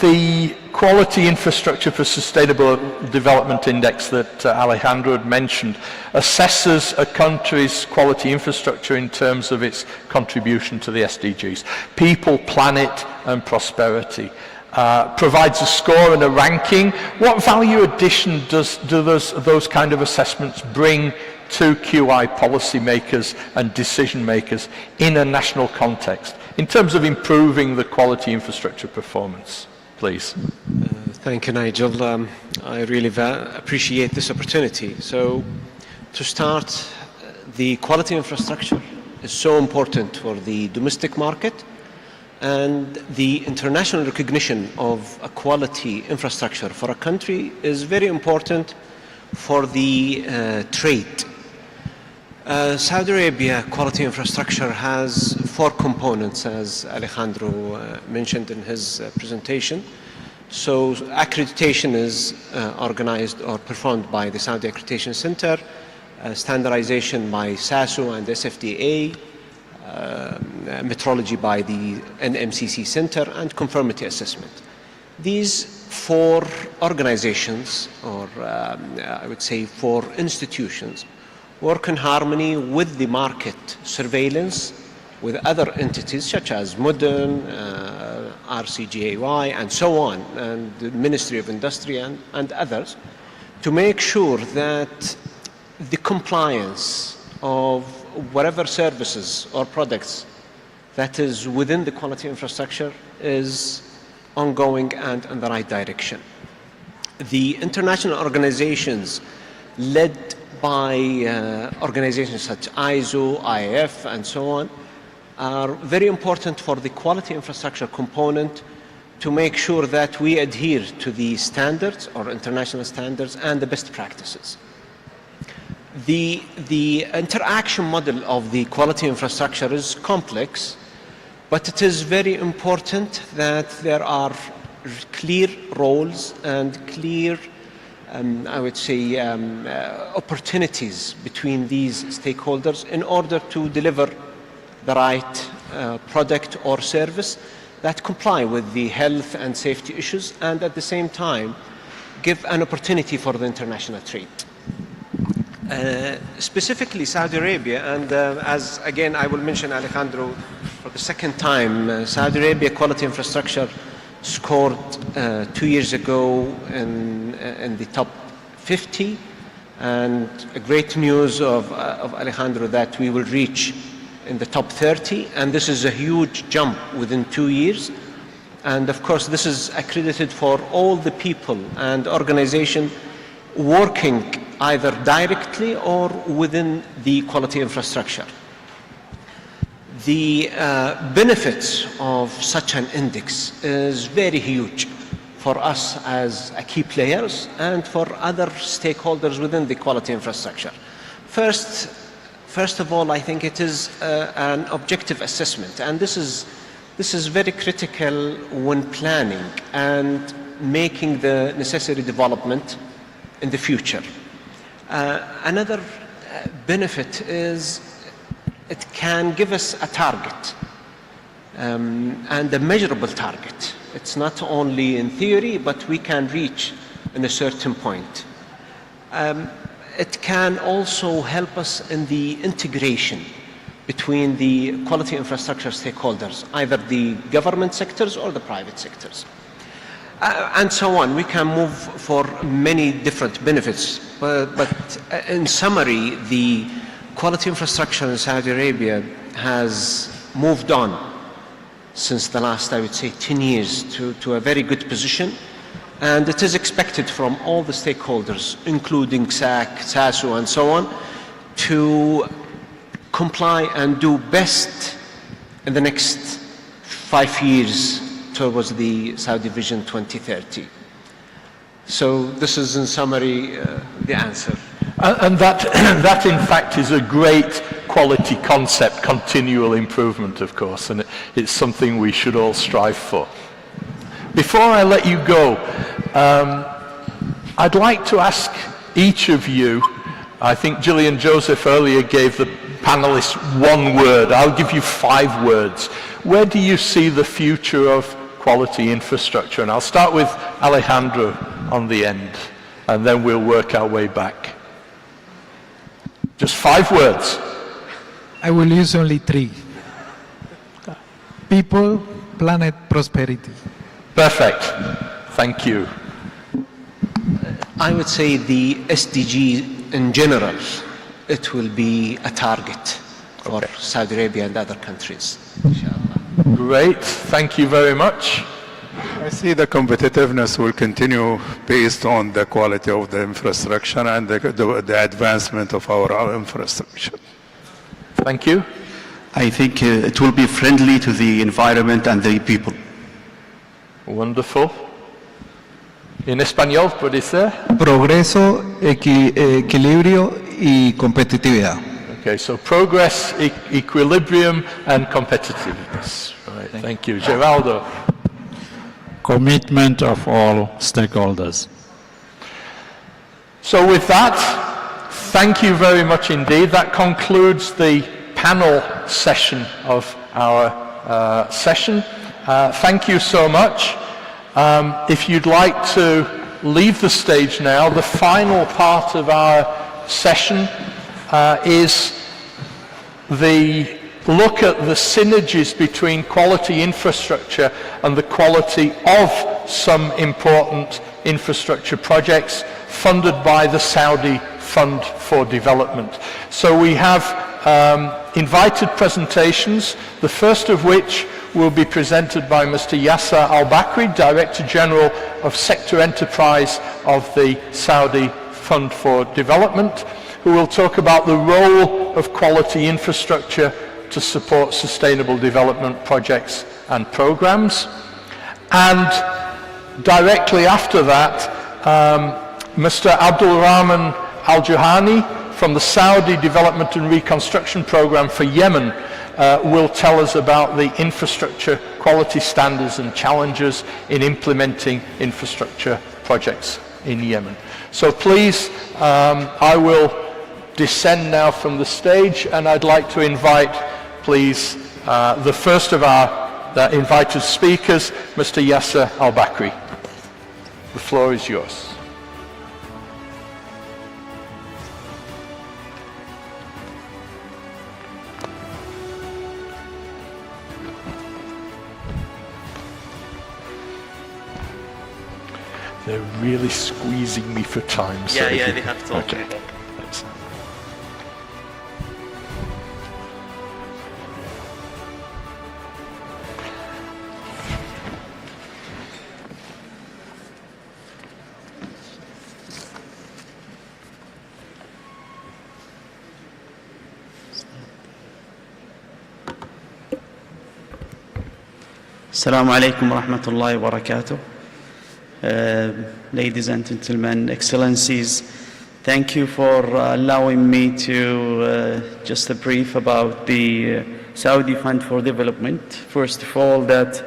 Speaker 1: The Quality Infrastructure for Sustainable Development Index that Alejandro had mentioned assesses a country's quality infrastructure in terms of its contribution to the SDGs. People, planet and prosperity. Provides a score and a ranking. What value addition do those kind of assessments bring to QI policymakers and decision makers in a national context in terms of improving the quality infrastructure performance? Please.
Speaker 8: Thank you, Nigel. I really appreciate this opportunity. So, to start, the quality infrastructure is so important for the domestic market, and the international recognition of a quality infrastructure for a country is very important for the trade. Saudi Arabia quality infrastructure has 4 components, as Alejandro mentioned in his presentation. So accreditation is organized or performed by the Saudi Accreditation Center, standardization by SASU and SFDA, metrology by the NMCC Center, and conformity assessment. These 4 organizations, or I would say 4 institutions, work in harmony with the market surveillance with other entities such as Modern, RCGAY, and so on, and the Ministry of Industry and others, to make sure that the compliance of whatever services or products that is within the quality infrastructure is ongoing and in the right direction. The international organizations led by organizations such as ISO, IIF, and so on, are very important for the quality infrastructure component to make sure that we adhere to the standards or international standards and the best practices. The interaction model of the quality infrastructure is complex, but it is very important that there are clear roles and clear, I would say, opportunities between these stakeholders in order to deliver the right product or service that comply with the health and safety issues, and at the same time give an opportunity for the international trade. Specifically Saudi Arabia, and as again I will mention Alejandro for the second time, Saudi Arabia quality infrastructure scored 2 years ago in the top 50, and a great news of Alejandro that we will reach in the top 30, and this is a huge jump within 2 years. And of course this is accredited for all the people and organizations working either directly or within the quality infrastructure. The benefits of such an index is very huge for us as key players and for other stakeholders within the quality infrastructure. First of all, I think it is an objective assessment, and this is very critical when planning and making the necessary development in the future. Another benefit is it can give us a target and a measurable target. It's not only in theory, but we can reach in a certain point. It can also help us in the integration between the quality infrastructure stakeholders, either the government sectors or the private sectors. And so on. We can move for many different benefits, but in summary, the quality infrastructure in Saudi Arabia has moved on since the last, I would say, 10 years to a very good position, and it is expected from all the stakeholders, including SAC, SASU, and so on, to comply and do best in the next 5 years towards the Saudi Vision 2030. So this is in summary the answer.
Speaker 1: And that in fact is a great quality concept, continual improvement of course, and it's something we should all strive for. Before I let you go, I'd like to ask each of you, I think Gillian Joseph earlier gave the panelists 1 word, I'll give you 5 words. Where do you see the future of quality infrastructure? And I'll start with Alejandro on the end, and then we'll work our way back. Just 5 words.
Speaker 4: I will use only 3. People, planet, prosperity.
Speaker 1: Perfect. Thank you.
Speaker 8: I would say the SDG in general it will be a target for Saudi Arabia and other countries, inshallah.
Speaker 1: Great, thank you very much.
Speaker 6: I see the competitiveness will continue based on the quality of the infrastructure and the advancement of our infrastructure.
Speaker 1: Thank you.
Speaker 7: I think it will be friendly to the environment and the people.
Speaker 1: Wonderful. En español, puede ser.
Speaker 9: Progreso, equilibrio y competitividad.
Speaker 1: Okay, so progress, equilibrium, and competitiveness. Right, thank you. Geraldo.
Speaker 5: Commitment of all stakeholders.
Speaker 1: So with that, thank you very much indeed. That concludes the panel session of our session. Thank you so much. If you'd like to leave the stage now, the final part of our session is the look at the synergies between quality infrastructure and the quality of some important infrastructure projects funded by the Saudi Fund for Development. So we have invited presentations, the first of which will be presented by Mr. Yasser Al-Bakri, Director General of Sector Enterprise of the Saudi Fund for Development, who will talk about the role of quality infrastructure to support sustainable development projects and programs. And directly after that, Mr. Abdul Rahman Al-Juhani from the Saudi Development and Reconstruction Program for Yemen will tell us about the infrastructure quality standards and challenges in implementing infrastructure projects in Yemen. So please, I will descend now from the stage, and I'd like to invite, please, the first of our invited speakers, Mr. Yasser Al-Bakri. The floor is yours. They're really squeezing me for time. So
Speaker 12: yeah, they have to.
Speaker 1: Okay.
Speaker 13: Assalamu alaikum wa rahmatullahi wa barakatuh. Ladies and gentlemen, excellencies, thank you for allowing me to just a brief about the Saudi Fund for Development. First of all, that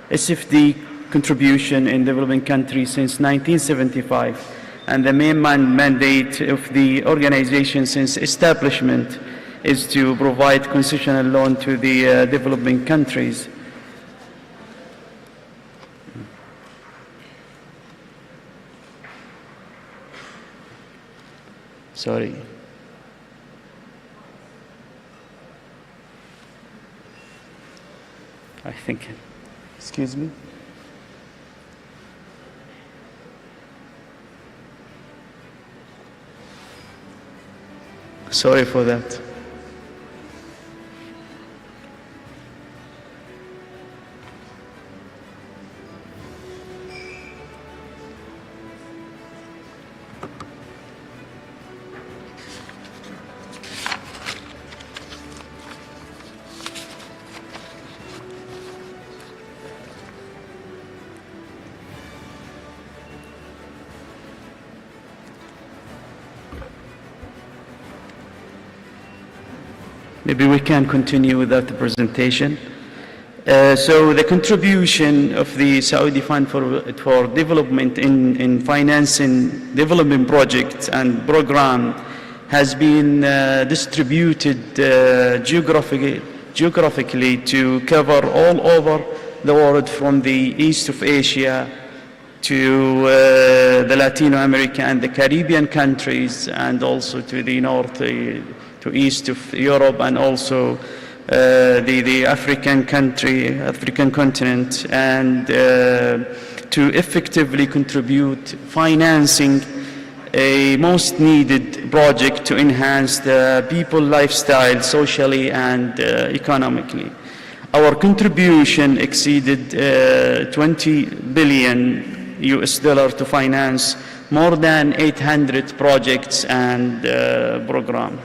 Speaker 13: SFD contribution in developing countries since 1975, and the main mandate of the organization since establishment is to provide concessional loan to the developing countries. Sorry. I think, excuse me. Sorry for that. Maybe we can continue without the presentation. So the contribution of the Saudi Fund for Development in financing development projects and program has been distributed geographically to cover all over the world, from the east of Asia to the Latin America and the Caribbean countries, and also to the north, to east of Europe, and also the African continent, and to effectively contribute financing a most needed project to enhance the people lifestyle socially and economically. Our contribution exceeded 20 billion US dollar to finance more than 800 projects and programs.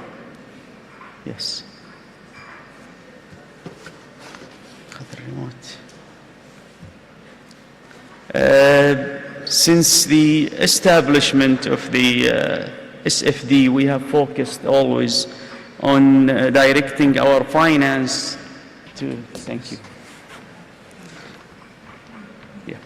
Speaker 13: Yes. Since the establishment of the SFD, we have focused always on directing our finance to, thank you. Yeah.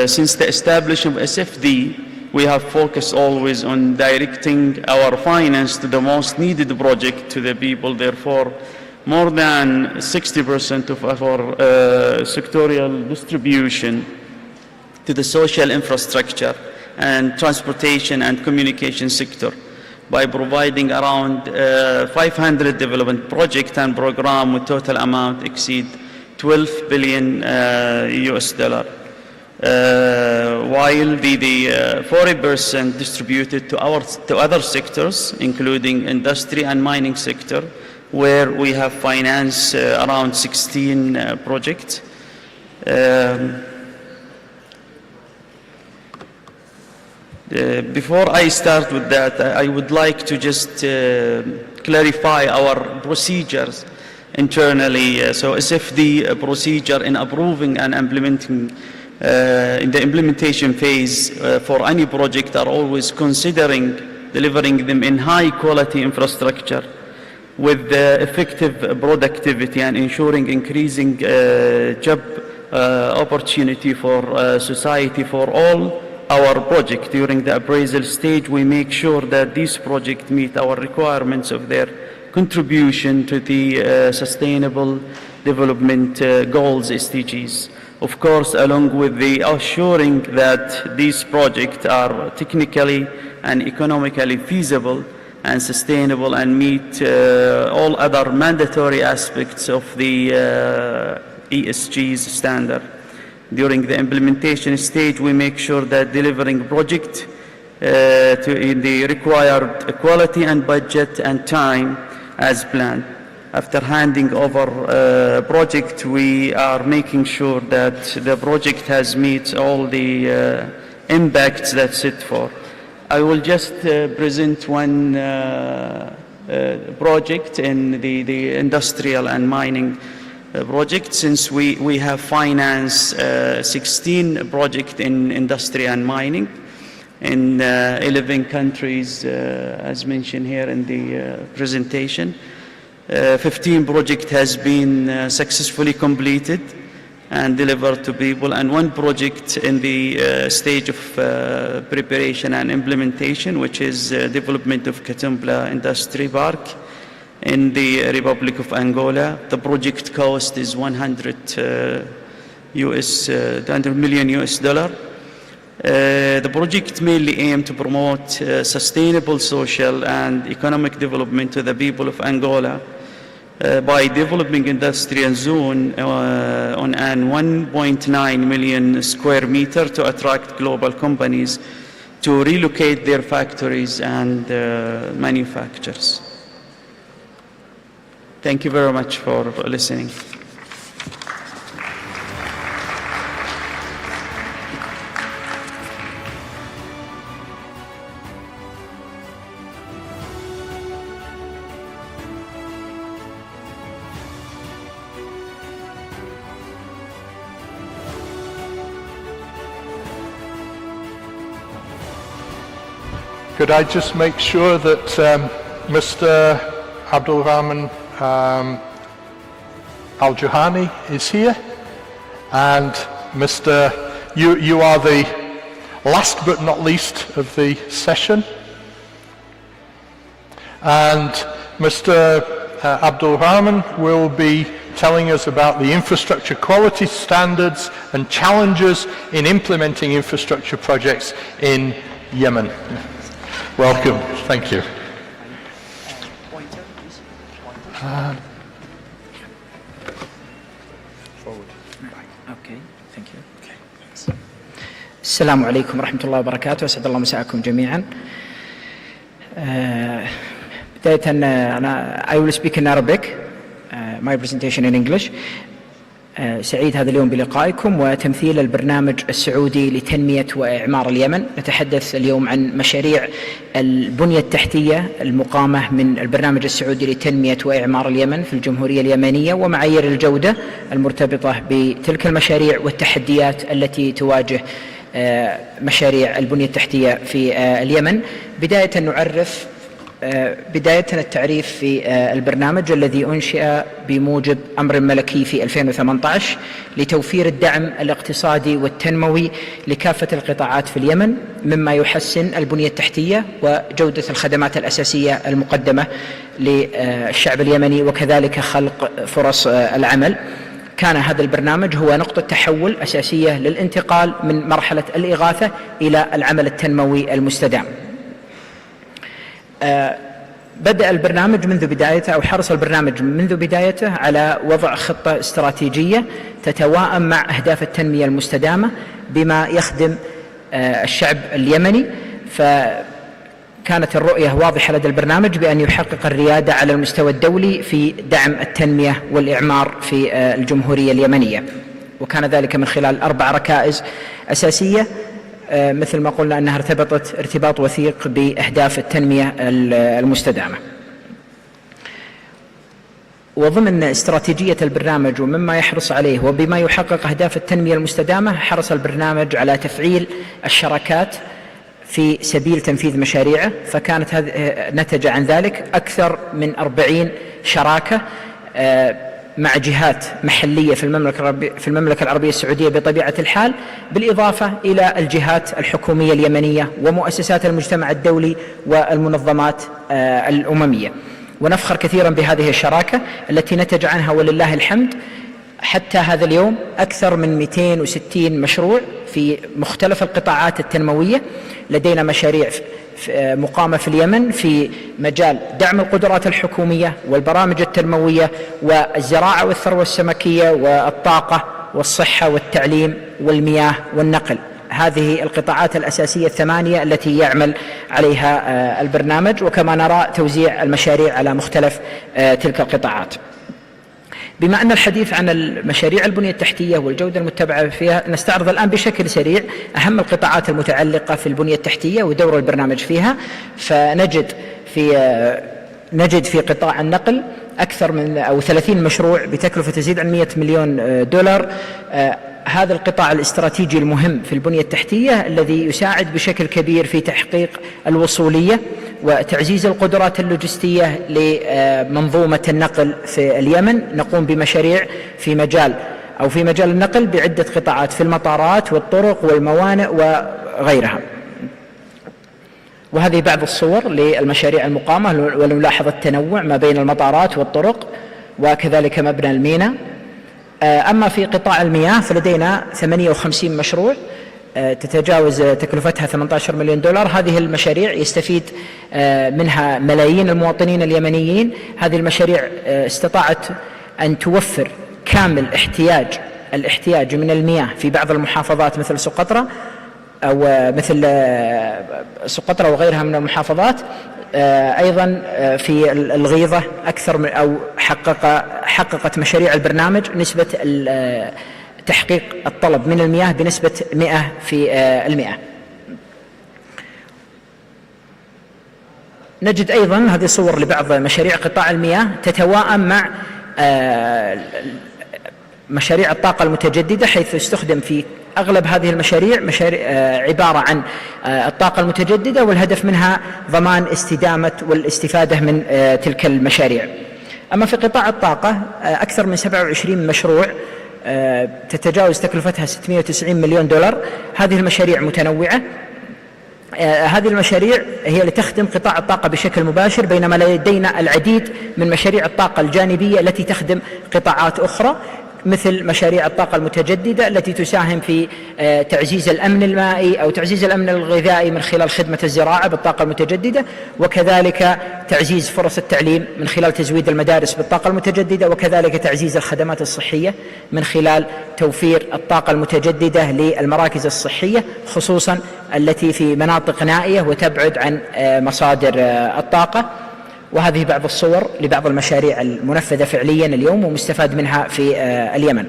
Speaker 13: Since the establishment of SFD, we have focused always on directing our finance to the most needed project to the people. Therefore, more than 60% of our sectorial distribution to the social infrastructure and transportation and communication sector by providing around 500 development projects and programs with total amount exceed 12 billion US dollar. While the 40% distributed to other sectors, including industry and mining sector, where we have financed around 16 projects. Before I start with that, I would like to just clarify our procedures internally. So SFD procedure in approving and implementing in the implementation phase for any project are always considering delivering them in high quality infrastructure with effective productivity and ensuring increasing job opportunity for society for all our project. During the appraisal stage, we make sure that these projects meet our requirements of their contribution to the Sustainable Development Goals, SDGs. Of course, along with the assuring that these projects are technically and economically feasible and sustainable and meet all other mandatory aspects of the ESG's standard. During the implementation stage, we make sure that delivering project in the required quality and budget and time as planned. After handing over project, we are making sure that the project has met all the impacts that's set for. I will just present one project in the industrial and mining project, since we have financed 16 projects in industry and mining in 11 countries, as mentioned here in the presentation. 15 projects has been successfully completed and delivered to people, and one project in the stage of preparation and implementation, which is development of Katumbla Industry Park in the Republic of Angola. The project cost is 100 million US dollar. The project mainly aimed to promote sustainable social and economic development to the people of Angola by developing industrial zone on an 1.9 million square meter to attract global companies to relocate their factories and manufacturers. Thank you very much for listening.
Speaker 1: Could I just make sure that Mr. Abdul Rahman Al-Juhani is here? And Mr. You are the last but not least of the session. And Mr. Abdul Rahman will be telling us about the infrastructure quality standards and challenges in implementing infrastructure projects in Yemen. Welcome. Thank you.
Speaker 10: Okay, thank you. Okay. السلام عليكم ورحمة الله وبركاته. أسعد الله مساءكم جميعا. بداية I will speak in Arabic, my presentation in English. سعيد هذا اليوم بلقائكم وتمثيل البرنامج السعودي لتنمية وإعمار اليمن. نتحدث اليوم عن مشاريع البنية التحتية المقامة من البرنامج السعودي لتنمية وإعمار اليمن في الجمهورية اليمنية ومعايير الجودة المرتبطة بتلك المشاريع والتحديات التي تواجه مشاريع البنية التحتية في اليمن. بداية التعريف في البرنامج الذي أنشئ بموجب أمر ملكي في 2018 لتوفير الدعم الاقتصادي والتنموي لكافة القطاعات في اليمن، مما يحسن البنية التحتية وجودة الخدمات الأساسية المقدمة للشعب اليمني وكذلك خلق فرص العمل. كان هذا البرنامج هو نقطة تحول أساسية للانتقال من مرحلة الإغاثة إلى العمل التنموي المستدام. بدأ البرنامج منذ بدايته أو حرص البرنامج منذ بدايته على وضع خطة استراتيجية تتواءم مع أهداف التنمية المستدامة بما يخدم الشعب اليمني. فكانت الرؤية واضحة لدى البرنامج بأن يحقق الريادة على المستوى الدولي في دعم التنمية والإعمار في الجمهورية اليمنية، وكان ذلك من خلال 4 ركائز أساسية مثل ما قلنا أنها ارتبطت ارتباط وثيق بأهداف التنمية المستدامة. وضمن استراتيجية البرنامج ومما يحرص عليه وبما يحقق أهداف التنمية المستدامة، حرص البرنامج على تفعيل الشراكات في سبيل تنفيذ مشاريعه، فكانت نتج عن ذلك أكثر من 40 شراكة مع جهات محلية في المملكة العربية السعودية بطبيعة الحال، بالإضافة إلى الجهات الحكومية اليمنية ومؤسسات المجتمع الدولي والمنظمات الأممية. ونفخر كثيرا بهذه الشراكة التي نتج عنها ولله الحمد حتى هذا اليوم أكثر من 260 مشروع في مختلف القطاعات التنموية. لدينا مشاريع مقامة في اليمن في مجال دعم القدرات الحكومية والبرامج التنموية والزراعة والثروة السمكية والطاقة والصحة والتعليم والمياه والنقل. هذه القطاعات الأساسية 8 التي يعمل عليها البرنامج، وكما نرى توزيع المشاريع على مختلف تلك القطاعات. بما أن الحديث عن المشاريع البنية التحتية والجودة المتبعة فيها، نستعرض الآن بشكل سريع أهم القطاعات المتعلقة في البنية التحتية ودور البرنامج فيها. فنجد في قطاع النقل أكثر من 30 مشروع بتكلفة تزيد عن 100 مليون دولار. هذا القطاع الاستراتيجي المهم في البنية التحتية الذي يساعد بشكل كبير في تحقيق الوصولية وتعزيز القدرات اللوجستية لمنظومة النقل في اليمن. نقوم بمشاريع في مجال النقل بعدة قطاعات في المطارات والطرق والموانئ وغيرها. وهذه بعض الصور للمشاريع المقامة، ونلاحظ التنوع ما بين المطارات والطرق وكذلك مبنى الميناء. أما في قطاع المياه فلدينا 58 مشروع تتجاوز تكلفتها 18 مليون دولار. هذه المشاريع يستفيد منها ملايين المواطنين اليمنيين. هذه المشاريع استطاعت أن توفر كامل الاحتياج من المياه في بعض المحافظات مثل سقطرى وغيرها من المحافظات. أيضا في الغيضة أكثر من حققت مشاريع البرنامج نسبة تحقيق الطلب من المياه بنسبة 100%. نجد أيضا هذه صور لبعض مشاريع قطاع المياه تتواءم مع مشاريع الطاقة المتجددة، حيث يستخدم في أغلب هذه المشاريع عبارة عن الطاقة المتجددة، والهدف منها ضمان استدامة والاستفادة من تلك المشاريع. أما في قطاع الطاقة أكثر من 27 مشروع تتجاوز تكلفتها 690 مليون دولار. هذه المشاريع متنوعة. هذه المشاريع هي لتخدم قطاع الطاقة بشكل مباشر، بينما لدينا العديد من مشاريع الطاقة الجانبية التي تخدم قطاعات أخرى. مثل مشاريع الطاقة المتجددة التي تساهم في تعزيز الأمن المائي أو تعزيز الأمن الغذائي من خلال خدمة الزراعة بالطاقة المتجددة، وكذلك تعزيز فرص التعليم من خلال تزويد المدارس بالطاقة المتجددة، وكذلك تعزيز الخدمات الصحية من خلال توفير الطاقة المتجددة للمراكز الصحية، خصوصا التي في مناطق نائية وتبعد عن مصادر الطاقة. وهذه بعض الصور لبعض المشاريع المنفذة فعليا اليوم ومستفاد منها في اليمن.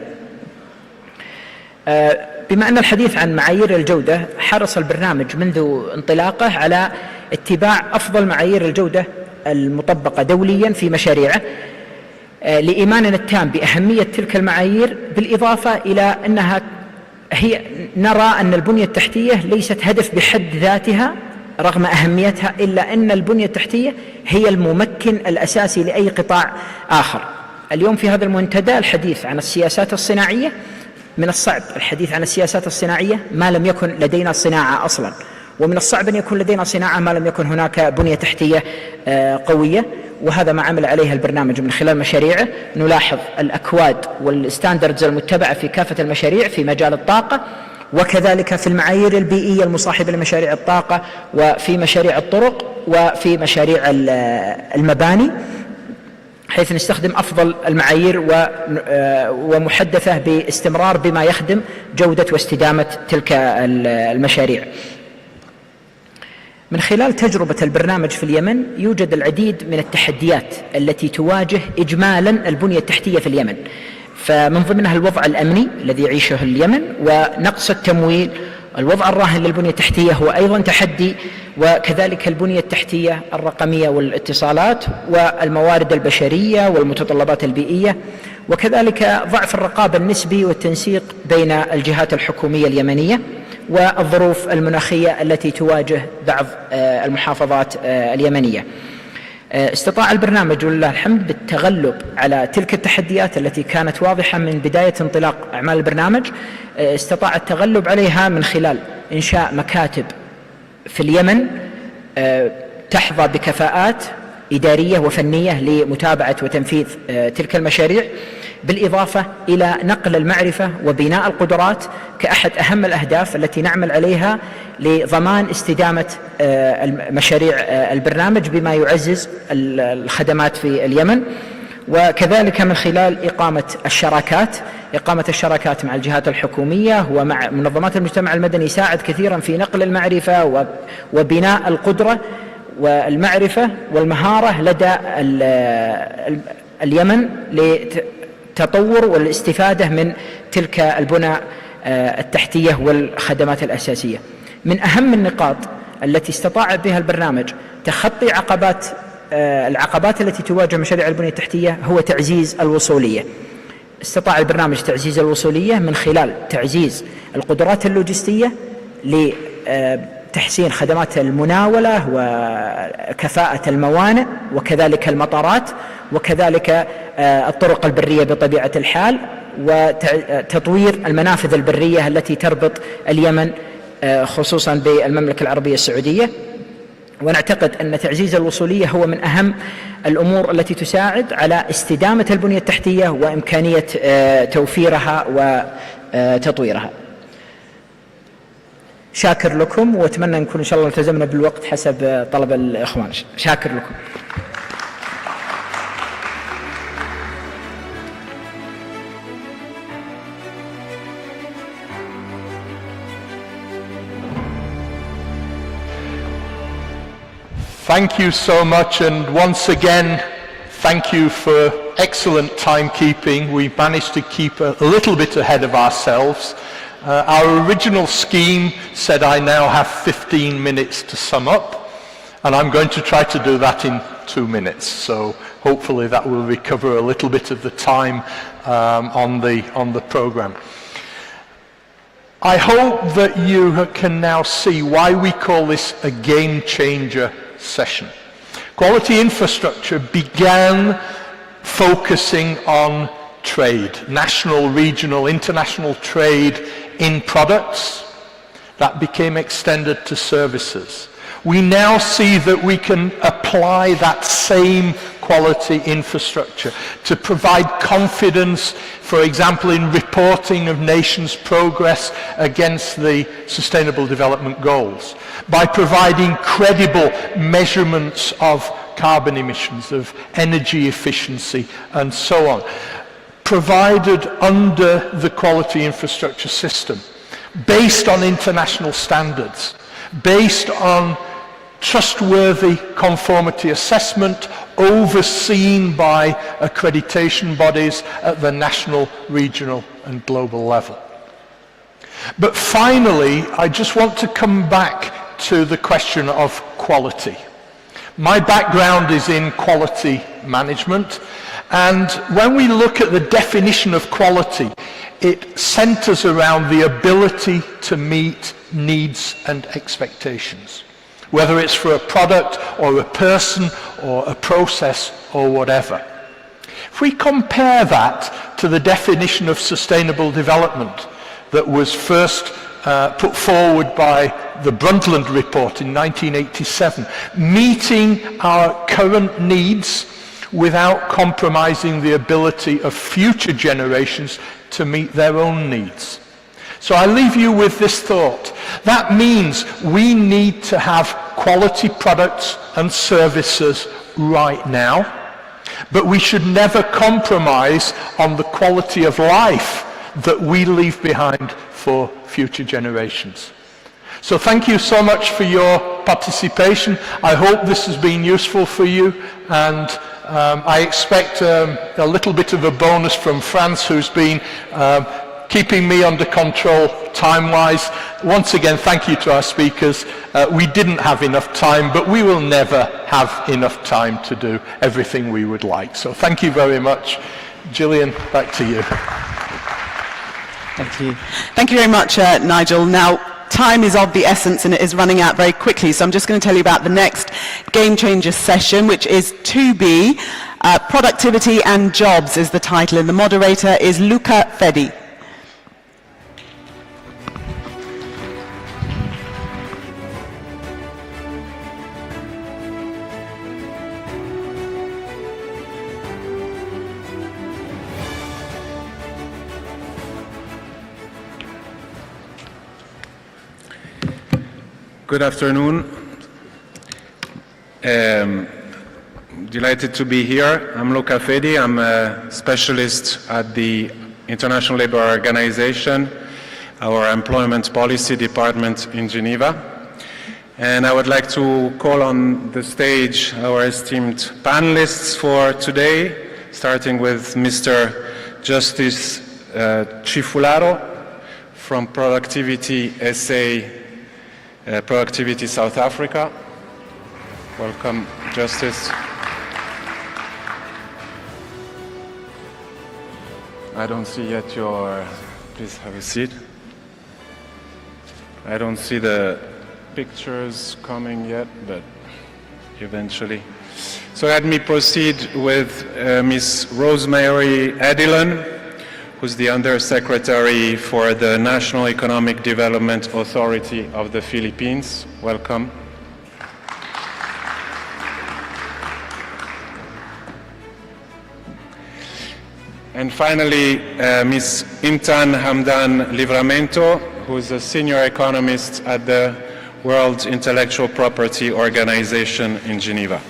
Speaker 10: بما أن الحديث عن معايير الجودة، حرص البرنامج منذ انطلاقه على اتباع أفضل معايير الجودة المطبقة دوليا في مشاريعه، لإيماننا التام بأهمية تلك المعايير، بالإضافة إلى أنها نرى أن البنية التحتية ليست هدف بحد ذاتها رغم أهميتها، إلا أن البنية التحتية هي الممكن الأساسي لأي قطاع آخر. اليوم في هذا المنتدى الحديث عن السياسات الصناعية، من الصعب الحديث عن السياسات الصناعية ما لم يكن لدينا صناعة أصلا، ومن الصعب أن يكون لدينا صناعة ما لم يكن هناك بنية تحتية قوية، وهذا ما عمل عليها البرنامج من خلال مشاريعه. نلاحظ الأكواد والستاندردز المتبعة في كافة المشاريع في مجال الطاقة، وكذلك في المعايير البيئية المصاحبة لمشاريع الطاقة، وفي مشاريع الطرق، وفي مشاريع المباني، حيث نستخدم أفضل المعايير ومحدثة باستمرار بما يخدم جودة واستدامة تلك المشاريع. من خلال تجربة البرنامج في اليمن يوجد العديد من التحديات التي تواجه إجمالا البنية التحتية في اليمن، فمن ضمنها الوضع الأمني الذي يعيشه اليمن ونقص التمويل. الوضع الراهن للبنية التحتية هو أيضا تحدي، وكذلك البنية التحتية الرقمية والاتصالات والموارد البشرية والمتطلبات البيئية، وكذلك ضعف الرقابة النسبي والتنسيق بين الجهات الحكومية اليمنية، والظروف المناخية التي تواجه بعض المحافظات اليمنية. استطاع البرنامج ولله الحمد بالتغلب على تلك التحديات التي كانت واضحة من بداية انطلاق أعمال البرنامج. استطاع التغلب عليها من خلال إنشاء مكاتب في اليمن تحظى بكفاءات إدارية وفنية لمتابعة وتنفيذ تلك المشاريع، بالإضافة إلى نقل المعرفة وبناء القدرات كأحد أهم الأهداف التي نعمل عليها لضمان استدامة مشاريع البرنامج بما يعزز الخدمات في اليمن، وكذلك من خلال إقامة الشراكات مع الجهات الحكومية ومع منظمات المجتمع المدني يساعد كثيرا في نقل المعرفة وبناء القدرة والمعرفة والمهارة لدى اليمن لتطور والاستفادة من تلك البنى التحتية والخدمات الأساسية. من أهم النقاط التي استطاع بها البرنامج تخطي العقبات التي تواجه مشاريع البنية التحتية هو تعزيز الوصولية. استطاع البرنامج تعزيز الوصولية من خلال تعزيز القدرات اللوجستية لتحسين خدمات المناولة وكفاءة الموانئ، وكذلك المطارات، وكذلك الطرق البرية بطبيعة الحال، وتطوير المنافذ البرية التي تربط اليمن خصوصا بالمملكة العربية السعودية. ونعتقد أن تعزيز الوصولية هو من أهم الأمور التي تساعد على استدامة البنية التحتية وإمكانية توفيرها وتطويرها. شاكر لكم، وأتمنى أن نكون إن شاء الله التزمنا بالوقت حسب طلب الإخوان. شاكر لكم.
Speaker 1: Thank you so much, and once again, thank you for excellent timekeeping. We managed to keep a little bit ahead of ourselves. Our original scheme said I now have 15 minutes to sum up, and I'm going to try to do that in 2 minutes. So hopefully that will recover a little bit of the time on the program. I hope that you can now see why we call this a game changer session. Quality infrastructure began focusing on trade, national, regional, international trade in products. That became extended to services. We now see that we can apply that same quality infrastructure, to provide confidence, for example, in reporting of nations' progress against the Sustainable Development Goals, by providing credible measurements of carbon emissions, of energy efficiency, and so on, provided under the quality infrastructure system, based on international standards, based on trustworthy conformity assessment, overseen by accreditation bodies at the national, regional, and global level. But finally, I just want to come back to the question of quality. My background is in quality management, and when we look at the definition of quality, it centers around the ability to meet needs and expectations, whether it's for a product or a person or a process or whatever. If we compare that to the definition of sustainable development that was first put forward by the Brundtland Report in 1987, meeting our current needs without compromising the ability of future generations to meet their own needs. So I leave you with this thought. That means we need to have quality products and services right now, but we should never compromise on the quality of life that we leave behind for future generations. So thank you so much for your participation. I hope this has been useful for you, and I expect a little bit of a bonus from France, who's been keeping me under control time-wise. Once again, thank you to our speakers. We didn't have enough time, but we will never have enough time to do everything we would like. So thank you very much. Gillian, back to you.
Speaker 2: Thank you. Thank you very much, Nigel. Now, time is of the essence and it is running out very quickly, so I'm just going to tell you about the next Game Changer session, which is 2B. Productivity and Jobs is the title, and the moderator is Luca Fedi.
Speaker 11: Good afternoon. Delighted to be here. I'm Luca Fedi. I'm a specialist at the International Labour Organization, our employment policy department in Geneva. And I would like to call on the stage our esteemed panelists for today, starting with Mr. Justice Chifularo from Productivity SA, Productivity South Africa. Welcome, Justice. I don't see yet your, please have a seat. I don't see the pictures coming yet, but eventually. So let me proceed with Ms. Rosemary Edilon, who's the Undersecretary for the National Economic Development Authority of the Philippines. Welcome. And finally, Ms. Intan Hamdan Livramento, who is a senior economist at the World Intellectual Property Organization in Geneva.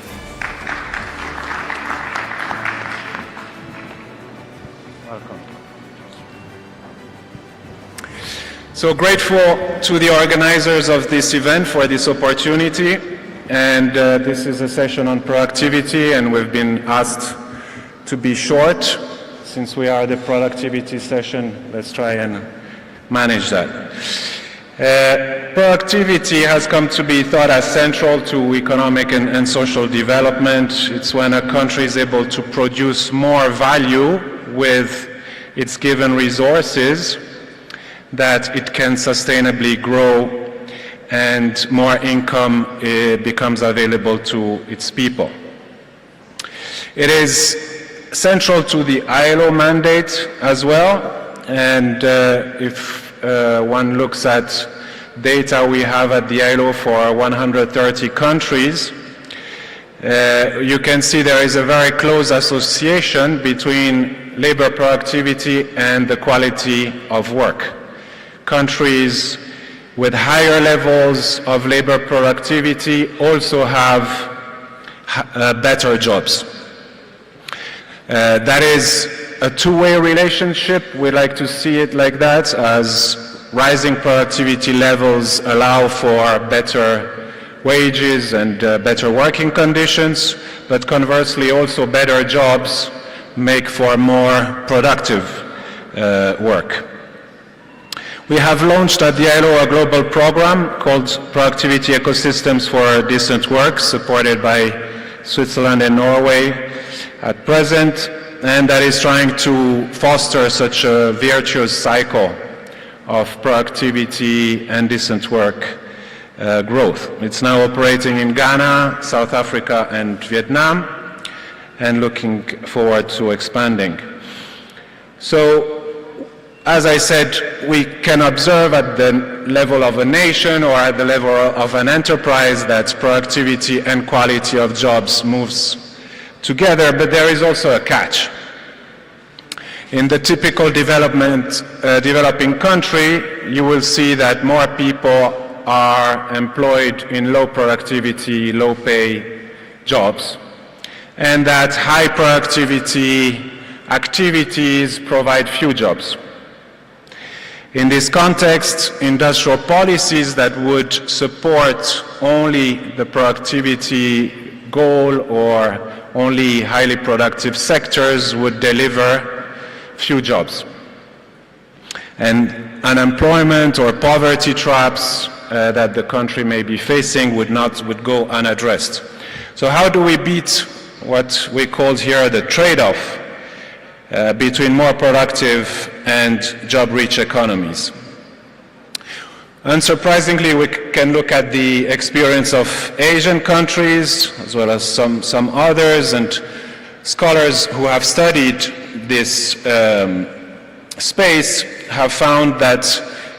Speaker 11: Welcome. So grateful to the organizers of this event for this opportunity. And this is a session on productivity, and we've been asked to be short. Since we are the productivity session, let's try and manage that. Productivity has come to be thought as central to economic and social development. It's when a country is able to produce more value with its given resources that it can sustainably grow and more income becomes available to its people. It is central to the ILO mandate as well, and if one looks at data we have at the ILO for 130 countries, you can see there is a very close association between labor productivity and the quality of work. Countries with higher levels of labor productivity also have better jobs. That is a two-way relationship. We like to see it like that, as rising productivity levels allow for better wages and better working conditions, but conversely also better jobs make for more productive work. We have launched at the ILO a global program called Productivity Ecosystems for Decent Work, supported by Switzerland and Norway at present, and that is trying to foster such a virtuous cycle of productivity and decent work growth. It's now operating in Ghana, South Africa and Vietnam, and looking forward to expanding. So, as I said, we can observe at the level of a nation or at the level of an enterprise that productivity and quality of jobs moves together, but there is also a catch. In the typical developing country, you will see that more people are employed in low productivity, low pay jobs, and that high productivity activities provide few jobs. In this context, industrial policies that would support only the productivity goal or only highly productive sectors would deliver few jobs. And unemployment or poverty traps that the country may be facing would go unaddressed. So how do we beat what we called here the trade-off between more productive and job-rich economies? Unsurprisingly, we can look at the experience of Asian countries as well as some others, and scholars who have studied this space have found that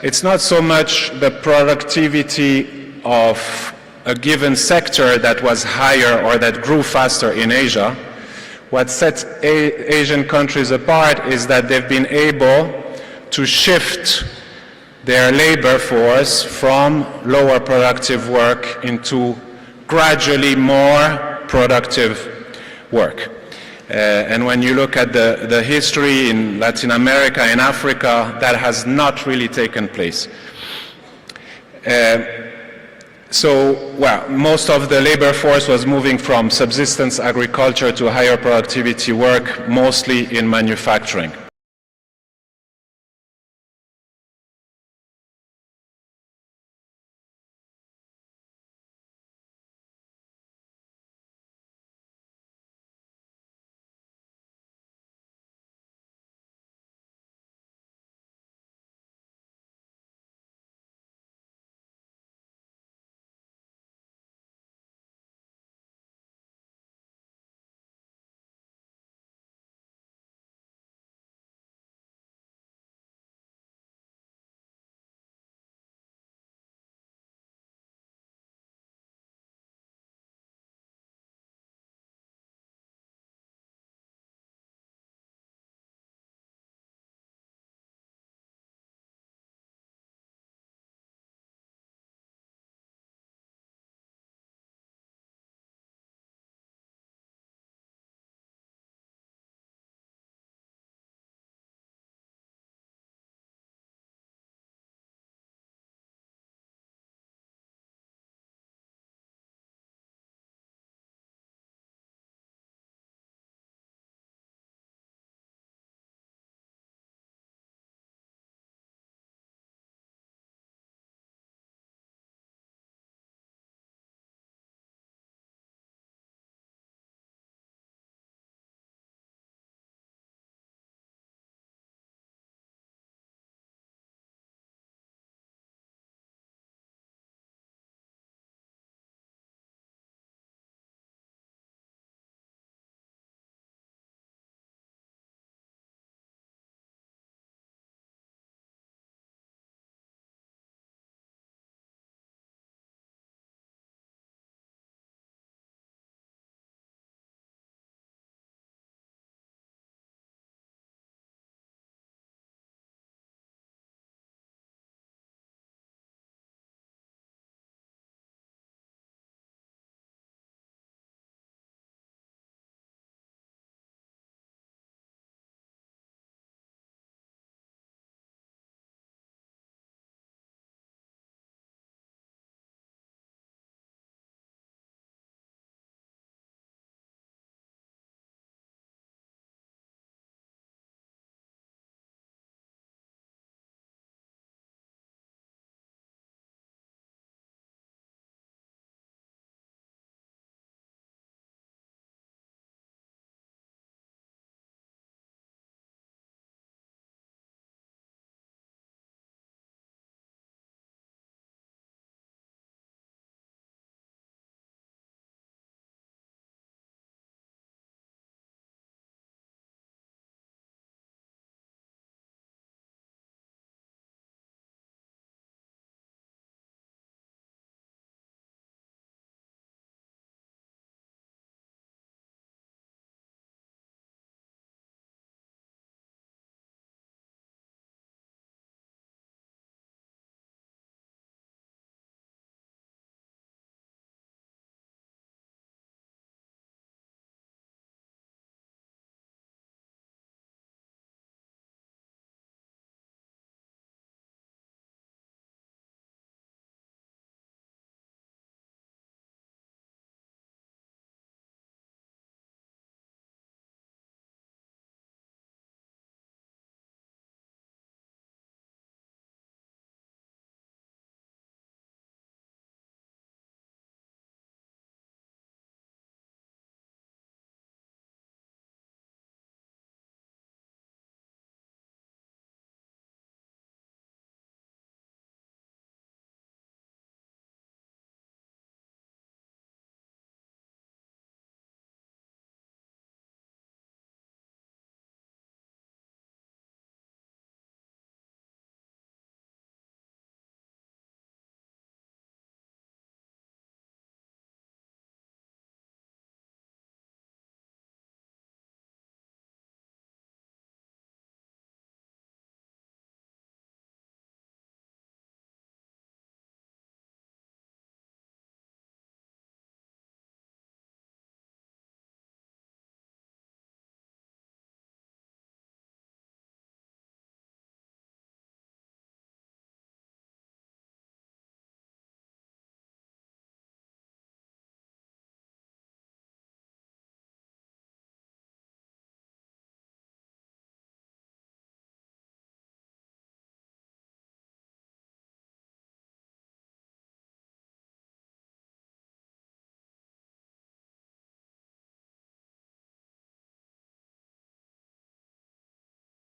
Speaker 11: it's not so much the productivity of a given sector that was higher or that grew faster in Asia. What sets Asian countries apart is that they've been able to shift their labor force from lower productive work into gradually more productive work. And when you look at the history in Latin America and Africa, that has not really taken place. Most of the labor force was moving from subsistence agriculture to higher productivity work, mostly in manufacturing.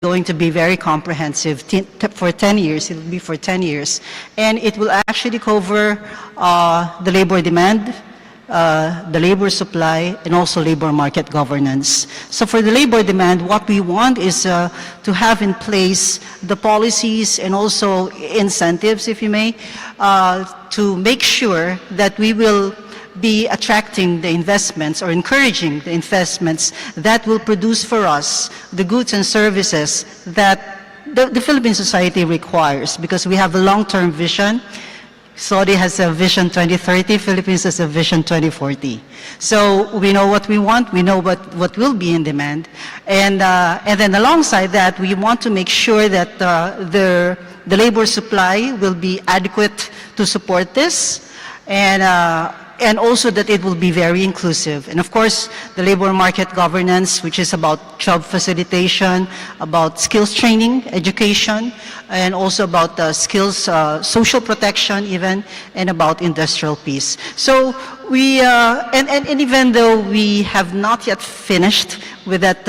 Speaker 12: going to be very comprehensive for 10 years. It will be for 10 years. And it will actually cover the labor demand, the labor supply, and also labor market governance. So for the labor demand, what we want is to have in place the policies and also incentives, if you may, to make sure that we will be attracting the investments or encouraging the investments that will produce for us the goods and services that the Philippine society requires, because we have a long-term vision. Saudi has a vision 2030, Philippines has a vision 2040. So we know what we want, we know what will be in demand. And then alongside that, we want to make sure that the labor supply will be adequate to support this, and also that it will be very inclusive. And of course, the labor market governance, which is about job facilitation, about skills training, education, and also about skills, social protection even, and about industrial peace. So we, and even though we have not yet finished with that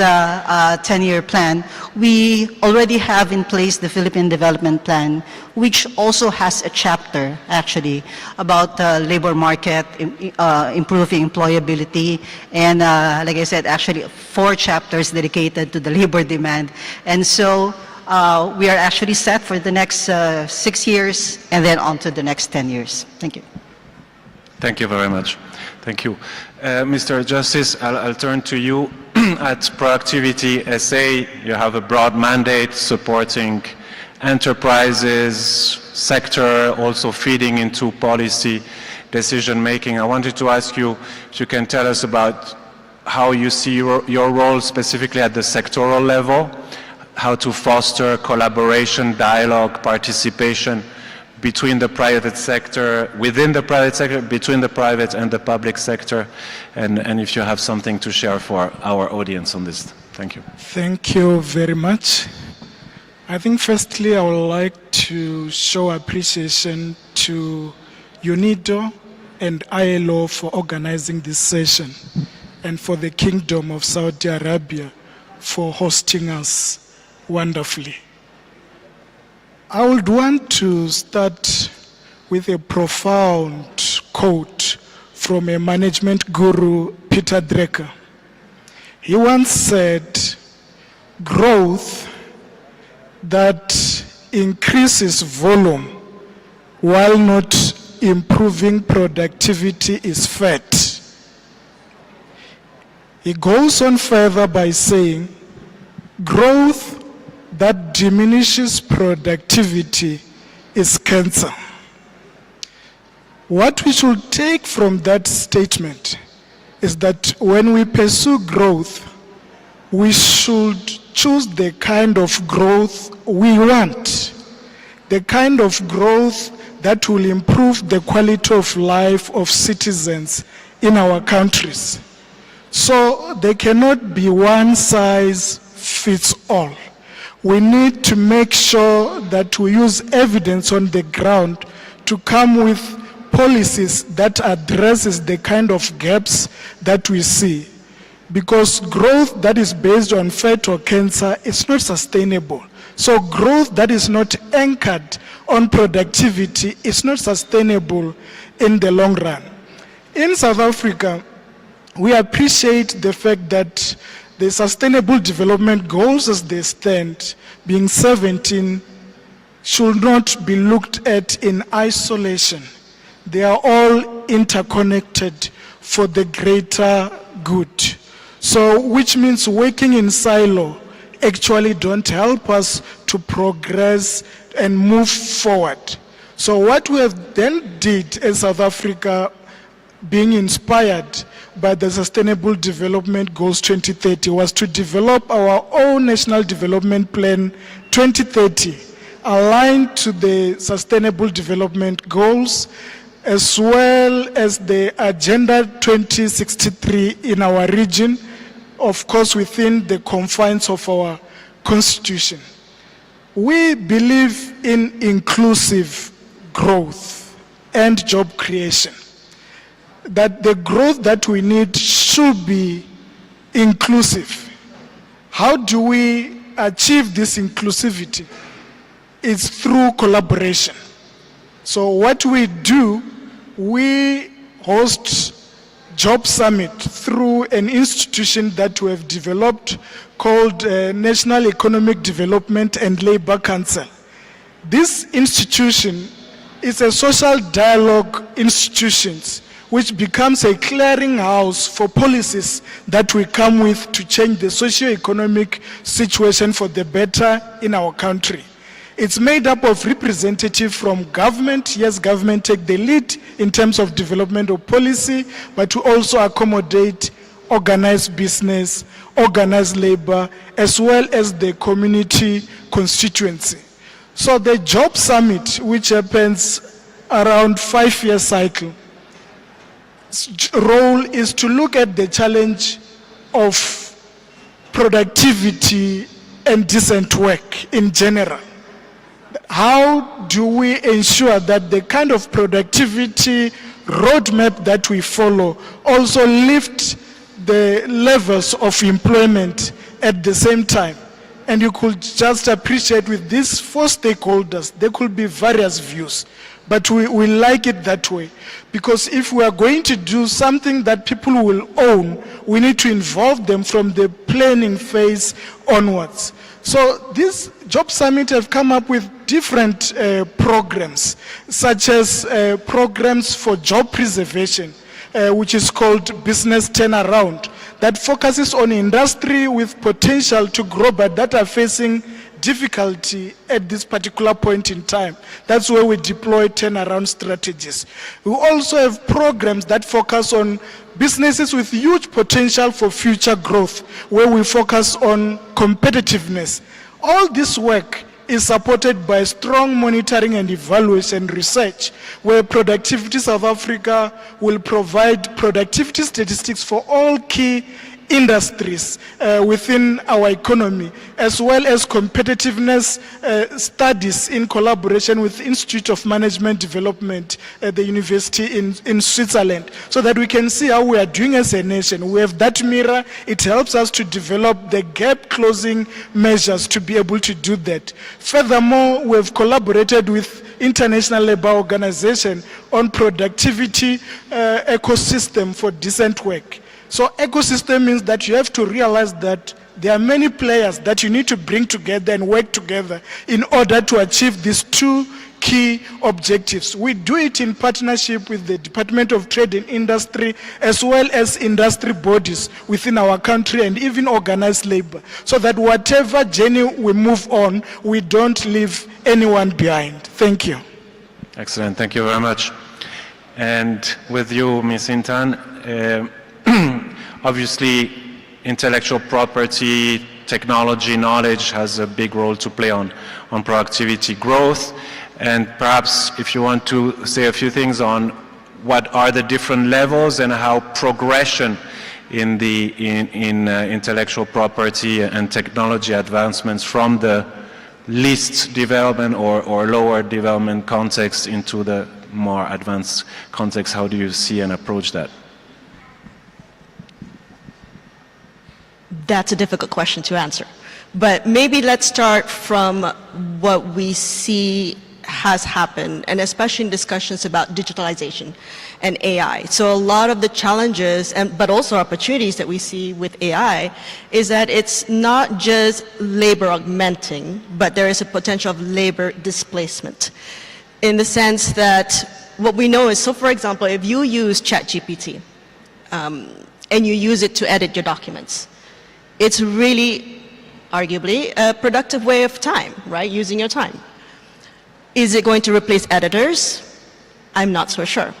Speaker 12: 10-year plan, we already have in place the Philippine Development Plan, which also has a chapter actually about labor market, improving employability, and like I said, actually 4 chapters dedicated to the labor demand. And so we are actually set for the next 6 years and then on to the next 10 years. Thank you.
Speaker 11: Thank you very much. Thank you. Mr. Justice, I'll turn to you. At Productivity SA, you have a broad mandate supporting enterprises, sector, also feeding into policy decision-making. I wanted to ask you if you can tell us about how you see your role specifically at the sectoral level, how to foster collaboration, dialogue, participation between the private sector, within the private sector, between the private and the public sector, and if you have something to share for our audience on this. Thank you.
Speaker 14: Thank you very much. I think firstly I would like to show appreciation to UNIDO and ILO for organizing this session, and for the Kingdom of Saudi Arabia for hosting us wonderfully. I would want to start with a profound quote from a management guru, Peter Drucker. He once said, "Growth that increases volume while not improving productivity is fat." He goes on further by saying, "Growth that diminishes productivity is cancer." What we should take from that statement is that when we pursue growth, we should choose the kind of growth we want, the kind of growth that will improve the quality of life of citizens in our countries. So there cannot be one size fits all. We need to make sure that we use evidence on the ground to come with policies that addresses the kind of gaps that we see. Because growth that is based on fat or cancer is not sustainable. So growth that is not anchored on productivity is not sustainable in the long run. In South Africa, we appreciate the fact that the Sustainable Development Goals as they stand, being 17, should not be looked at in isolation. They are all interconnected for the greater good. So, which means working in silo actually don't help us to progress and move forward. So what we have then did in South Africa, being inspired by the Sustainable Development Goals 2030, was to develop our own National Development Plan 2030, aligned to the Sustainable Development Goals, as well as the Agenda 2063 in our region, of course within the confines of our constitution. We believe in inclusive growth and job creation, that the growth that we need should be inclusive. How do we achieve this inclusivity is through collaboration. So what we do, we host Job Summit through an institution that we have developed called National Economic Development and Labor Council. This institution is a social dialogue institution which becomes a clearinghouse for policies that we come with to change the socio-economic situation for the better in our country. It's made up of representatives from government. Yes, government take the lead in terms of development of policy, but to also accommodate organized business, organized labor, as well as the community constituency. So the Job Summit, which happens around 5-year cycle, role is to look at the challenge of productivity and decent work in general. How do we ensure that the kind of productivity roadmap that we follow also lift the levels of employment at the same time? And you could just appreciate with these 4 stakeholders, there could be various views, but we like it that way. Because if we are going to do something that people will own, we need to involve them from the planning phase onwards. So this Job Summit have come up with different programs, such as programs for job preservation, which is called Business Turnaround, that focuses on industry with potential to grow but that are facing difficulty at this particular point in time. That's where we deploy turnaround strategies. We also have programs that focus on businesses with huge potential for future growth, where we focus on competitiveness. All this work is supported by strong monitoring and evaluation research, where Productivity South Africa will provide productivity statistics for all key industries within our economy, as well as competitiveness studies in collaboration with the Institute of Management Development at the university in Switzerland, so that we can see how we are doing as a nation. We have that mirror. It helps us to develop the gap closing measures to be able to do that. Furthermore, we have collaborated with International Labour Organization on productivity ecosystem for decent work. So ecosystem means that you have to realize that there are many players that you need to bring together and work together in order to achieve these 2 key objectives. We do it in partnership with the Department of Trade and Industry, as well as industry bodies within our country and even organized labor, so that whatever journey we move on, we don't leave anyone behind. Thank you.
Speaker 11: Excellent. Thank you very much. And with you, Ms. Intan, obviously, intellectual property, technology, knowledge has a big role to play on productivity growth. And perhaps if you want to say a few things on what are the different levels and how progression in the intellectual property and technology advancements from the least development or lower development context into the more advanced context, how do you see and approach that?
Speaker 17: That's a difficult question to answer. But maybe let's start from what we see has happened, and especially in discussions about digitalization and AI. So a lot of the challenges, but also opportunities that we see with AI is that it's not just labor augmenting, but there is a potential of labor displacement. In the sense that what we know is, so for example, if you use ChatGPT and you use it to edit your documents, it's really, arguably, a productive way of time, right? Using your time. Is it going to replace editors? I'm not so sure,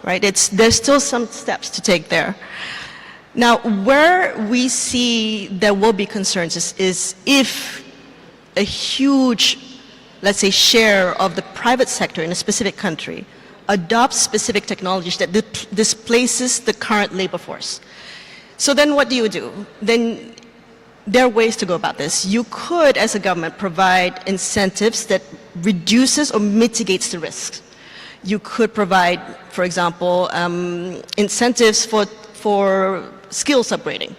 Speaker 17: right? There's still some steps to take there. Now, where we see there will be concerns is if a huge, let's say, share of the private sector in a specific country adopts specific technologies that displaces the current labor force. So then what do? Then there are ways to go about this. You could, as a government, provide incentives that reduces or mitigates the risks. You could provide, for example, incentives for skills upgrading.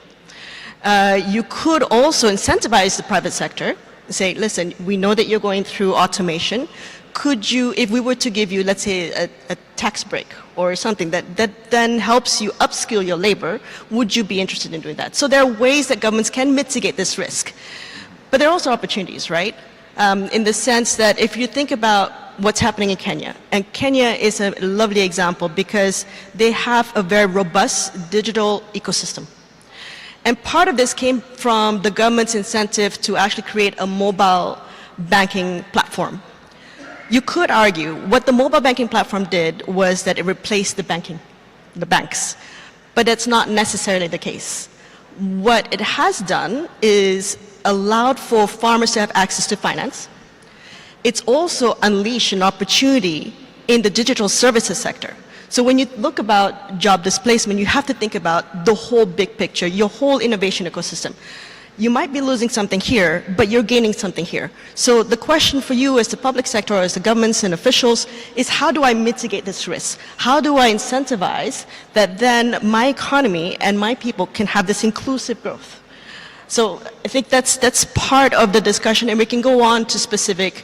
Speaker 17: You could also incentivize the private sector, say, listen, we know that you're going through automation. Could you, if we were to give you, let's say, a tax break or something that then helps you upskill your labor, would you be interested in doing that? So there are ways that governments can mitigate this risk. But there are also opportunities, right? In the sense that if you think about what's happening in Kenya, and Kenya is a lovely example because they have a very robust digital ecosystem. And part of this came from the government's incentive to actually create a mobile banking platform. You could argue what the mobile banking platform did was that it replaced the banks, but that's not necessarily the case. What it has done is allowed for farmers to have access to finance. It's also unleashed an opportunity in the digital services sector. So when you look about job displacement, you have to think about the whole big picture, your whole innovation ecosystem. You might be losing something here, but you're gaining something here. So the question for you as the public sector, or as the governments and officials, is how do I mitigate this risk? How do I incentivize that then my economy and my people can have this inclusive growth? So I think that's part of the discussion, and we can go on to specific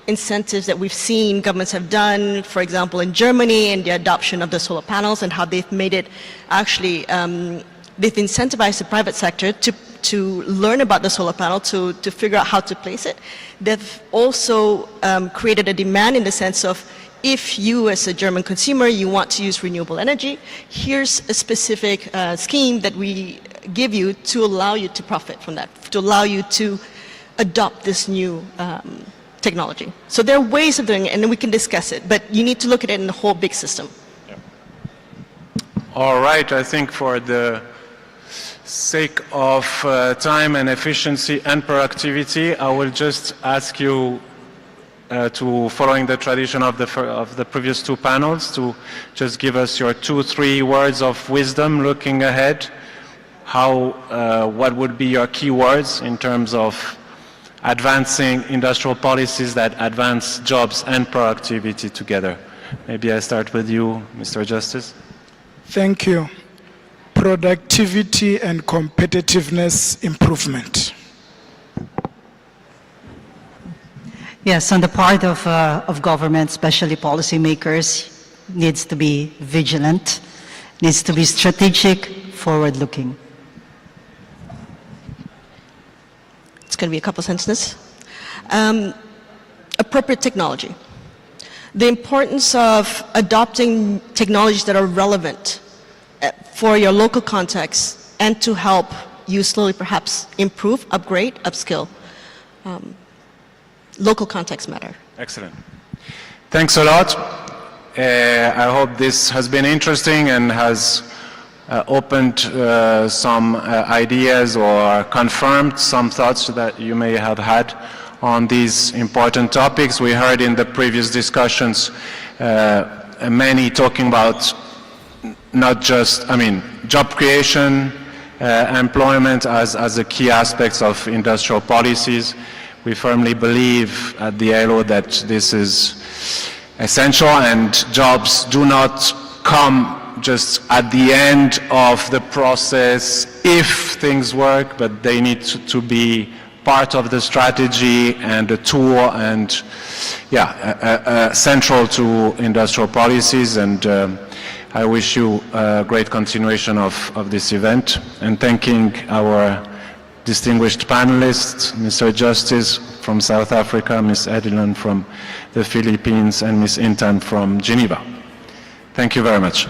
Speaker 17: incentives that we've seen governments have done, for example, in Germany, and the adoption of the solar panels and how they've made it actually, they've incentivized the private sector to learn about the solar panel, to figure out how to place it. They've also created a demand in the sense of, if you as a German consumer, you want to use renewable energy, here's a specific scheme that we give you to allow you to profit from that, to allow you to adopt this new technology. So there are ways of doing it, and then we can discuss it, but you need to look at it in the whole big system.
Speaker 11: All right, I think for the sake of time and efficiency and productivity, I will just ask you to, following the tradition of the previous two panels, to just give us your 2-3 words of wisdom looking ahead. What would be your key words in terms of advancing industrial policies that advance jobs and productivity together? Maybe I start with you, Mr. Justice.
Speaker 14: Thank you. Productivity and competitiveness improvement.
Speaker 12: Yes, on the part of government, especially policymakers, needs to be vigilant, needs to be strategic, forward-looking.
Speaker 17: It's going to be a couple sentences. Appropriate technology. The importance of adopting technologies that are relevant for your local context and to help you slowly perhaps improve, upgrade, upskill. Local context matter.
Speaker 11: Excellent. Thanks a lot. I hope this has been interesting and has opened some ideas or confirmed some thoughts that you may have had on these important topics. We heard in the previous discussions many talking about not just, job creation, employment as the key aspects of industrial policies. We firmly believe at the ILO that this is essential, and jobs do not come just at the end of the process if things work, but they need to be part of the strategy and a tool and central to industrial policies. And I wish you a great continuation of this event, and thanking our distinguished panelists, Mr. Justice from South Africa, Ms. Edilan from the Philippines, and Ms. Intan from Geneva. Thank you very much.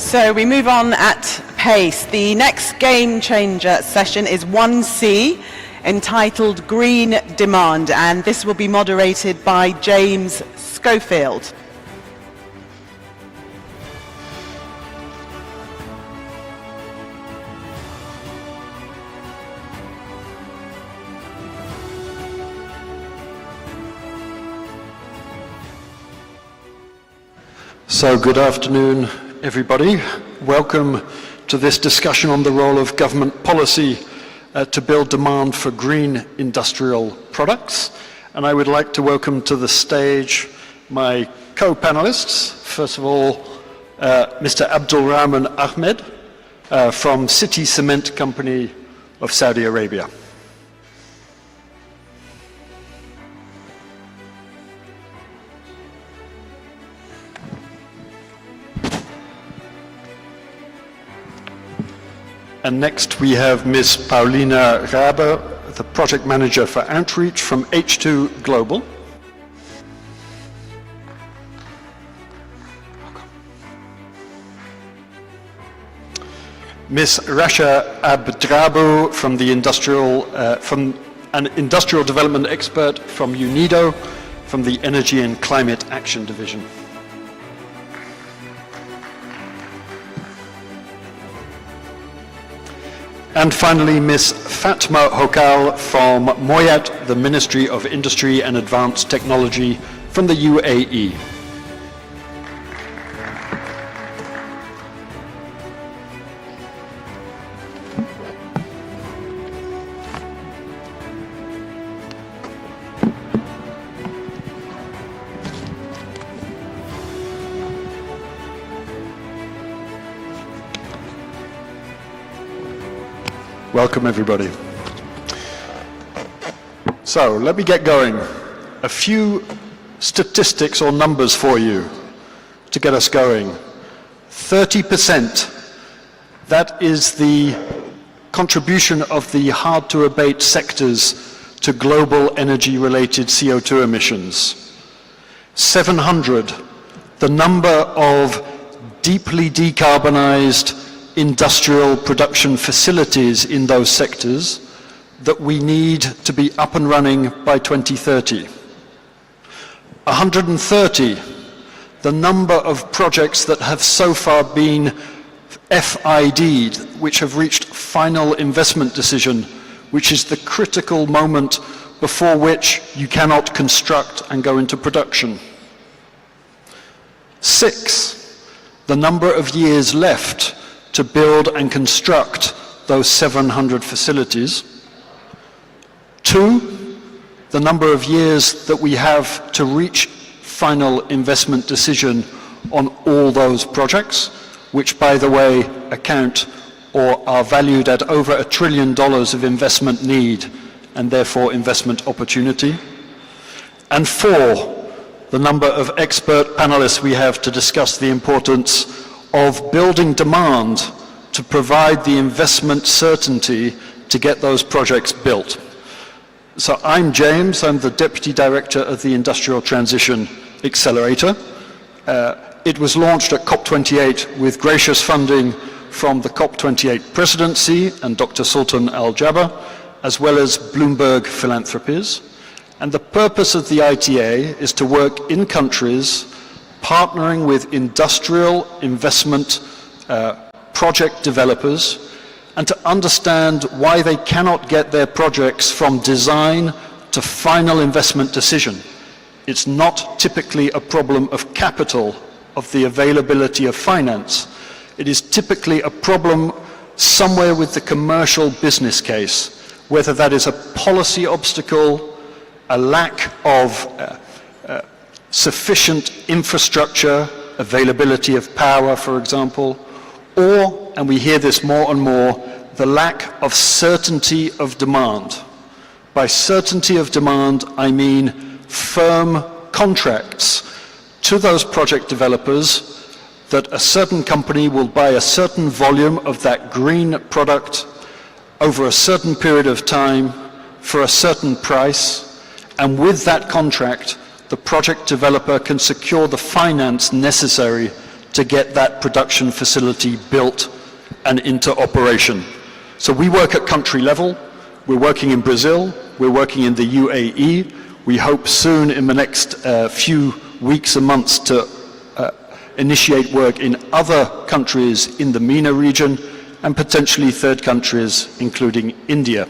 Speaker 2: So we move on at pace. The next game changer session is 1C, entitled Green Demand, and this will be moderated by James Schofield.
Speaker 18: So good afternoon, everybody. Welcome to this discussion on the role of government policy to build demand for green industrial products. And I would like to welcome to the stage my co-panelists. First of all, Mr. Abdulrahman Ahmed from City Cement Company of Saudi Arabia. And next we have Ms. Paulina Raber, the Project Manager for Outreach from H2 Global. Ms. Rasha Abdrabu from the an industrial development expert from UNIDO, from the Energy and Climate Action Division. And finally, Ms. Fatma Hokal from Moyat, the Ministry of Industry and Advanced Technology from the UAE. Welcome, everybody. So let me get going. A few statistics or numbers for you to get us going. 30%, that is the contribution of the hard-to-abate sectors to global energy-related CO2 emissions. 700, the number of deeply decarbonized industrial production facilities in those sectors that we need to be up and running by 2030. 130, the number of projects that have so far been FID'd, which have reached final investment decision, which is the critical moment before which you cannot construct and go into production. 6, the number of years left to build and construct those 700 facilities. 2, the number of years that we have to reach final investment decision on all those projects, which, by the way, account or are valued at over $1 trillion of investment need and therefore investment opportunity. And 4, the number of expert panelists we have to discuss the importance of building demand to provide the investment certainty to get those projects built. So I'm James, I'm the Deputy Director of the Industrial Transition Accelerator. It was launched at COP28 with gracious funding from the COP28 Presidency and Dr. Sultan Al Jaber, as well as Bloomberg Philanthropies. And the purpose of the ITA is to work in countries partnering with industrial investment project developers and to understand why they cannot get their projects from design to final investment decision. It's not typically a problem of capital, of the availability of finance. It is typically a problem somewhere with the commercial business case, whether that is a policy obstacle, a lack of sufficient infrastructure, availability of power, for example, or, and we hear this more and more, the lack of certainty of demand. By certainty of demand, I mean firm contracts to those project developers that a certain company will buy a certain volume of that green product over a certain period of time for a certain price, and with that contract, the project developer can secure the finance necessary to get that production facility built and into operation. So we work at country level. We're working in Brazil. We're working in the UAE. We hope soon in the next few weeks and months to initiate work in other countries in the MENA region and potentially third countries, including India.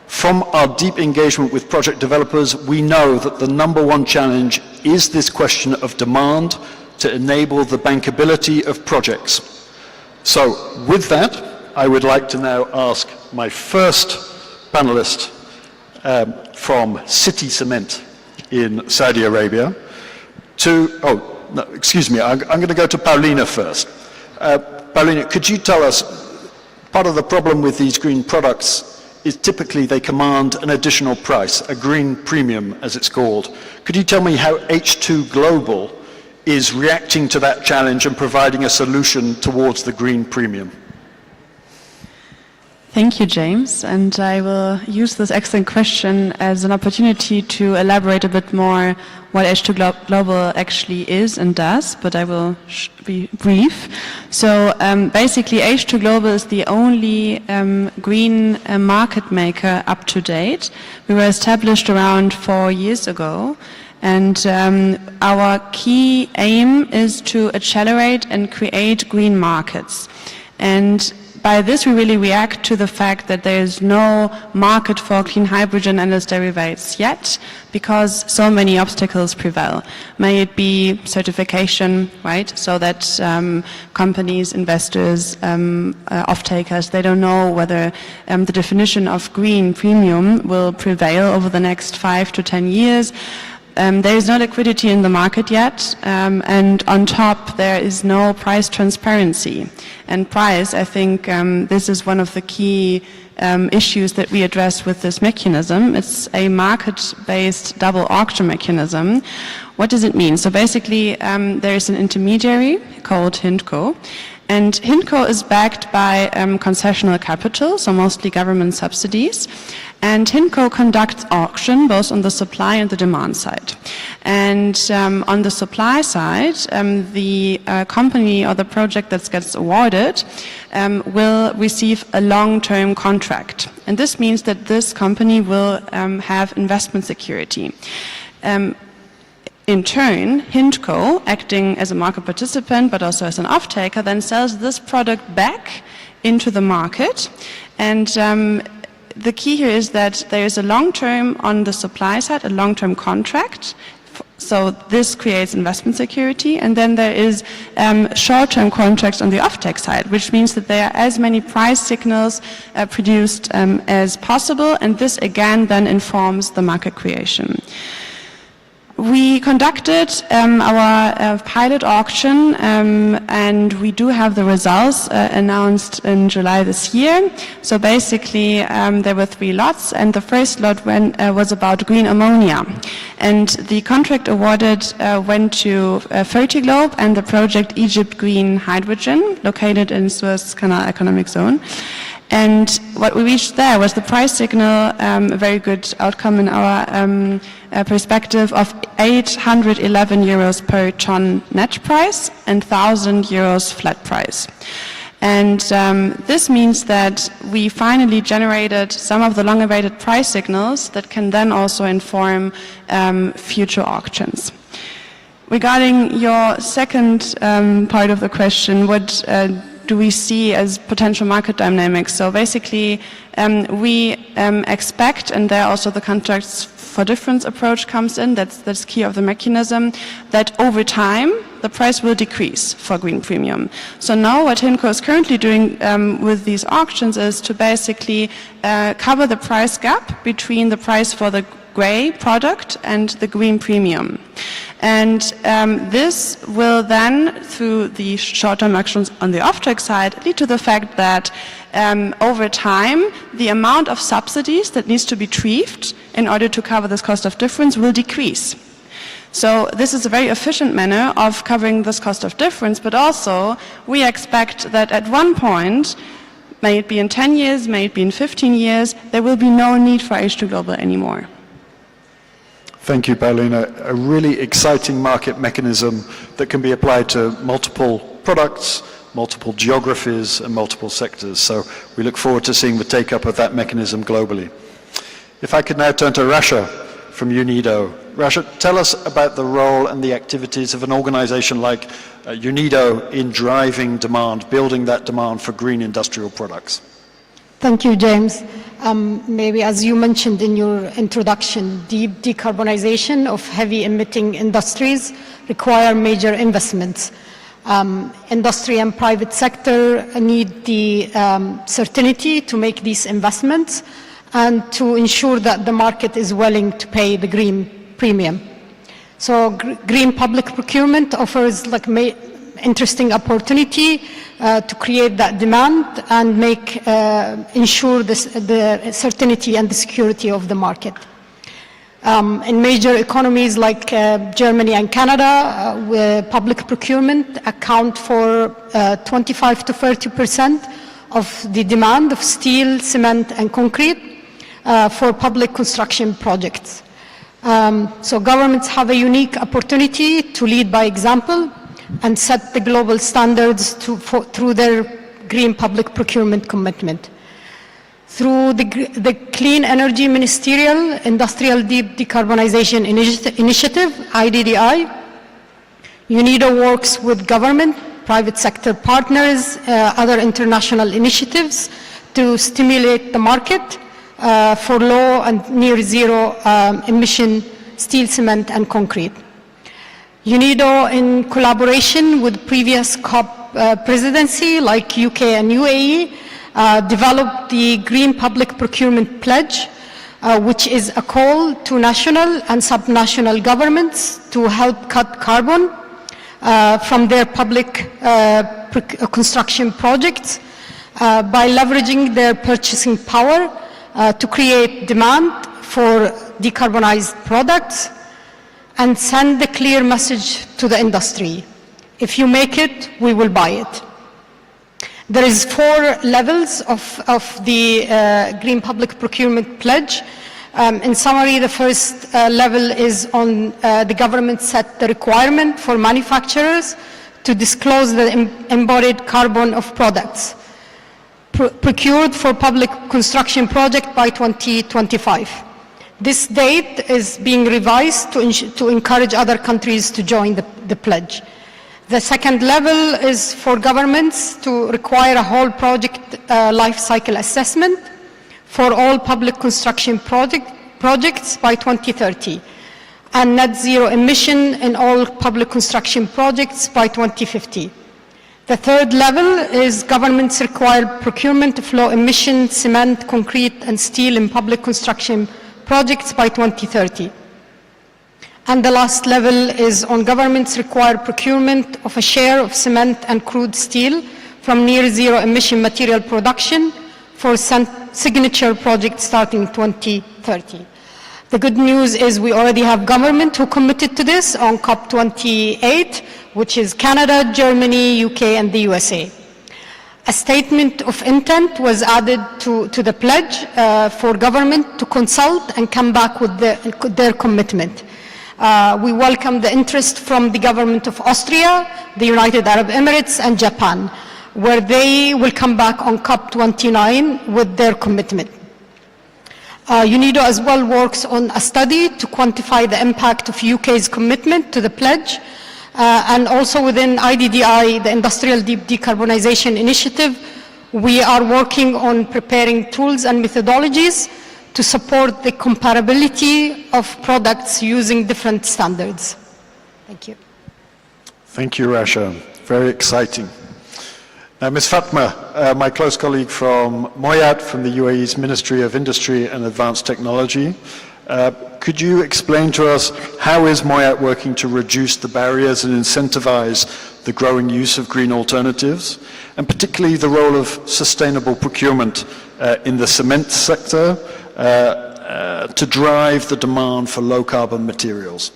Speaker 18: From our deep engagement with project developers, we know that the #1 challenge is this question of demand to enable the bankability of projects. So with that, I would like to now ask my first panelist from City Cement in Saudi Arabia to, no, excuse me, I'm going to go to Paulina first. Paulina, could you tell us, part of the problem with these green products is typically they command an additional price, a green premium as it's called. Could you tell me how H2 Global is reacting to that challenge and providing a solution towards the green premium?
Speaker 2: Thank you, James. And I will use this excellent question as an opportunity to elaborate a bit more what H2 Global actually is and does, but I will be brief. So basically, H2 Global is the only green market maker up to date. We were established around 4 years ago. And our key aim is to accelerate and create green markets. And by this, we really react to the fact that there is no market for clean hydrogen and its derivatives yet, because so many obstacles prevail. May it be certification, right? So that companies, investors, off-takers, they don't know whether the definition of green premium will prevail over the next 5 to 10 years. There is no liquidity in the market yet, and on top there is no price transparency. And price, I think this is one of the key issues that we address with this mechanism. It's a market-based double auction mechanism. What does it mean? So basically there is an intermediary called HINTCO, and HINTCO is backed by concessional capital, so mostly government subsidies. And HINTCO conducts auction both on the supply and the demand side. And on the supply side, the company or the project that gets awarded will receive a long-term contract. And this means that this company will have investment security. In turn, HINTCO, acting as a market participant but also as an off-taker, then sells this product back into the market. And the key here is that there is a long-term on the supply side, a long-term contract. So this creates investment security. And then there is short-term contracts on the off-take side, which means that there are as many price signals produced as possible. And this again then informs the market creation. We conducted our pilot auction and we do have the results announced in July this year. So basically there were 3 lots, and the first lot was about green ammonia. And the contract awarded went to Fertiglobe and the project Egypt Green Hydrogen, located in Suez Canal Economic Zone. And what we reached there was the price signal, a very good outcome in our perspective, of 811 euros per ton net price and 1,000 euros flat price. And this means that we finally generated some of the long-awaited price signals that can then also inform future auctions. Regarding your second part of the question, what do we see as potential market dynamics? So basically, we expect, and there also the contracts for difference approach comes in, that's key of the mechanism, that over time the price will decrease for green premium. So now what HINTCO is currently doing with these auctions is to basically cover the price gap between the price for the grey product and the green premium. And this will then, through the short-term actions on the off-take side, lead to the fact that over time, the amount of subsidies that needs to be retrieved in order to cover this cost of difference will decrease. So this is a very efficient manner of covering this cost of difference, but also we expect that at one point, may it be in 10 years, may it be in 15 years, there will be no need for H2 Global anymore.
Speaker 18: Thank you, Paulina. A really exciting market mechanism that can be applied to multiple products, multiple geographies, and multiple sectors. So we look forward to seeing the take-up of that mechanism globally. If I could now turn to Russia from UNIDO. Russia, tell us about the role and the activities of an organization like UNIDO in driving demand, building that demand for green industrial products.
Speaker 16: Thank you, James. Maybe as you mentioned in your introduction, deep decarbonization of heavy emitting industries require major investments. Industry and private sector need the certainty to make these investments and to ensure that the market is willing to pay the green premium. So green public procurement offers like interesting opportunity to create that demand and ensure the certainty and the security of the market. In major economies like Germany and Canada, where public procurement account for 25 to 30% of the demand of steel, cement, and concrete for public construction projects. So governments have a unique opportunity to lead by example and set the global standards through their green public procurement commitment. Through the Clean Energy Ministerial Industrial Deep Decarbonization Initiative, IDDI, UNIDO works with government, private sector partners, other international initiatives to stimulate the market for low and near zero emission steel, cement, and concrete. UNIDO, in collaboration with previous COP presidency like UK and UAE, developed the Green Public Procurement Pledge, which is a call to national and subnational governments to help cut carbon from their public construction projects by leveraging their purchasing power to create demand for decarbonized products and send the clear message to the industry. If you make it, we will buy it. There is 4 levels of the Green Public Procurement Pledge. In summary, the first level is on the government set the requirement for manufacturers to disclose the embodied carbon of products procured for public construction project by 2025. This date is being revised to encourage other countries to join the pledge. The second level is for governments to require a whole project life cycle assessment for all public construction projects by 2030 and net zero emission in all public construction projects by 2050. The third level is governments require procurement of low emission cement, concrete, and steel in public construction projects by 2030. And the last level is on governments require procurement of a share of cement and crude steel from near zero emission material production for signature projects starting 2030. The good news is we already have government who committed to this on COP28, which is Canada, Germany, UK, and the USA. A statement of intent was added to the pledge for government to consult and come back with their commitment. We welcome the interest from the government of Austria, the United Arab Emirates, and Japan, where they will come back on COP29 with their commitment. UNIDO as well works on a study to quantify the impact of UK's commitment to the pledge, and also within IDDI, the Industrial Deep Decarbonization Initiative, we are working on preparing tools and methodologies to support the comparability of products using different standards. Thank you.
Speaker 18: Thank you, Rasha. Very exciting. Now, Ms. Fatma, my close colleague from MIPF, from the UAE's Ministry of Industry and Advanced Technology, could you explain to us how is MIPF working to reduce the barriers and incentivize the growing use of green alternatives, and particularly the role of sustainable procurement in the cement sector to drive the demand for low carbon materials?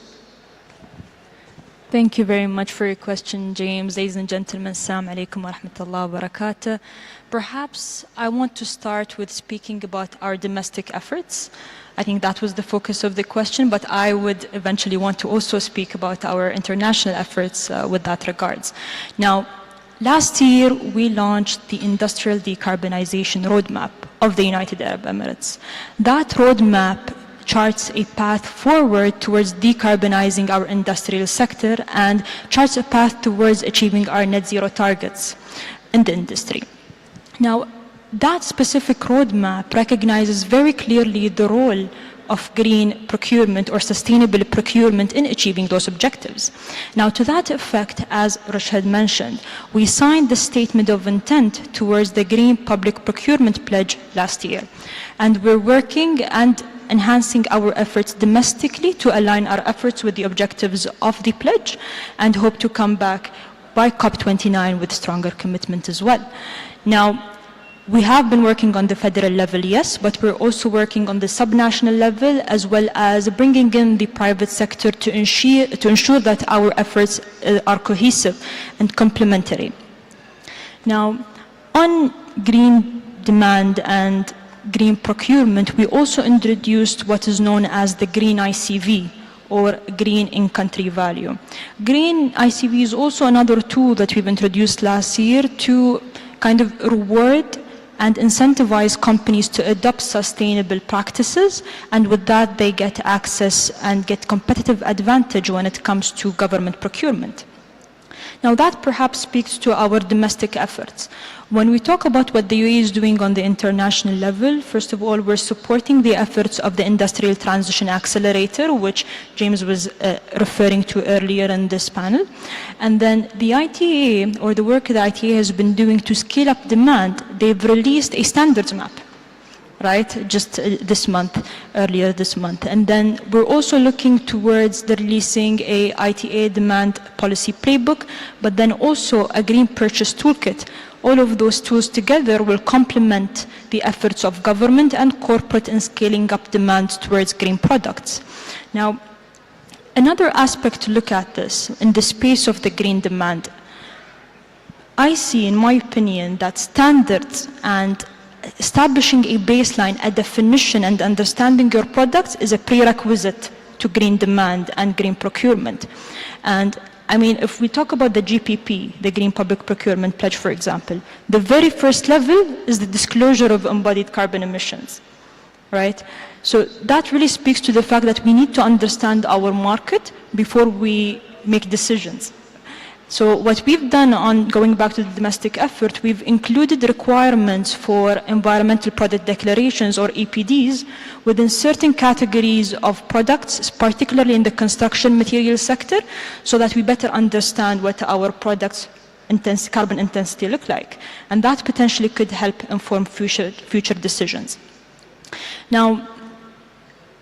Speaker 19: Thank you very much for your question, James. Ladies and gentlemen, assalamu alaikum wa rahmatullahi wa barakatuh. Perhaps I want to start with speaking about our domestic efforts. I think that was the focus of the question, but I would eventually want to also speak about our international efforts with that regards. Now, last year we launched the Industrial Decarbonization Roadmap of the United Arab Emirates. That roadmap charts a path forward towards decarbonizing our industrial sector and charts a path towards achieving our net zero targets in the industry. Now, that specific roadmap recognizes very clearly the role of green procurement or sustainable procurement in achieving those objectives. Now, to that effect, as Rashid mentioned, we signed the statement of intent towards the Green Public Procurement Pledge last year. And we're working and enhancing our efforts domestically to align our efforts with the objectives of the pledge and hope to come back by COP29 with stronger commitment as well. Now, we have been working on the federal level, yes, but we're also working on the subnational level as well as bringing in the private sector to ensure that our efforts are cohesive and complementary. Now, on green demand and green procurement, we also introduced what is known as the Green ICV, or Green in-Country Value. Green ICV is also another tool that we've introduced last year to kind of reward and incentivize companies to adopt sustainable practices, and with that they get access and get competitive advantage when it comes to government procurement. Now that perhaps speaks to our domestic efforts. When we talk about what the UAE is doing on the international level, first of all, we're supporting the efforts of the Industrial Transition Accelerator, which James was referring to earlier in this panel. And then the ITA, or the work the ITA has been doing to scale up demand, they've released a standards map, right, just this month, earlier this month. And then we're also looking towards the releasing a ITA demand policy playbook, but then also a green purchase toolkit. All of those tools together will complement the efforts of government and corporate in scaling up demand towards green products. Now, another aspect to look at this in the space of the green demand, I see, in my opinion, that standards and establishing a baseline, a definition, and understanding your products is a prerequisite to green demand and green procurement. And I mean, if we talk about the GPP, the Green Public Procurement Pledge, for example, the very first level is the disclosure of embodied carbon emissions, right? So that really speaks to the fact that we need to understand our market before we make decisions. So what we've done on going back to the domestic effort, we've included requirements for environmental product declarations, or EPDs, within certain categories of products, particularly in the construction material sector, so that we better understand what our products' carbon intensity look like. And that potentially could help inform future decisions. Now,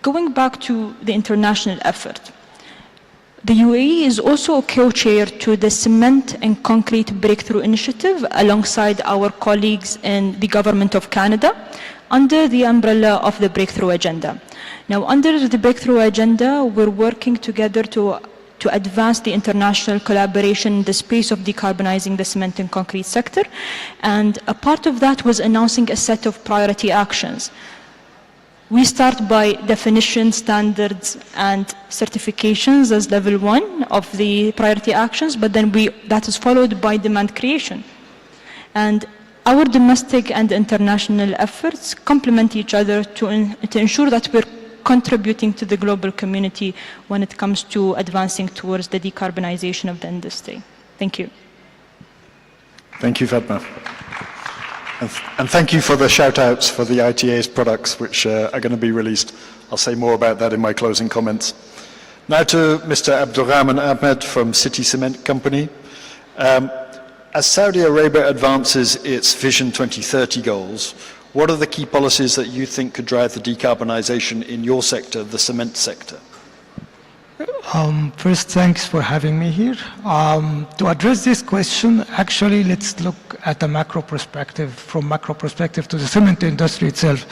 Speaker 19: going back to the international effort, the UAE is also a co-chair to the Cement and Concrete Breakthrough Initiative alongside our colleagues in the Government of Canada under the umbrella of the Breakthrough Agenda. Now, under the Breakthrough Agenda, we're working together to advance the international collaboration in the space of decarbonizing the cement and concrete sector. And a part of that was announcing a set of priority actions. We start by definition, standards, and certifications as level 1 of the priority actions, but then that is followed by demand creation. And our domestic and international efforts complement each other to ensure that we're contributing to the global community when it comes to advancing towards the decarbonization of the industry. Thank you.
Speaker 20: Thank you, Fatma. And thank you for the shout-outs for the ITA's products, which are going to be released. I'll say more about that in my closing comments. Now to Mr. Abdurrahman Ahmed from City Cement Company. As Saudi Arabia advances its Vision 2030 goals, what are the key policies that you think could drive the decarbonization in your sector, the cement sector?
Speaker 21: First, thanks for having me here. To address this question, actually, let's look at a macro perspective, from macro perspective to the cement industry itself.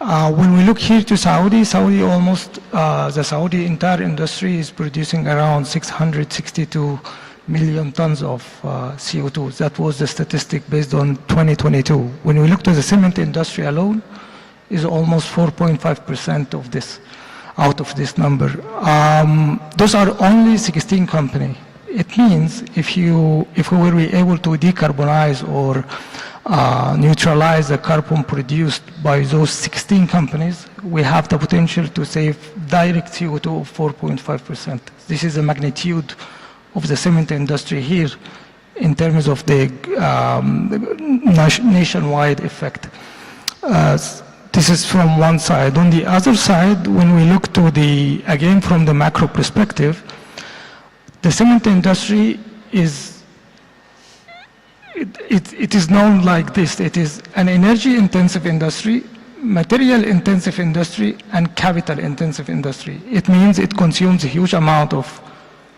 Speaker 21: When we look here to Saudi almost, the Saudi entire industry is producing around 662 million tons of CO2. That was the statistic based on 2022. When we look to the cement industry alone, is almost 4.5% of this, out of this number. Those are only 16 companies. It means if we were able to decarbonize or neutralize the carbon produced by those 16 companies, we have the potential to save direct CO2 of 4.5%. This is the magnitude of the cement industry here in terms of the nationwide effect. This is from one side. On the other side, when we look to again from the macro perspective, the cement industry is, it is known like this. It is an energy-intensive industry, material-intensive industry, and capital-intensive industry. It means it consumes a huge amount of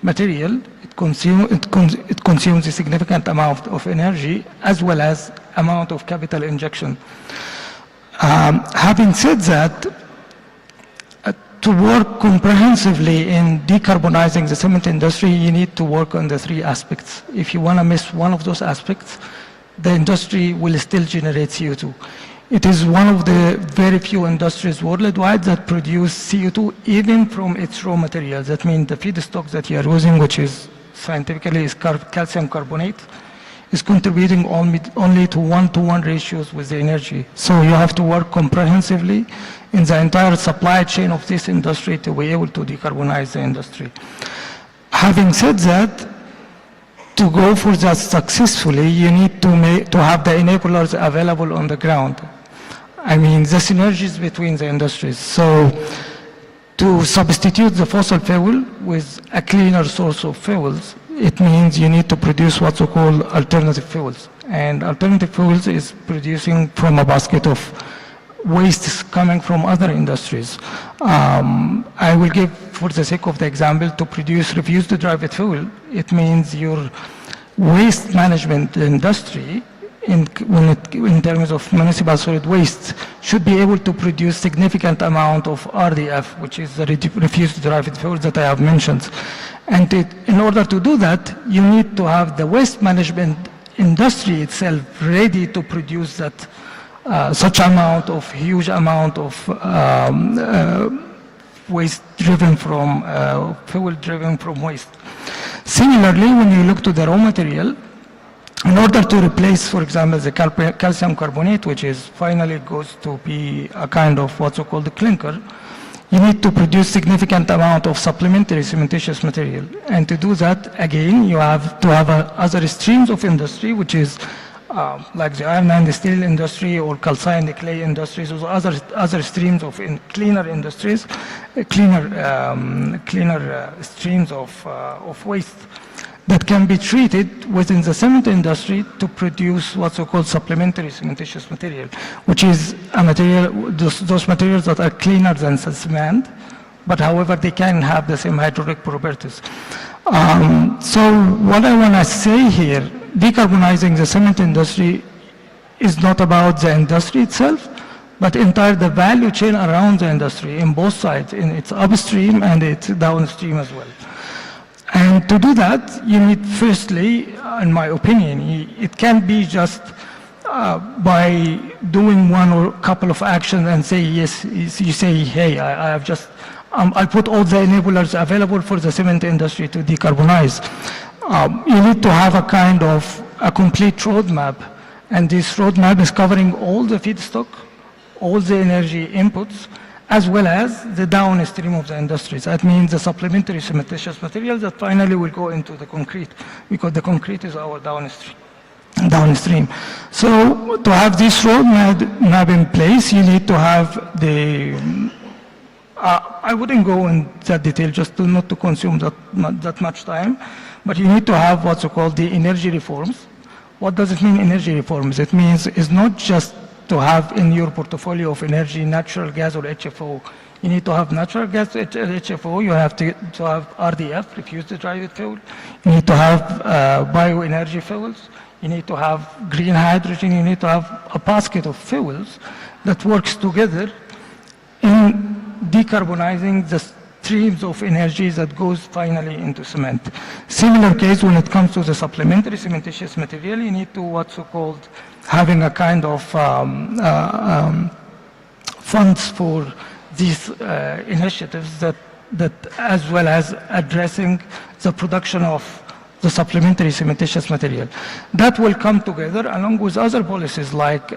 Speaker 21: material, it consumes a significant amount of energy, as well as amount of capital injection. Having said that, to work comprehensively in decarbonizing the cement industry, you need to work on the three aspects. If you want to miss one of those aspects, the industry will still generate CO2. It is one of the very few industries worldwide that produce CO2 even from its raw materials. That means the feedstock that you are using, which is scientifically is calcium carbonate, is contributing only to 1-to-1 ratios with the energy. So you have to work comprehensively in the entire supply chain of this industry to be able to decarbonize the industry. Having said that, to go for that successfully, you need to have the enablers available on the ground. I mean, the synergies between the industries. So to substitute the fossil fuel with a cleaner source of fuels, it means you need to produce what's called alternative fuels. And alternative fuels is producing from a basket of wastes coming from other industries. I will give, for the sake of the example, to produce refuse-to-drive fuel, it means your waste management industry, in terms of municipal solid waste, should be able to produce significant amount of RDF, which is the refuse-to-drive fuel that I have mentioned. And in order to do that, you need to have the waste management industry itself ready to produce that such amount of huge amount of waste driven from fuel driven from waste. Similarly, when you look to the raw material, in order to replace, for example, the calcium carbonate, which is finally goes to be a kind of what's called the clinker, you need to produce significant amount of supplementary cementitious material. And to do that, again, you have to have other streams of industry, which is like the iron and the steel industry or calcined clay industries, or other streams of cleaner industries, cleaner streams of waste that can be treated within the cement industry to produce what's called supplementary cementitious material, which is a material, those materials that are cleaner than cement, but however they can have the same hydraulic properties. So what I want to say here, decarbonizing the cement industry is not about the industry itself, but entire the value chain around the industry in both sides, in its upstream and its downstream as well. And to do that, you need, firstly, in my opinion, it can't be just by doing one or couple of actions and say, yes, you say, hey, I have just, I put all the enablers available for the cement industry to decarbonize. You need to have a kind of a complete roadmap, and this roadmap is covering all the feedstock, all the energy inputs, as well as the downstream of the industries. That means the supplementary cementitious materials that finally will go into the concrete, because the concrete is our downstream. So to have this roadmap in place, you need to have the, I wouldn't go in that detail just not to consume that much time, but you need to have what's called the energy reforms. What does it mean, energy reforms? It means it's not just to have in your portfolio of energy natural gas or HFO. You need to have natural gas, HFO, you have to have RDF, refuse-to-drive fuel. You need to have bioenergy fuels. You need to have green hydrogen. You need to have a basket of fuels that works together decarbonizing the streams of energy that goes finally into cement. Similar case when it comes to the supplementary cementitious material, you need to what's so-called having a kind of funds for these initiatives that as well as addressing the production of the supplementary cementitious material. That will come together along with other policies like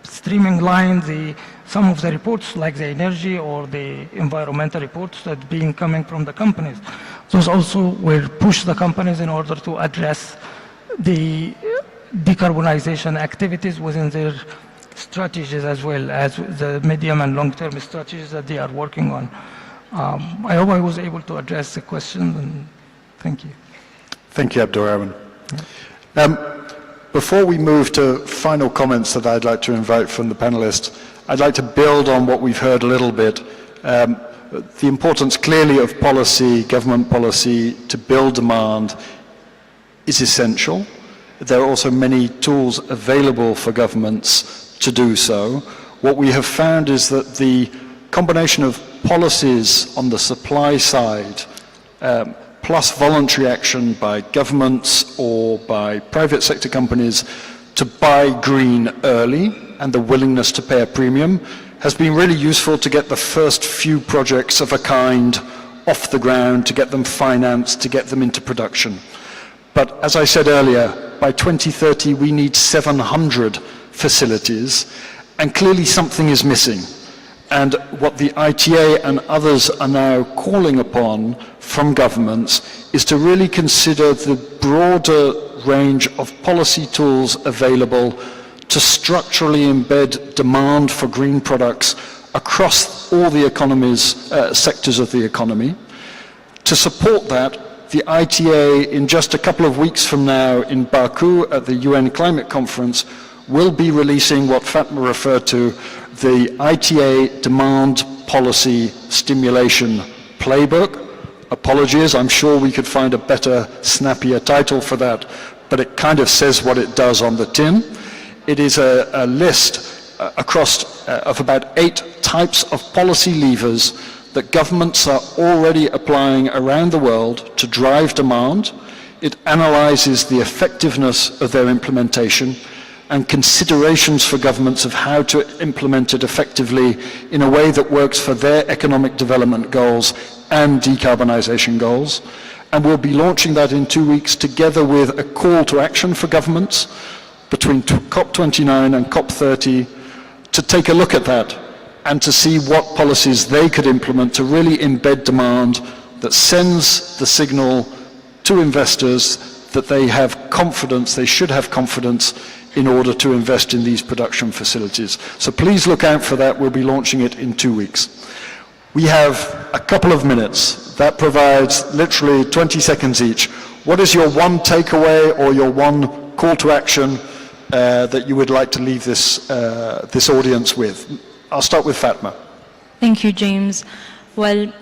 Speaker 21: streaming some of the reports like the energy or the environmental reports that being coming from the companies. Those also will push the companies in order to address the decarbonization activities within their strategies as well as the medium and long-term strategies that they are working on. I hope I was able to address the question, and thank you.
Speaker 20: Thank you, Abdurrahman. Before we move to final comments that I'd like to invite from the panelists, I'd like to build on what we've heard a little bit. The importance clearly of policy, government policy, to build demand is essential. There are also many tools available for governments to do so. What we have found is that the combination of policies on the supply side plus voluntary action by governments or by private sector companies to buy green early and the willingness to pay a premium has been really useful to get the first few projects of a kind off the ground, to get them financed, to get them into production. But as I said earlier, by 2030 we need 700 facilities, and clearly something is missing. And what the ITA and others are now calling upon from governments is to really consider the broader range of policy tools available to structurally embed demand for green products across all the sectors of the economy. To support that, the ITA in just a couple of weeks from now in Baku at the UN Climate Conference will be releasing what Fatma referred to, the ITA Demand Policy Stimulation Playbook. Apologies, I'm sure we could find a better, snappier title for that, but it kind of says what it does on the tin. It is a list of about 8 types of policy levers that governments are already applying around the world to drive demand. It analyzes the effectiveness of their implementation and considerations for governments of how to implement it effectively in a way that works for their economic development goals and decarbonization goals. And we'll be launching that in 2 weeks together with a call to action for governments between COP29 and COP30 to take a look at that and to see what policies they could implement to really embed demand that sends the signal to investors that they have confidence, they should have confidence in order to invest in these production facilities. So please look out for that. We'll be launching it in 2 weeks. We have a couple of minutes. That provides literally 20 seconds each. What is your one takeaway or your one call to action that you would like to leave this audience with? I'll start with Fatma.
Speaker 19: Thank you, James. Well,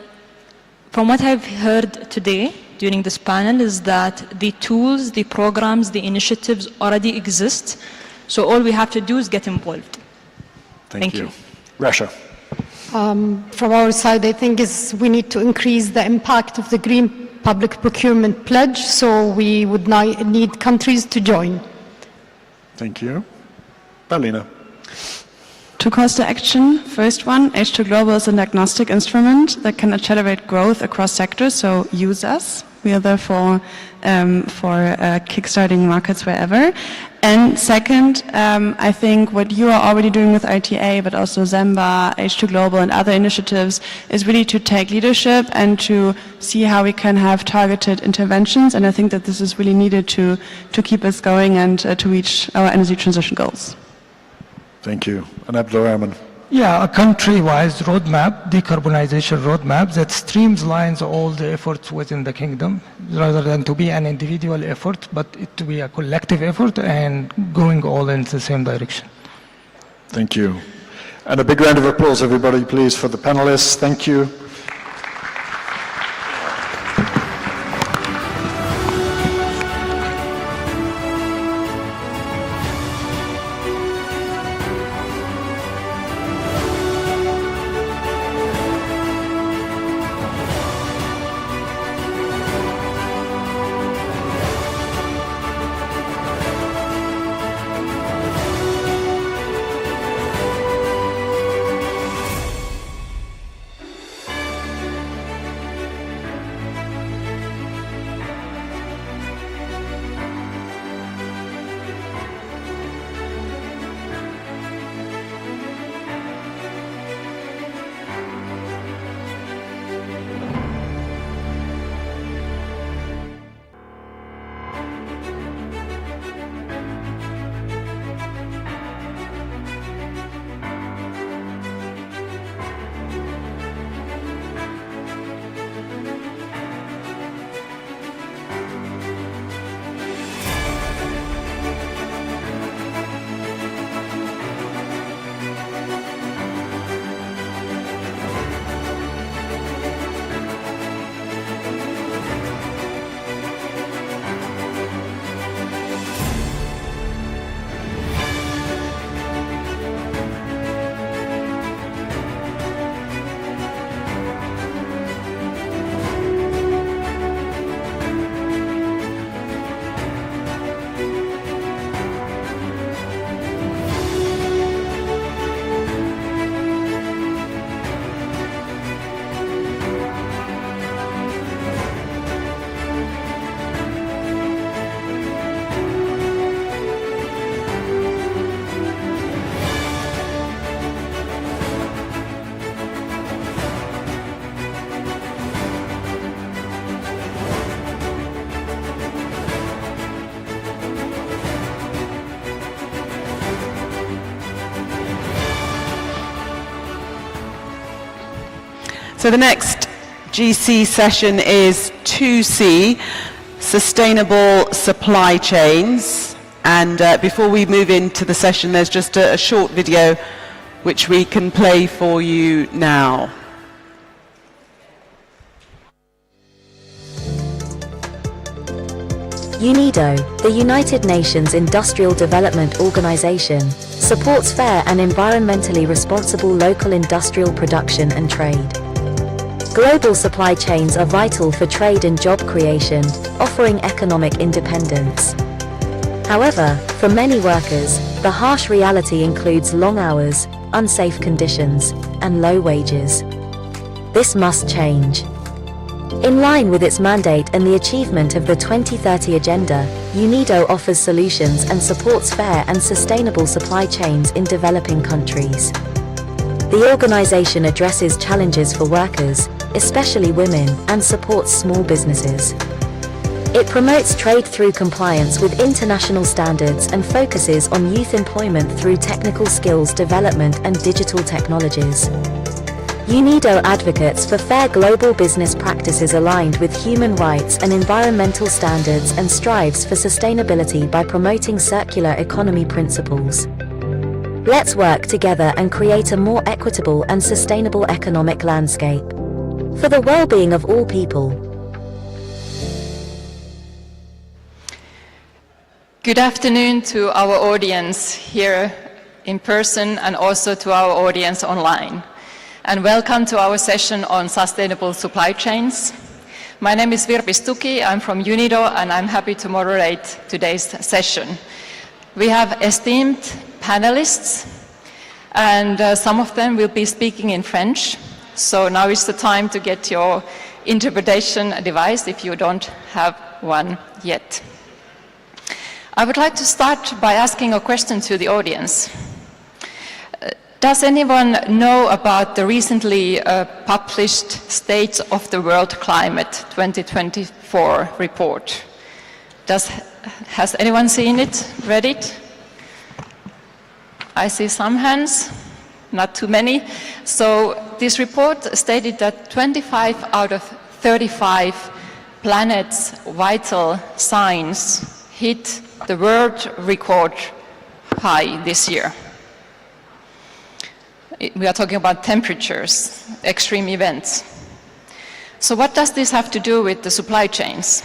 Speaker 19: from what I've heard today during this panel is that the tools, the programs, the initiatives already exist. So all we have to do is get involved. Thank you.
Speaker 20: Rasha.
Speaker 16: From our side, I think we need to increase the impact of the Green Public Procurement Pledge, so we would need countries to join.
Speaker 20: Thank you. Berlina.
Speaker 2: 2 calls to action. First one, H2 Global is an agnostic instrument that can accelerate growth across sectors, so use us. We are there for kickstarting markets wherever. And second, I think what you are already doing with ITA, but also Zemba, H2 Global and other initiatives is really to take leadership and to see how we can have targeted interventions. And I think that this is really needed to keep us going and to reach our energy transition goals.
Speaker 20: Thank you. And Abdulrahman.
Speaker 21: Yeah, a country-wise roadmap, decarbonization roadmap that streamlines all the efforts within the kingdom rather than to be an individual effort, but it to be a collective effort and going all in the same direction.
Speaker 20: Thank you. And a big round of applause, everybody, please, for the panelists. Thank you.
Speaker 2: So the next GC session is 2C, Sustainable Supply Chains. And before we move into the session, there's just a short video which we can play for you now.
Speaker 15: UNIDO, the United Nations Industrial Development Organization, supports fair and environmentally responsible local industrial production and trade. Global supply chains are vital for trade and job creation, offering economic independence. However, for many workers, the harsh reality includes long hours, unsafe conditions, and low wages. This must change. In line with its mandate and the achievement of the 2030 Agenda, UNIDO offers solutions and supports fair and sustainable supply chains in developing countries. The organization addresses challenges for workers, especially women, and supports small businesses. It promotes trade through compliance with international standards and focuses on youth employment through technical skills development and digital technologies. UNIDO advocates for fair global business practices aligned with human rights and environmental standards and strives for sustainability by promoting circular economy principles. Let's work together and create a more equitable and sustainable economic landscape for the well-being of all people.
Speaker 22: Good afternoon to our audience here in person and also to our audience online. And welcome to our session on sustainable supply chains. My name is Virpi Stuki, I'm from UNIDO, and I'm happy to moderate today's session. We have esteemed panelists, and some of them will be speaking in French. So now is the time to get your interpretation device if you don't have one yet. I would like to start by asking a question to the audience. Does anyone know about the recently published State of the World Climate 2024 report? Has anyone seen it, read it? I see some hands, not too many. So this report stated that 25 out of 35 planet's vital signs hit the world record high this year. We are talking about temperatures, extreme events. So what does this have to do with the supply chains?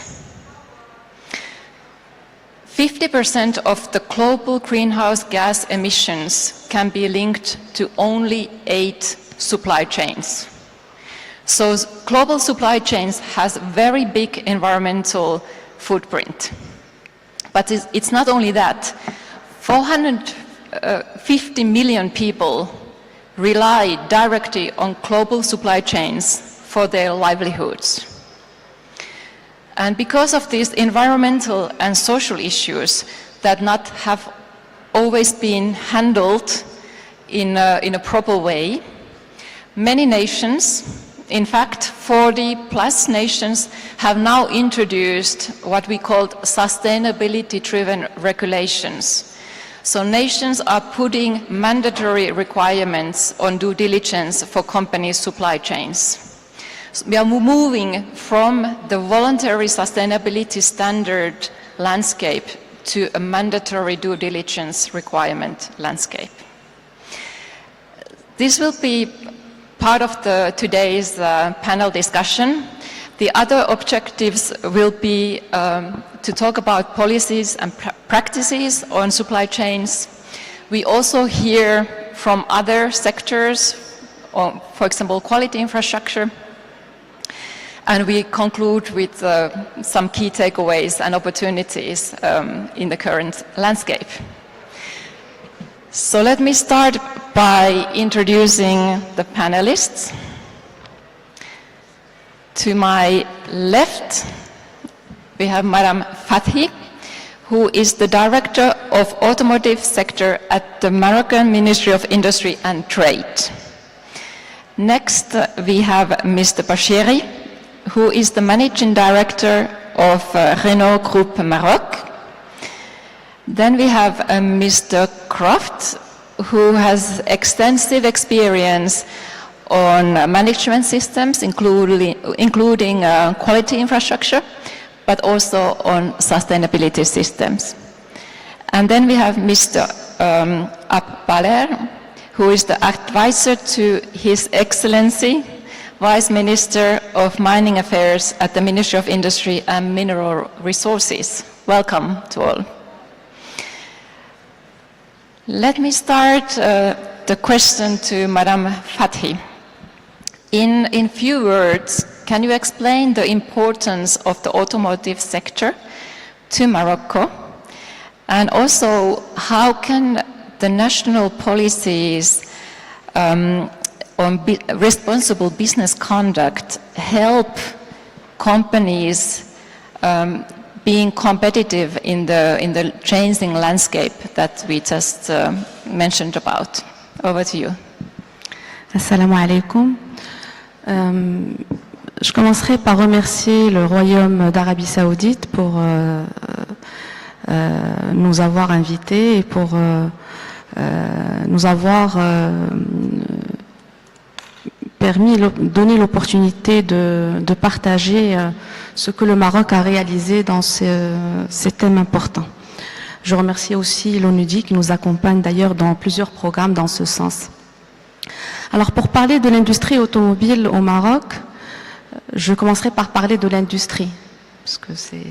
Speaker 22: 50% of the global greenhouse gas emissions can be linked to only 8 supply chains. So global supply chains has very big environmental footprint. But it's not only that. 450 million people rely directly on global supply chains for their livelihoods. And because of these environmental and social issues that not have always been handled in a proper way, many nations, in fact 40 plus nations, have now introduced what we call sustainability-driven regulations. So nations are putting mandatory requirements on due diligence for companies' supply chains. So we are moving from the voluntary sustainability standard landscape to a mandatory due diligence requirement landscape. This will be part of today's panel discussion. The other objectives will be to talk about policies and practices on supply chains. We also hear from other sectors, for example, quality infrastructure. And we conclude with some key takeaways and opportunities in the current landscape. So let me start by introducing the panelists. To my left, we have Madam Fathi, who is the Director of Automotive Sector at the Moroccan Ministry of Industry and Trade. Next, we have Mr. Bashiri, who is the Managing Director of Renault Group Maroc. Then we have Mr. Croft, who has extensive experience on management systems, including quality infrastructure, but also on sustainability systems. And then we have Mr. Ab Baler, who is the advisor to His Excellency, Vice Minister of Mining Affairs at the Ministry of Industry and Mineral Resources. Welcome to all. Let me start the question to Madame Fathi. In few words, can you explain the importance of the automotive sector to Morocco? And also, how can the national policies on responsible business conduct help companies being competitive in the changing landscape that we just mentioned about? Over to you.
Speaker 2: Assalamu alaikum. Je commencerai par remercier le Royaume d'Arabie Saoudite pour nous avoir invités et pour nous avoir donné l'opportunité de partager ce que le Maroc a réalisé dans ces thèmes importants. Je remercie aussi l'UNIDO qui nous accompagne d'ailleurs dans plusieurs programmes dans ce sens. Alors pour parler de l'industrie automobile au Maroc, je commencerai par parler de l'industrie, parce que c'est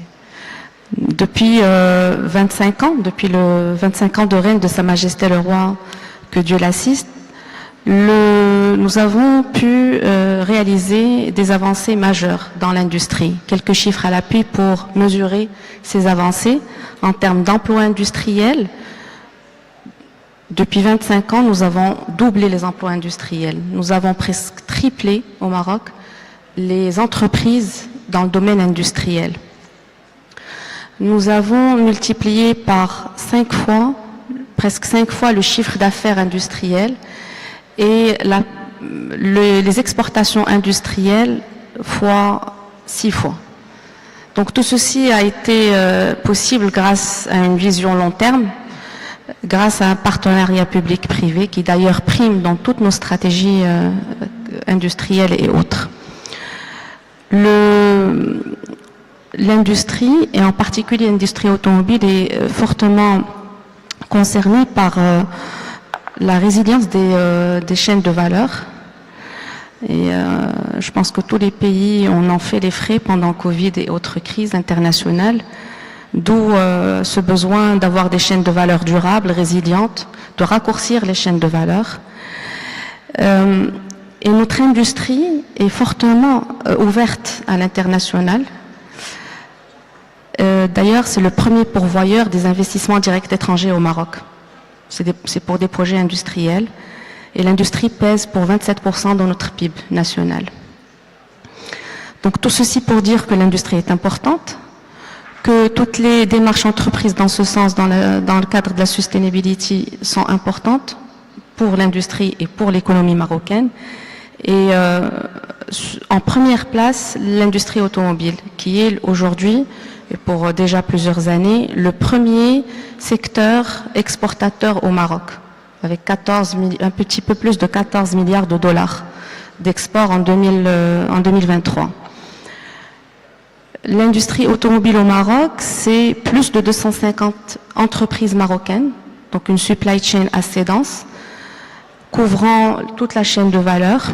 Speaker 2: depuis 25 ans, depuis le 25 ans de règne de Sa Majesté le Roi, que Dieu l'assiste, nous avons pu réaliser des avancées majeures dans l'industrie. Quelques chiffres à l'appui pour mesurer ces avancées en termes d'emplois industriels. Depuis 25 ans, nous avons doublé les emplois industriels. Nous avons presque triplé au Maroc les entreprises dans le domaine industriel. Nous avons multiplié par 5 fois, presque 5 fois le chiffre d'affaires industriel et les exportations industrielles fois 6 fois. Donc tout ceci a été possible grâce à une vision long terme, grâce à un partenariat public-privé qui d'ailleurs prime dans toutes nos stratégies industrielles et autres. L'industrie, et en particulier l'industrie automobile, est fortement concernée par la résilience des chaînes de valeur. Et je pense que tous les pays en ont fait les frais pendant Covid et autres crises internationales, d'où ce besoin d'avoir des chaînes de valeur durables, résilientes, de raccourcir les chaînes de valeur. Et notre industrie est fortement ouverte à l'international. D'ailleurs, c'est le premier pourvoyeur des investissements directs étrangers au Maroc. C'est pour des projets industriels. Et l'industrie pèse pour 27% dans notre PIB national. Donc tout ceci pour dire que l'industrie est importante, que toutes les démarches entreprises dans ce sens, dans le cadre de la sustainability, sont importantes pour l'industrie et pour l'économie marocaine. Et en première place, l'industrie automobile, qui est aujourd'hui, et pour déjà plusieurs années, le premier secteur exportateur au Maroc, avec un petit peu plus de 14 milliards de dollars d'export en 2023. L'industrie automobile au Maroc, c'est plus de 250 entreprises marocaines, donc une supply chain assez dense, couvrant toute la chaîne de valeur,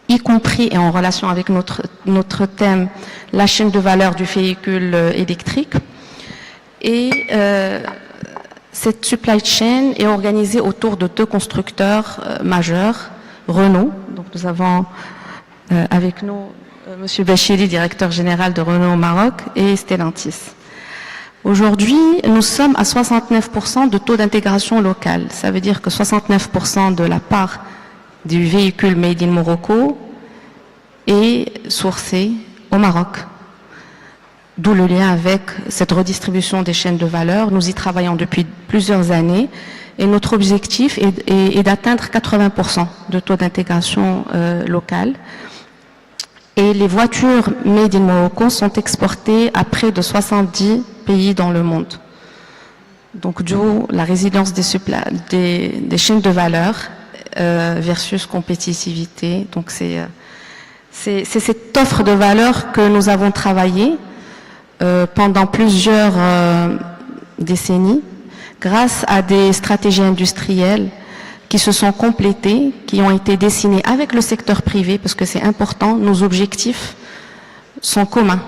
Speaker 2: y compris, et en relation avec notre thème, la chaîne de valeur du véhicule électrique. Et cette supply chain est organisée autour de 2 constructeurs majeurs, Renault, donc nous avons avec nous M. Bachiri, directeur général de Renault au Maroc, et Stellantis. Aujourd'hui, nous sommes à 69% de taux d'intégration locale. Ça veut dire que 69% de la part du véhicule Made in Morocco est sourcé au Maroc. D'où le lien avec cette redistribution des chaînes de valeur. Nous y travaillons depuis plusieurs années et notre objectif est d'atteindre 80% de taux d'intégration locale. Et les voitures Made in Morocco sont exportées à près de 70 pays dans le monde. Donc d'où la résilience des chaînes de valeur
Speaker 3: versus compétitivité. Donc c'est cette offre de valeur que nous avons travaillée pendant plusieurs décennies grâce à des stratégies industrielles qui se sont complétées, qui ont été dessinées avec le secteur privé, parce que c'est important, nos objectifs sont communs.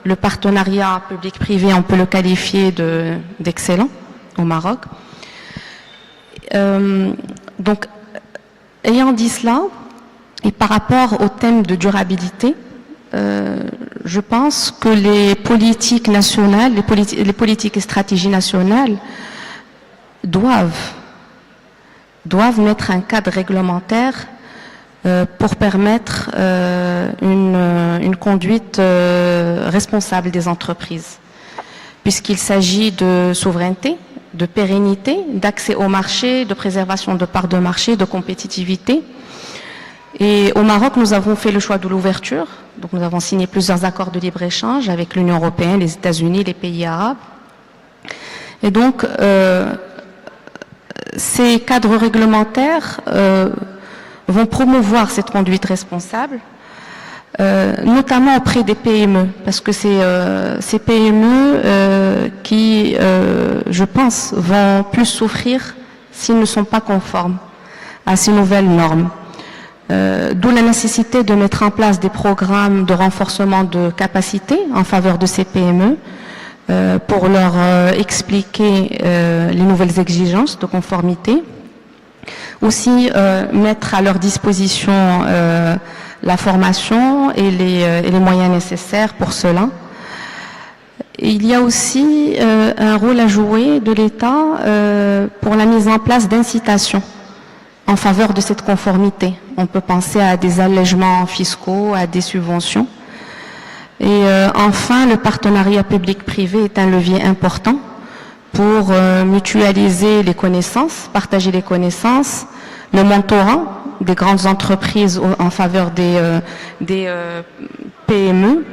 Speaker 3: Le partenariat public-privé, on peut le qualifier d'excellent au Maroc. Donc, ayant dit cela, et par rapport au thème de durabilité, je pense que les politiques nationales, les politiques et stratégies nationales doivent mettre un cadre réglementaire pour permettre une conduite responsable des entreprises, puisqu'il s'agit de souveraineté, de pérennité, d'accès au marché, de préservation de parts de marché, de compétitivité. Et au Maroc, nous avons fait le choix de l'ouverture. Donc nous avons signé plusieurs accords de libre-échange avec l'Union européenne, les États-Unis, les pays arabes. Et donc, ces cadres réglementaires vont promouvoir cette conduite responsable, notamment auprès des PME, parce que c'est ces PME qui, je pense, vont plus souffrir s'ils ne sont pas conformes à ces nouvelles normes. D'où la nécessité de mettre en place des programmes de renforcement de capacité en faveur de ces PME pour leur expliquer les nouvelles exigences de conformité. Aussi mettre à leur disposition la formation et les moyens nécessaires pour cela. Et il y a aussi un rôle à jouer de l'État pour la mise en place d'incitations en faveur de cette conformité. On peut penser à des allègements fiscaux, à des subventions. Et enfin, le partenariat public-privé est un levier important pour mutualiser les connaissances, partager les connaissances, le mentorat des grandes entreprises en faveur des PME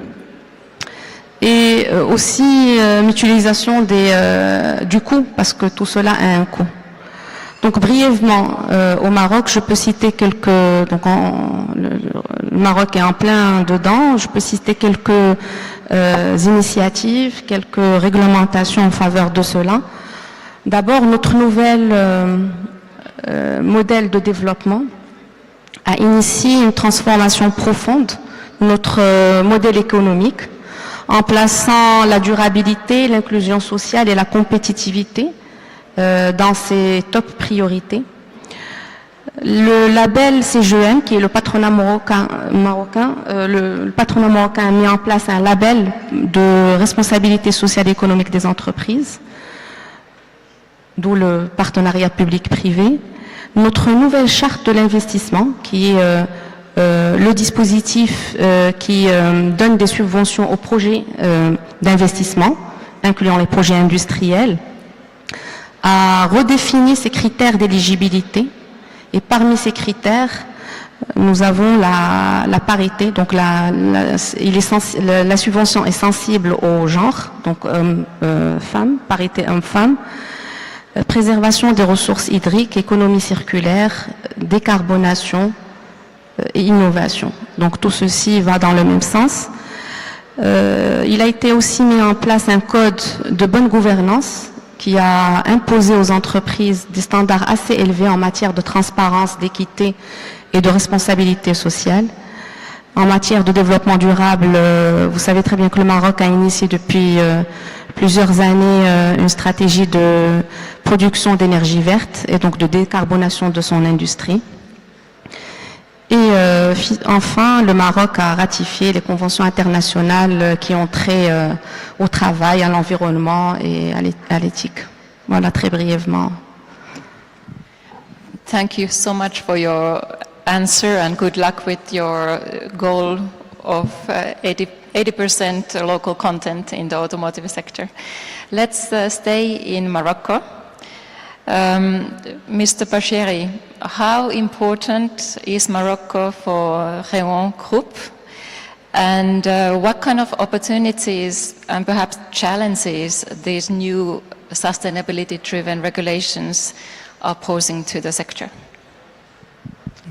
Speaker 3: et aussi mutualisation du coût, parce que tout cela a un coût. Donc brièvement, au Maroc, je peux citer quelques... Donc le Maroc est en plein dedans. Je peux citer quelques initiatives, quelques réglementations en faveur de cela. D'abord, notre nouvel modèle de développement a initié une transformation profonde de notre modèle économique en plaçant la durabilité, l'inclusion sociale et la compétitivité dans ses top priorités. Le label CGM, qui est le patronat marocain, le patronat marocain a mis en place un label de responsabilité sociale et économique des entreprises, d'où le partenariat public-privé. Notre nouvelle charte de l'investissement, qui est le dispositif qui donne des subventions aux projets d'investissement, incluant les projets industriels, a redéfini ses critères d'éligibilité. Et parmi ces critères, nous avons la parité. Donc la subvention est sensible au genre, donc homme-femme, parité homme-femme, préservation des ressources hydriques, économie circulaire, décarbonation et innovation. Donc tout ceci va dans le même sens. Il a été aussi mis en place un code de bonne gouvernance qui a imposé aux entreprises des standards assez élevés en matière de transparence, d'équité et de responsabilité sociale. En matière de développement durable, vous savez très bien que le Maroc a initié depuis plusieurs années une stratégie de production d'énergie verte et donc de décarbonation de son industrie. Et enfin, le Maroc a ratifié les conventions internationales qui ont trait au travail, à l'environnement et à l'éthique. Voilà, très brièvement.
Speaker 22: Thank you so much for your answer and good luck with your goal of 80% local content in the automotive sector. Let's stay in Morocco. Mr. Bashiri, how important is Morocco for Rayonne Group, and what kind of opportunities and perhaps challenges these new sustainability-driven regulations are posing to the sector?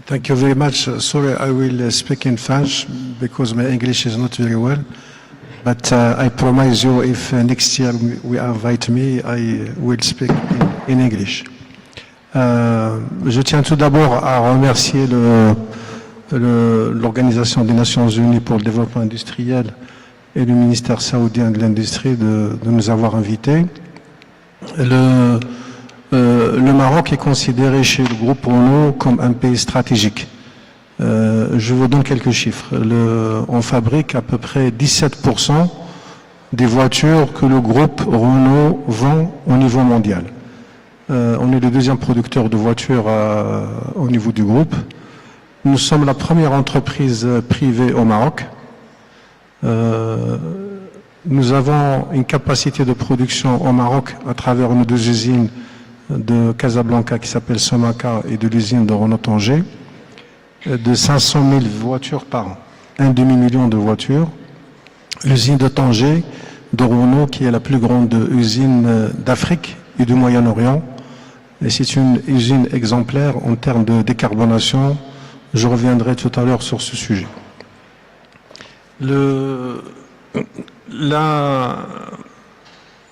Speaker 4: Thank you very much. Sorry, I will speak in French because my English is not very well. But I promise you, if next year we invite me, I will speak in English. Je tiens tout d'abord à remercier l'Organisation des Nations Unies pour le développement industriel et le ministère saoudien de l'Industrie de nous avoir invités. Le Maroc est considéré chez le groupe Renault comme un pays stratégique. Je vous donne quelques chiffres. On fabrique à peu près 17% des voitures que le groupe Renault vend au niveau mondial. On est le deuxième producteur de voitures au niveau du groupe. Nous sommes la première entreprise privée au Maroc. Nous avons une capacité de production au Maroc à travers nos deux usines de Casablanca qui s'appelle Somaka et de l'usine de Renault Tanger de 500 000 voitures par an, 1,5 million de voitures. L'usine de Tanger de Renault qui est la plus grande usine d'Afrique et du Moyen-Orient. Et c'est une usine exemplaire en termes de décarbonation. Je reviendrai tout à l'heure sur ce sujet.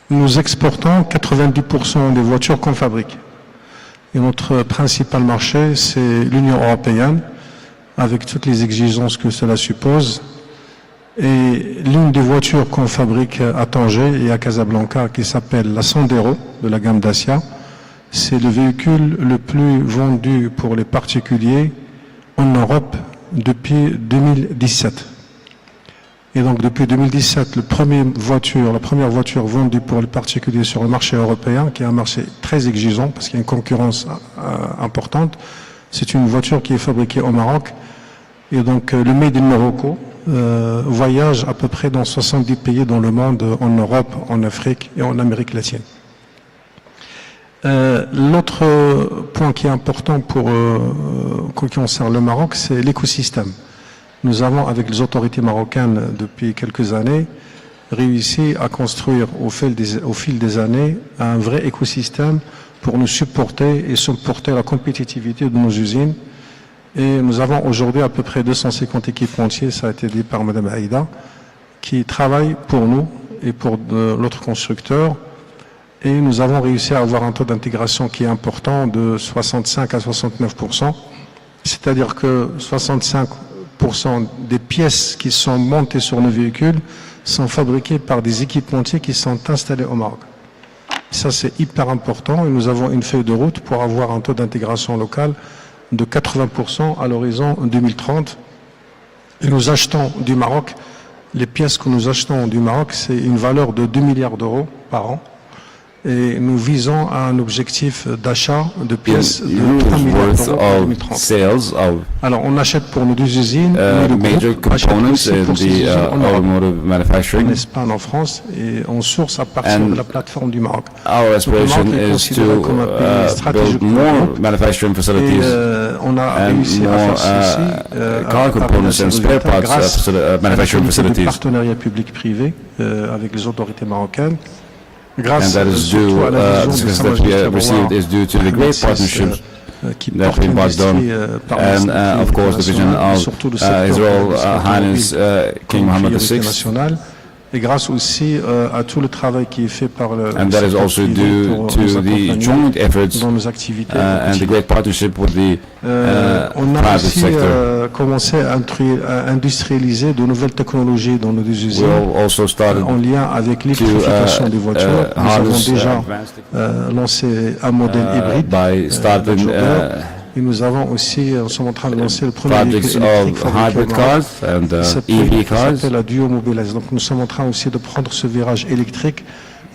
Speaker 4: Nous exportons 90% des voitures qu'on fabrique. Et notre principal marché, c'est l'Union européenne, avec toutes les exigences que cela suppose. Et l'une des voitures qu'on fabrique à Tanger et à Casablanca, qui s'appelle la Sandero, de la gamme Dacia, c'est le véhicule le plus vendu pour les particuliers en Europe depuis 2017. Et donc depuis 2017, la première voiture vendue pour les particuliers sur le marché européen, qui est un marché très exigeant parce qu'il y a une concurrence importante, c'est une voiture qui est fabriquée au Maroc. Et donc le Made in Morocco voyage à peu près dans 70 pays dans le monde, en Europe, en Afrique et en Amérique latine. L'autre point qui est important pour qui concerne le Maroc, c'est l'écosystème. Nous avons, avec les autorités marocaines depuis quelques années, réussi à construire au fil des années un vrai écosystème pour nous supporter et supporter la compétitivité de nos usines. Et nous avons aujourd'hui à peu près 250 équipementiers, ça a été dit par Mme Aïda, qui travaillent pour nous et pour l'autre constructeur. Et nous avons réussi à avoir un taux d'intégration qui est important de 65 à 69%. C'est-à-dire que 65% des pièces qui sont montées sur nos véhicules sont fabriquées par des équipementiers qui sont installés au Maroc. Ça, c'est hyper important et nous avons une feuille de route pour avoir un taux d'intégration locale de 80% à l'horizon 2030. Et nous achetons du Maroc, les pièces que nous achetons du Maroc, c'est une valeur de 2 milliards d'euros par an. Et nous visons à un objectif d'achat de pièces de 3 milliards d'euros en 2030. Alors, on achète pour nos deux usines, mais le groupe achète aussi pour ses usines en Europe, en Espagne, en France, et on source à partir de la plateforme du Maroc.
Speaker 8: Our aspiration is to build more manufacturing facilities
Speaker 4: on a réussi à faire ceci
Speaker 8: car components and spare parts manufacturing facilities.
Speaker 4: Partenariat public-privé avec les autorités marocaines.
Speaker 8: And that is due, the success that we have received is due to the great partnership that we embarked on, and of course the vision of His Royal Highness King Mohammed VI.
Speaker 4: Et grâce aussi à tout le travail qui est fait par le
Speaker 8: and that is also due to the joint efforts and the great partnership with the
Speaker 4: on a
Speaker 8: private
Speaker 4: aussi
Speaker 8: sector.
Speaker 4: commencé à industrialiser de nouvelles technologies dans nos deux usines en lien avec l'électrification des voitures. Nous avons déjà lancé un modèle hybride et nous avons aussi, nous sommes en train de lancer le premier véhicule électrique fabriqué qui s'appelle la Duo Mobilize. Donc nous sommes en train aussi de prendre ce virage électrique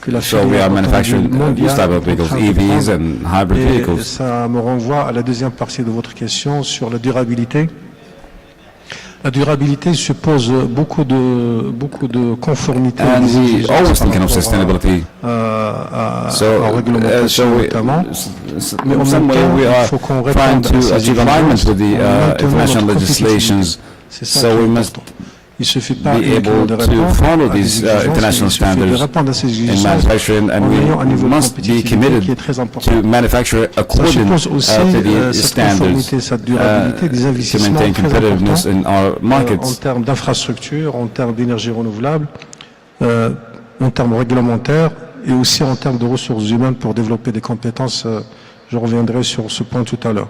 Speaker 4: que la filière mondiale et ça me renvoie à la deuxième partie de votre question sur la durabilité. La durabilité suppose beaucoup de conformité
Speaker 8: And we always thinking of sustainability.
Speaker 4: en réglementation notamment. Mais en
Speaker 8: some
Speaker 4: même
Speaker 8: way
Speaker 4: temps,
Speaker 8: we
Speaker 4: il
Speaker 8: are
Speaker 4: faut qu'on
Speaker 8: trying
Speaker 4: réponde à
Speaker 8: to
Speaker 4: ces
Speaker 8: achieve
Speaker 4: exigences
Speaker 8: alignment with the
Speaker 4: en maintenant
Speaker 8: international
Speaker 4: notre
Speaker 8: legislations.
Speaker 4: compétitivité. C'est ça
Speaker 8: So
Speaker 4: qui est
Speaker 8: we must
Speaker 4: important.
Speaker 8: be able to follow these international standards in manufacturing, and we must be committed to manufacture according to these standards to maintain competitiveness in our markets.
Speaker 4: En termes d'infrastructure, en termes d'énergie renouvelable, en termes réglementaires et aussi en termes de ressources humaines pour développer des compétences. Je reviendrai sur ce point tout à l'heure.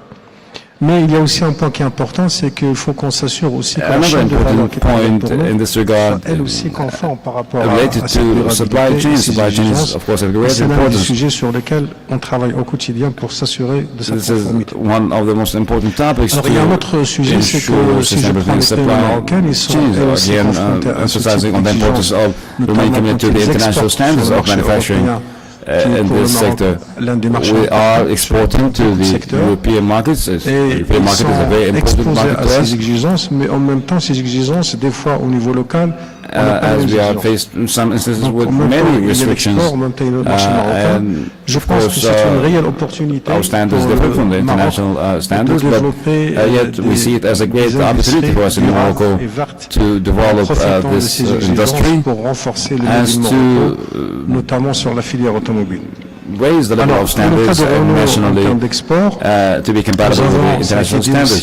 Speaker 4: Mais il y a aussi un point qui est important, c'est qu'il faut qu'on s'assure aussi que la chaîne de valeur qui est pour nous soit elle aussi conforme par rapport à cette durabilité et ces exigences. C'est l'un des sujets sur lesquels on travaille au quotidien pour s'assurer de cette conformité. Alors il y a un autre sujet, c'est que si je prends les pays marocains, ils sont aussi confrontés à ce type d'exigence, notamment quand ils exportent sur le marché européen.
Speaker 8: In this sector, we are exporting to the European markets. The European market is a very important market to us.
Speaker 4: Exigences, mais en même temps, ces exigences, des fois au niveau local,
Speaker 8: as we are faced in some instances with many restrictions, and
Speaker 4: je pense que c'est une réelle opportunité
Speaker 8: our standards differ from the international standards, but yet we see it as a great opportunity for us in Morocco to develop this industry as to
Speaker 4: notamment sur la filière automobile.
Speaker 8: Raise the level of standards nationally to be compatible with the international standards.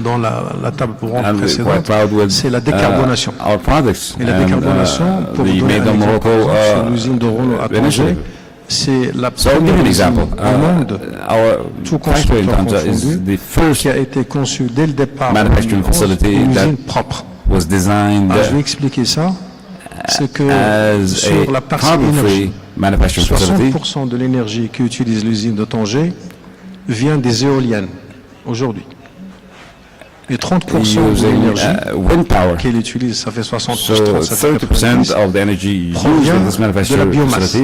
Speaker 4: Dans la table ronde
Speaker 8: And we're quite proud with
Speaker 4: la décarbonation.
Speaker 8: Our products
Speaker 4: Et la décarbonation, pour
Speaker 8: the Made in Morocco
Speaker 4: l'usine de Renault à Tanger, c'est la
Speaker 8: première usine
Speaker 4: au monde, tout
Speaker 8: factory in Tanger is the first
Speaker 4: qui a été conçue dès le départ
Speaker 8: manufacturing facility that was designed
Speaker 4: je vais expliquer ça. C'est que sur la partie énergie, 60% de l'énergie qu'utilise l'usine de Tanger vient des éoliennes aujourd'hui. Et 30% de l'énergie qu'elle utilise, ça fait 60 plus 30, ça fait 90, provient de la biomasse.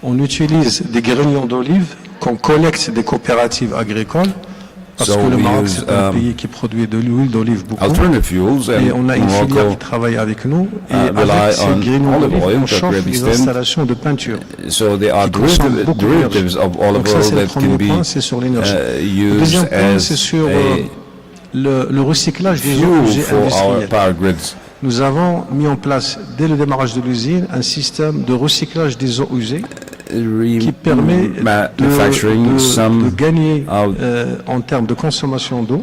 Speaker 4: On utilise des grêlons d'olive qu'on collecte des coopératives agricoles. Parce que le Maroc, c'est un pays qui produit de l'huile d'olive beaucoup. Et on a une filière qui travaille avec nous. Et avec ces grêlons d'olive, on chauffe les installations de peinture. Qui consomment beaucoup d'énergie. Donc ça, c'est le premier point, c'est sur l'énergie. Le deuxième point, c'est sur le recyclage des eaux usées industrielles. Nous avons mis en place, dès le démarrage de l'usine, un système de recyclage des eaux usées qui permet de gagner en termes de consommation d'eau,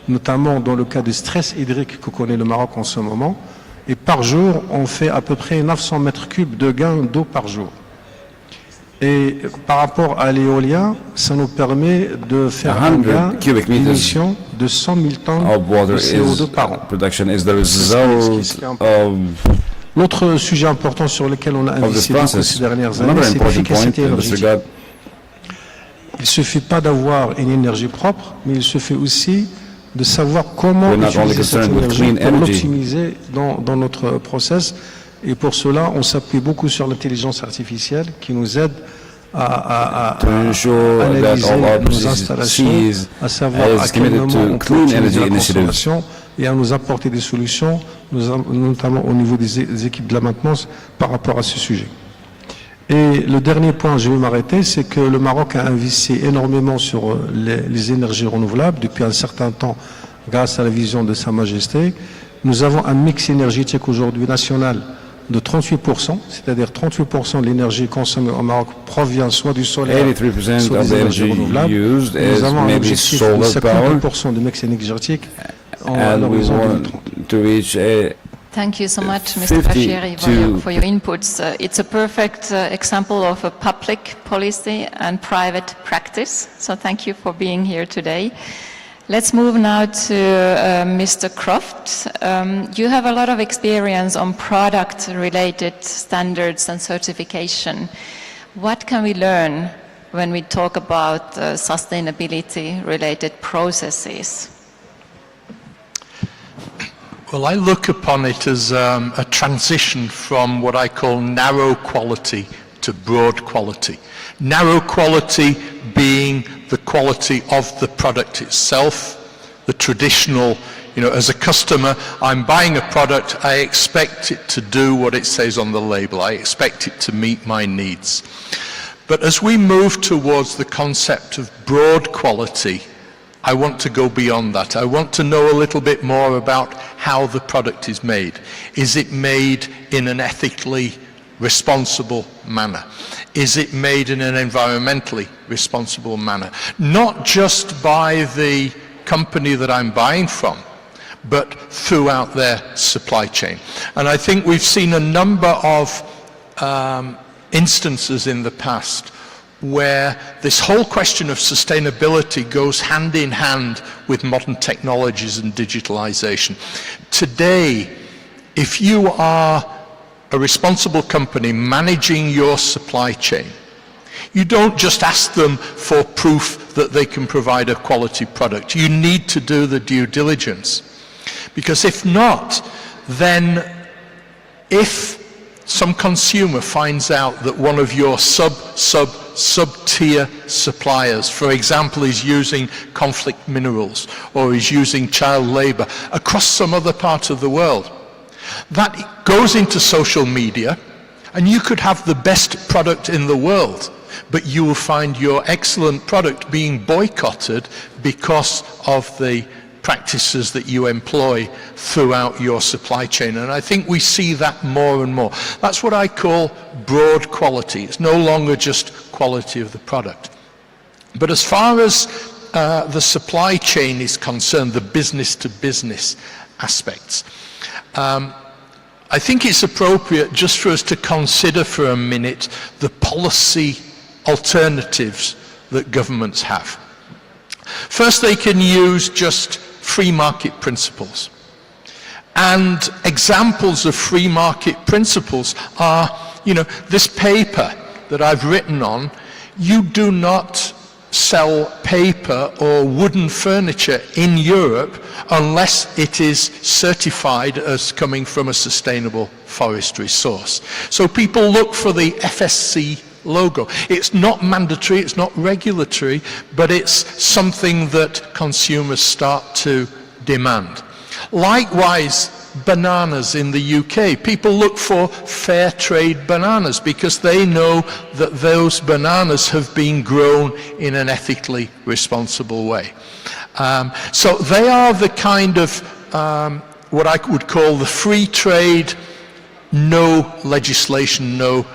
Speaker 4: notamment dans le cas du stress hydrique que connaît le Maroc en ce moment. Et par jour, on fait à peu près 900 mètres cubes de gain d'eau par jour. Et par rapport à l'éolien, ça nous permet de faire un gain d'émission de 100 000 tonnes de CO2 par an. L'autre sujet important sur lequel on a investi beaucoup ces dernières années, c'est l'efficacité énergétique. Il ne suffit pas d'avoir une énergie propre, mais il suffit aussi de savoir comment utiliser cette énergie pour l'optimiser dans notre process. Et pour cela, on s'appuie beaucoup sur l'intelligence artificielle qui nous aide à analyser nos installations, à savoir à quel moment on peut utiliser la consommation et à nous apporter des solutions, notamment au niveau des équipes de la maintenance par rapport à ce sujet. Et le dernier point, je vais m'arrêter, c'est que le Maroc a investi énormément sur les énergies renouvelables depuis un certain temps grâce à la vision de Sa Majesté. Nous avons un mix énergétique aujourd'hui national de 38%, c'est-à-dire 38% de l'énergie consommée au Maroc provient soit du solaire, soit des énergies renouvelables. Nous avons un objectif de 52% de mix énergétique en l'horizon 2030.
Speaker 22: Thank you so much, Mr. Bashiri, for your inputs. It's a perfect example of a public policy and private practice. So thank you for being here today. Let's move now to Mr. Croft. You have a lot of experience on product-related standards and certification. What can we learn when we talk about sustainability-related processes?
Speaker 1: Well, I look upon it as a transition from what I call narrow quality to broad quality. Narrow quality being the quality of the product itself, the traditional, as a customer, I'm buying a product, I expect it to do what it says on the label, I expect it to meet my needs. But as we move towards the concept of broad quality, I want to go beyond that. I want to know a little bit more about how the product is made. Is it made in an ethically responsible manner? Is it made in an environmentally responsible manner? Not just by the company that I'm buying from, but throughout their supply chain. And I think we've seen a number of instances in the past where this whole question of sustainability goes hand in hand with modern technologies and digitalization. Today, if you are a responsible company managing your supply chain, you don't just ask them for proof that they can provide a quality product. You need to do the due diligence. Because if not, then if some consumer finds out that one of your sub-tier suppliers, for example, is using conflict minerals or is using child labor across some other part of the world, that goes into social media, and you could have the best product in the world, but you will find your excellent product being boycotted because of the practices that you employ throughout your supply chain. And I think we see that more and more. That's what I call broad quality. It's no longer just quality of the product. But as far as the supply chain is concerned, the business-to-business aspects, I think it's appropriate just for us to consider for a minute the policy alternatives that governments have. First, they can use just free market principles. And examples of free market principles are, this paper that I've written on, you do not sell paper or wooden furniture in Europe unless it is certified as coming from a sustainable forestry source. So people look for the FSC logo. It's not mandatory, it's not regulatory, but it's something that consumers start to demand. Likewise, bananas in the UK. People look for fair trade bananas because they know that those bananas have been grown in an ethically responsible way. So they are the kind of what I would call the free trade, no legislation, no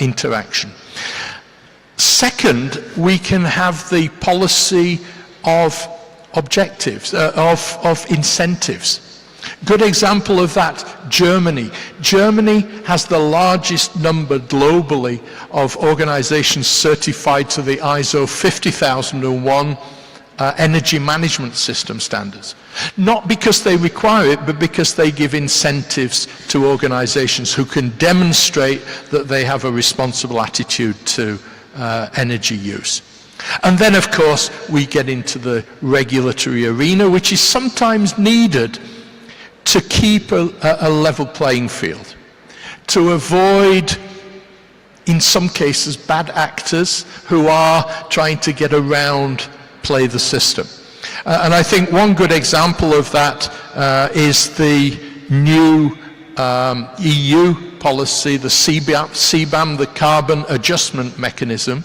Speaker 1: interaction. Second, we can have the policy of objectives, of incentives. Good example of that, Germany. Germany has the largest number globally of organizations certified to the ISO 50001 energy management system standards. Not because they require it, but because they give incentives to organizations who can demonstrate that they have a responsible attitude to energy use. And then, of course, we get into the regulatory arena, which is sometimes needed to keep a level playing field, to avoid, in some cases, bad actors who are trying to get around, play the system. And I think one good example of that is the new EU policy, the CBAM, the Carbon Adjustment Mechanism,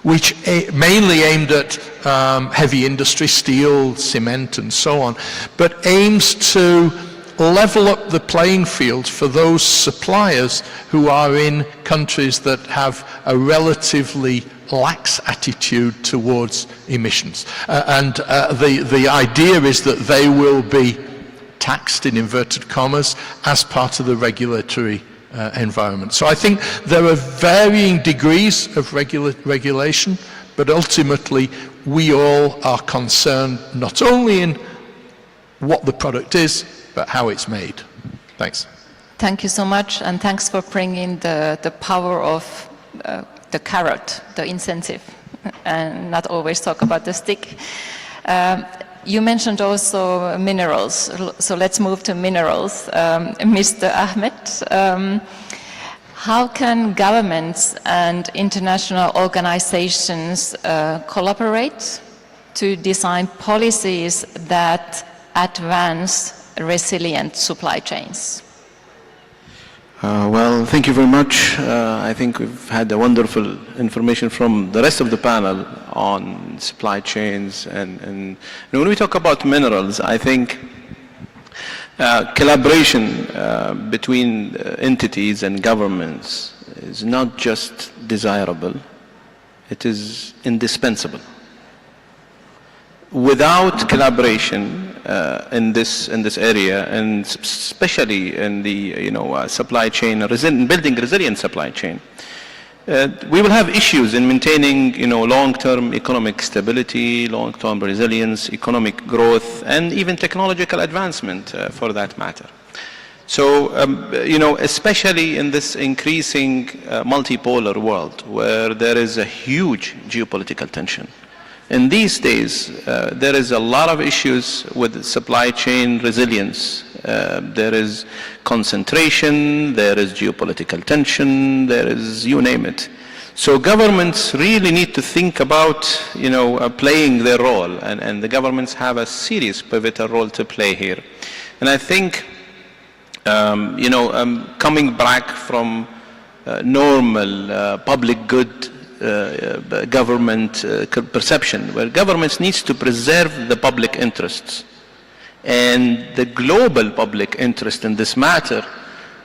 Speaker 1: which mainly aimed at heavy industry, steel, cement, and so on, but aims to level up the playing field for those suppliers who are in countries that have a relatively lax attitude towards emissions. The idea is that they will be taxed, in inverted commas, as part of the regulatory environment. So I think there are varying degrees of regulation, but ultimately we all are concerned not only in what the product is, but how it's made. Thanks.
Speaker 22: Thank you so much, and thanks for bringing the power of the carrot, the incentive, and not always talk about the stick. You mentioned also minerals, so let's move to minerals. Mr. Ahmed, how can governments and international organizations collaborate to design policies that advance resilient supply chains?
Speaker 6: Well, thank you very much. I think we've had a wonderful information from the rest of the panel on supply chains. And when we talk about minerals, I think collaboration between entities and governments is not just desirable, it is indispensable. Without collaboration in this area, and especially in the supply chain, building resilient supply chain, we will have issues in maintaining long-term economic stability, long-term resilience, economic growth, and even technological advancement for that matter. So, especially in this increasing multipolar world where there is a huge geopolitical tension. In these days, there is a lot of issues with supply chain resilience. There is concentration, there is geopolitical tension, there is you name it. So governments really need to think about, playing their role, and the governments have a serious pivotal role to play here. And I think, coming back from normal public good government perception, where governments needs to preserve the public interests. And the global public interest in this matter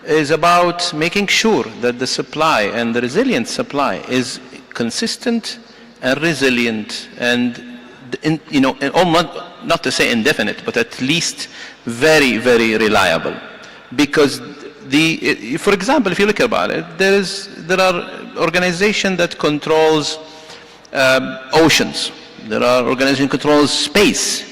Speaker 6: is about making sure that the supply and the resilient supply is consistent and resilient and, not to say indefinite, but at least very, very reliable. Because for example, if you look about it, there are organizations that controls oceans. There are organizations that controls space.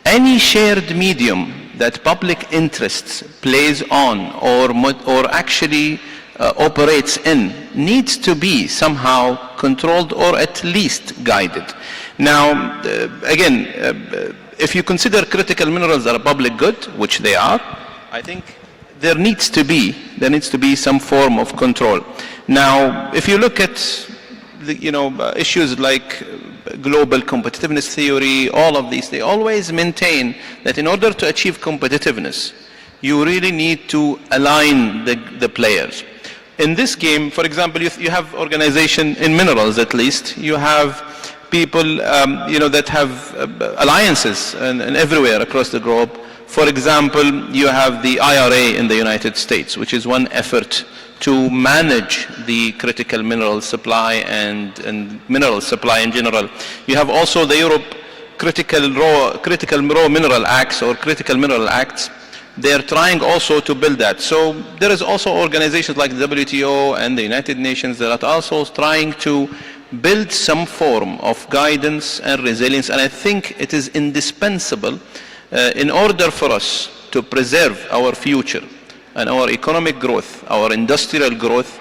Speaker 6: Any shared medium that public interests plays on or actually operates in needs to be somehow controlled or at least guided. Now, again, if you consider critical minerals are a public good, which they are, I think there needs to be some form of control. Now, if you look at issues like global competitiveness theory, all of these, they always maintain that in order to achieve competitiveness, you really need to align the players. In this game, for example, you have organization in minerals at least, you have people that have alliances and everywhere across the globe. For example, you have the IRA in the United States, which is one effort to manage the critical mineral supply and mineral supply in general. You have also the Europe Critical Raw Mineral Acts or Critical Mineral Acts. They are trying also to build that. So there is also organizations like the WTO and the United Nations that are also trying to build some form of guidance and resilience. And I think it is indispensable in order for us to preserve our future and our economic growth, our industrial growth,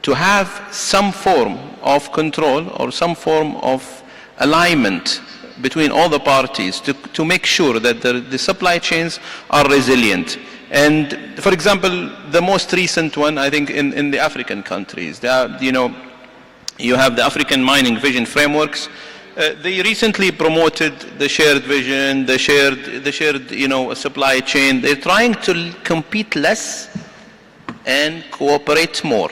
Speaker 6: to have some form of control or some form of alignment between all the parties to make sure that the supply chains are resilient. And for example, the most recent one, I think in the African countries, you have the African Mining Vision Frameworks. They recently promoted the shared vision, the shared supply chain. They're trying to compete less and cooperate more.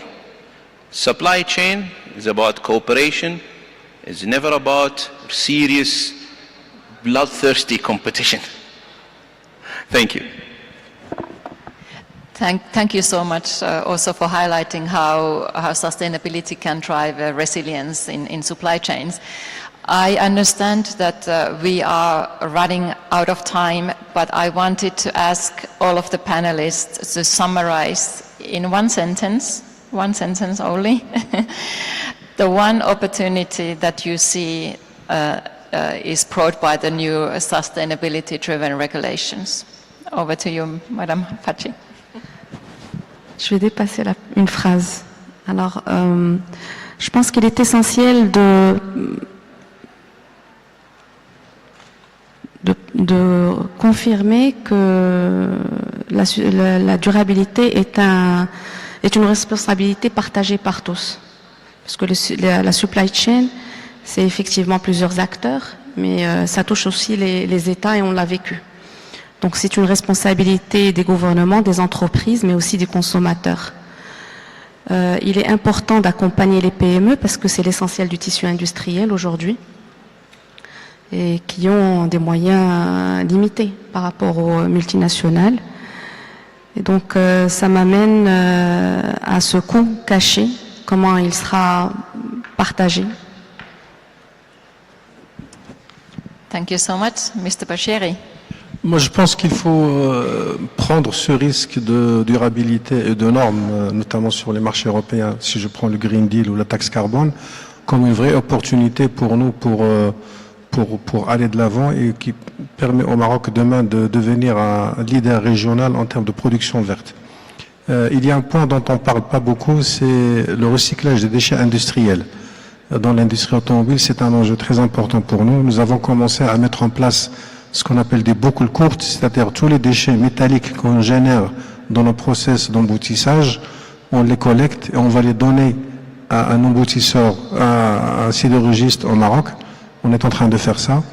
Speaker 6: Supply chain is about cooperation. It's never about serious, bloodthirsty competition. Thank you.
Speaker 22: Thank you so much also for highlighting how sustainability can drive resilience in supply chains. I understand that we are running out of time, but I wanted to ask all of the panelists to summarize in one sentence only, the one opportunity that you see is brought by the new sustainability-driven regulations. Over to you, Madame Fachi.
Speaker 3: Je vais dépasser une phrase. Alors, je pense qu'il est essentiel de confirmer que la durabilité est une responsabilité partagée par tous. Parce que la supply chain, c'est effectivement plusieurs acteurs, mais ça touche aussi les États et on l'a vécu. Donc c'est une responsabilité des gouvernements, des entreprises, mais aussi des consommateurs. Il est important d'accompagner les PME parce que c'est l'essentiel du tissu industriel aujourd'hui et qui ont des moyens limités par rapport aux multinationales. Et donc ça m'amène à ce coût caché, comment il sera partagé.
Speaker 22: Thank you so much. Mr. Bashiri.
Speaker 4: Moi, je pense qu'il faut prendre ce risque de durabilité et de normes, notamment sur les marchés européens, si je prends le Green Deal ou la taxe carbone, comme une vraie opportunité pour nous pour aller de l'avant et qui permet au Maroc demain de devenir un leader régional en termes de production verte. Il y a un point dont on ne parle pas beaucoup, c'est le recyclage des déchets industriels. Dans l'industrie automobile, c'est un enjeu très important pour nous. Nous avons commencé à mettre en place ce qu'on appelle des boucles courtes, c'est-à-dire tous les déchets métalliques qu'on génère dans nos process d'emboutissage, on les collecte et on va les donner à un emboutisseur, à un sidérurgiste au Maroc. On est en train de faire ça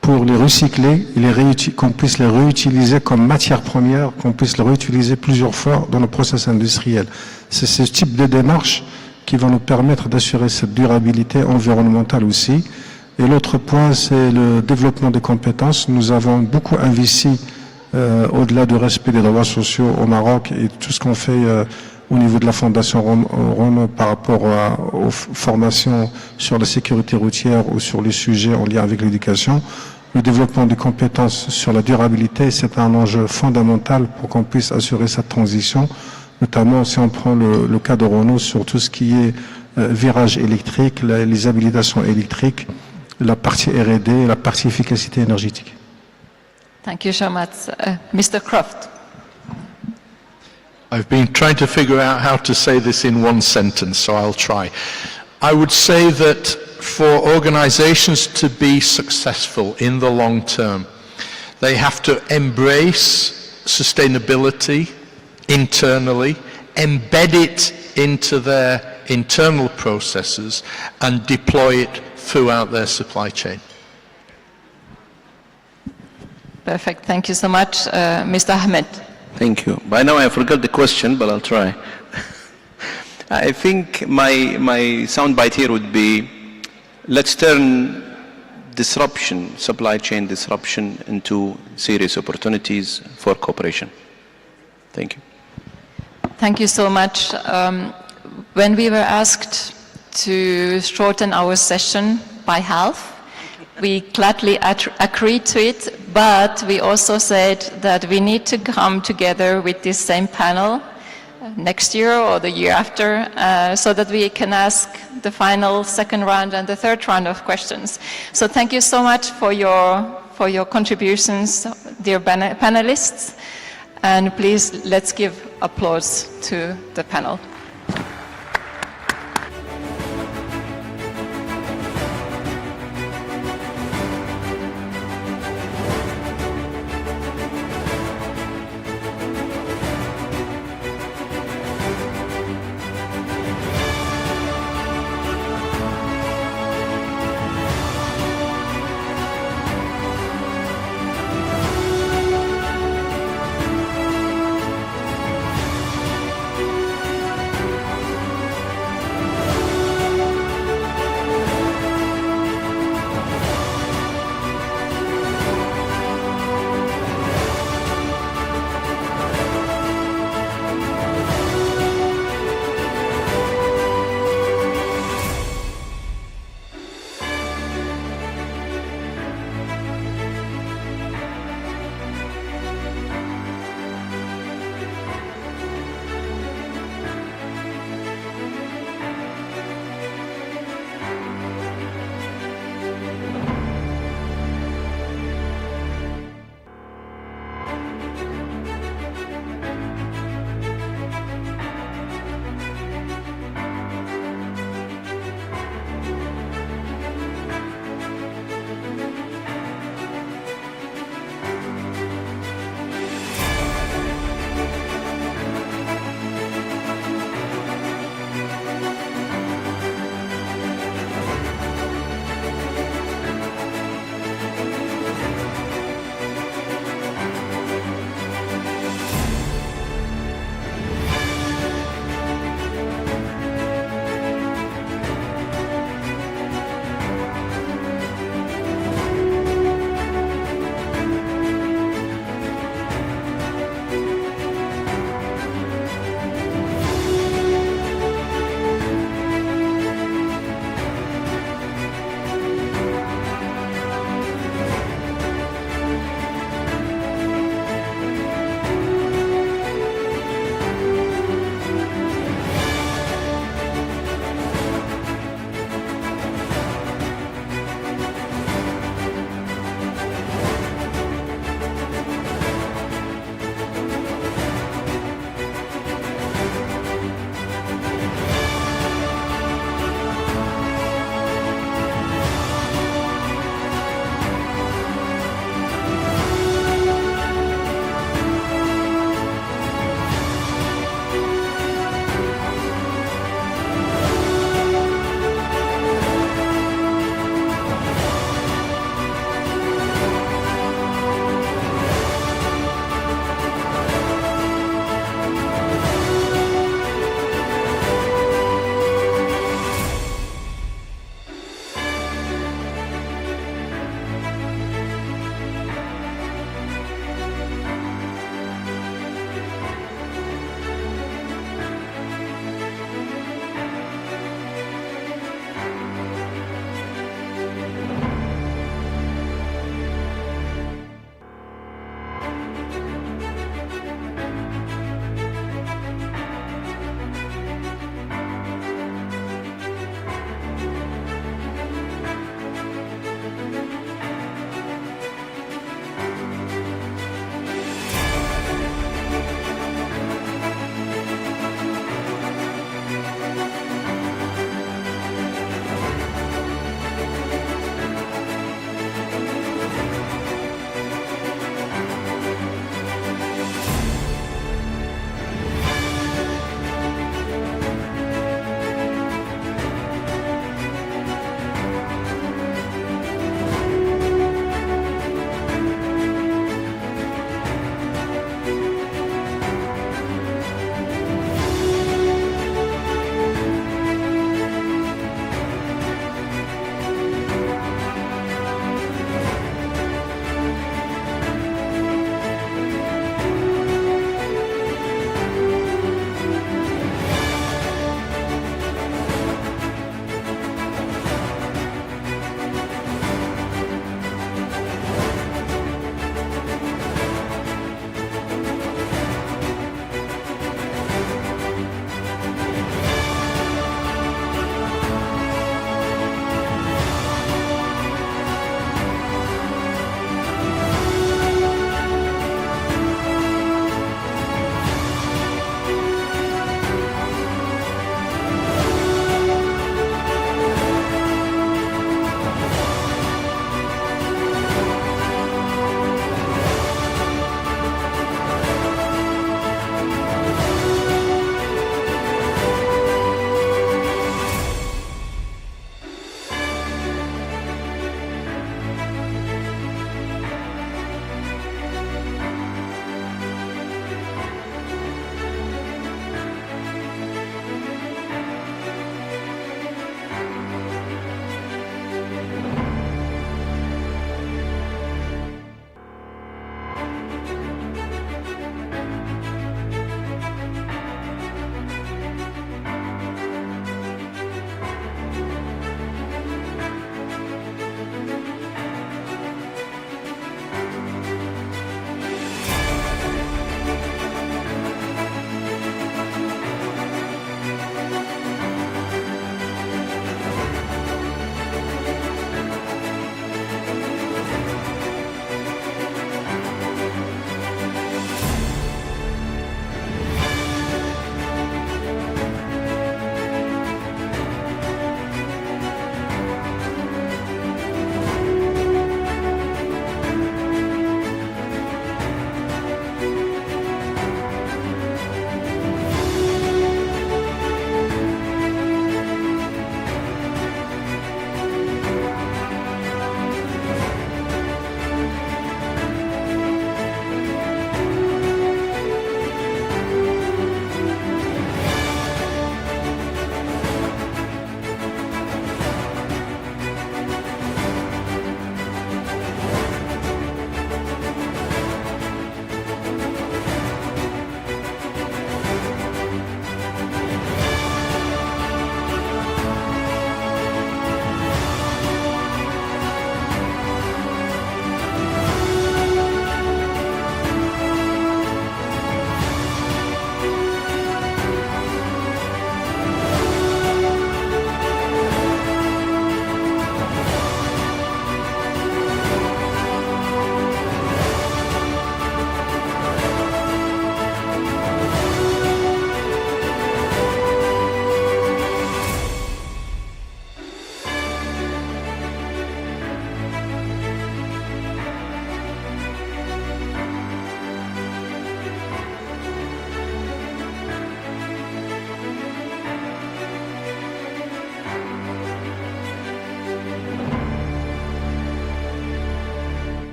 Speaker 4: pour les recycler et qu'on puisse les réutiliser comme matière première, qu'on puisse les réutiliser plusieurs fois dans nos process industriels. C'est ce type de démarche qui va nous permettre d'assurer cette durabilité environnementale aussi. Et l'autre point, c'est le développement des compétences. Nous avons beaucoup investi au-delà du respect des droits sociaux au Maroc et tout ce qu'on fait au niveau de la Fondation Renault par rapport aux formations sur la sécurité routière ou sur les sujets en lien avec l'éducation. Le développement des compétences sur la durabilité, c'est un enjeu fondamental pour qu'on puisse assurer cette transition, notamment si on prend le cas de Renault sur tout ce qui est virage électrique, les habilitations électriques, la partie R&D, la partie efficacité énergétique.
Speaker 22: Thank you so much. Mr. Croft.
Speaker 1: I've been trying to figure out how to say this in one sentence, so I'll try. I would say that for organizations to be successful in the long term, they have to embrace sustainability internally, embed it into their internal processes, and deploy it throughout their supply chain.
Speaker 22: Perfect. Thank you so much. Mr. Ahmed.
Speaker 6: Thank you. By now I forgot the question, but I'll try. I think my soundbite here would be, let's turn disruption, supply chain disruption, into serious opportunities for cooperation. Thank you.
Speaker 22: Thank you so much. When we were asked to shorten our session by half, we gladly agreed to it, but we also said that we need to come together with this same panel next year or the year after, so that we can ask the final second round and the third round of questions. So thank you so much for your contributions, dear panelists, and please let's give applause to the panel.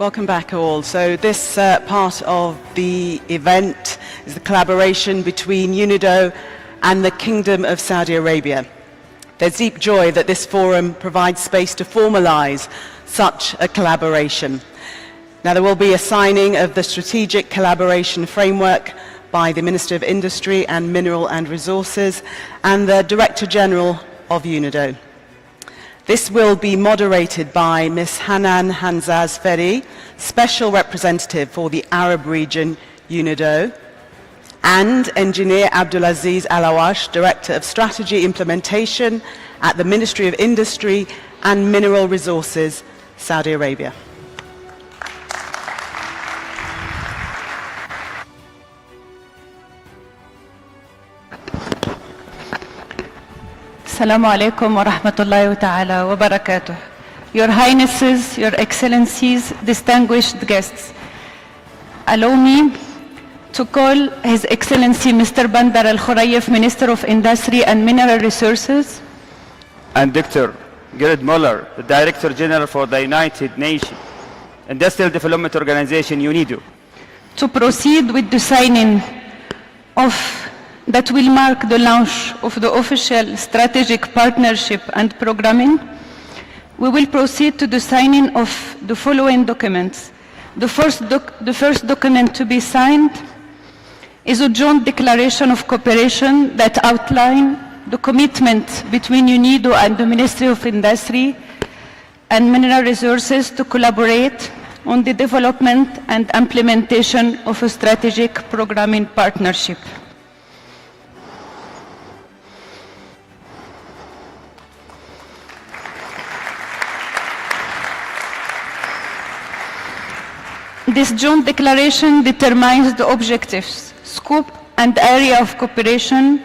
Speaker 2: Welcome back all. So this part of the event is the collaboration between UNIDO and the Kingdom of Saudi Arabia. There's deep joy that this forum provides space to formalize such a collaboration. Now there will be a signing of the Strategic Collaboration Framework by the Minister of Industry and Mineral and Resources and the Director General of UNIDO. This will be moderated by Ms. Hanan Hanzaz Ferri, Special Representative for the Arab Region, UNIDO, and Engineer Abdulaziz Alawash, Director of Strategy Implementation at the Ministry of Industry and Mineral Resources, Saudi Arabia.
Speaker 7: Assalamu alaikum wa rahmatullahi ta'ala wa barakatuh. Your Highnesses, Your Excellencies, distinguished guests, allow me to call His Excellency Mr. Bandar Al-Khurayef, Minister of Industry and Mineral Resources,
Speaker 9: and Dr. Gerrit Muller, the Director General for the United Nations Industrial Development Organization, UNIDO,
Speaker 7: to proceed with the signing of that will mark the launch of the official strategic partnership and programming. We will proceed to the signing of the following documents. The first document to be signed is a joint declaration of cooperation that outlines the commitment between UNIDO and the Ministry of Industry and Mineral Resources to collaborate on the development and implementation of a strategic programming partnership. This joint declaration determines the objectives, scope, and area of cooperation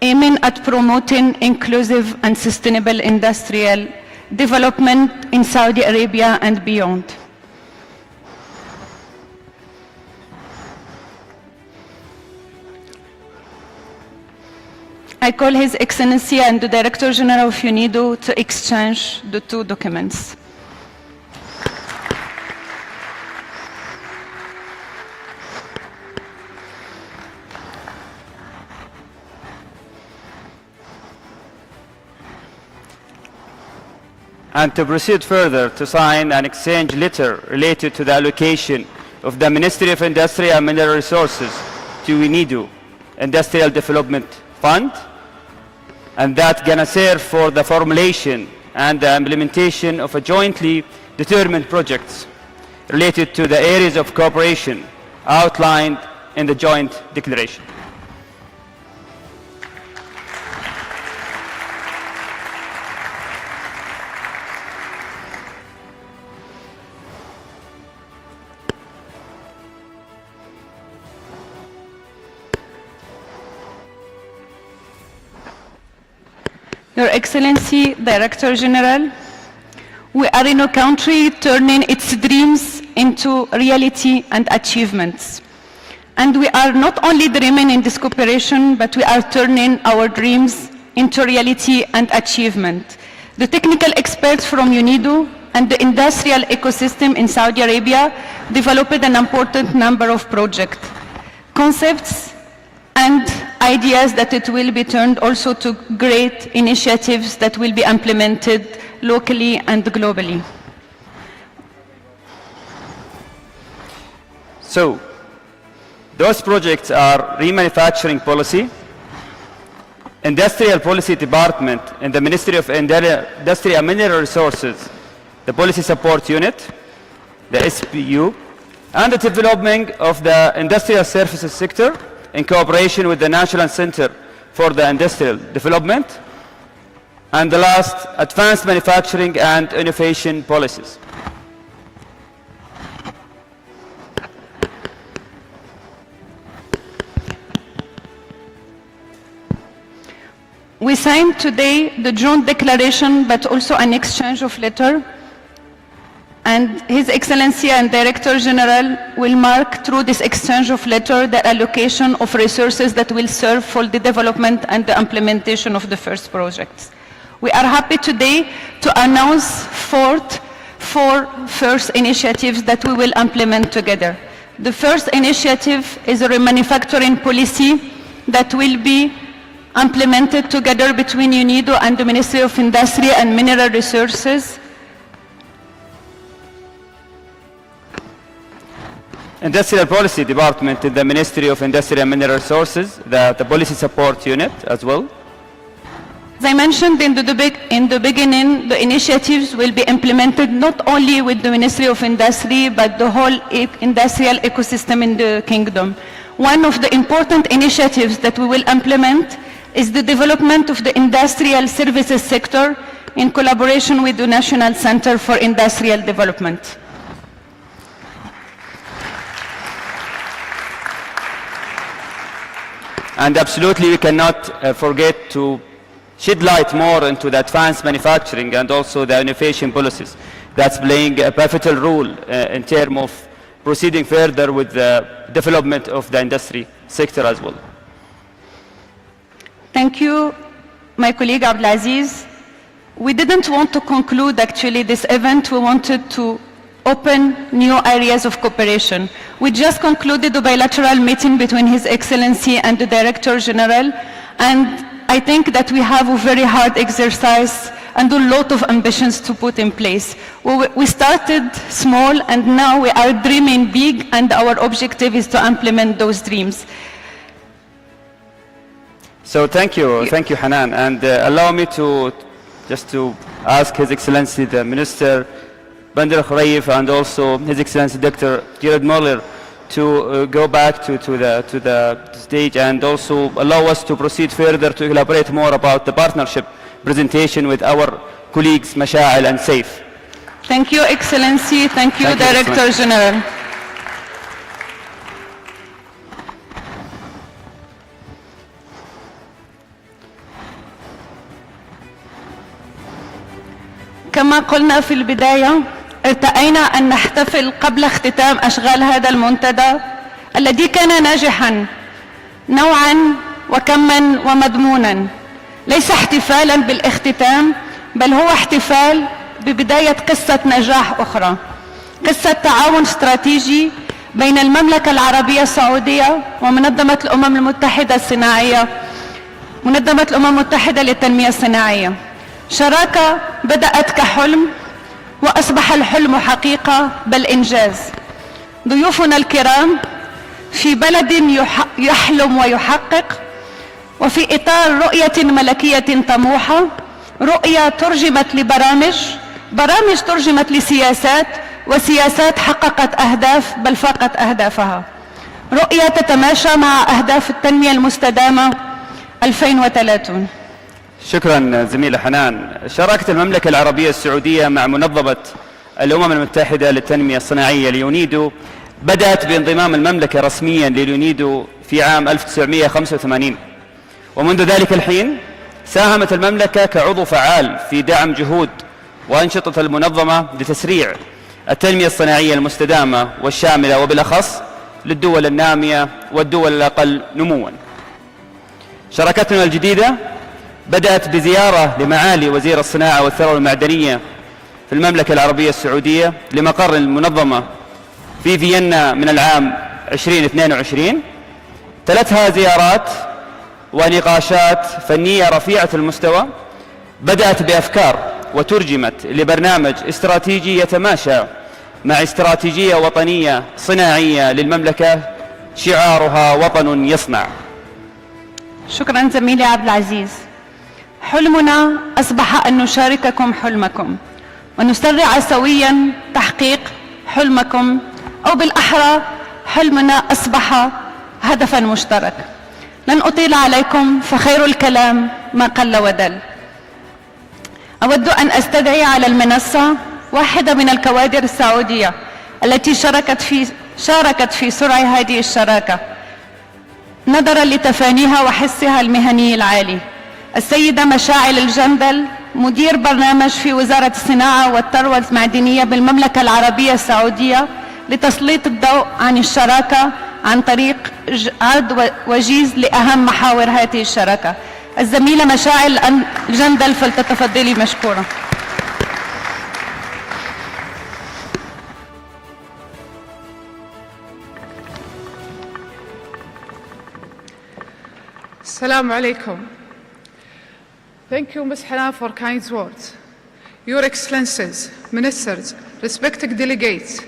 Speaker 7: aiming at promoting inclusive and sustainable industrial development in Saudi Arabia and beyond. I call His Excellency and the Director General of UNIDO to exchange the two documents.
Speaker 9: and to proceed further to sign an exchange letter related to the allocation of the Ministry of Industry and Mineral Resources to UNIDO Industrial Development Fund, and that's going to serve for the formulation and the implementation of a jointly determined projects related to the areas of cooperation outlined in the joint declaration.
Speaker 7: Your Excellency, Director General, we are in a country turning its dreams into reality and achievements. And we are not only dreaming in this cooperation, but we are turning our dreams into reality and achievement. The technical experts from UNIDO and the industrial ecosystem in Saudi Arabia developed an important number of projects, concepts, and ideas that it will be turned also to great initiatives that will be implemented locally and globally.
Speaker 9: So, those projects are remanufacturing policy, industrial policy department in the Ministry of Industry and Mineral Resources, the policy support unit, the SPU, and the development of the industrial services sector in cooperation with the National Center for the Industrial Development, and the last, advanced manufacturing and innovation policies.
Speaker 7: We signed today the joint declaration, but also an exchange of letters. And His Excellency and Director General will mark through this exchange of letters the allocation of resources that will serve for the development and the implementation of the first projects. We are happy today to announce 4 first initiatives that we will implement together. The first initiative is a remanufacturing policy that will be implemented together between UNIDO and the Ministry of Industry and Mineral Resources.
Speaker 9: Industrial Policy Department in the Ministry of Industry and Mineral Resources, the Policy Support Unit as well.
Speaker 7: As I mentioned in the beginning, the initiatives will be implemented not only with the Ministry of Industry, but the whole industrial ecosystem in the kingdom. One of the important initiatives that we will implement is the development of the industrial services sector in collaboration with the National Center for Industrial Development.
Speaker 9: And absolutely we cannot forget to shed light more into the advanced manufacturing and also the innovation policies that's playing a pivotal role in terms of proceeding further with the development of the industry sector as well.
Speaker 7: Thank you, my colleague Abdelaziz. We didn't want to conclude actually this event. We wanted to open new areas of cooperation. We just concluded a bilateral meeting between His Excellency and the Director General, and I think that we have a very hard exercise and a lot of ambitions to put in place. We started small and now we are dreaming big, and our objective is to implement those dreams.
Speaker 9: So thank you Hanan, and allow me to ask His Excellency the Minister Bandar Khuraif and also His Excellency Dr. Gerard Muller to go back to the stage and also allow us to proceed further to elaborate more about the partnership presentation with our colleagues Masha'il and Saif.
Speaker 7: Thank you, Excellency. Thank you, Director General. كما قلنا في البداية، ارتأينا أن نحتفل قبل اختتام أشغال هذا المنتدى الذي كان ناجحا نوعا وكما ومضمونا. ليس احتفالا بالاختتام، بل هو احتفال ببداية قصة نجاح أخرى، قصة تعاون استراتيجي بين المملكة العربية السعودية ومنظمة الأمم المتحدة الصناعية، منظمة الأمم المتحدة للتنمية الصناعية. شراكة بدأت كحلم وأصبح الحلم حقيقة بل إنجاز. ضيوفنا الكرام، في بلد يحلم ويحقق، وفي إطار رؤية ملكية طموحة، رؤية ترجمت لبرامج، برامج ترجمت لسياسات، وسياسات حققت أهداف بل فاقت أهدافها. رؤية تتماشى مع أهداف التنمية المستدامة 2030.
Speaker 9: شكرا زميلة حنان. شراكة المملكة العربية السعودية مع منظمة الأمم المتحدة للتنمية الصناعية اليونيدو بدأت بانضمام المملكة رسميا لليونيدو في عام 1985، ومنذ ذلك الحين ساهمت المملكة كعضو فعال في دعم جهود وأنشطة المنظمة لتسريع التنمية الصناعية المستدامة والشاملة، وبالأخص للدول النامية والدول الأقل نموا. شراكتنا الجديدة بدأت بزيارة لمعالي وزير الصناعة والثروة المعدنية في المملكة العربية السعودية لمقر المنظمة في فيينا من العام 2022. تلتها زيارات ونقاشات فنية رفيعة المستوى بدأت بأفكار وترجمت لبرنامج استراتيجي يتماشى مع استراتيجية وطنية صناعية للمملكة شعارها وطن يصنع.
Speaker 7: شكرا زميلي عبد العزيز. حلمنا أصبح أن نشارككم حلمكم ونسرع سويا تحقيق حلمكم، أو بالأحرى حلمنا أصبح هدفا مشترك. لن أطيل عليكم، فخير الكلام ما قل ودل. أود أن أستدعي على المنصة واحدة من الكوادر السعودية التي شاركت في سرعة هذه الشراكة نظرا لتفانيها وحسها المهني العالي، السيدة مشاعل الجندل، مدير برنامج في وزارة الصناعة والثروة المعدنية بالمملكة العربية السعودية، لتسليط الضوء عن الشراكة عن طريق عرض وجيز لأهم محاور هذه الشراكة. الزميلة مشاعل الجندل، فلتتفضلي مشكورة.
Speaker 5: Assalamu alaikum. Thank you, Ms. Hanan, for kind words. Your Excellencies, Ministers, respected delegates,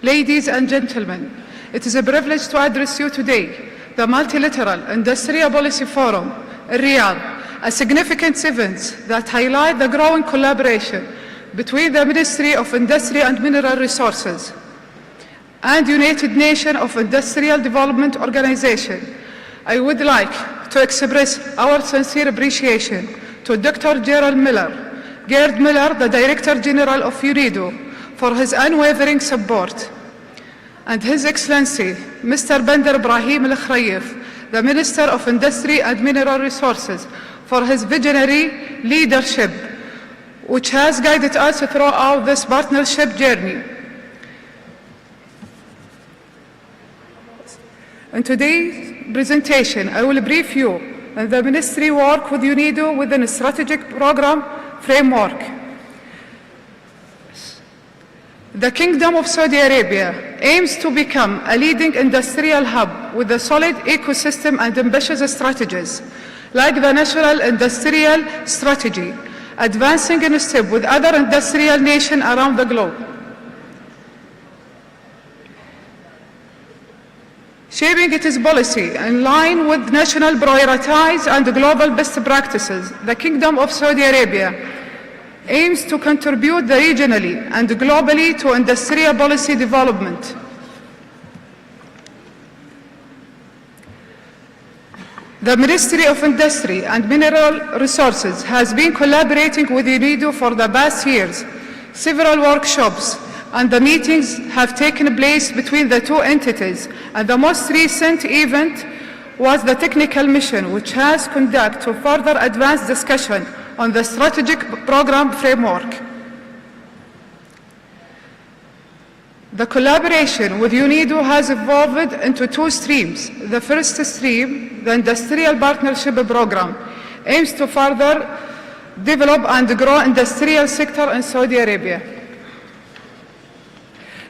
Speaker 5: ladies and gentlemen, it is a privilege to address you today, the Multilateral Industrial Policy Forum in Riyadh, a significant event that highlights the growing collaboration between the Ministry of Industry and Mineral Resources and United Nations of Industrial Development Organization. I would like to express our sincere appreciation to Dr. Gerd Miller, the Director General of UNIDO, for his unwavering support, and His Excellency, Mr. Bender Ibrahim Al-Khrayef, the Minister of Industry and Mineral Resources, for his visionary leadership, which has guided us throughout this partnership journey. In today's presentation, I will brief you on the Ministry work with UNIDO within a strategic program framework. The Kingdom of Saudi Arabia aims to become a leading industrial hub with a solid ecosystem and ambitious strategies, like the National Industrial Strategy, advancing in step with other industrial nations around the globe. Shaping its policy in line with national priorities and global best practices, the Kingdom of Saudi Arabia aims to contribute regionally and globally to industrial policy development. The Ministry of Industry and Mineral Resources has been collaborating with UNIDO for the past years. Several workshops and the meetings have taken place between the two entities, and the most recent event was the technical mission, which has conducted to further advance discussion on the strategic program framework. The collaboration with UNIDO has evolved into two streams. The first stream, the Industrial Partnership Program, aims to further develop and grow industrial sector in Saudi Arabia.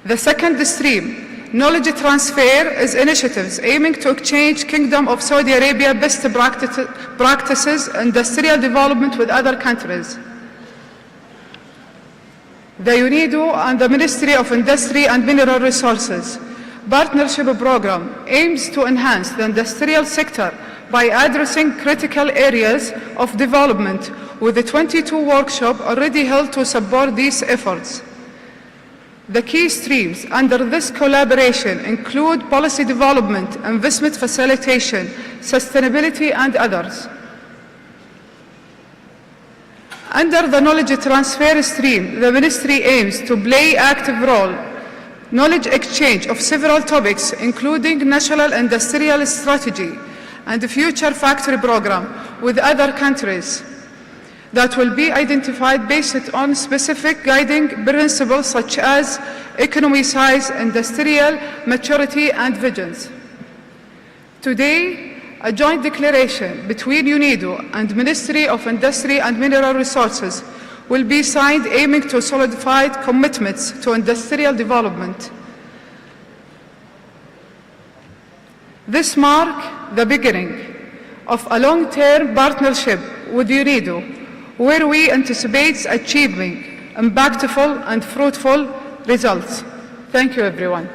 Speaker 5: The second stream, knowledge transfer, is initiatives aiming to exchange Kingdom of Saudi Arabia best practices industrial development with other countries. The UNIDO and the Ministry of Industry and Mineral Resources Partnership Program aims to enhance the industrial sector by addressing critical areas of development, with the 22 workshops already held to support these efforts. The key streams under this collaboration include policy development, investment facilitation, sustainability, and others. Under the knowledge transfer stream, the Ministry aims to play active role, knowledge exchange of several topics, including National Industrial Strategy and the Future Factory Program with other countries that will be identified based on specific guiding principles such as economy size, industrial maturity, and visions. Today, a joint declaration between UNIDO and Ministry of Industry and Mineral Resources will be signed, aiming to solidify commitments to industrial development. This marks the beginning of a long-term partnership with UNIDO, where we anticipate achieving impactful and fruitful results. Thank you, everyone.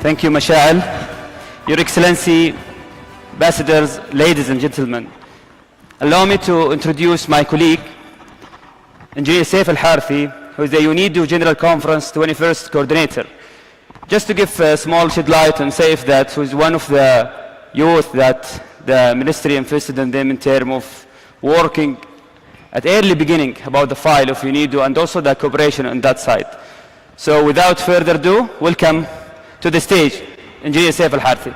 Speaker 9: Thank you, Masha'al. Your Excellency, Ambassadors, ladies and gentlemen, allow me to introduce my colleague, Engineer Saif Al-Harthi, who is the UNIDO General Conference 21st Coordinator. Just to give a small shed light on Saif, that who is one of the youth that the Ministry invested in them in terms of working at early beginning about the file of UNIDO and also the cooperation on that side. So without further ado, welcome to the stage, Engineer Saif Al-Harthi.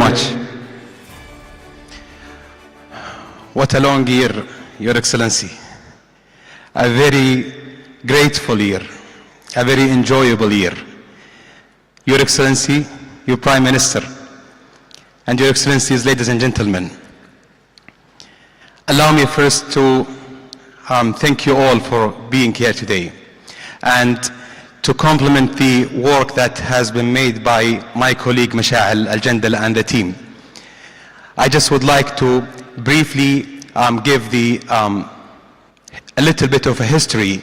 Speaker 10: much. What a long year, Your Excellency. A very grateful year, a very enjoyable year. Your Excellency, your Prime Minister, and Your Excellencies, ladies and gentlemen, allow me first to thank you all for being here today and to compliment the work that has been made by my colleague Masha'al Al-Jandal and the team. I just would like to briefly give a little bit of a history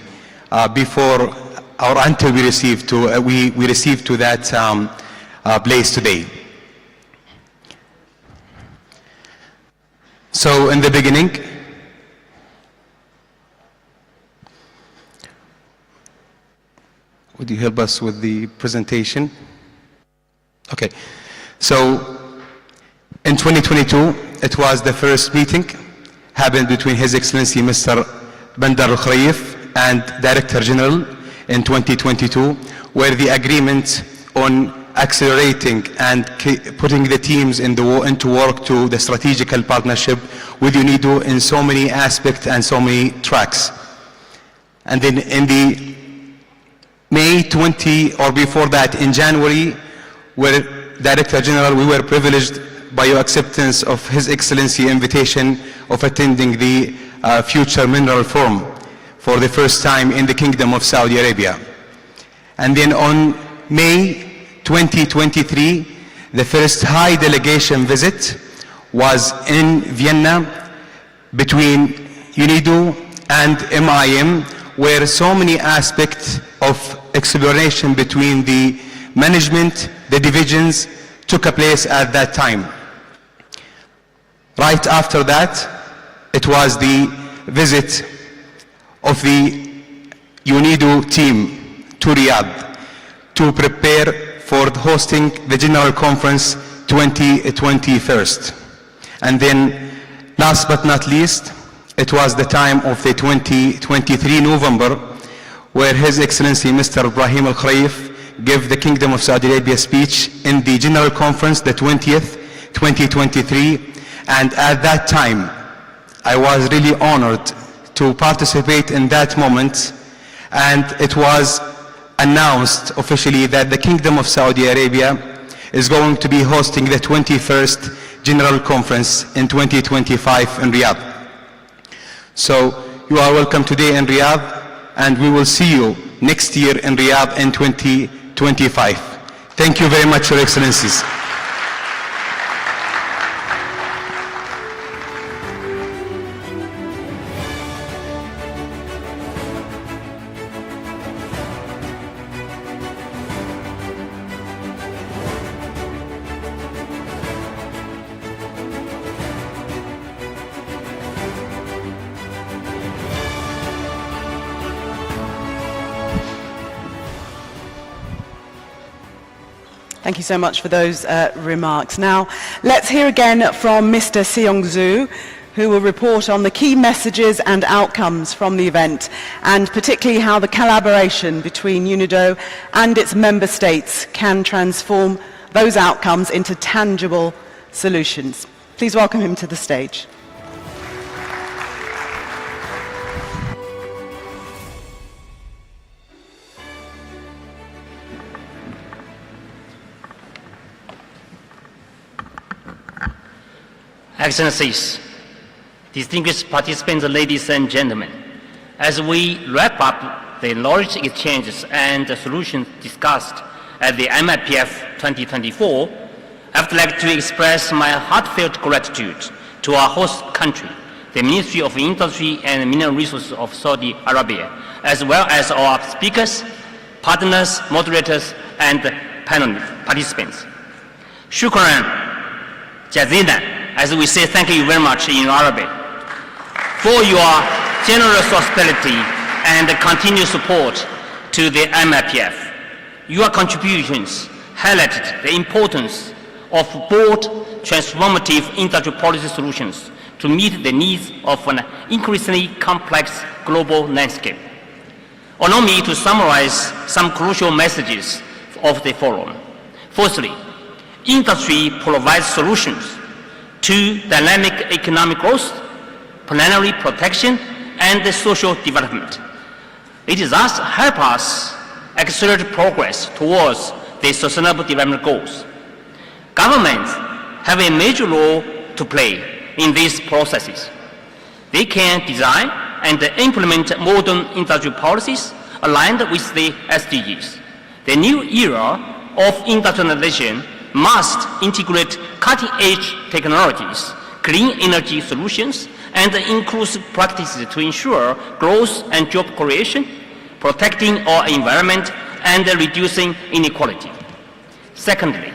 Speaker 10: before or until we receive to that place today. So in the beginning, would you help us with the presentation? Okay, so in 2022, it was the first meeting happened between His Excellency Mr. Bandar Al-Khrayif and Director General in 2022, where the agreement on accelerating and putting the teams into work to the strategical partnership with UNIDO in so many aspects and so many tracks. And then in the May 20, or before that, in January, where Director General, we were privileged by your acceptance of His Excellency invitation of attending the Future Mineral Forum for the first time in the Kingdom of Saudi Arabia. And then on May 2023, the first high delegation visit was in Vienna between UNIDO and MIM, where so many aspects of exploration between the management, the divisions, took place at that time. Right after that, it was the visit of the UNIDO team to Riyadh to prepare for hosting the General Conference 2021. And then, last but not least, it was the time of the 2023 November, where His Excellency Mr. Ibrahim Al-Khrayif gave the Kingdom of Saudi Arabia speech in the General Conference, the 20th, 2023. And at that time, I was really honored to participate in that moment, and it was announced officially that the Kingdom of Saudi Arabia is going to be hosting the 21st General Conference in 2025 in Riyadh. So you are welcome today in Riyadh, and we will see you next year in Riyadh in 2025. Thank you very much, Your Excellencies.
Speaker 2: Thank you so much for those remarks. Now, let's hear again from Mr. Seong-Zhu, who will report on the key messages and outcomes from the event, and particularly how the collaboration between UNIDO and its member states can transform those outcomes into tangible solutions. Please welcome him to the stage.
Speaker 13: Excellencies, distinguished participants, ladies and gentlemen, as we wrap up the knowledge exchanges and the solutions discussed at the MIPF 2024, I would like to express my heartfelt gratitude to our host country, the Ministry of Industry and Mineral Resources of Saudi Arabia, as well as our speakers, partners, moderators, and panel participants. Shukran jazilan, as we say thank you very much in Arabic, for your generous hospitality and continued support to the MIPF. Your contributions highlighted the importance of bold, transformative industrial policy solutions to meet the needs of an increasingly complex global landscape. Allow me to summarize some crucial messages of the forum. Firstly, Industry provides solutions to dynamic economic growth, planetary protection, and social development. It thus helps us accelerate progress towards the Sustainable Development Goals. Governments have a major role to play in these processes. They can design and implement modern industrial policies aligned with the SDGs. The new era of industrialization must integrate cutting-edge technologies, clean energy solutions, and inclusive practices to ensure growth and job creation, protecting our environment, and reducing inequality. Secondly,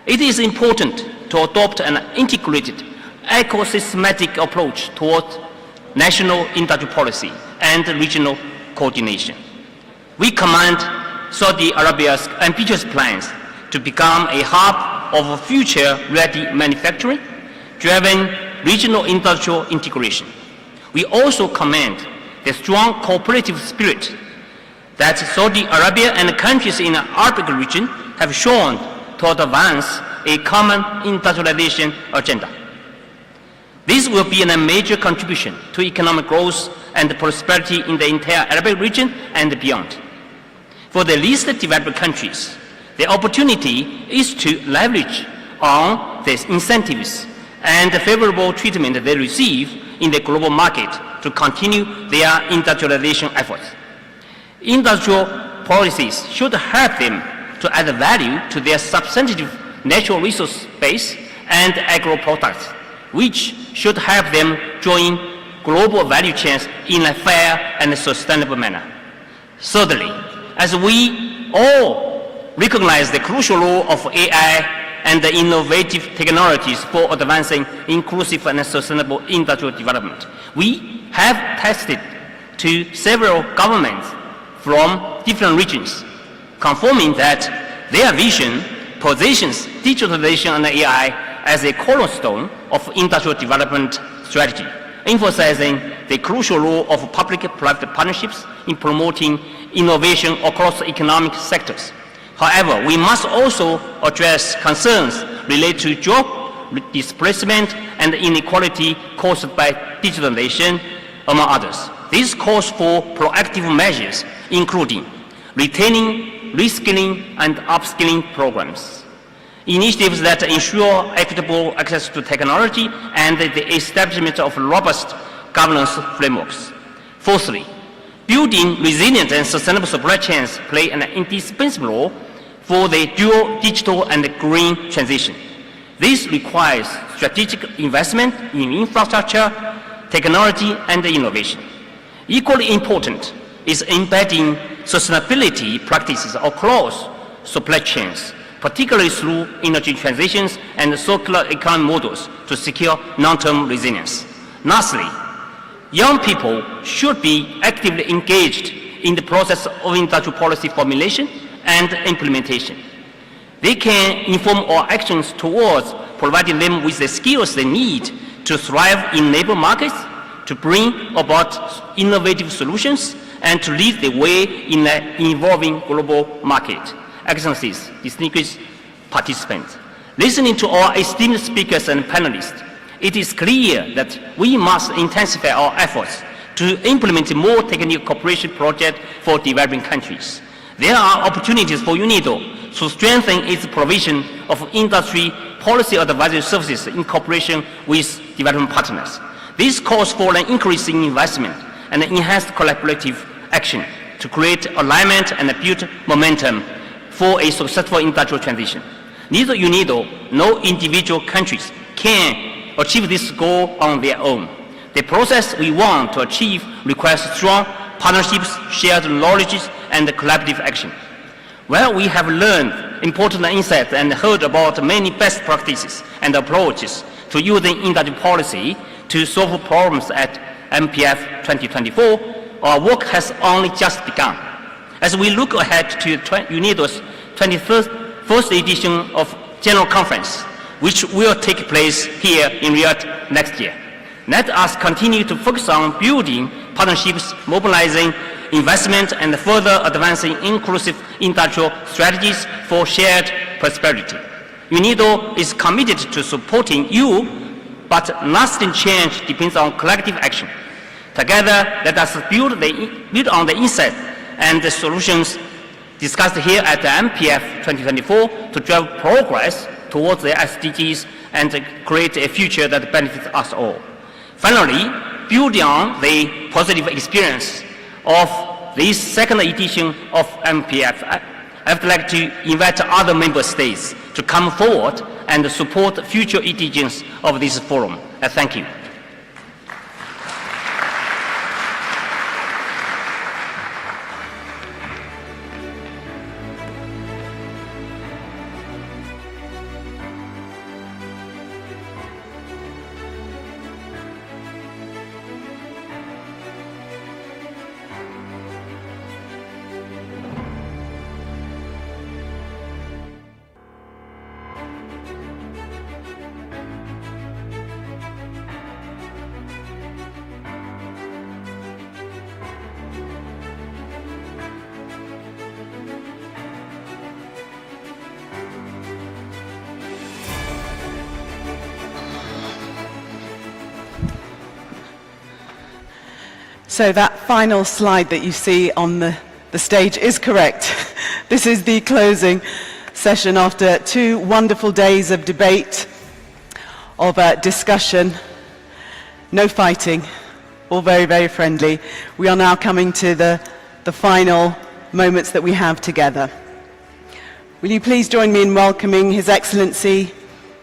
Speaker 13: it is important to adopt an integrated, ecosystematic approach towards national industrial policy and regional coordination. We commend Saudi Arabia's ambitious plans to become a hub of future-ready manufacturing, driven regional industrial integration. We also commend the strong cooperative spirit that Saudi Arabia and countries in the Arabic region have shown to advance a common industrialization agenda. This will be a major contribution to economic growth and prosperity in the entire Arabic region and beyond. For the least developed countries, the opportunity is to leverage on the incentives and the favorable treatment they receive in the global market to continue their industrialization efforts. Industrial policies should help them to add value to their substantive natural resource base and agro products, which should help them join global value chains in a fair and sustainable manner. Thirdly, as we all recognize the crucial role of AI and the innovative technologies for advancing inclusive and sustainable industrial development, we have tested to several governments from different regions, confirming that their vision positions digitalization and AI as a cornerstone of industrial development strategy, emphasizing the crucial role of public-private partnerships in promoting innovation across economic sectors. However, we must also address concerns related to job displacement and inequality caused by digitalization, among others. This calls for proactive measures, including retaining, reskilling, and upskilling programs, initiatives that ensure equitable access to technology, and the establishment of robust governance frameworks. Fourthly, building resilient and sustainable supply chains play an indispensable role for the dual digital and green transition. This requires strategic investment in infrastructure, technology, and innovation. Equally important is embedding sustainability practices across supply chains, particularly through energy transitions and circular economy models to secure long-term resilience. Lastly, young people should be actively engaged in the process of industrial policy formulation and implementation. They can inform our actions towards providing them with the skills they need to thrive in labor markets, to bring about innovative solutions, and to lead the way in an evolving global market. Excellencies, distinguished participants, listening to our esteemed speakers and panelists, it is clear that we must intensify our efforts to implement more technical cooperation projects for developing countries. There are opportunities for UNIDO to strengthen its provision of industry policy advisory services in cooperation with development partners. This calls for an increase in investment and enhanced collaborative action to create alignment and build momentum for a successful industrial transition. Neither UNIDO nor individual countries can achieve this goal on their own. The process we want to achieve requires strong partnerships, shared knowledge, and collaborative action. While we have learned important insights and heard about many best practices and approaches to using industrial policy to solve problems at MIPF 2024, our work has only just begun. As we look ahead to UNIDO's 21st edition of General Conference, which will take place here in Riyadh next year, let us continue to focus on building partnerships, mobilizing investment, and further advancing inclusive industrial strategies for shared prosperity. UNIDO is committed to supporting you, but lasting change depends on collective action. Together, let us build on the insight and the solutions discussed here at the MPF 2024 to drive progress towards the SDGs and create a future that benefits us all. Finally, building on the positive experience of this second edition of MPF, I would like to invite other member states to come forward and support future editions of this forum. Thank you.
Speaker 2: So that final slide that you see on the stage is correct. This is the closing session after 2 wonderful days of debate, of discussion, no fighting, all very, very friendly. We are now coming to the final moments that we have together. Will you please join me in welcoming His Excellency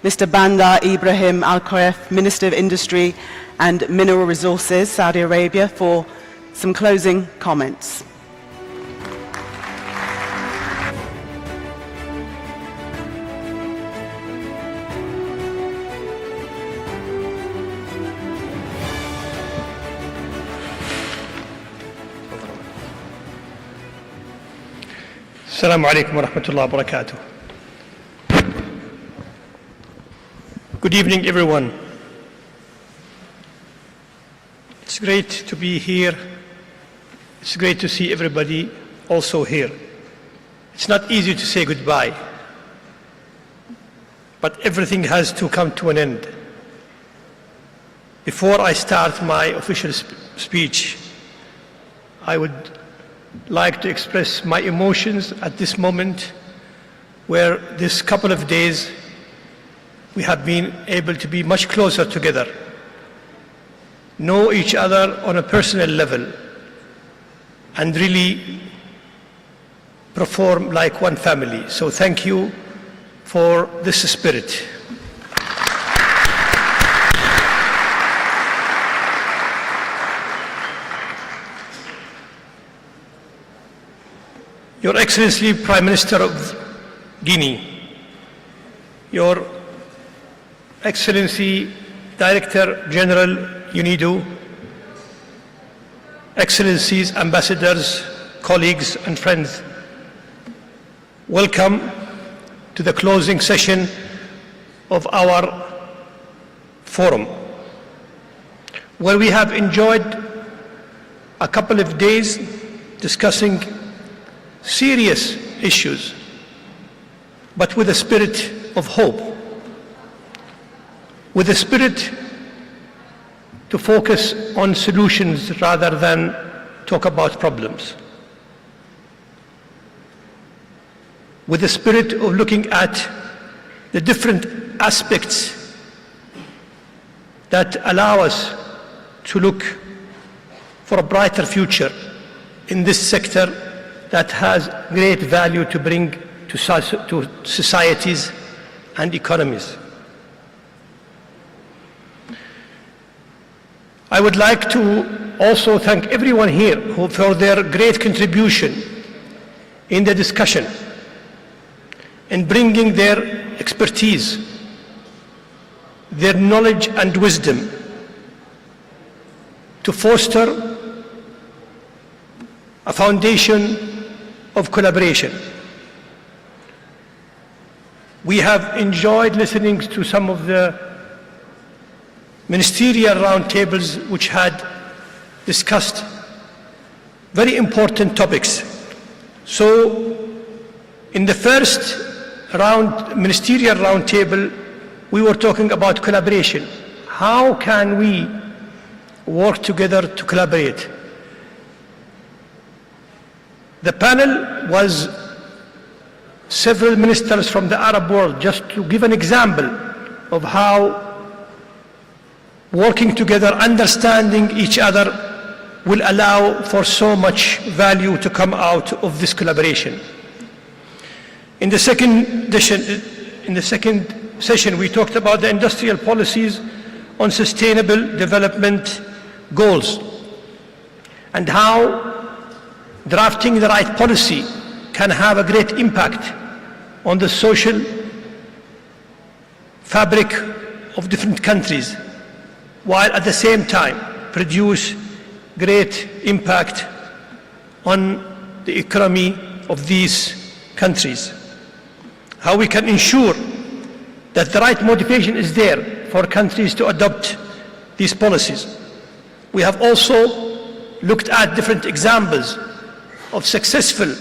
Speaker 2: Mr. Bandar Ibrahim Al Khoef, Minister of Industry and Mineral Resources, Saudi Arabia, for some closing comments.
Speaker 12: Assalamu alaikum wa rahmatullahi wa barakatuh. Good evening, everyone. It's great to be here. It's great to see everybody also here. It's not easy to say goodbye, but everything has to come to an end. Before I start my official speech, I would like to express my emotions at this moment, where this couple of days we have been able to be much closer together, know each other on a personal level, and really perform like one family. So thank you for this spirit. Your Excellency Prime Minister of Guinea, Your Excellency Director General UNIDO, Excellencies, Ambassadors, colleagues and friends, welcome to the closing session of our forum, where we have enjoyed a couple of days discussing serious issues, but with a spirit of hope, with a spirit to focus on solutions rather than talk about problems, with the spirit of looking at the different aspects that allow us to look for a brighter future in this sector that has great value to bring to societies and economies. I would like to also thank everyone here for their great contribution in the discussion, in bringing their expertise, their knowledge and wisdom to foster a foundation of collaboration. We have enjoyed listening to some of the ministerial roundtables which had discussed very important topics. So in the first ministerial roundtable, we were talking about collaboration. How can we work together to collaborate? The panel was several ministers from the Arab world, just to give an example of how working together, understanding each other, will allow for so much value to come out of this collaboration. In the second session, we talked about the industrial policies on sustainable development goals and how drafting the right policy can have a great impact on the social fabric of different countries, while at the same time produce great impact on the economy of these countries. How we can ensure that the right motivation is there for countries to adopt these policies. We have also looked at different examples of successful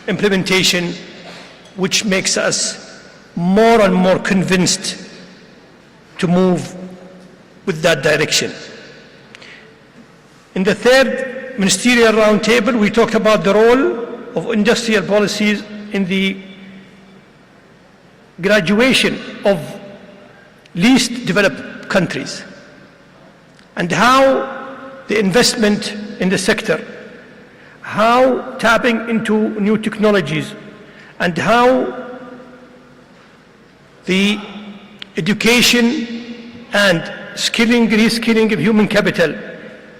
Speaker 12: implementation, which makes us more and more convinced to move with that direction. In the third ministerial roundtable, we talked about the role of industrial policies in the graduation of least developed countries and how the investment in the sector, how tapping into new technologies, and how the education and skilling, reskilling of human capital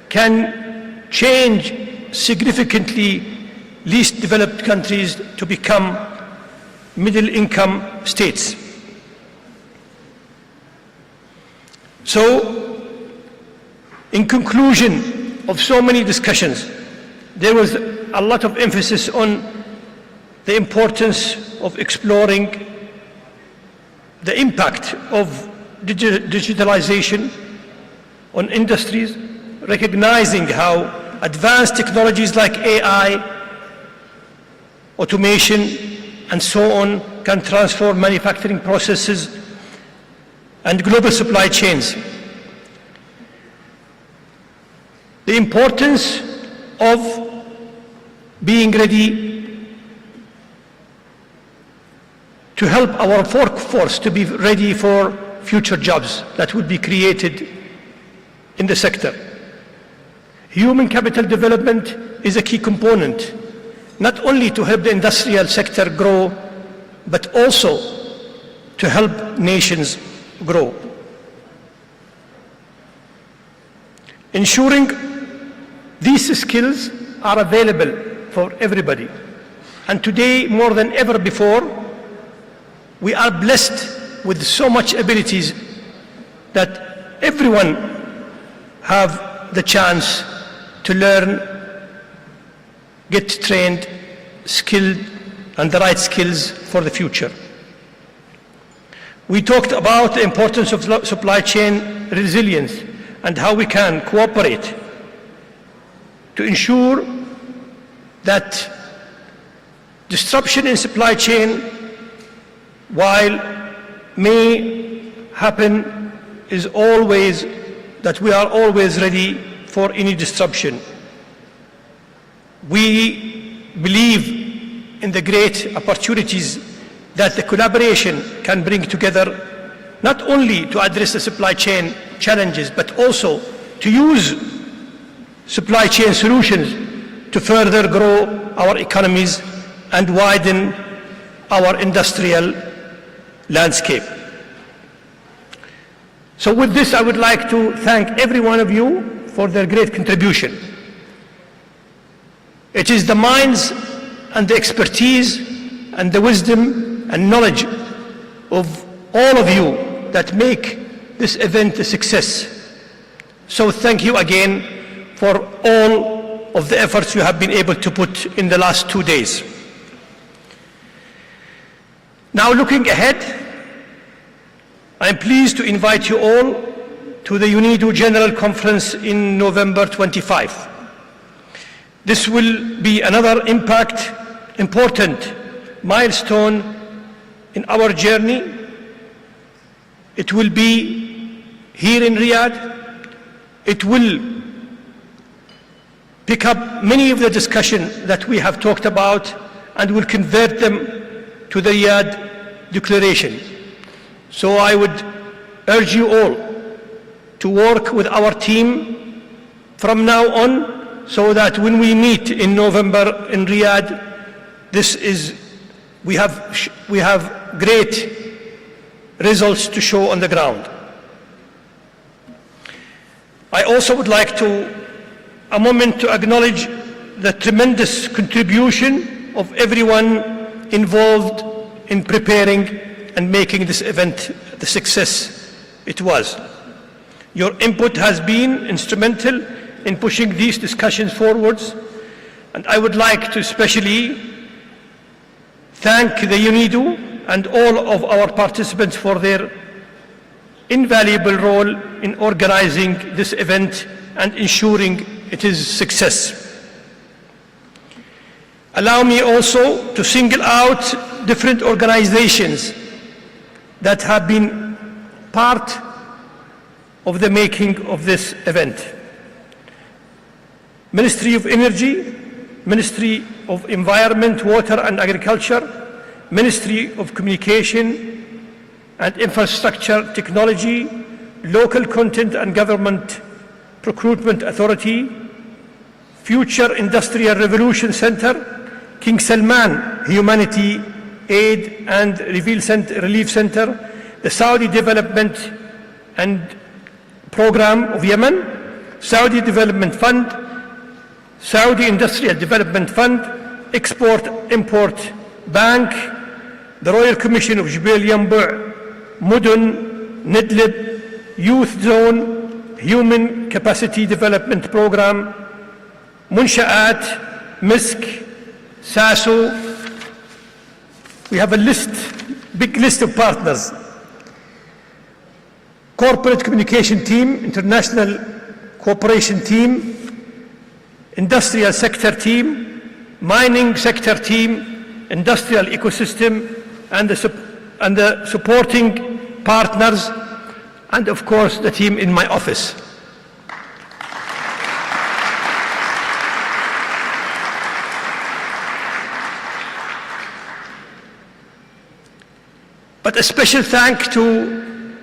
Speaker 12: can change significantly least developed countries to become middle income states. So, in conclusion of so many discussions, there was a lot of emphasis on the importance of exploring the impact of digitalization on industries, recognizing how advanced technologies like AI, automation, and so on can transform manufacturing processes and global supply chains. The importance of being ready to help our workforce to be ready for future jobs that would be created in the sector. Human capital development is a key component, not only to help the industrial sector grow, but also to help nations grow. Ensuring these skills are available for everybody. And today, more than ever before, we are blessed with so much abilities that everyone have the chance to learn, get trained, skilled, and the right skills for the future. We talked about the importance of supply chain resilience and how we can cooperate to ensure that disruption in supply chain, while may happen, is always that we are always ready for any disruption. We believe in the great opportunities that the collaboration can bring together, not only to address the supply chain challenges, but also to use supply chain solutions to further grow our economies and widen our industrial landscape. So with this, I would like to thank every one of you for their great contribution. It is the minds and the expertise and the wisdom and knowledge of all of you that make this event a success. So thank you again for all of the efforts you have been able to put in the last 2 days. Now, looking ahead, I am pleased to invite you all to the UNIDO General Conference in November 25. This will be another important milestone in our journey. It will be here in Riyadh. It will pick up many of the discussion that we have talked about and will convert them to the Riyadh Declaration. So I would urge you all to work with our team from now on, so that when we meet in November in Riyadh, we have great results to show on the ground. I also would like a moment to acknowledge the tremendous contribution of everyone involved in preparing and making this event the success it was. Your input has been instrumental in pushing these discussions forwards, and I would like to especially thank the UNIDO and all of our participants for their invaluable role in organizing this event and ensuring it is a success. Allow me also to single out different organizations that have been part of the making of this event. Ministry of Energy, Ministry of Environment, Water and Agriculture, Ministry of Communication and Infrastructure Technology, Local Content and Government Procurement Authority, Future Industrial Revolution Center, King Salman Humanity Aid and Relief Center, the Saudi Development and Program of Yemen, Saudi Development Fund, Saudi Industrial Development Fund, Export-Import Bank, the Royal Commission of Jebel Yanbu, Mudun, Nidlib, Youth Zone, Human Capacity Development Program, Munsha'at, Misk, SASO. We have a big list of partners. Corporate Communication Team, International Cooperation Team, Industrial Sector Team, Mining Sector Team, Industrial Ecosystem, and the supporting partners, and of course the team in my office. But a special thank to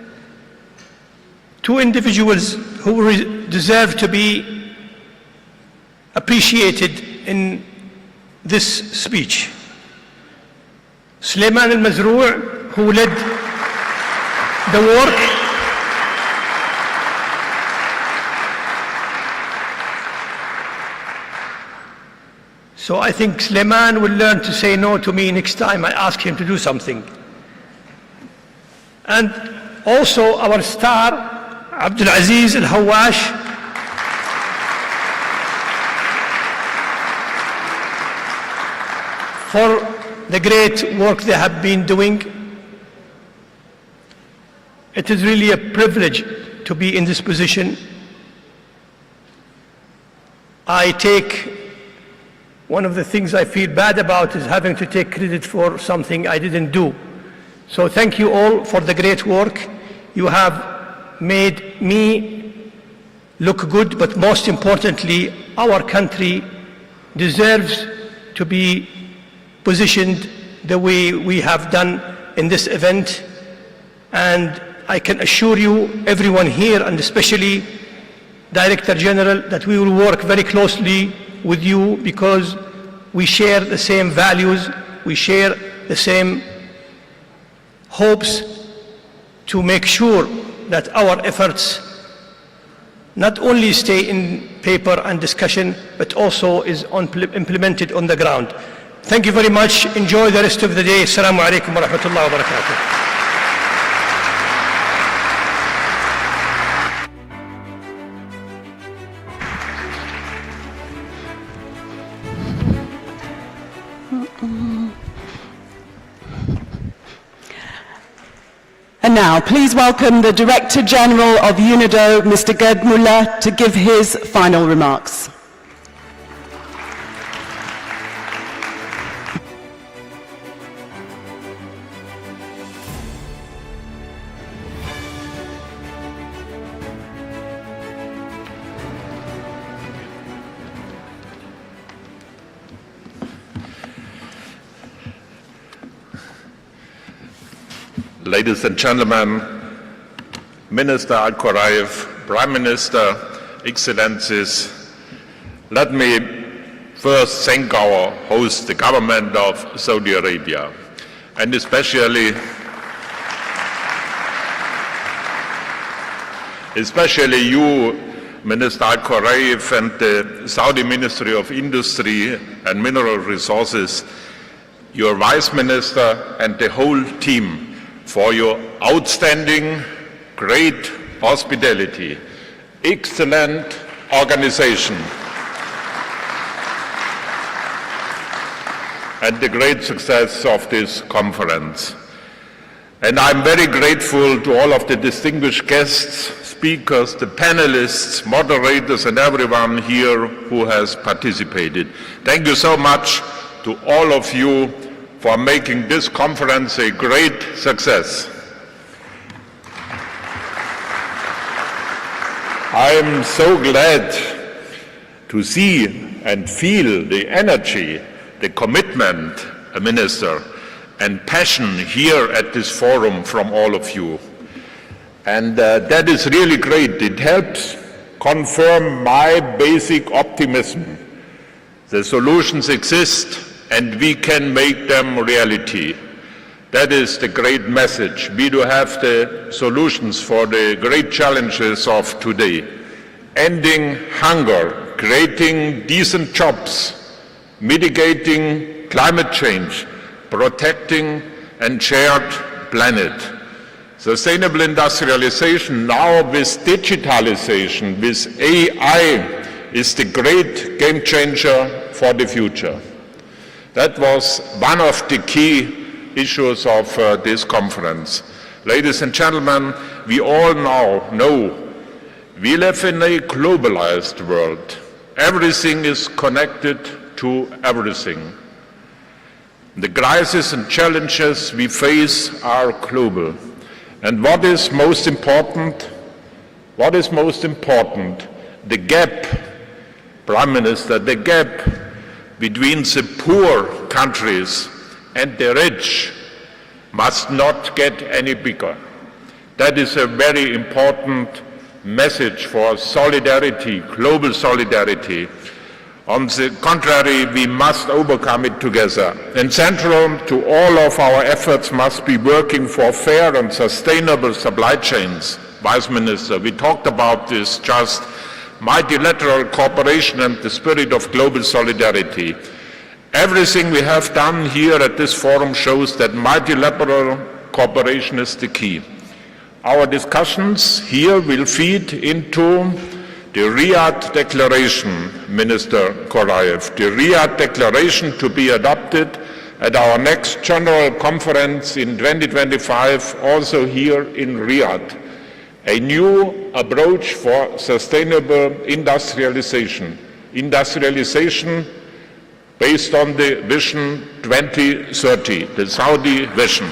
Speaker 12: two individuals who deserve to be appreciated in this speech. Suleiman al-Mazrou', who led the work, so I think Suleiman will learn to say no to me next time I ask him to do something. And also our star, Abdul Aziz al-Hawash, for the great work they have been doing. It is really a privilege to be in this position. One of the things I feel bad about is having to take credit for something I didn't do. So thank you all for the great work. You have made me look good, but most importantly, our country deserves to be positioned the way we have done in this event. And I can assure you, everyone here, and especially Director General, that we will work very closely with you, because we share the same values, we share the same hopes to make sure that our efforts not only stay in paper and discussion, but also is implemented on the ground. Thank you very much. Enjoy the rest of the day. Assalamu alaikum wa rahmatullahi wa barakatuh.
Speaker 2: And now, please welcome the Director General of UNIDO, Mr. Gerd Müller, to give his final remarks.
Speaker 14: ladies and gentlemen, Minister Al-Khuraif, Prime Minister, Excellencies, let me first thank our host, the government of Saudi Arabia, and especially you, Minister Al-Khuraif, and the Saudi Ministry of Industry and Mineral Resources, your Vice Minister and the whole team for your outstanding, great hospitality, excellent organization, and the great success of this conference. And I'm very grateful to all of the distinguished guests, speakers, the panelists, moderators, and everyone here who has participated. Thank you so much to all of you for making this conference a great success. I am so glad to see and feel the energy, the commitment, Minister, and passion here at this forum from all of you. And that is really great. It helps confirm my basic optimism. The solutions exist and we can make them reality. That is the great message. We do have the solutions for the great challenges of today. Ending hunger, creating decent jobs, mitigating climate change, protecting and shared planet. Sustainable industrialization now with digitalization, with AI, is the great game changer for the future. That was one of the key issues of this conference. Ladies and gentlemen, we all now know we live in a globalized world. Everything is connected to everything. The crises and challenges we face are global. And what is most important? The gap, Prime Minister, the gap between the poor countries and the rich must not get any bigger. That is a very important message for solidarity, global solidarity. On the contrary, we must overcome it together. And central to all of our efforts must be working for fair and sustainable supply chains. Vice Minister, we talked about this just, multilateral cooperation and the spirit of global solidarity. Everything we have done here at this forum shows that multilateral cooperation is the key. Our discussions here will feed into the Riyadh Declaration, Minister Khuraif, the Riyadh Declaration to be adopted at our next General Conference in 2025, also here in Riyadh. A new approach for sustainable industrialization. Industrialization based on the Vision 2030, the Saudi vision.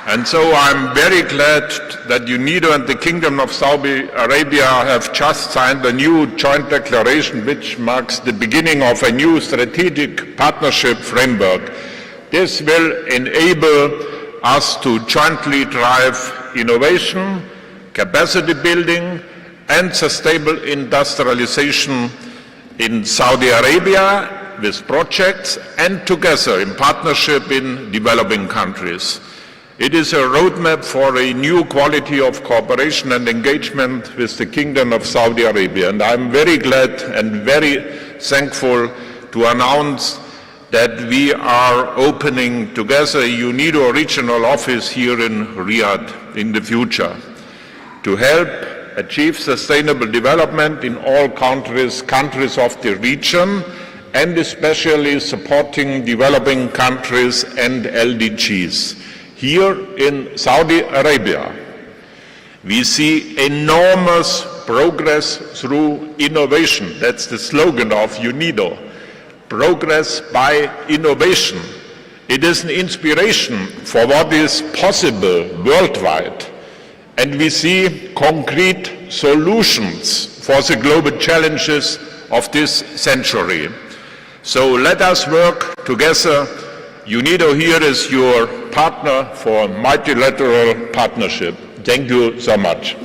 Speaker 14: And so I'm very glad that UNIDO and the Kingdom of Saudi Arabia have just signed a new joint declaration which marks the beginning of a new strategic partnership framework. This will enable us to jointly drive innovation, capacity building, and sustainable industrialization in Saudi Arabia with projects and together in partnership in developing countries. It is a roadmap for a new quality of cooperation and engagement with the Kingdom of Saudi Arabia. And I'm very glad and very thankful to announce that we are opening together a UNIDO regional office here in Riyadh in the future to help achieve sustainable development in all countries of the region, and especially supporting developing countries and LDGs. Here in Saudi Arabia, we see enormous progress through innovation. That's the slogan of UNIDO. Progress by innovation. It is an inspiration for what is possible worldwide. And we see concrete solutions for the global challenges of this century. So let us work together UNIDO here is your partner for multilateral partnership. Thank you so much.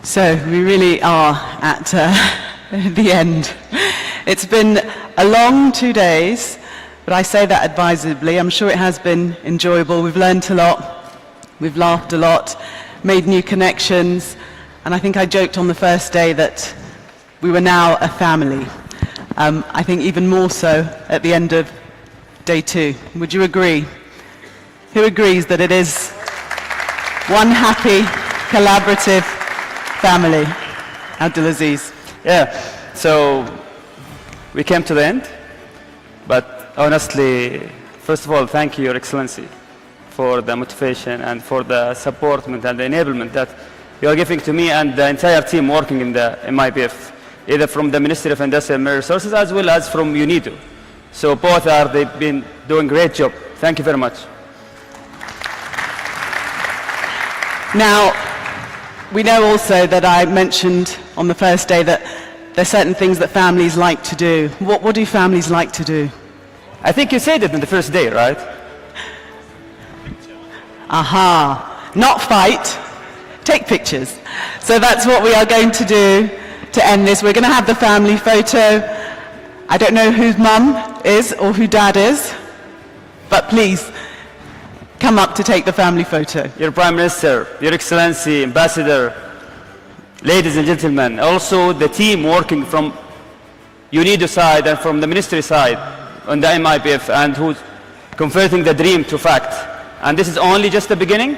Speaker 2: So we really are at the end. It's been a long 2 days, but I say that advisedly. I'm sure it has been enjoyable. We've learned a lot, we've laughed a lot, made new connections, and I think I joked on the first day that we were now a family. I think even more so at the end of day 2. Would you agree? Who agrees that it is one happy, collaborative family? Abdulaziz.
Speaker 9: Yeah, so we came to the end, but honestly, first of all, thank you, Your Excellency, for the motivation and for the support and the enablement that you are giving to me and the entire team working in the MIPF, either from the Ministry of Industry and Mineral Resources as well as from UNIDO. So both they've been doing a great job. Thank you very much.
Speaker 2: Now, we know also that I mentioned on the first day that there's certain things that families like to do. What do families like to do?
Speaker 9: I think you said it on the first day, right?
Speaker 2: Aha, not fight, take pictures. So that's what we are going to do to end this. We're going to have the family photo. I don't know whose mum is or who dad is, but please come up to take the family photo.
Speaker 9: Your Prime Minister, Your Excellency, Ambassador, ladies and gentlemen, also the team working from UNIDO side and from the ministry side on the MIPF and who's converting the dream to fact. And this is only just the beginning.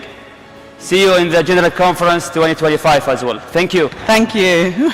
Speaker 9: See you in the General Conference 2025 as well. Thank you.
Speaker 2: Thank you.